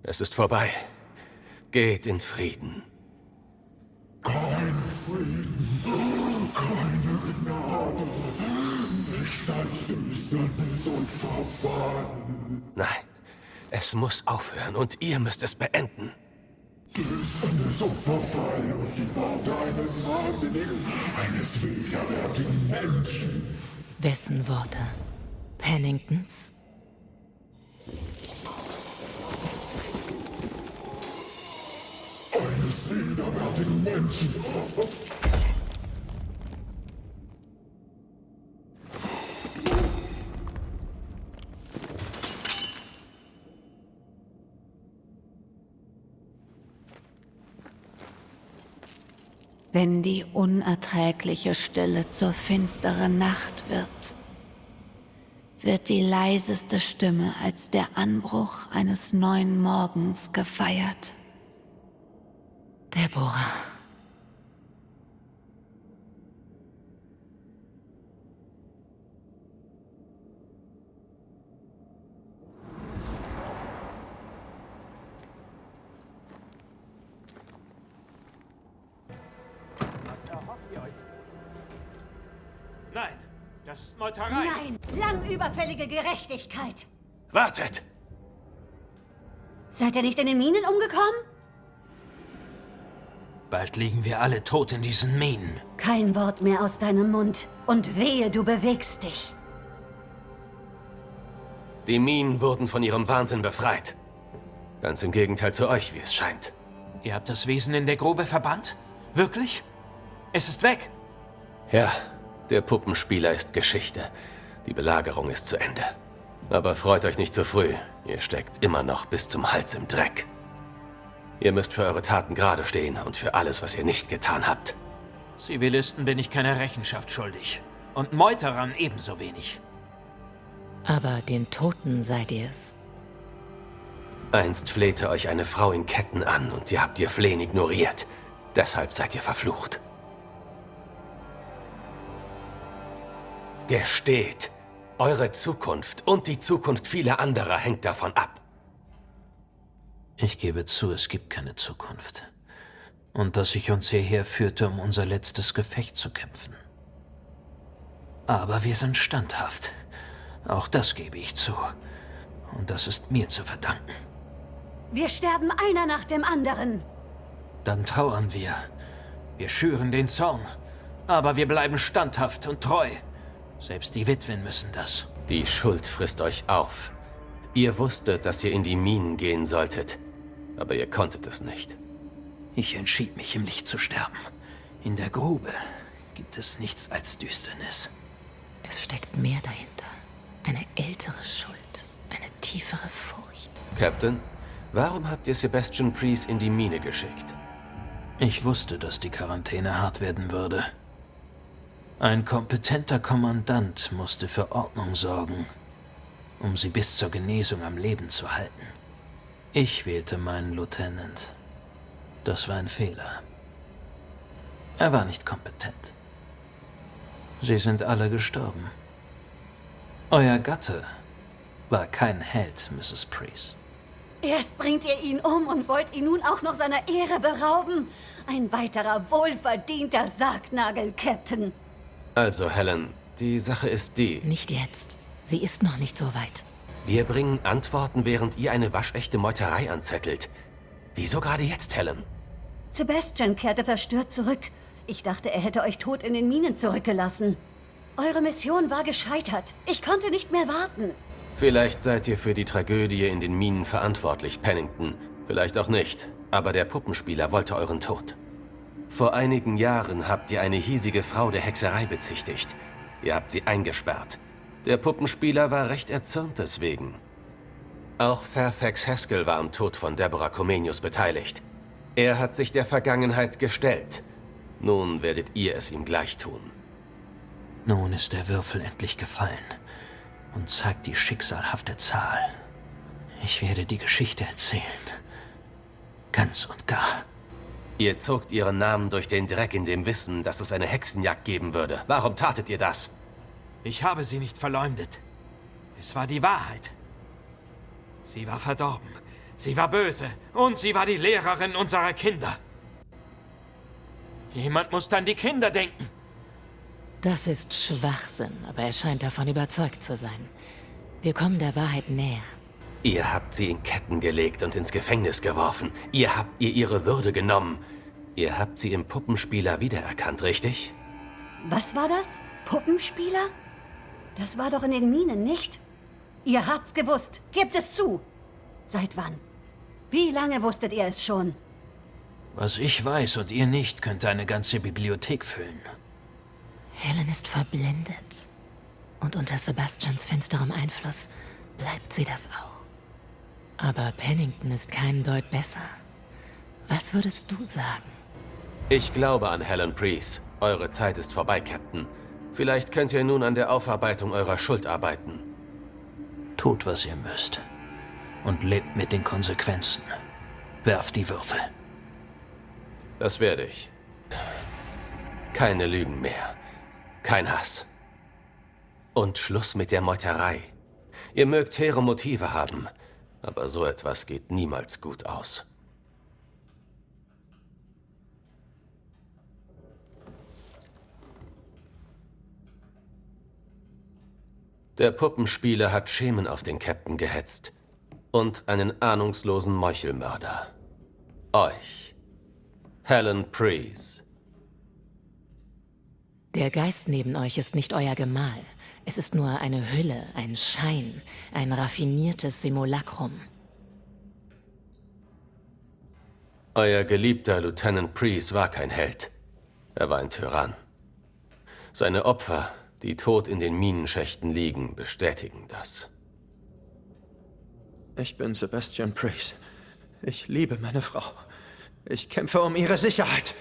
Es ist vorbei. Geht in Frieden. Kein Frieden, keine Gnade, nichts als Finsternis und Verfall. Nein, es muss aufhören und ihr müsst es beenden. Finsternis und Verfall und die Worte eines Wahnsinnigen, eines widerwärtigen Menschen. Wessen Worte? Penningtons? Eines widerwärtigen Menschen. Wenn die unerträgliche Stille zur finsteren Nacht wird die leiseste Stimme als der Anbruch eines neuen Morgens gefeiert. Deborah. Nein, das ist Meuterei. Nein, lang überfällige Gerechtigkeit. Wartet! Seid ihr nicht in den Minen umgekommen? Bald liegen wir alle tot in diesen Minen. Kein Wort mehr aus deinem Mund. Und wehe, du bewegst dich. Die Minen wurden von ihrem Wahnsinn befreit. Ganz im Gegenteil zu euch, wie es scheint. Ihr habt das Wesen in der Grube verbannt? Wirklich? Es ist weg? Ja, der Puppenspieler ist Geschichte. Die Belagerung ist zu Ende. Aber freut euch nicht zu früh. Ihr steckt immer noch bis zum Hals im Dreck. Ihr müsst für eure Taten gerade stehen und für alles, was ihr nicht getan habt. Zivilisten bin ich keiner Rechenschaft schuldig. Und Meuterern ebenso wenig. Aber den Toten seid ihr es. Einst flehte euch eine Frau in Ketten an und ihr habt ihr Flehen ignoriert. Deshalb seid ihr verflucht. Gesteht, eure Zukunft und die Zukunft vieler anderer hängt davon ab. Ich gebe zu, es gibt keine Zukunft. Und dass ich uns hierher führte, um unser letztes Gefecht zu kämpfen. Aber wir sind standhaft. Auch das gebe ich zu. Und das ist mir zu verdanken. Wir sterben einer nach dem anderen. Dann trauern wir. Wir schüren den Zorn. Aber wir bleiben standhaft und treu. Selbst die Witwen müssen das. Die Schuld frisst euch auf. Ihr wusstet, dass ihr in die Minen gehen solltet. Aber ihr konntet es nicht. Ich entschied mich, im Licht zu sterben. In der Grube gibt es nichts als Düsternis. Es steckt mehr dahinter. Eine ältere Schuld. Eine tiefere Furcht. Captain, warum habt ihr Sebastian Priest in die Mine geschickt? Ich wusste, dass die Quarantäne hart werden würde. Ein kompetenter Kommandant musste für Ordnung sorgen, um sie bis zur Genesung am Leben zu halten. Ich wählte meinen Lieutenant. Das war ein Fehler. Er war nicht kompetent. Sie sind alle gestorben. Euer Gatte war kein Held, Mrs. Priest. Erst bringt ihr ihn um und wollt ihn nun auch noch seiner Ehre berauben. Ein weiterer wohlverdienter Sargnagel, Captain. Also, Helen, die Sache ist die... Nicht jetzt. Sie ist noch nicht so weit. Wir bringen Antworten, während ihr eine waschechte Meuterei anzettelt. Wieso gerade jetzt, Helen? Sebastian kehrte verstört zurück. Ich dachte, er hätte euch tot in den Minen zurückgelassen. Eure Mission war gescheitert. Ich konnte nicht mehr warten. Vielleicht seid ihr für die Tragödie in den Minen verantwortlich, Pennington. Vielleicht auch nicht. Aber der Puppenspieler wollte euren Tod. Vor einigen Jahren habt ihr eine hiesige Frau der Hexerei bezichtigt. Ihr habt sie eingesperrt. Der Puppenspieler war recht erzürnt deswegen. Auch Fairfax Haskell war am Tod von Deborah Comenius beteiligt. Er hat sich der Vergangenheit gestellt. Nun werdet ihr es ihm gleich tun. Nun ist der Würfel endlich gefallen und zeigt die schicksalhafte Zahl. Ich werde die Geschichte erzählen. Ganz und gar. Ihr zogt ihren Namen durch den Dreck in dem Wissen, dass es eine Hexenjagd geben würde. Warum tatet ihr das? Ich habe sie nicht verleumdet. Es war die Wahrheit. Sie war verdorben. Sie war böse. Und sie war die Lehrerin unserer Kinder. Jemand muss an die Kinder denken. Das ist Schwachsinn, aber er scheint davon überzeugt zu sein. Wir kommen der Wahrheit näher. Ihr habt sie in Ketten gelegt und ins Gefängnis geworfen. Ihr habt ihr ihre Würde genommen. Ihr habt sie im Puppenspieler wiedererkannt, richtig? Was war das? Puppenspieler? Das war doch in den Minen, nicht? Ihr habt's gewusst. Gebt es zu. Seit wann? Wie lange wusstet ihr es schon? Was ich weiß und ihr nicht, könnte eine ganze Bibliothek füllen. Helen ist verblendet. Und unter Sebastians finsterem Einfluss bleibt sie das auch. Aber Pennington ist keinen Deut besser. Was würdest du sagen? Ich glaube an Helen Priest. Eure Zeit ist vorbei, Captain. Vielleicht könnt ihr nun an der Aufarbeitung eurer Schuld arbeiten. Tut, was ihr müsst. Und lebt mit den Konsequenzen. Werft die Würfel. Das werde ich. Keine Lügen mehr. Kein Hass. Und Schluss mit der Meuterei. Ihr mögt hehre Motive haben, aber so etwas geht niemals gut aus. Der Puppenspieler hat Schemen auf den Captain gehetzt. Und einen ahnungslosen Meuchelmörder. Euch. Helen Priest. Der Geist neben euch ist nicht euer Gemahl. Es ist nur eine Hülle, ein Schein, ein raffiniertes Simulacrum. Euer geliebter Lieutenant Priest war kein Held. Er war ein Tyrann. Seine Opfer, die tot in den Minenschächten liegen, bestätigen das. Ich bin Sebastian Priest. Ich liebe meine Frau. Ich kämpfe um ihre Sicherheit.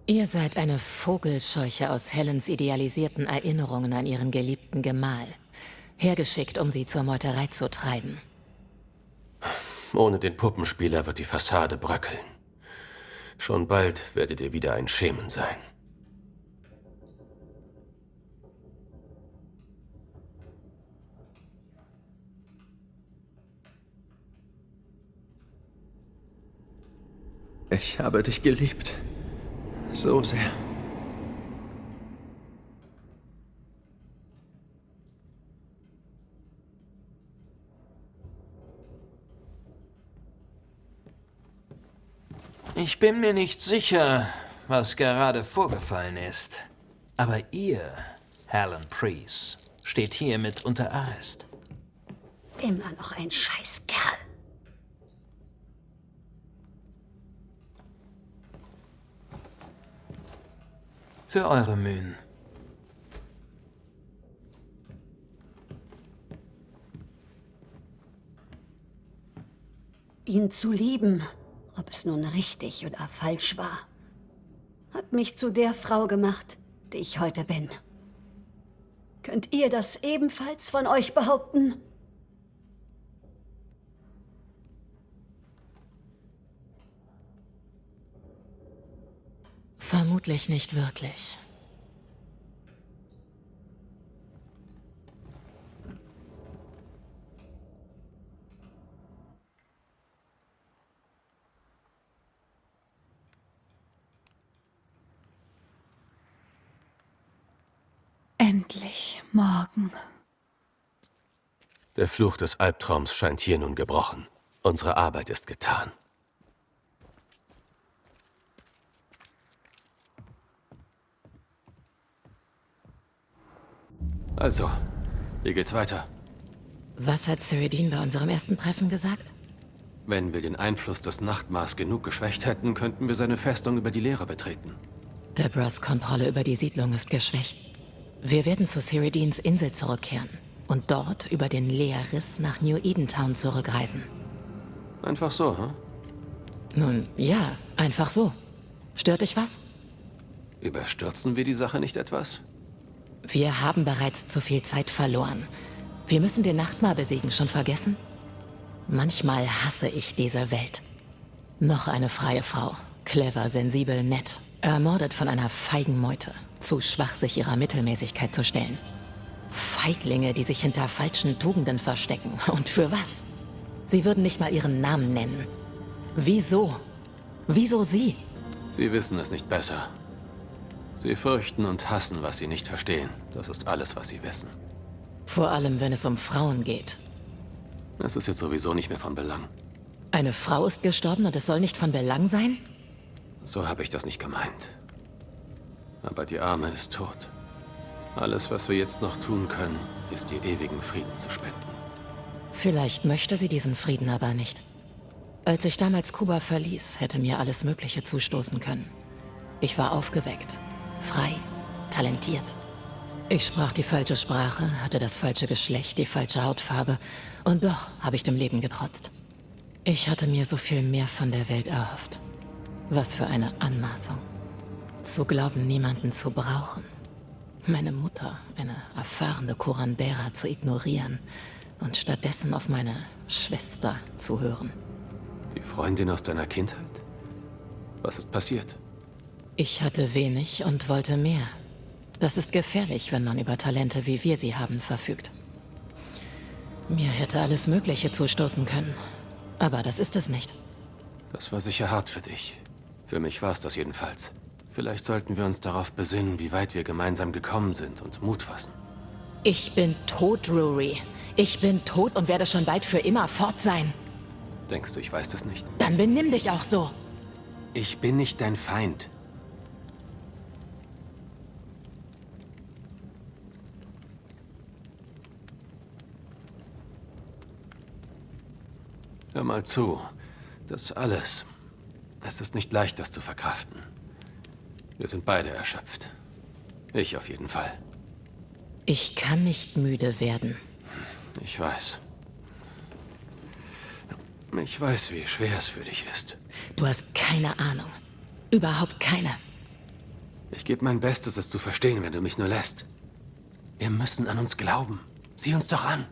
Ihr seid eine Vogelscheuche aus Helens idealisierten Erinnerungen an ihren geliebten Gemahl. Hergeschickt, um sie zur Meuterei zu treiben. Ohne den Puppenspieler wird die Fassade bröckeln. Schon bald werdet ihr wieder ein Schemen sein. Ich habe dich geliebt. So sehr. Ich bin mir nicht sicher, was gerade vorgefallen ist. Aber ihr, Helen Preece, steht hiermit unter Arrest. Immer noch ein Scheißkerl. Für eure Mühen. Ihn zu lieben, ob es nun richtig oder falsch war, hat mich zu der Frau gemacht, die ich heute bin. Könnt ihr das ebenfalls von euch behaupten? Vermutlich nicht wirklich. Endlich morgen. Der Fluch des Albtraums scheint hier nun gebrochen. Unsere Arbeit ist getan. Also, wie geht's weiter? Was hat Cyrodiil bei unserem ersten Treffen gesagt? Wenn wir den Einfluss des Nachtmars genug geschwächt hätten, könnten wir seine Festung über die Leere betreten. Debras Kontrolle über die Siedlung ist geschwächt. Wir werden zu Cyrodiils Insel zurückkehren und dort über den Leerriss nach New Edentown zurückreisen. Einfach so, hm? Nun, ja, einfach so. Stört dich was? Überstürzen wir die Sache nicht etwas? Wir haben bereits zu viel Zeit verloren. Wir müssen den Nachtmar besiegen, schon vergessen? Manchmal hasse ich diese Welt. Noch eine freie Frau. Clever, sensibel, nett. Ermordet von einer feigen Meute. Zu schwach, sich ihrer Mittelmäßigkeit zu stellen. Feiglinge, die sich hinter falschen Tugenden verstecken. Und für was? Sie würden nicht mal ihren Namen nennen. Wieso? Wieso sie? Sie wissen es nicht besser. Sie fürchten und hassen, was sie nicht verstehen. Das ist alles, was sie wissen. Vor allem, wenn es um Frauen geht. Es ist jetzt sowieso nicht mehr von Belang. Eine Frau ist gestorben und es soll nicht von Belang sein? So habe ich das nicht gemeint. Aber die Arme ist tot. Alles, was wir jetzt noch tun können, ist ihr ewigen Frieden zu spenden. Vielleicht möchte sie diesen Frieden aber nicht. Als ich damals Kuba verließ, hätte mir alles Mögliche zustoßen können. Ich war aufgeweckt, frei, talentiert. Ich sprach die falsche Sprache, hatte das falsche Geschlecht, die falsche Hautfarbe und doch habe ich dem Leben getrotzt. Ich hatte mir so viel mehr von der Welt erhofft. Was für eine Anmaßung. Zu glauben, niemanden zu brauchen. Meine Mutter, eine erfahrene Curandera, zu ignorieren und stattdessen auf meine Schwester zu hören. Die Freundin aus deiner Kindheit? Was ist passiert? Ich hatte wenig und wollte mehr. Das ist gefährlich, wenn man über Talente, wie wir sie haben, verfügt. Mir hätte alles Mögliche zustoßen können. Aber das ist es nicht. Das war sicher hart für dich. Für mich war es das jedenfalls. Vielleicht sollten wir uns darauf besinnen, wie weit wir gemeinsam gekommen sind und Mut fassen. Ich bin tot, Drury. Ich bin tot und werde schon bald für immer fort sein. Denkst du, ich weiß das nicht? Dann benimm dich auch so. Ich bin nicht dein Feind. Hör mal zu. Das alles. Es ist nicht leicht, das zu verkraften. Wir sind beide erschöpft. Ich auf jeden Fall. Ich kann nicht müde werden. Ich weiß. Ich weiß, wie schwer es für dich ist. Du hast keine Ahnung. Überhaupt keine. Ich gebe mein Bestes, es zu verstehen, wenn du mich nur lässt. Wir müssen an uns glauben. Sieh uns doch an.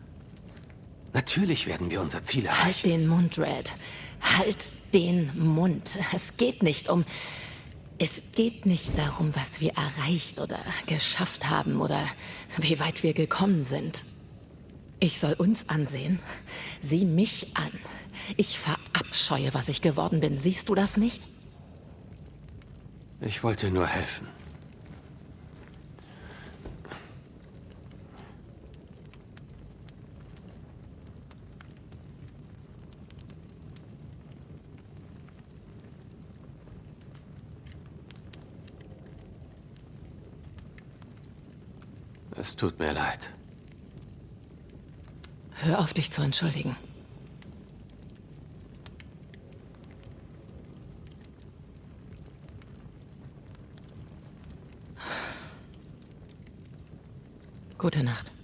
Natürlich werden wir unser Ziel erreichen. Halt den Mund, Red. Halt den Mund. Es geht nicht darum, was wir erreicht oder geschafft haben oder wie weit wir gekommen sind. Ich soll uns ansehen. Sieh mich an. Ich verabscheue, was ich geworden bin. Siehst du das nicht? Ich wollte nur helfen. Es tut mir leid. Hör auf, dich zu entschuldigen. Gute Nacht.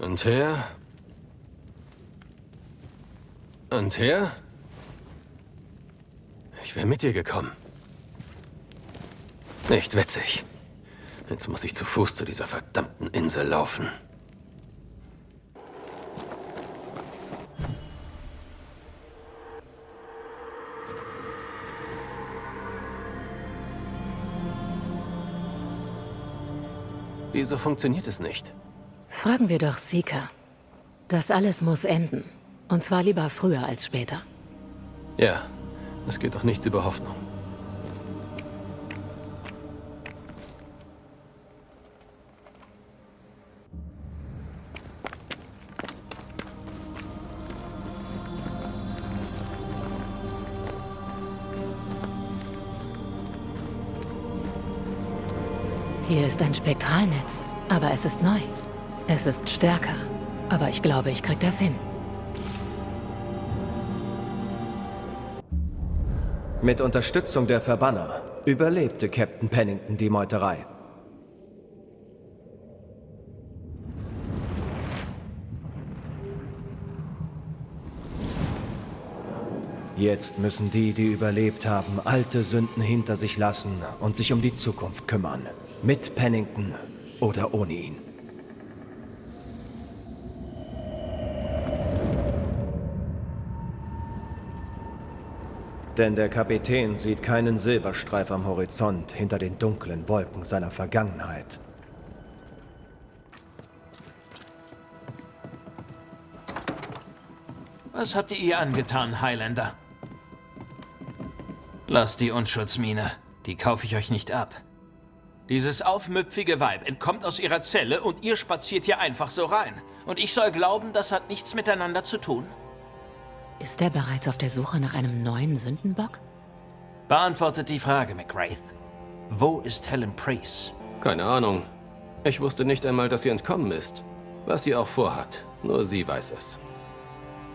Antea? Antea? Ich wäre mit dir gekommen. Nicht witzig. Jetzt muss ich zu Fuß zu dieser verdammten Insel laufen. Wieso funktioniert es nicht? Fragen wir doch Seeker. Das alles muss enden. Und zwar lieber früher als später. Ja, es geht doch nichts über Hoffnung. Hier ist ein Spektralnetz, aber es ist neu. Es ist stärker, aber ich glaube, ich krieg das hin. Mit Unterstützung der Verbanner überlebte Captain Pennington die Meuterei. Jetzt müssen die, die überlebt haben, alte Sünden hinter sich lassen und sich um die Zukunft kümmern. Mit Pennington oder ohne ihn. Denn der Kapitän sieht keinen Silberstreif am Horizont hinter den dunklen Wolken seiner Vergangenheit. Was habt ihr ihr angetan, Highlander? Lasst die Unschuldsmine. Die kaufe ich euch nicht ab. Dieses aufmüpfige Weib entkommt aus ihrer Zelle und ihr spaziert hier einfach so rein. Und ich soll glauben, das hat nichts miteinander zu tun? Ist er bereits auf der Suche nach einem neuen Sündenbock? Beantwortet die Frage, McWraith. Wo ist Helen Preece? Keine Ahnung. Ich wusste nicht einmal, dass sie entkommen ist. Was sie auch vorhat. Nur sie weiß es.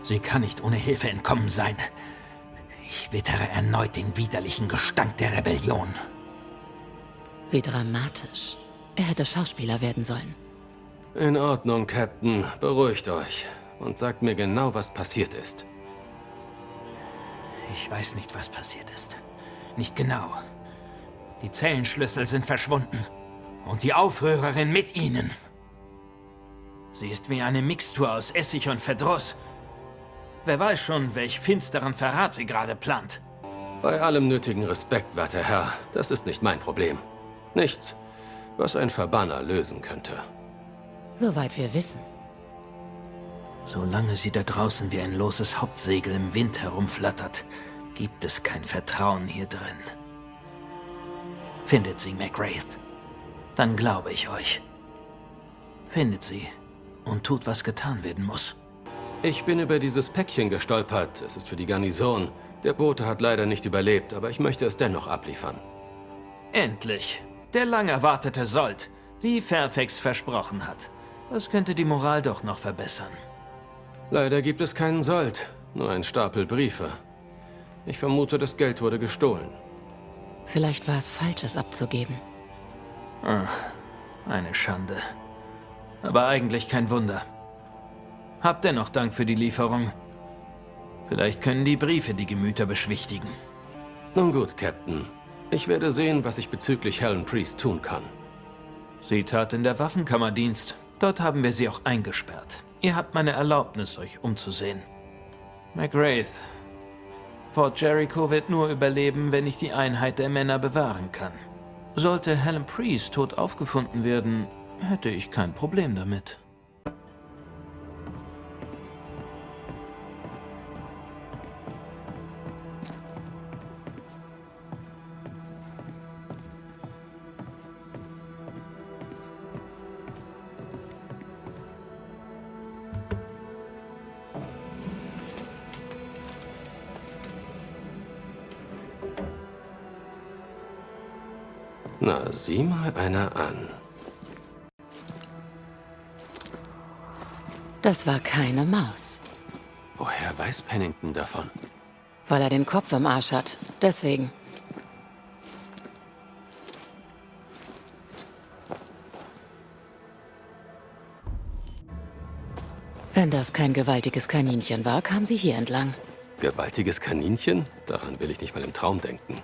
Sie kann nicht ohne Hilfe entkommen sein. Ich wittere erneut den widerlichen Gestank der Rebellion. Wie dramatisch. Er hätte Schauspieler werden sollen. In Ordnung, Captain. Beruhigt euch. Und sagt mir genau, was passiert ist. Ich weiß nicht, was passiert ist. Nicht genau. Die Zellenschlüssel sind verschwunden. Und die Aufrührerin mit ihnen. Sie ist wie eine Mixtur aus Essig und Verdruss. Wer weiß schon, welch finsteren Verrat sie gerade plant. Bei allem nötigen Respekt, werter Herr, das ist nicht mein Problem. Nichts, was ein Verbanner lösen könnte. Soweit wir wissen. Solange sie da draußen wie ein loses Hauptsegel im Wind herumflattert, gibt es kein Vertrauen hier drin. Findet sie, McWraith, dann glaube ich euch. Findet sie und tut, was getan werden muss. Ich bin über dieses Päckchen gestolpert. Es ist für die Garnison. Der Bote hat leider nicht überlebt, aber ich möchte es dennoch abliefern. Endlich. Der lang erwartete Sold, wie Fairfax versprochen hat. Das könnte die Moral doch noch verbessern. Leider gibt es keinen Sold, nur ein Stapel Briefe. Ich vermute, das Geld wurde gestohlen. Vielleicht war es falsch, es abzugeben. Ach, eine Schande. Aber eigentlich kein Wunder. Habt dennoch Dank für die Lieferung. Vielleicht können die Briefe die Gemüter beschwichtigen. Nun gut, Captain. Ich werde sehen, was ich bezüglich Helen Priest tun kann. Sie tat in der Waffenkammer Dienst. Dort haben wir sie auch eingesperrt. Ihr habt meine Erlaubnis, euch umzusehen. McWraith, Fort Jericho wird nur überleben, wenn ich die Einheit der Männer bewahren kann. Sollte Helen Priest tot aufgefunden werden, hätte ich kein Problem damit. Na, sieh mal einer an. Das war keine Maus. Woher weiß Pennington davon? Weil er den Kopf im Arsch hat. Deswegen. Wenn das kein gewaltiges Kaninchen war, kam sie hier entlang. Gewaltiges Kaninchen? Daran will ich nicht mal im Traum denken.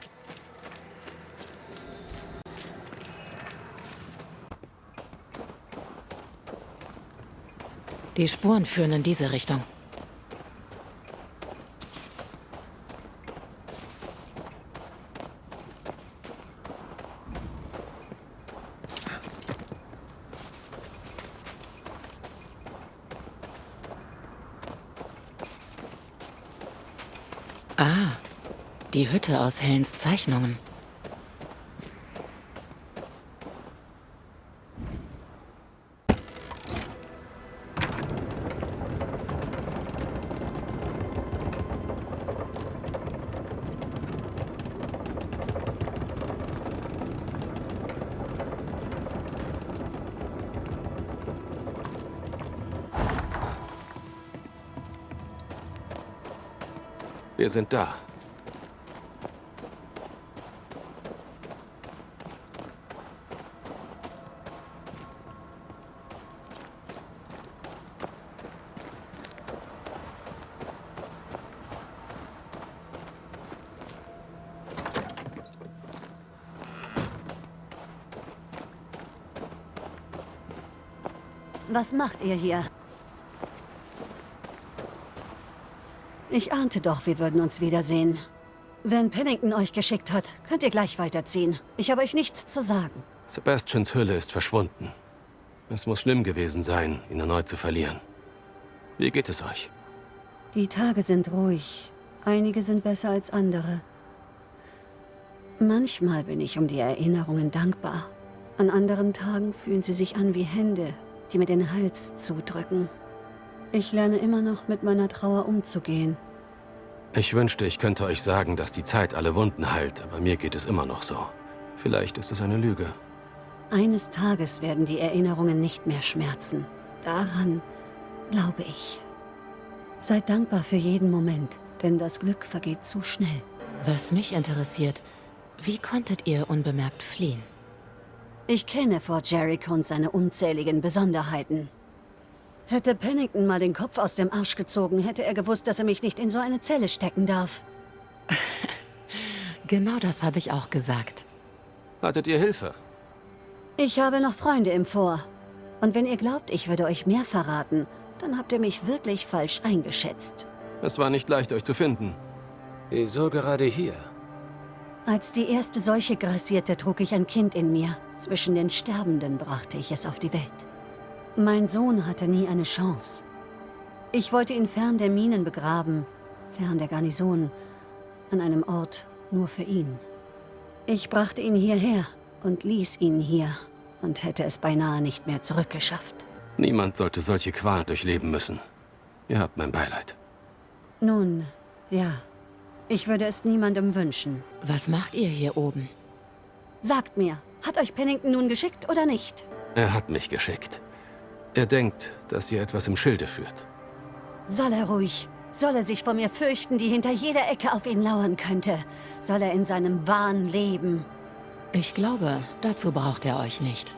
Die Spuren führen in diese Richtung. Ah, die Hütte aus Helens Zeichnungen. Wir sind da. Was macht ihr hier? Ich ahnte doch, wir würden uns wiedersehen. Wenn Pennington euch geschickt hat, könnt ihr gleich weiterziehen. Ich habe euch nichts zu sagen. Sebastians Hülle ist verschwunden. Es muss schlimm gewesen sein, ihn erneut zu verlieren. Wie geht es euch? Die Tage sind ruhig. Einige sind besser als andere. Manchmal bin ich um die Erinnerungen dankbar. An anderen Tagen fühlen sie sich an wie Hände, die mir den Hals zudrücken. Ich lerne immer noch mit meiner Trauer umzugehen. Ich wünschte, ich könnte euch sagen, dass die Zeit alle Wunden heilt, aber mir geht es immer noch so. Vielleicht ist es eine Lüge. Eines Tages werden die Erinnerungen nicht mehr schmerzen. Daran glaube ich. Seid dankbar für jeden Moment, denn das Glück vergeht zu schnell. Was mich interessiert, wie konntet ihr unbemerkt fliehen? Ich kenne Fort Jericho und seine unzähligen Besonderheiten. Hätte Pennington mal den Kopf aus dem Arsch gezogen, hätte er gewusst, dass er mich nicht in so eine Zelle stecken darf. Genau das habe ich auch gesagt. Hattet ihr Hilfe? Ich habe noch Freunde im Fort. Und wenn ihr glaubt, ich würde euch mehr verraten, dann habt ihr mich wirklich falsch eingeschätzt. Es war nicht leicht, euch zu finden. Wieso gerade hier? Als die erste Seuche grassierte, trug ich ein Kind in mir. Zwischen den Sterbenden brachte ich es auf die Welt. Mein Sohn hatte nie eine Chance. Ich wollte ihn fern der Minen begraben, fern der Garnison, an einem Ort nur für ihn. Ich brachte ihn hierher und ließ ihn hier und hätte es beinahe nicht mehr zurückgeschafft. Niemand sollte solche Qualen durchleben müssen. Ihr habt mein Beileid. Nun, ja. Ich würde es niemandem wünschen. Was macht ihr hier oben? Sagt mir, Hat euch Pennington nun geschickt oder nicht? Er hat mich geschickt. Er denkt, dass ihr etwas im Schilde führt. Soll er ruhig. Soll er sich vor mir fürchten, die hinter jeder Ecke auf ihn lauern könnte? Soll er in seinem Wahn leben? Ich glaube, dazu braucht er euch nicht.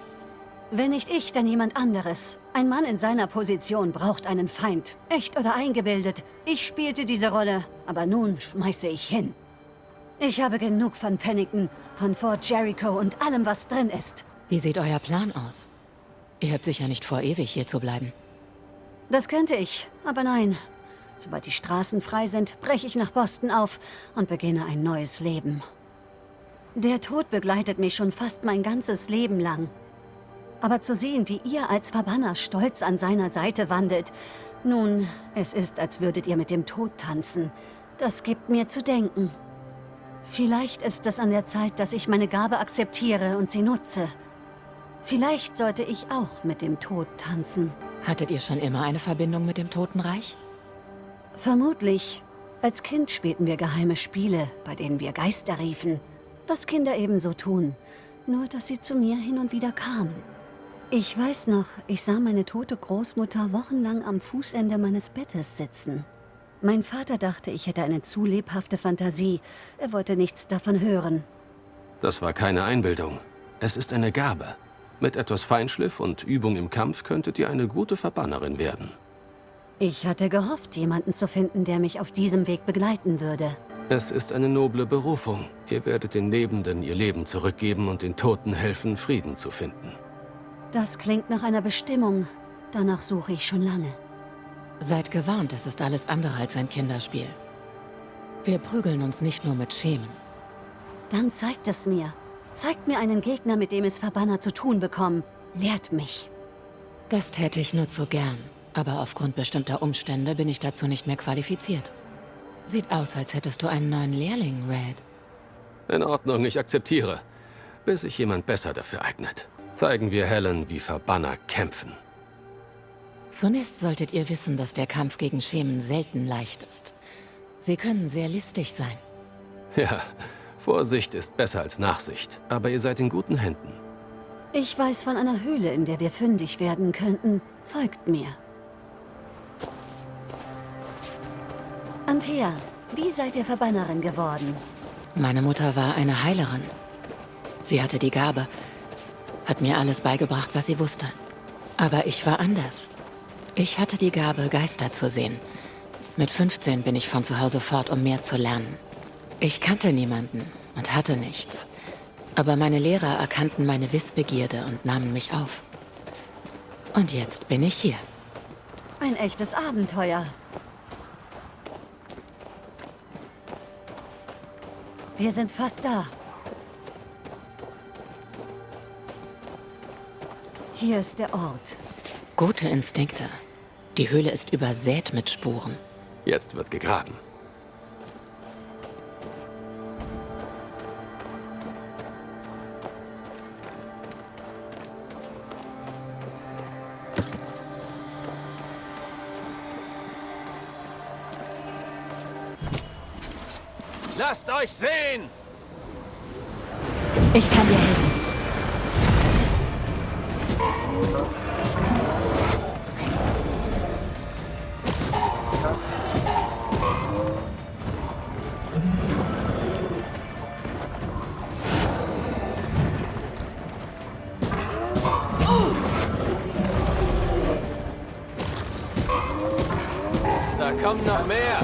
Wenn nicht ich, dann jemand anderes. Ein Mann in seiner Position braucht einen Feind. Echt oder eingebildet. Ich spielte diese Rolle, aber nun schmeiße ich hin. Ich habe genug von Pennington, von Fort Jericho und allem, was drin ist. Wie sieht euer Plan aus? Ihr habt sicher nicht vor, ewig hier zu bleiben. Das könnte ich, aber nein. Sobald die Straßen frei sind, breche ich nach Boston auf und beginne ein neues Leben. Der Tod begleitet mich schon fast mein ganzes Leben lang. Aber zu sehen, wie ihr als Verbanner stolz an seiner Seite wandelt, nun, es ist, als würdet ihr mit dem Tod tanzen. Das gibt mir zu denken. Vielleicht ist es an der Zeit, dass ich meine Gabe akzeptiere und sie nutze. Vielleicht sollte ich auch mit dem Tod tanzen. Hattet ihr schon immer eine Verbindung mit dem Totenreich? Vermutlich. Als Kind spielten wir geheime Spiele, bei denen wir Geister riefen. Was Kinder ebenso tun. Nur, dass sie zu mir hin und wieder kamen. Ich weiß noch, ich sah meine tote Großmutter wochenlang am Fußende meines Bettes sitzen. Mein Vater dachte, ich hätte eine zu lebhafte Fantasie. Er wollte nichts davon hören. Das war keine Einbildung. Es ist eine Gabe. Mit etwas Feinschliff und Übung im Kampf könntet ihr eine gute Verbannerin werden. Ich hatte gehofft, jemanden zu finden, der mich auf diesem Weg begleiten würde. Es ist eine noble Berufung. Ihr werdet den Lebenden ihr Leben zurückgeben und den Toten helfen, Frieden zu finden. Das klingt nach einer Bestimmung. Danach suche ich schon lange. Seid gewarnt, es ist alles andere als ein Kinderspiel. Wir prügeln uns nicht nur mit Schemen. Dann zeigt es mir. Zeigt mir einen Gegner, mit dem es Verbanner zu tun bekommen. Lehrt mich. Das täte ich nur zu gern. Aber aufgrund bestimmter Umstände bin ich dazu nicht mehr qualifiziert. Sieht aus, als hättest du einen neuen Lehrling, Red. In Ordnung, ich akzeptiere. Bis sich jemand besser dafür eignet. Zeigen wir Helen, wie Verbanner kämpfen. Zunächst solltet ihr wissen, dass der Kampf gegen Schemen selten leicht ist. Sie können sehr listig sein. Ja, Vorsicht ist besser als Nachsicht. Aber ihr seid in guten Händen. Ich weiß von einer Höhle, in der wir fündig werden könnten. Folgt mir. Anthea, wie seid ihr Verbannerin geworden? Meine Mutter war eine Heilerin. Sie hatte die Gabe, hat mir alles beigebracht, was sie wusste. Aber ich war anders. Ich hatte die Gabe, Geister zu sehen. Mit 15 bin ich von zu Hause fort, um mehr zu lernen. Ich kannte niemanden und hatte nichts. Aber meine Lehrer erkannten meine Wissbegierde und nahmen mich auf. Und jetzt bin ich hier. Ein echtes Abenteuer. Wir sind fast da. Hier ist der Ort. Gute Instinkte. Die Höhle ist übersät mit Spuren. Jetzt wird gegraben. Lasst euch sehen! Ich kann dir helfen. Da kommen noch mehr!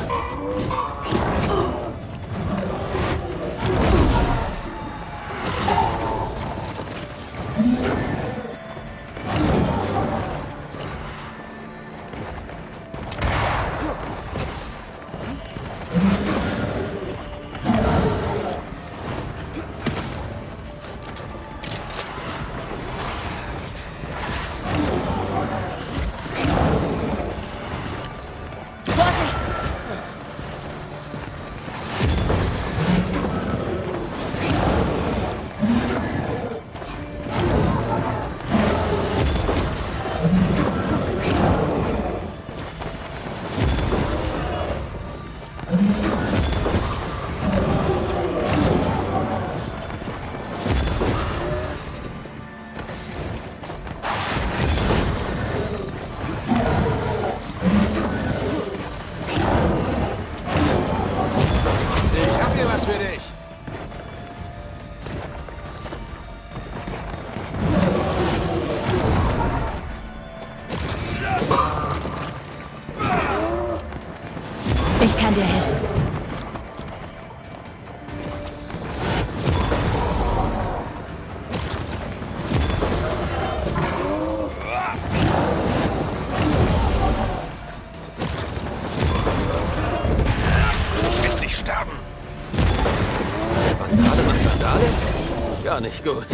nicht gut.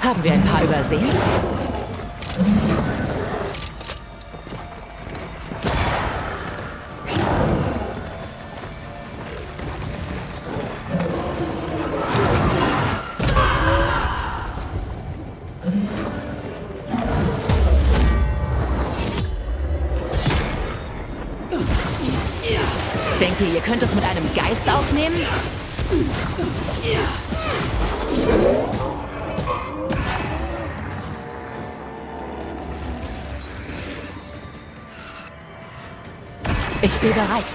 Haben wir ein paar übersehen? Denkt ihr könnt es mit einem Geist aufnehmen? Ich stehe bereit.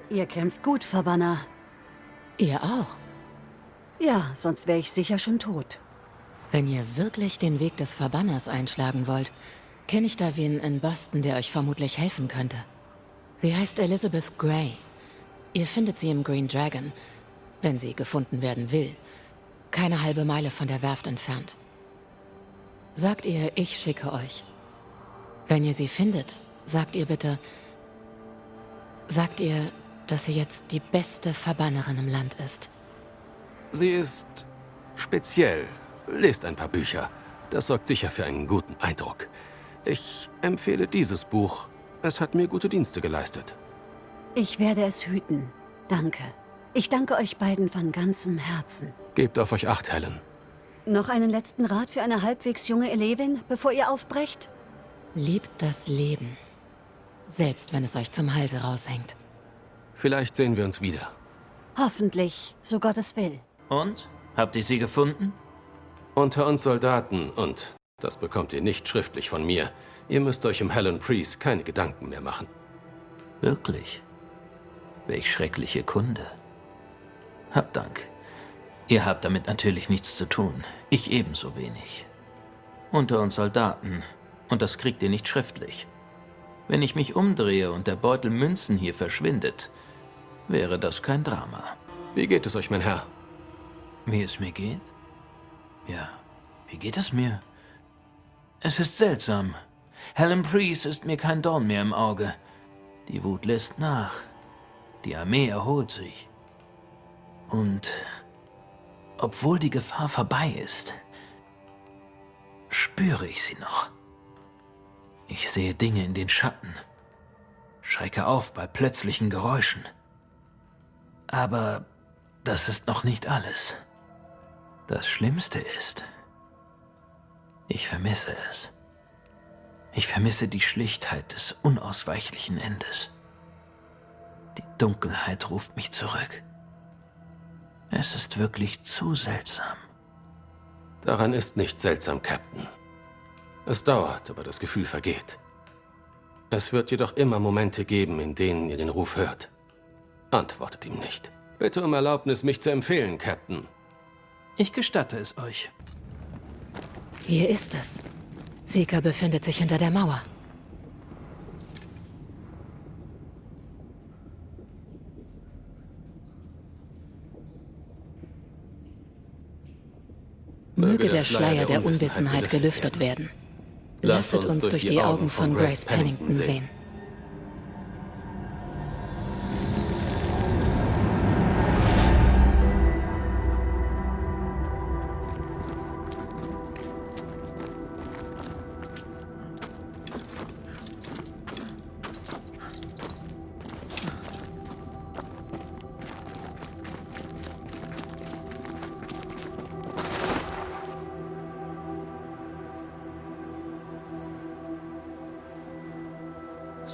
Ihr kämpft gut, Verbanner. Ihr auch. Ja, sonst wäre ich sicher schon tot. Wenn ihr wirklich den Weg des Verbanners einschlagen wollt, kenne ich da wen in Boston, der euch vermutlich helfen könnte. Sie heißt Elizabeth Grey. Ihr findet sie im Green Dragon, wenn sie gefunden werden will. Keine halbe Meile von der Werft entfernt. Sagt ihr, ich schicke euch. Wenn ihr sie findet, sagt ihr bitte... Sagt ihr, dass sie jetzt die beste Verbannerin im Land ist. Sie ist speziell. Lest ein paar Bücher. Das sorgt sicher für einen guten Eindruck. Ich empfehle dieses Buch. Es hat mir gute Dienste geleistet. Ich werde es hüten. Danke. Ich danke euch beiden von ganzem Herzen. Gebt auf euch Acht, Helen. Noch einen letzten Rat für eine halbwegs junge Elevin, bevor ihr aufbrecht? Liebt das Leben. Selbst wenn es euch zum Halse raushängt. Vielleicht sehen wir uns wieder. Hoffentlich, so Gott es will. Und? Habt ihr sie gefunden? Unter uns Soldaten und, das bekommt ihr nicht schriftlich von mir, ihr müsst euch um Helen Priest keine Gedanken mehr machen. Wirklich? Welch schreckliche Kunde. Habt Dank. Ihr habt damit natürlich nichts zu tun. Ich ebenso wenig. Unter uns Soldaten. Und das kriegt ihr nicht schriftlich. Wenn ich mich umdrehe und der Beutel Münzen hier verschwindet, wäre das kein Drama. Wie geht es euch, mein Herr? Wie es mir geht? Ja, wie geht es mir? Es ist seltsam. Helen Priest ist mir kein Dorn mehr im Auge. Die Wut lässt nach. Die Armee erholt sich. Und obwohl die Gefahr vorbei ist, spüre ich sie noch. Ich sehe Dinge in den Schatten, schrecke auf bei plötzlichen Geräuschen. Aber das ist noch nicht alles. Das Schlimmste ist, ich vermisse es. Ich vermisse die Schlichtheit des unausweichlichen Endes. Die Dunkelheit ruft mich zurück. Es ist wirklich zu seltsam. Daran ist nichts seltsam, Captain. Es dauert, aber das Gefühl vergeht. Es wird jedoch immer Momente geben, in denen ihr den Ruf hört. Antwortet ihm nicht. Bitte um Erlaubnis, mich zu empfehlen, Captain. Ich gestatte es euch. Hier ist es. Seeker befindet sich hinter der Mauer. Möge der Schleier der Unwissenheit gelüftet werden. Lasset uns durch die Augen von Grace Pennington sehen.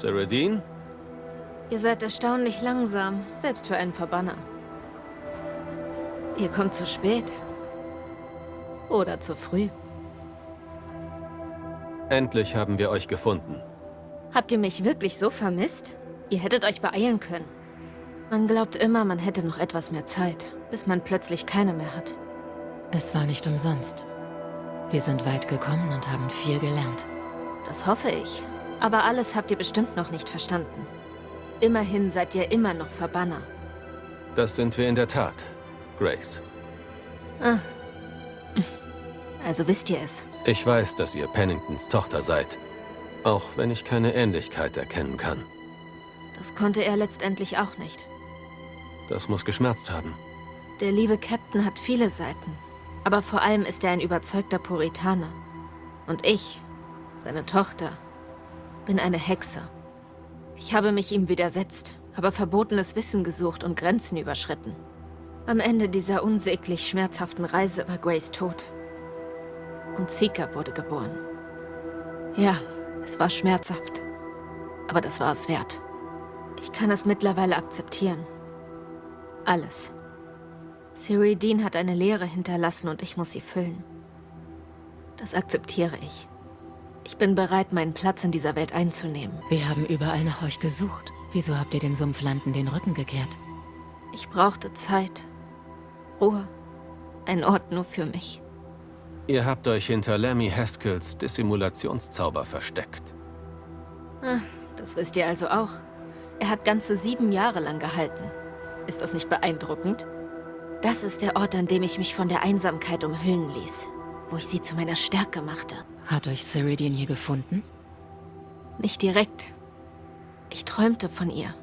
Saradine? Ihr seid erstaunlich langsam, selbst für einen Verbanner. Ihr kommt zu spät. Oder zu früh. Endlich haben wir euch gefunden. Habt ihr mich wirklich so vermisst? Ihr hättet euch beeilen können. Man glaubt immer, man hätte noch etwas mehr Zeit, bis man plötzlich keine mehr hat. Es war nicht umsonst. Wir sind weit gekommen und haben viel gelernt. Das hoffe ich. Aber alles habt ihr bestimmt noch nicht verstanden. Immerhin seid ihr immer noch Verbanner. Das sind wir in der Tat, Grace. Ah. Also wisst ihr es. Ich weiß, dass ihr Penningtons Tochter seid. Auch wenn ich keine Ähnlichkeit erkennen kann. Das konnte er letztendlich auch nicht. Das muss geschmerzt haben. Der liebe Captain hat viele Seiten. Aber vor allem ist er ein überzeugter Puritaner. Und ich, seine Tochter, bin eine Hexe. Ich habe mich ihm widersetzt, habe verbotenes Wissen gesucht und Grenzen überschritten. Am Ende dieser unsäglich schmerzhaften Reise war Grace tot. Und Seeker wurde geboren. Ja, es war schmerzhaft. Aber das war es wert. Ich kann es mittlerweile akzeptieren. Alles. Ciri Dean hat eine Leere hinterlassen und ich muss sie füllen. Das akzeptiere ich. Ich bin bereit, meinen Platz in dieser Welt einzunehmen. Wir haben überall nach euch gesucht. Wieso habt ihr den Sumpflanden den Rücken gekehrt? Ich brauchte Zeit. Ruhe. Ein Ort nur für mich. Ihr habt euch hinter Lemmy Haskells Dissimulationszauber versteckt. Das wisst ihr also auch. Er hat ganze 7 Jahre lang gehalten. Ist das nicht beeindruckend? Das ist der Ort, an dem ich mich von der Einsamkeit umhüllen ließ. Wo ich sie zu meiner Stärke machte. Hat euch Ciri Dean hier gefunden? Nicht direkt. Ich träumte von ihr.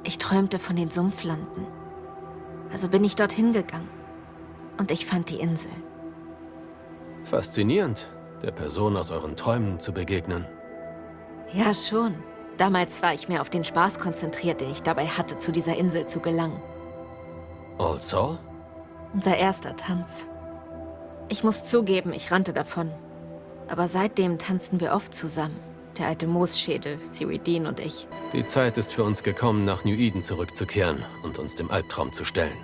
Ich träumte von den Sumpflanden. Also bin ich dorthin gegangen. Und ich fand die Insel. Faszinierend, der Person aus euren Träumen zu begegnen. Ja, schon. Damals war ich mehr auf den Spaß konzentriert, den ich dabei hatte, zu dieser Insel zu gelangen. All Soul? Unser erster Tanz. Ich muss zugeben, ich rannte davon. Aber seitdem tanzten wir oft zusammen. Der alte Moosschädel, Ciri Dean und ich. Die Zeit ist für uns gekommen, nach New Eden zurückzukehren und uns dem Albtraum zu stellen.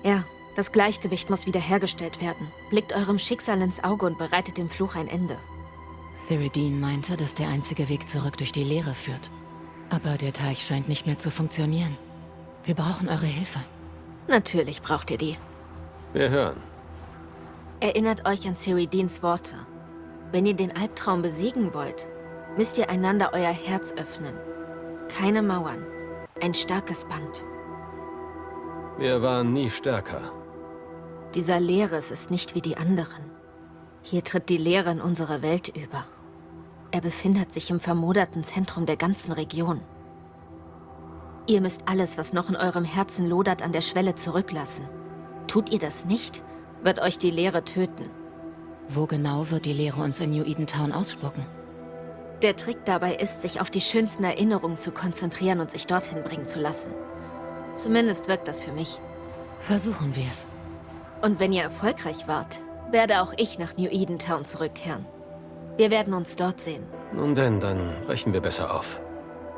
Ja, das Gleichgewicht muss wiederhergestellt werden. Blickt eurem Schicksal ins Auge und bereitet dem Fluch ein Ende. Ciri Dean meinte, dass der einzige Weg zurück durch die Leere führt. Aber der Teich scheint nicht mehr zu funktionieren. Wir brauchen eure Hilfe. Natürlich braucht ihr die. Wir hören. Erinnert euch an Ciri Deans Worte. Wenn ihr den Albtraum besiegen wollt, müsst ihr einander euer Herz öffnen. Keine Mauern. Ein starkes Band. Wir waren nie stärker. Dieser Leeres ist nicht wie die anderen. Hier tritt die Leere in unsere Welt über. Er befindet sich im vermoderten Zentrum der ganzen Region. Ihr müsst alles, was noch in eurem Herzen lodert, an der Schwelle zurücklassen. Tut ihr das nicht, wird euch die Leere töten. Wo genau wird die Leere uns in New Eden Town ausspucken? Der Trick dabei ist, sich auf die schönsten Erinnerungen zu konzentrieren und sich dorthin bringen zu lassen. Zumindest wirkt das für mich. Versuchen wir es. Und wenn ihr erfolgreich wart, werde auch ich nach New Eden Town zurückkehren. Wir werden uns dort sehen. Nun denn, dann brechen wir besser auf.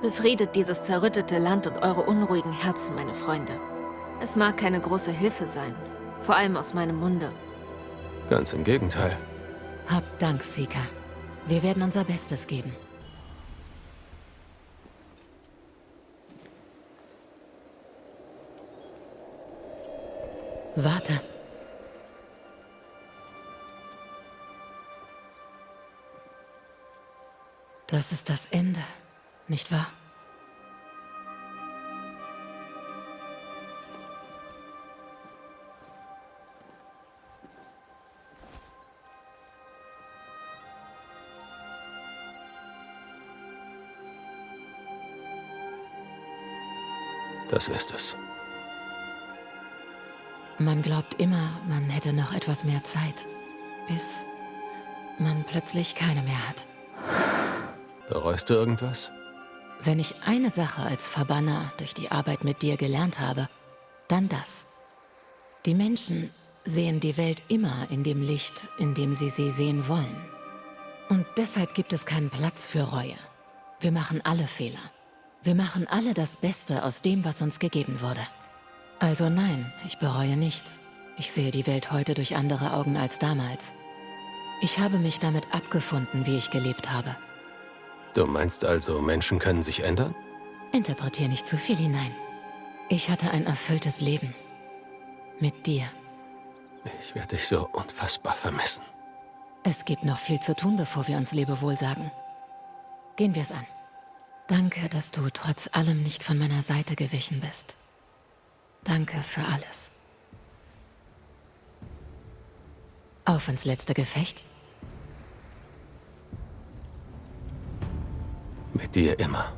Befriedet dieses zerrüttete Land und eure unruhigen Herzen, meine Freunde. Es mag keine große Hilfe sein, vor allem aus meinem Munde. Ganz im Gegenteil. Habt Dank, Seeker. Wir werden unser Bestes geben. Warte. Das ist das Ende, nicht wahr? Das ist es. Man glaubt immer, man hätte noch etwas mehr Zeit, bis man plötzlich keine mehr hat. Bereust du irgendwas? Wenn ich eine Sache als Verbanner durch die Arbeit mit dir gelernt habe, dann das. Die Menschen sehen die Welt immer in dem Licht, in dem sie sie sehen wollen. Und deshalb gibt es keinen Platz für Reue. Wir machen alle Fehler. Wir machen alle das Beste aus dem, was uns gegeben wurde. Also nein, ich bereue nichts. Ich sehe die Welt heute durch andere Augen als damals. Ich habe mich damit abgefunden, wie ich gelebt habe. Du meinst also, Menschen können sich ändern? Interpretier nicht zu viel hinein. Ich hatte ein erfülltes Leben. Mit dir. Ich werde dich so unfassbar vermissen. Es gibt noch viel zu tun, bevor wir uns Lebewohl sagen. Gehen wir es an. Danke, dass du trotz allem nicht von meiner Seite gewichen bist. Danke für alles. Auf ins letzte Gefecht? Mit dir immer.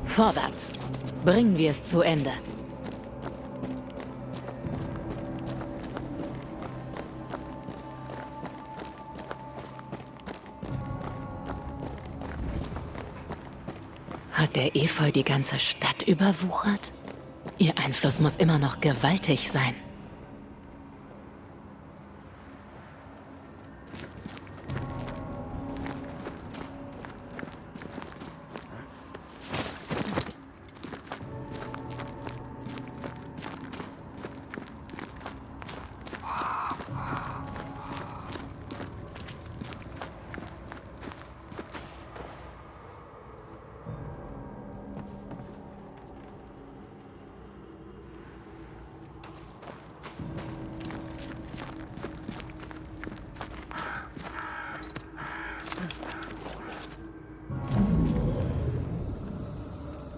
Vorwärts. Bringen wir es zu Ende. Hat der Efeu die ganze Stadt überwuchert? Ihr Einfluss muss immer noch gewaltig sein.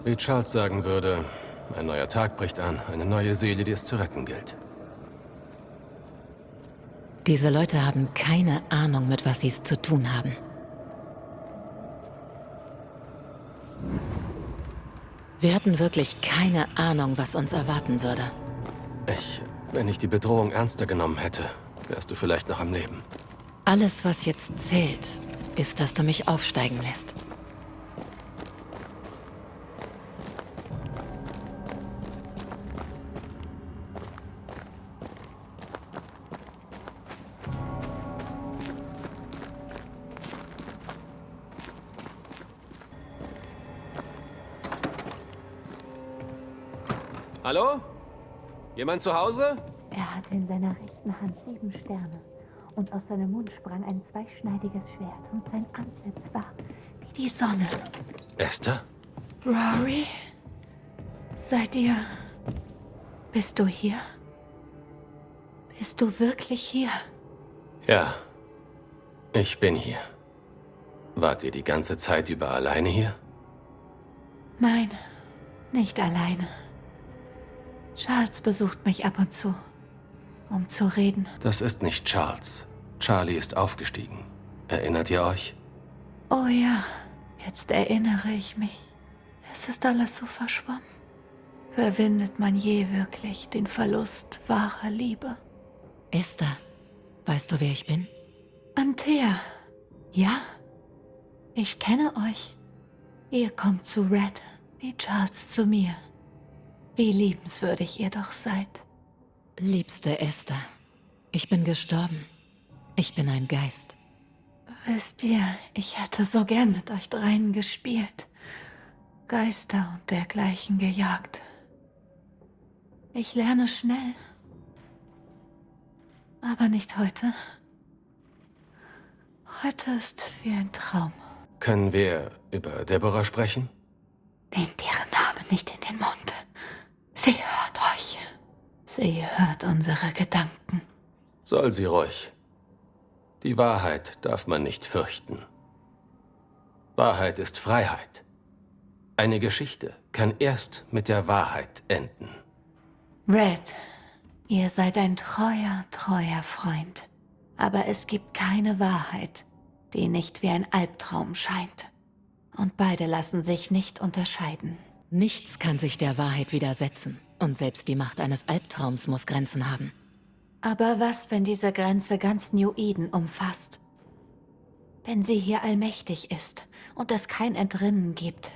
Wie Charles sagen würde, ein neuer Tag bricht an, eine neue Seele, die es zu retten gilt. Diese Leute haben keine Ahnung, mit was sie es zu tun haben. Wir hatten wirklich keine Ahnung, was uns erwarten würde. Wenn ich die Bedrohung ernster genommen hätte, wärst du vielleicht noch am Leben. Alles, was jetzt zählt, ist, dass du mich aufsteigen lässt. Hallo? Jemand zu Hause? Er hatte in seiner rechten Hand 7 Sterne und aus seinem Mund sprang ein zweischneidiges Schwert und sein Antlitz war wie die Sonne. Esther? Rory? Seid ihr... Bist du hier? Bist du wirklich hier? Ja, ich bin hier. Wart ihr die ganze Zeit über alleine hier? Nein, nicht alleine. Charles besucht mich ab und zu, um zu reden. Das ist nicht Charles. Charlie ist aufgestiegen. Erinnert ihr euch? Oh ja, jetzt erinnere ich mich. Es ist alles so verschwommen. Verwindet man je wirklich den Verlust wahrer Liebe? Esther, weißt du, wer ich bin? Antea. Ja, ich kenne euch. Ihr kommt zu Red, wie Charles zu mir. Wie liebenswürdig ihr doch seid. Liebste Esther, ich bin gestorben. Ich bin ein Geist. Wisst ihr, ich hätte so gern mit euch dreien gespielt. Geister und dergleichen gejagt. Ich lerne schnell. Aber nicht heute. Heute ist wie ein Traum. Können wir über Deborah sprechen? Nehmt ihren Namen nicht in den Mund. Sie hört euch. Sie hört unsere Gedanken. Soll sie ruhig. Die Wahrheit darf man nicht fürchten. Wahrheit ist Freiheit. Eine Geschichte kann erst mit der Wahrheit enden. Red, ihr seid ein treuer, treuer Freund. Aber es gibt keine Wahrheit, die nicht wie ein Albtraum scheint. Und beide lassen sich nicht unterscheiden. Nichts kann sich der Wahrheit widersetzen. Und selbst die Macht eines Albtraums muss Grenzen haben. Aber was, wenn diese Grenze ganz New Eden umfasst? Wenn sie hier allmächtig ist und es kein Entrinnen gibt?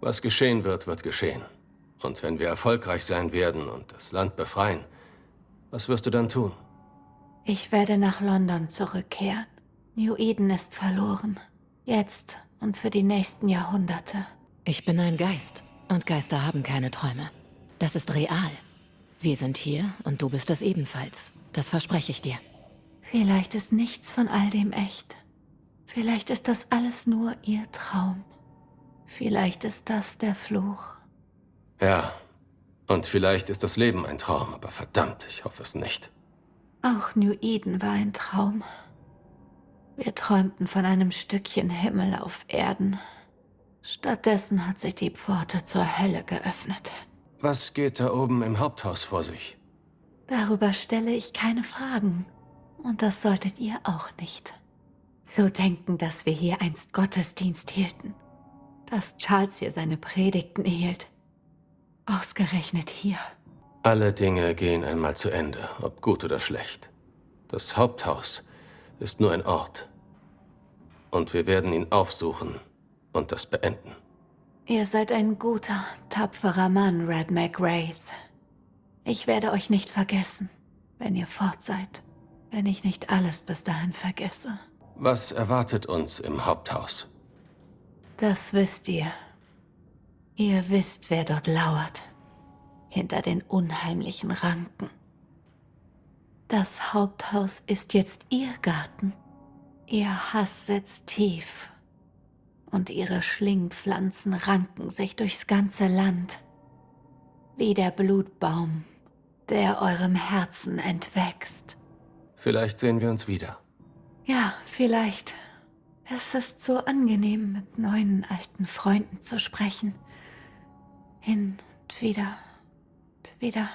Was geschehen wird, wird geschehen. Und wenn wir erfolgreich sein werden und das Land befreien, was wirst du dann tun? Ich werde nach London zurückkehren. New Eden ist verloren. Jetzt und für die nächsten Jahrhunderte. Ich bin ein Geist und Geister haben keine Träume. Das ist real. Wir sind hier und du bist es ebenfalls. Das verspreche ich dir. Vielleicht ist nichts von all dem echt. Vielleicht ist das alles nur ihr Traum. Vielleicht ist das der Fluch. Ja, und vielleicht ist das Leben ein Traum, aber verdammt, ich hoffe es nicht. Auch New Eden war ein Traum. Wir träumten von einem Stückchen Himmel auf Erden. Stattdessen hat sich die Pforte zur Hölle geöffnet. Was geht da oben im Haupthaus vor sich? Darüber stelle ich keine Fragen. Und das solltet ihr auch nicht. Zu denken, dass wir hier einst Gottesdienst hielten. Dass Charles hier seine Predigten hielt. Ausgerechnet hier. Alle Dinge gehen einmal zu Ende, ob gut oder schlecht. Das Haupthaus ist nur ein Ort. Und wir werden ihn aufsuchen und das beenden. Ihr seid ein guter, tapferer Mann, Red McWraith. Ich werde euch nicht vergessen, wenn ihr fort seid. Wenn ich nicht alles bis dahin vergesse. Was erwartet uns im Haupthaus? Das wisst ihr. Ihr wisst, wer dort lauert. Hinter den unheimlichen Ranken. Das Haupthaus ist jetzt ihr Garten. Ihr Hass sitzt tief. Und ihre Schlingpflanzen ranken sich durchs ganze Land. Wie der Blutbaum, der eurem Herzen entwächst. Vielleicht sehen wir uns wieder. Ja, vielleicht. Es ist so angenehm, mit neuen alten Freunden zu sprechen. Hin und wieder und wieder.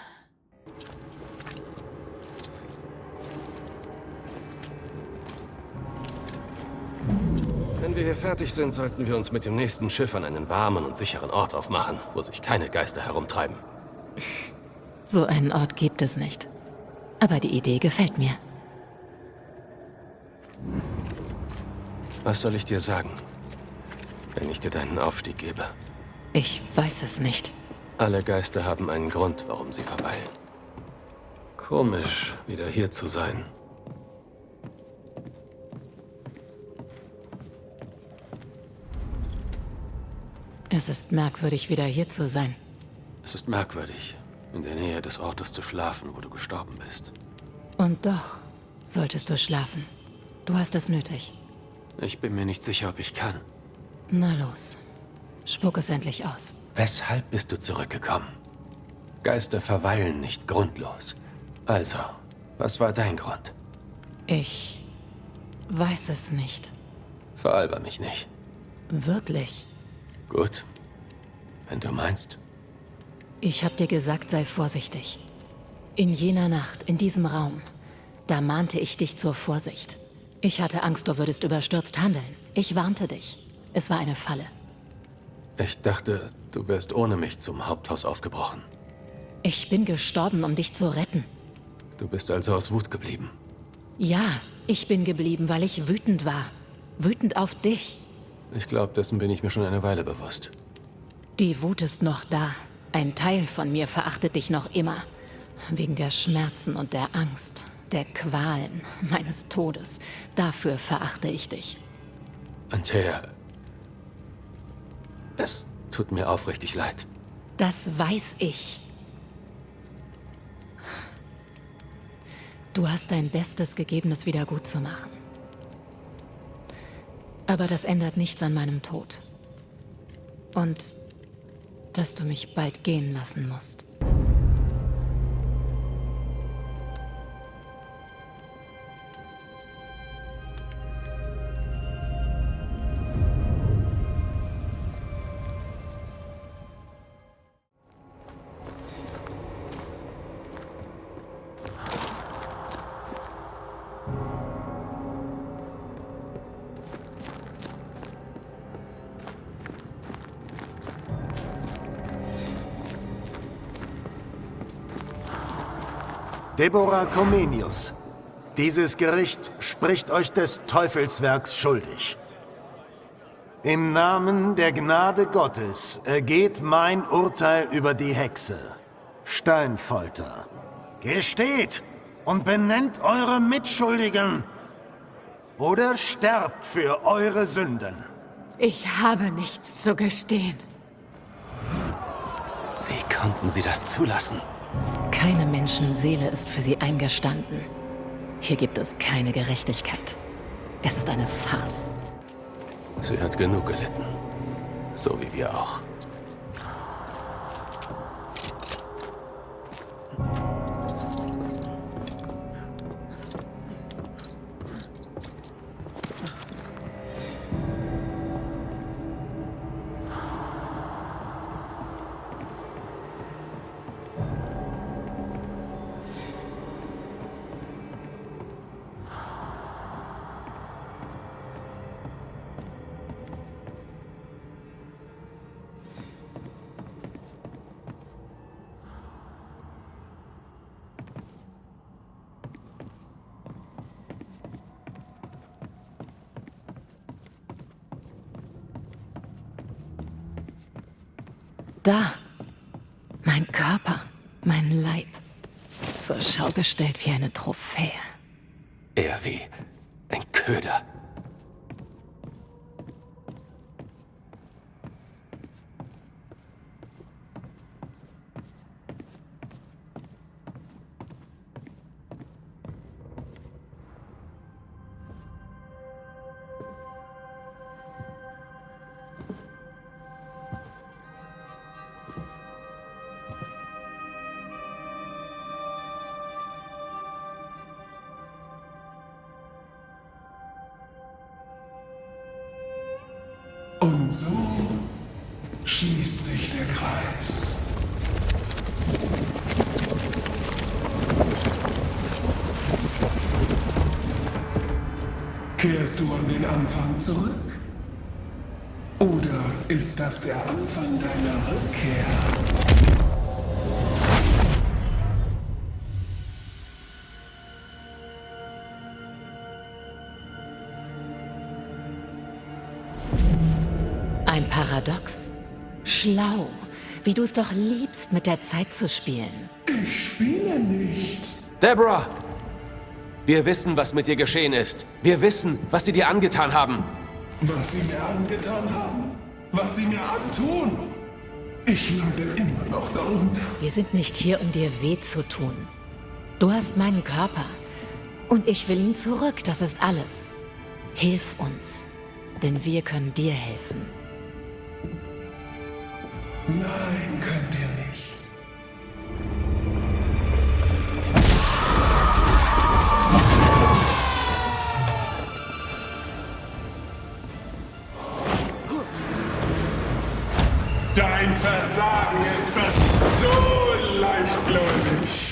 Wenn wir hier fertig sind, sollten wir uns mit dem nächsten Schiff an einen warmen und sicheren Ort aufmachen, wo sich keine Geister herumtreiben. So einen Ort gibt es nicht. Aber die Idee gefällt mir. Was soll ich dir sagen, wenn ich dir deinen Aufstieg gebe? Ich weiß es nicht. Alle Geister haben einen Grund, warum sie verweilen. Komisch, wieder hier zu sein. Es ist merkwürdig, wieder hier zu sein. Es ist merkwürdig, in der Nähe des Ortes zu schlafen, wo du gestorben bist. Und doch solltest du schlafen. Du hast es nötig. Ich bin mir nicht sicher, ob ich kann. Na los, spuck es endlich aus. Weshalb bist du zurückgekommen? Geister verweilen nicht grundlos. Also, was war dein Grund? Ich weiß es nicht. Veralber mich nicht. Wirklich? Gut, wenn du meinst. Ich hab dir gesagt, sei vorsichtig. In jener Nacht, in diesem Raum, da mahnte ich dich zur Vorsicht. Ich hatte Angst, du würdest überstürzt handeln. Ich warnte dich. Es war eine Falle. Ich dachte, du wärst ohne mich zum Haupthaus aufgebrochen. Ich bin gestorben, um dich zu retten. Du bist also aus Wut geblieben? Ja, ich bin geblieben, weil ich wütend war. Wütend auf dich. Ich glaube, dessen bin ich mir schon eine Weile bewusst. Die Wut ist noch da. Ein Teil von mir verachtet dich noch immer. Wegen der Schmerzen und der Angst, der Qualen, meines Todes. Dafür verachte ich dich. Antea, es tut mir aufrichtig leid. Das weiß ich. Du hast dein Bestes gegeben, es wieder gut zu machen. Aber das ändert nichts an meinem Tod. Und dass du mich bald gehen lassen musst. Deborah Comenius, dieses Gericht spricht euch des Teufelswerks schuldig. Im Namen der Gnade Gottes ergeht mein Urteil über die Hexe. Steinfolter. Gesteht! und benennt eure Mitschuldigen. Oder sterbt für eure Sünden. Ich habe nichts zu gestehen. Wie konnten Sie das zulassen? Keine Menschenseele ist für sie eingestanden. Hier gibt es keine Gerechtigkeit. Es ist eine Farce. Sie hat genug gelitten. So wie wir auch. Da. Mein Körper, mein Leib. Zur Schau gestellt wie eine Trophäe. Eher wie ein Köder. Und so schließt sich der Kreis. Kehrst du an den Anfang zurück? Oder ist das der Anfang deiner Rückkehr? Ein Paradox. Schlau. Wie du es doch liebst, mit der Zeit zu spielen. Ich spiele nicht. Deborah! Wir wissen, was mit dir geschehen ist. Wir wissen, was sie dir angetan haben. Was sie mir angetan haben? Was sie mir antun? Ich leide immer noch darunter. Wir sind nicht hier, um dir weh zu tun. Du hast meinen Körper. Und ich will ihn zurück, das ist alles. Hilf uns. Denn wir können dir helfen. Nein, könnt ihr nicht. Dein Versagen ist so leichtgläubig.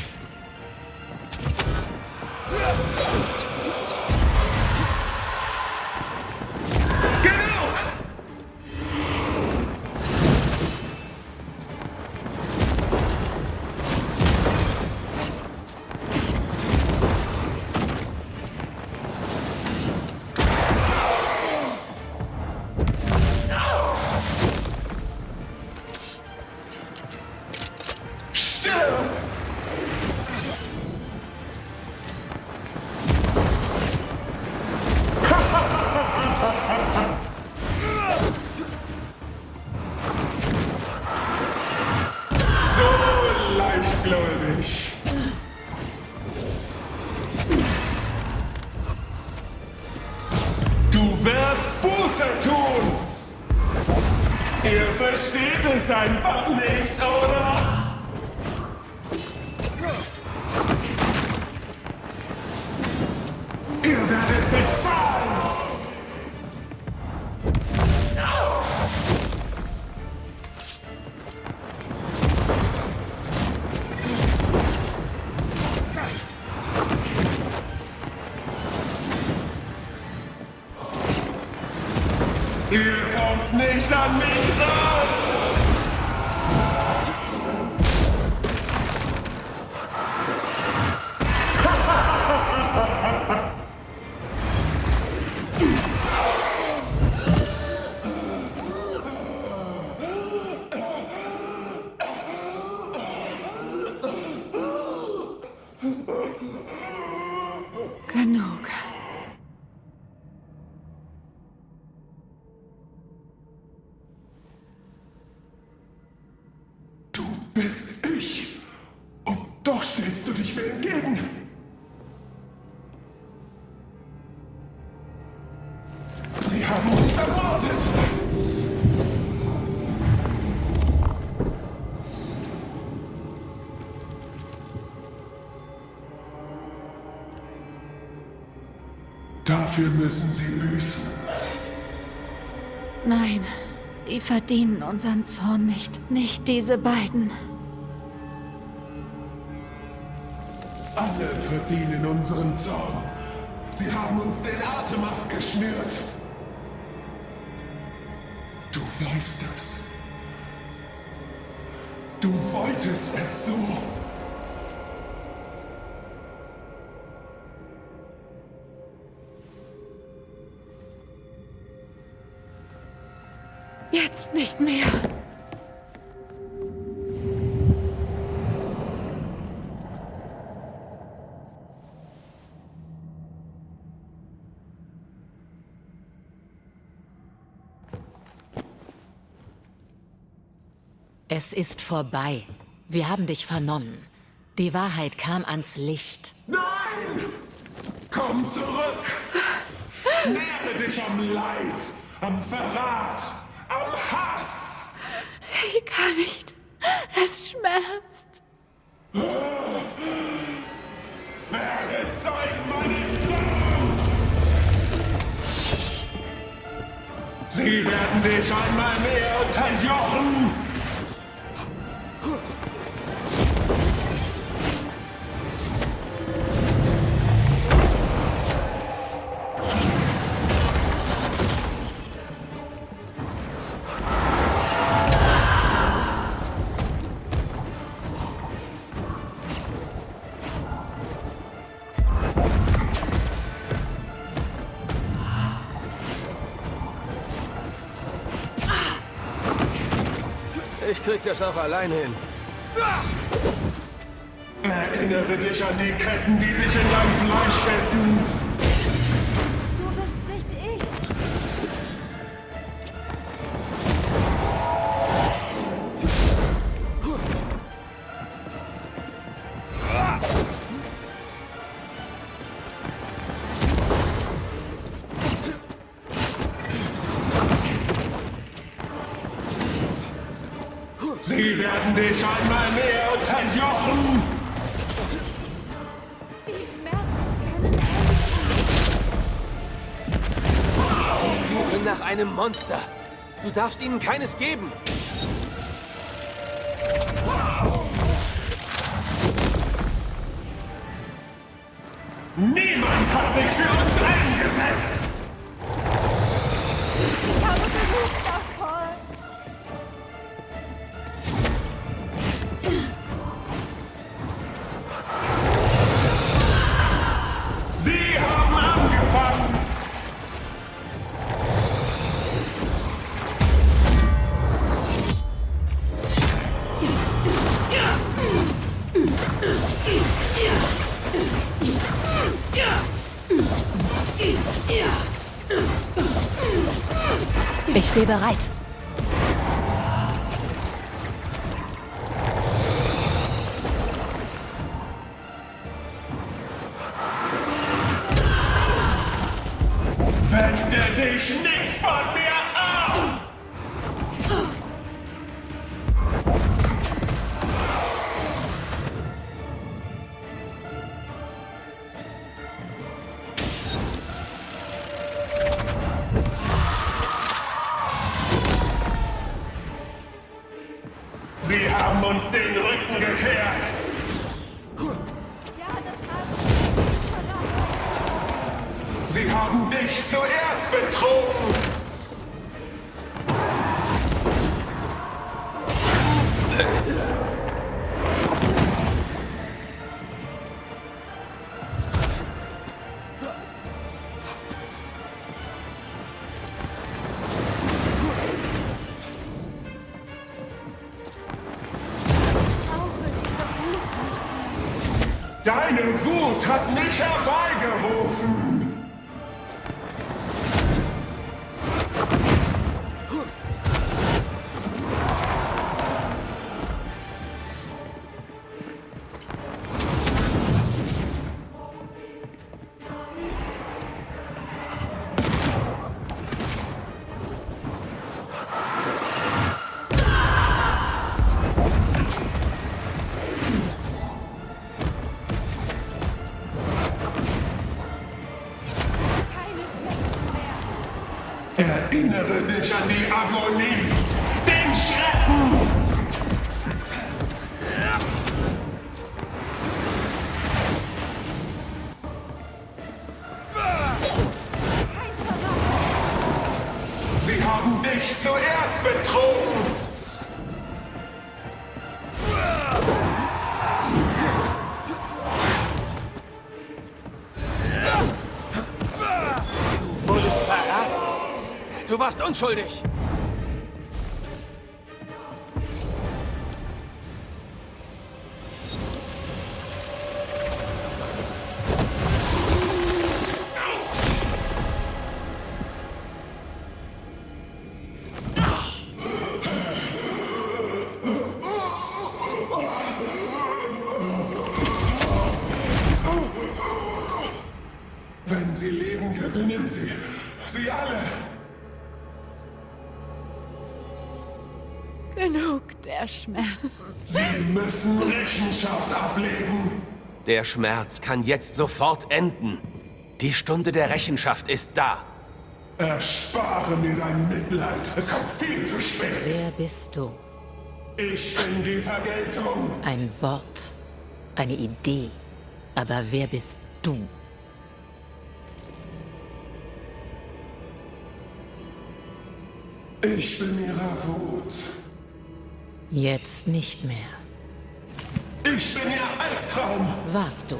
Du wirst Buße tun! Ihr versteht es einfach nicht, oder? Ihr werdet bezahlen! Ihr kommt nicht an mich ran! bis ich. Und doch stellst du dich mir entgegen. Sie haben uns ermordet. Dafür müssen sie büßen. Nein, sie verdienen unseren Zorn nicht. Nicht diese beiden. Alle verdienen unseren Zorn. Sie haben uns den Atem abgeschnürt. Du weißt das. Du wolltest es so. Jetzt nicht mehr. Es ist vorbei. Wir haben dich vernommen. Die Wahrheit kam ans Licht. Nein! Komm zurück! Nähre dich am Leid, am Verrat, am Hass! Ich kann nicht. Es schmerzt. Werde Zeugen meines Sohns! Sie werden dich einmal mehr unterjochen! Ich krieg das auch allein hin. Erinnere dich an die Ketten, die sich in dein Fleisch bissen. Du bist nicht ich. Sie werden dich einmal mehr unterjochen! Sie suchen nach einem Monster. Du darfst ihnen keines geben. Niemand hat sich für uns eingesetzt! Ich habe genug davon. Sie haben angefangen! Ich stehe bereit. Wende dich nicht von mir ab! Sie haben uns den Rücken gekehrt! Ja, das haben Sie haben dich zuerst betrogen! Deine Wut hat mich herbeigerufen! Erinnere dich an die Agonie, den Schrecken! Sie haben dich zuerst betrogen! Du wurdest verraten. Du warst unschuldig. Wenn sie leben, gewinnen sie. Sie alle. Genug der Schmerzen. Sie müssen Rechenschaft ablegen. Der Schmerz kann jetzt sofort enden. Die Stunde der Rechenschaft ist da. Erspare mir dein Mitleid. Es kommt viel zu spät. Wer bist du? Ich bin die Vergeltung. Ein Wort, eine Idee. Aber wer bist du? Ich bin ihrer Wut. Jetzt nicht mehr. Ich bin ihr Albtraum. Warst du?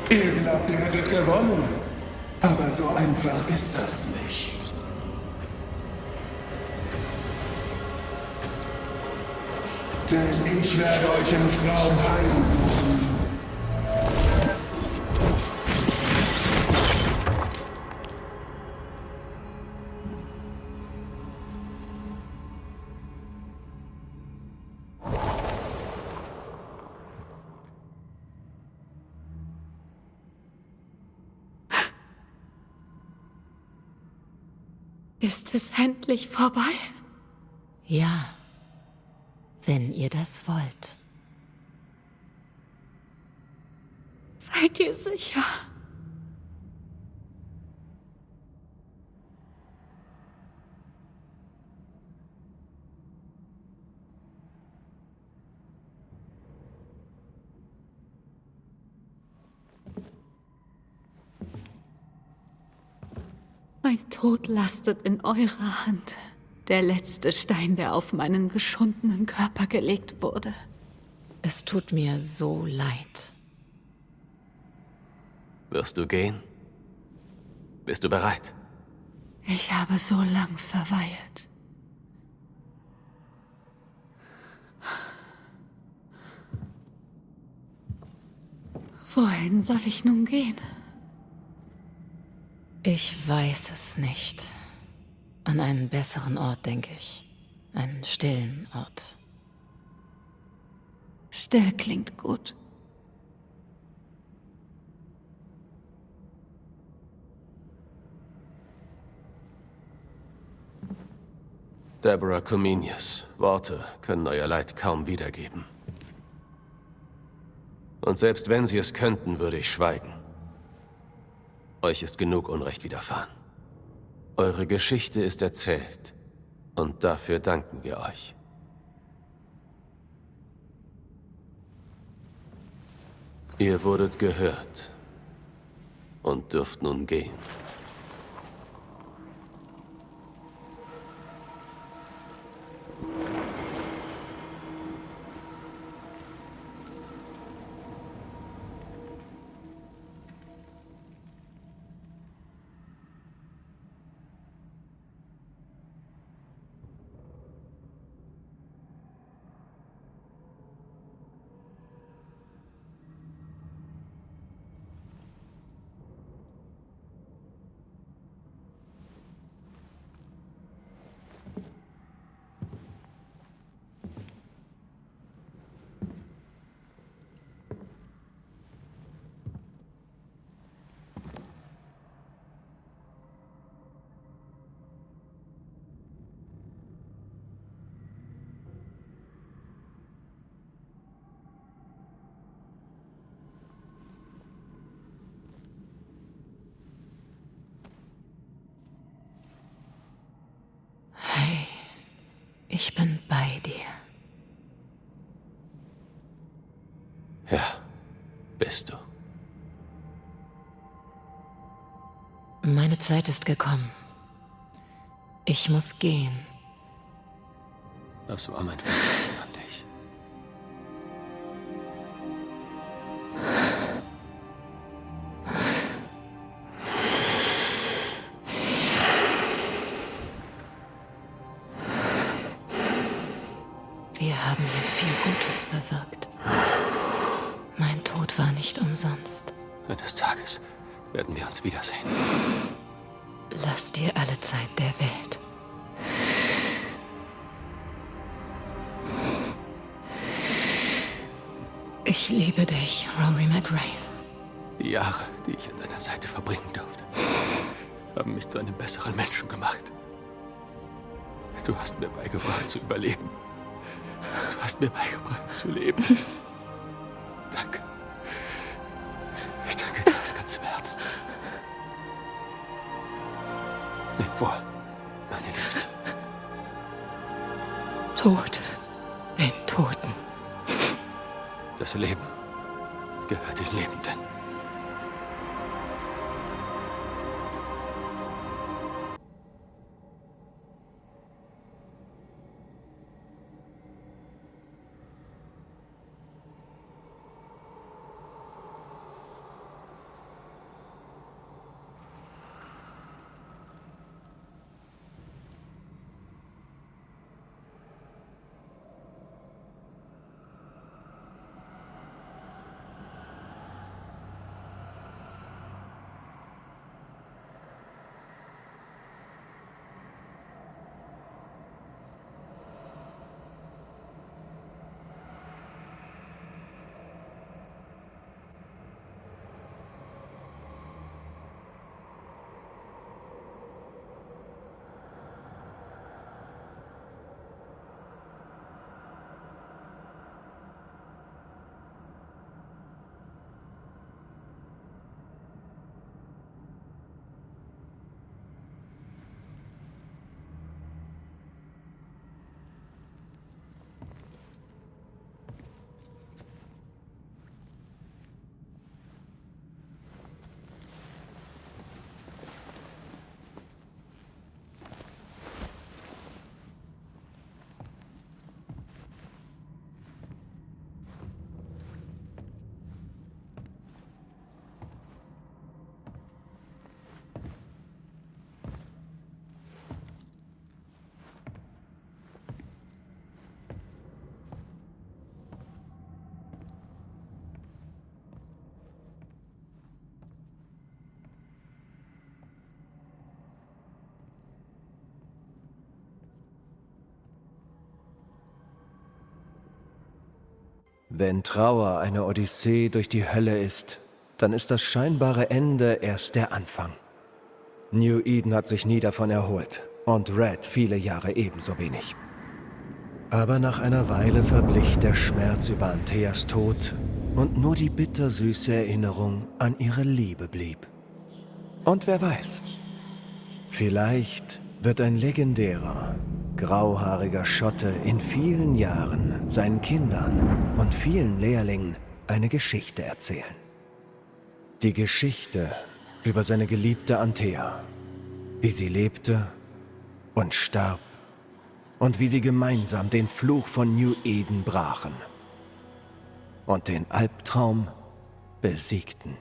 Ihr glaubt, ihr hättet gewonnen. Aber so einfach ist das nicht. Denn ich werde euch im Traum heimsuchen. Ist es endlich vorbei? Ja, wenn ihr das wollt. Seid ihr sicher? Mein Tod lastet in eurer Hand. Der letzte Stein, der auf meinen geschundenen Körper gelegt wurde. Es tut mir so leid. Wirst du gehen? Bist du bereit? Ich habe so lang verweilt. Wohin soll ich nun gehen? Ich weiß es nicht. An einen besseren Ort, denke ich. Einen stillen Ort. Still klingt gut. Deborah Comenius, Worte können euer Leid kaum wiedergeben. Und selbst wenn sie es könnten, würde ich schweigen. Euch ist genug Unrecht widerfahren. Eure Geschichte ist erzählt. Und dafür danken wir euch. Ihr wurdet gehört. Und dürft nun gehen. Ich bin bei dir. Ja, bist du. Meine Zeit ist gekommen. Ich muss gehen. Das war mein Versprechen an dich. Wir haben hier viel Gutes bewirkt. Mein Tod war nicht umsonst. Eines Tages werden wir uns wiedersehen. Lass dir alle Zeit der Welt. Ich liebe dich, Rory McGrath. Die Jahre, die ich an deiner Seite verbringen durfte, haben mich zu einem besseren Menschen gemacht. Du hast mir beigebracht zu überleben. Du hast mir beigebracht zu leben. Danke. Ich danke dir aus ganzem Herzen. Leb wohl, meine Liebste. Tod den Toten. Das Leben gehört den Lebenden. Wenn Trauer eine Odyssee durch die Hölle ist, dann ist das scheinbare Ende erst der Anfang. New Eden hat sich nie davon erholt und Red viele Jahre ebenso wenig. Aber nach einer Weile verblich der Schmerz über Antheas Tod und nur die bittersüße Erinnerung an ihre Liebe blieb. Und wer weiß, vielleicht wird ein legendärer, grauhaariger Schotte in vielen Jahren seinen Kindern und vielen Lehrlingen eine Geschichte erzählen. Die Geschichte über seine geliebte Anthea, wie sie lebte und starb und wie sie gemeinsam den Fluch von New Eden brachen und den Albtraum besiegten.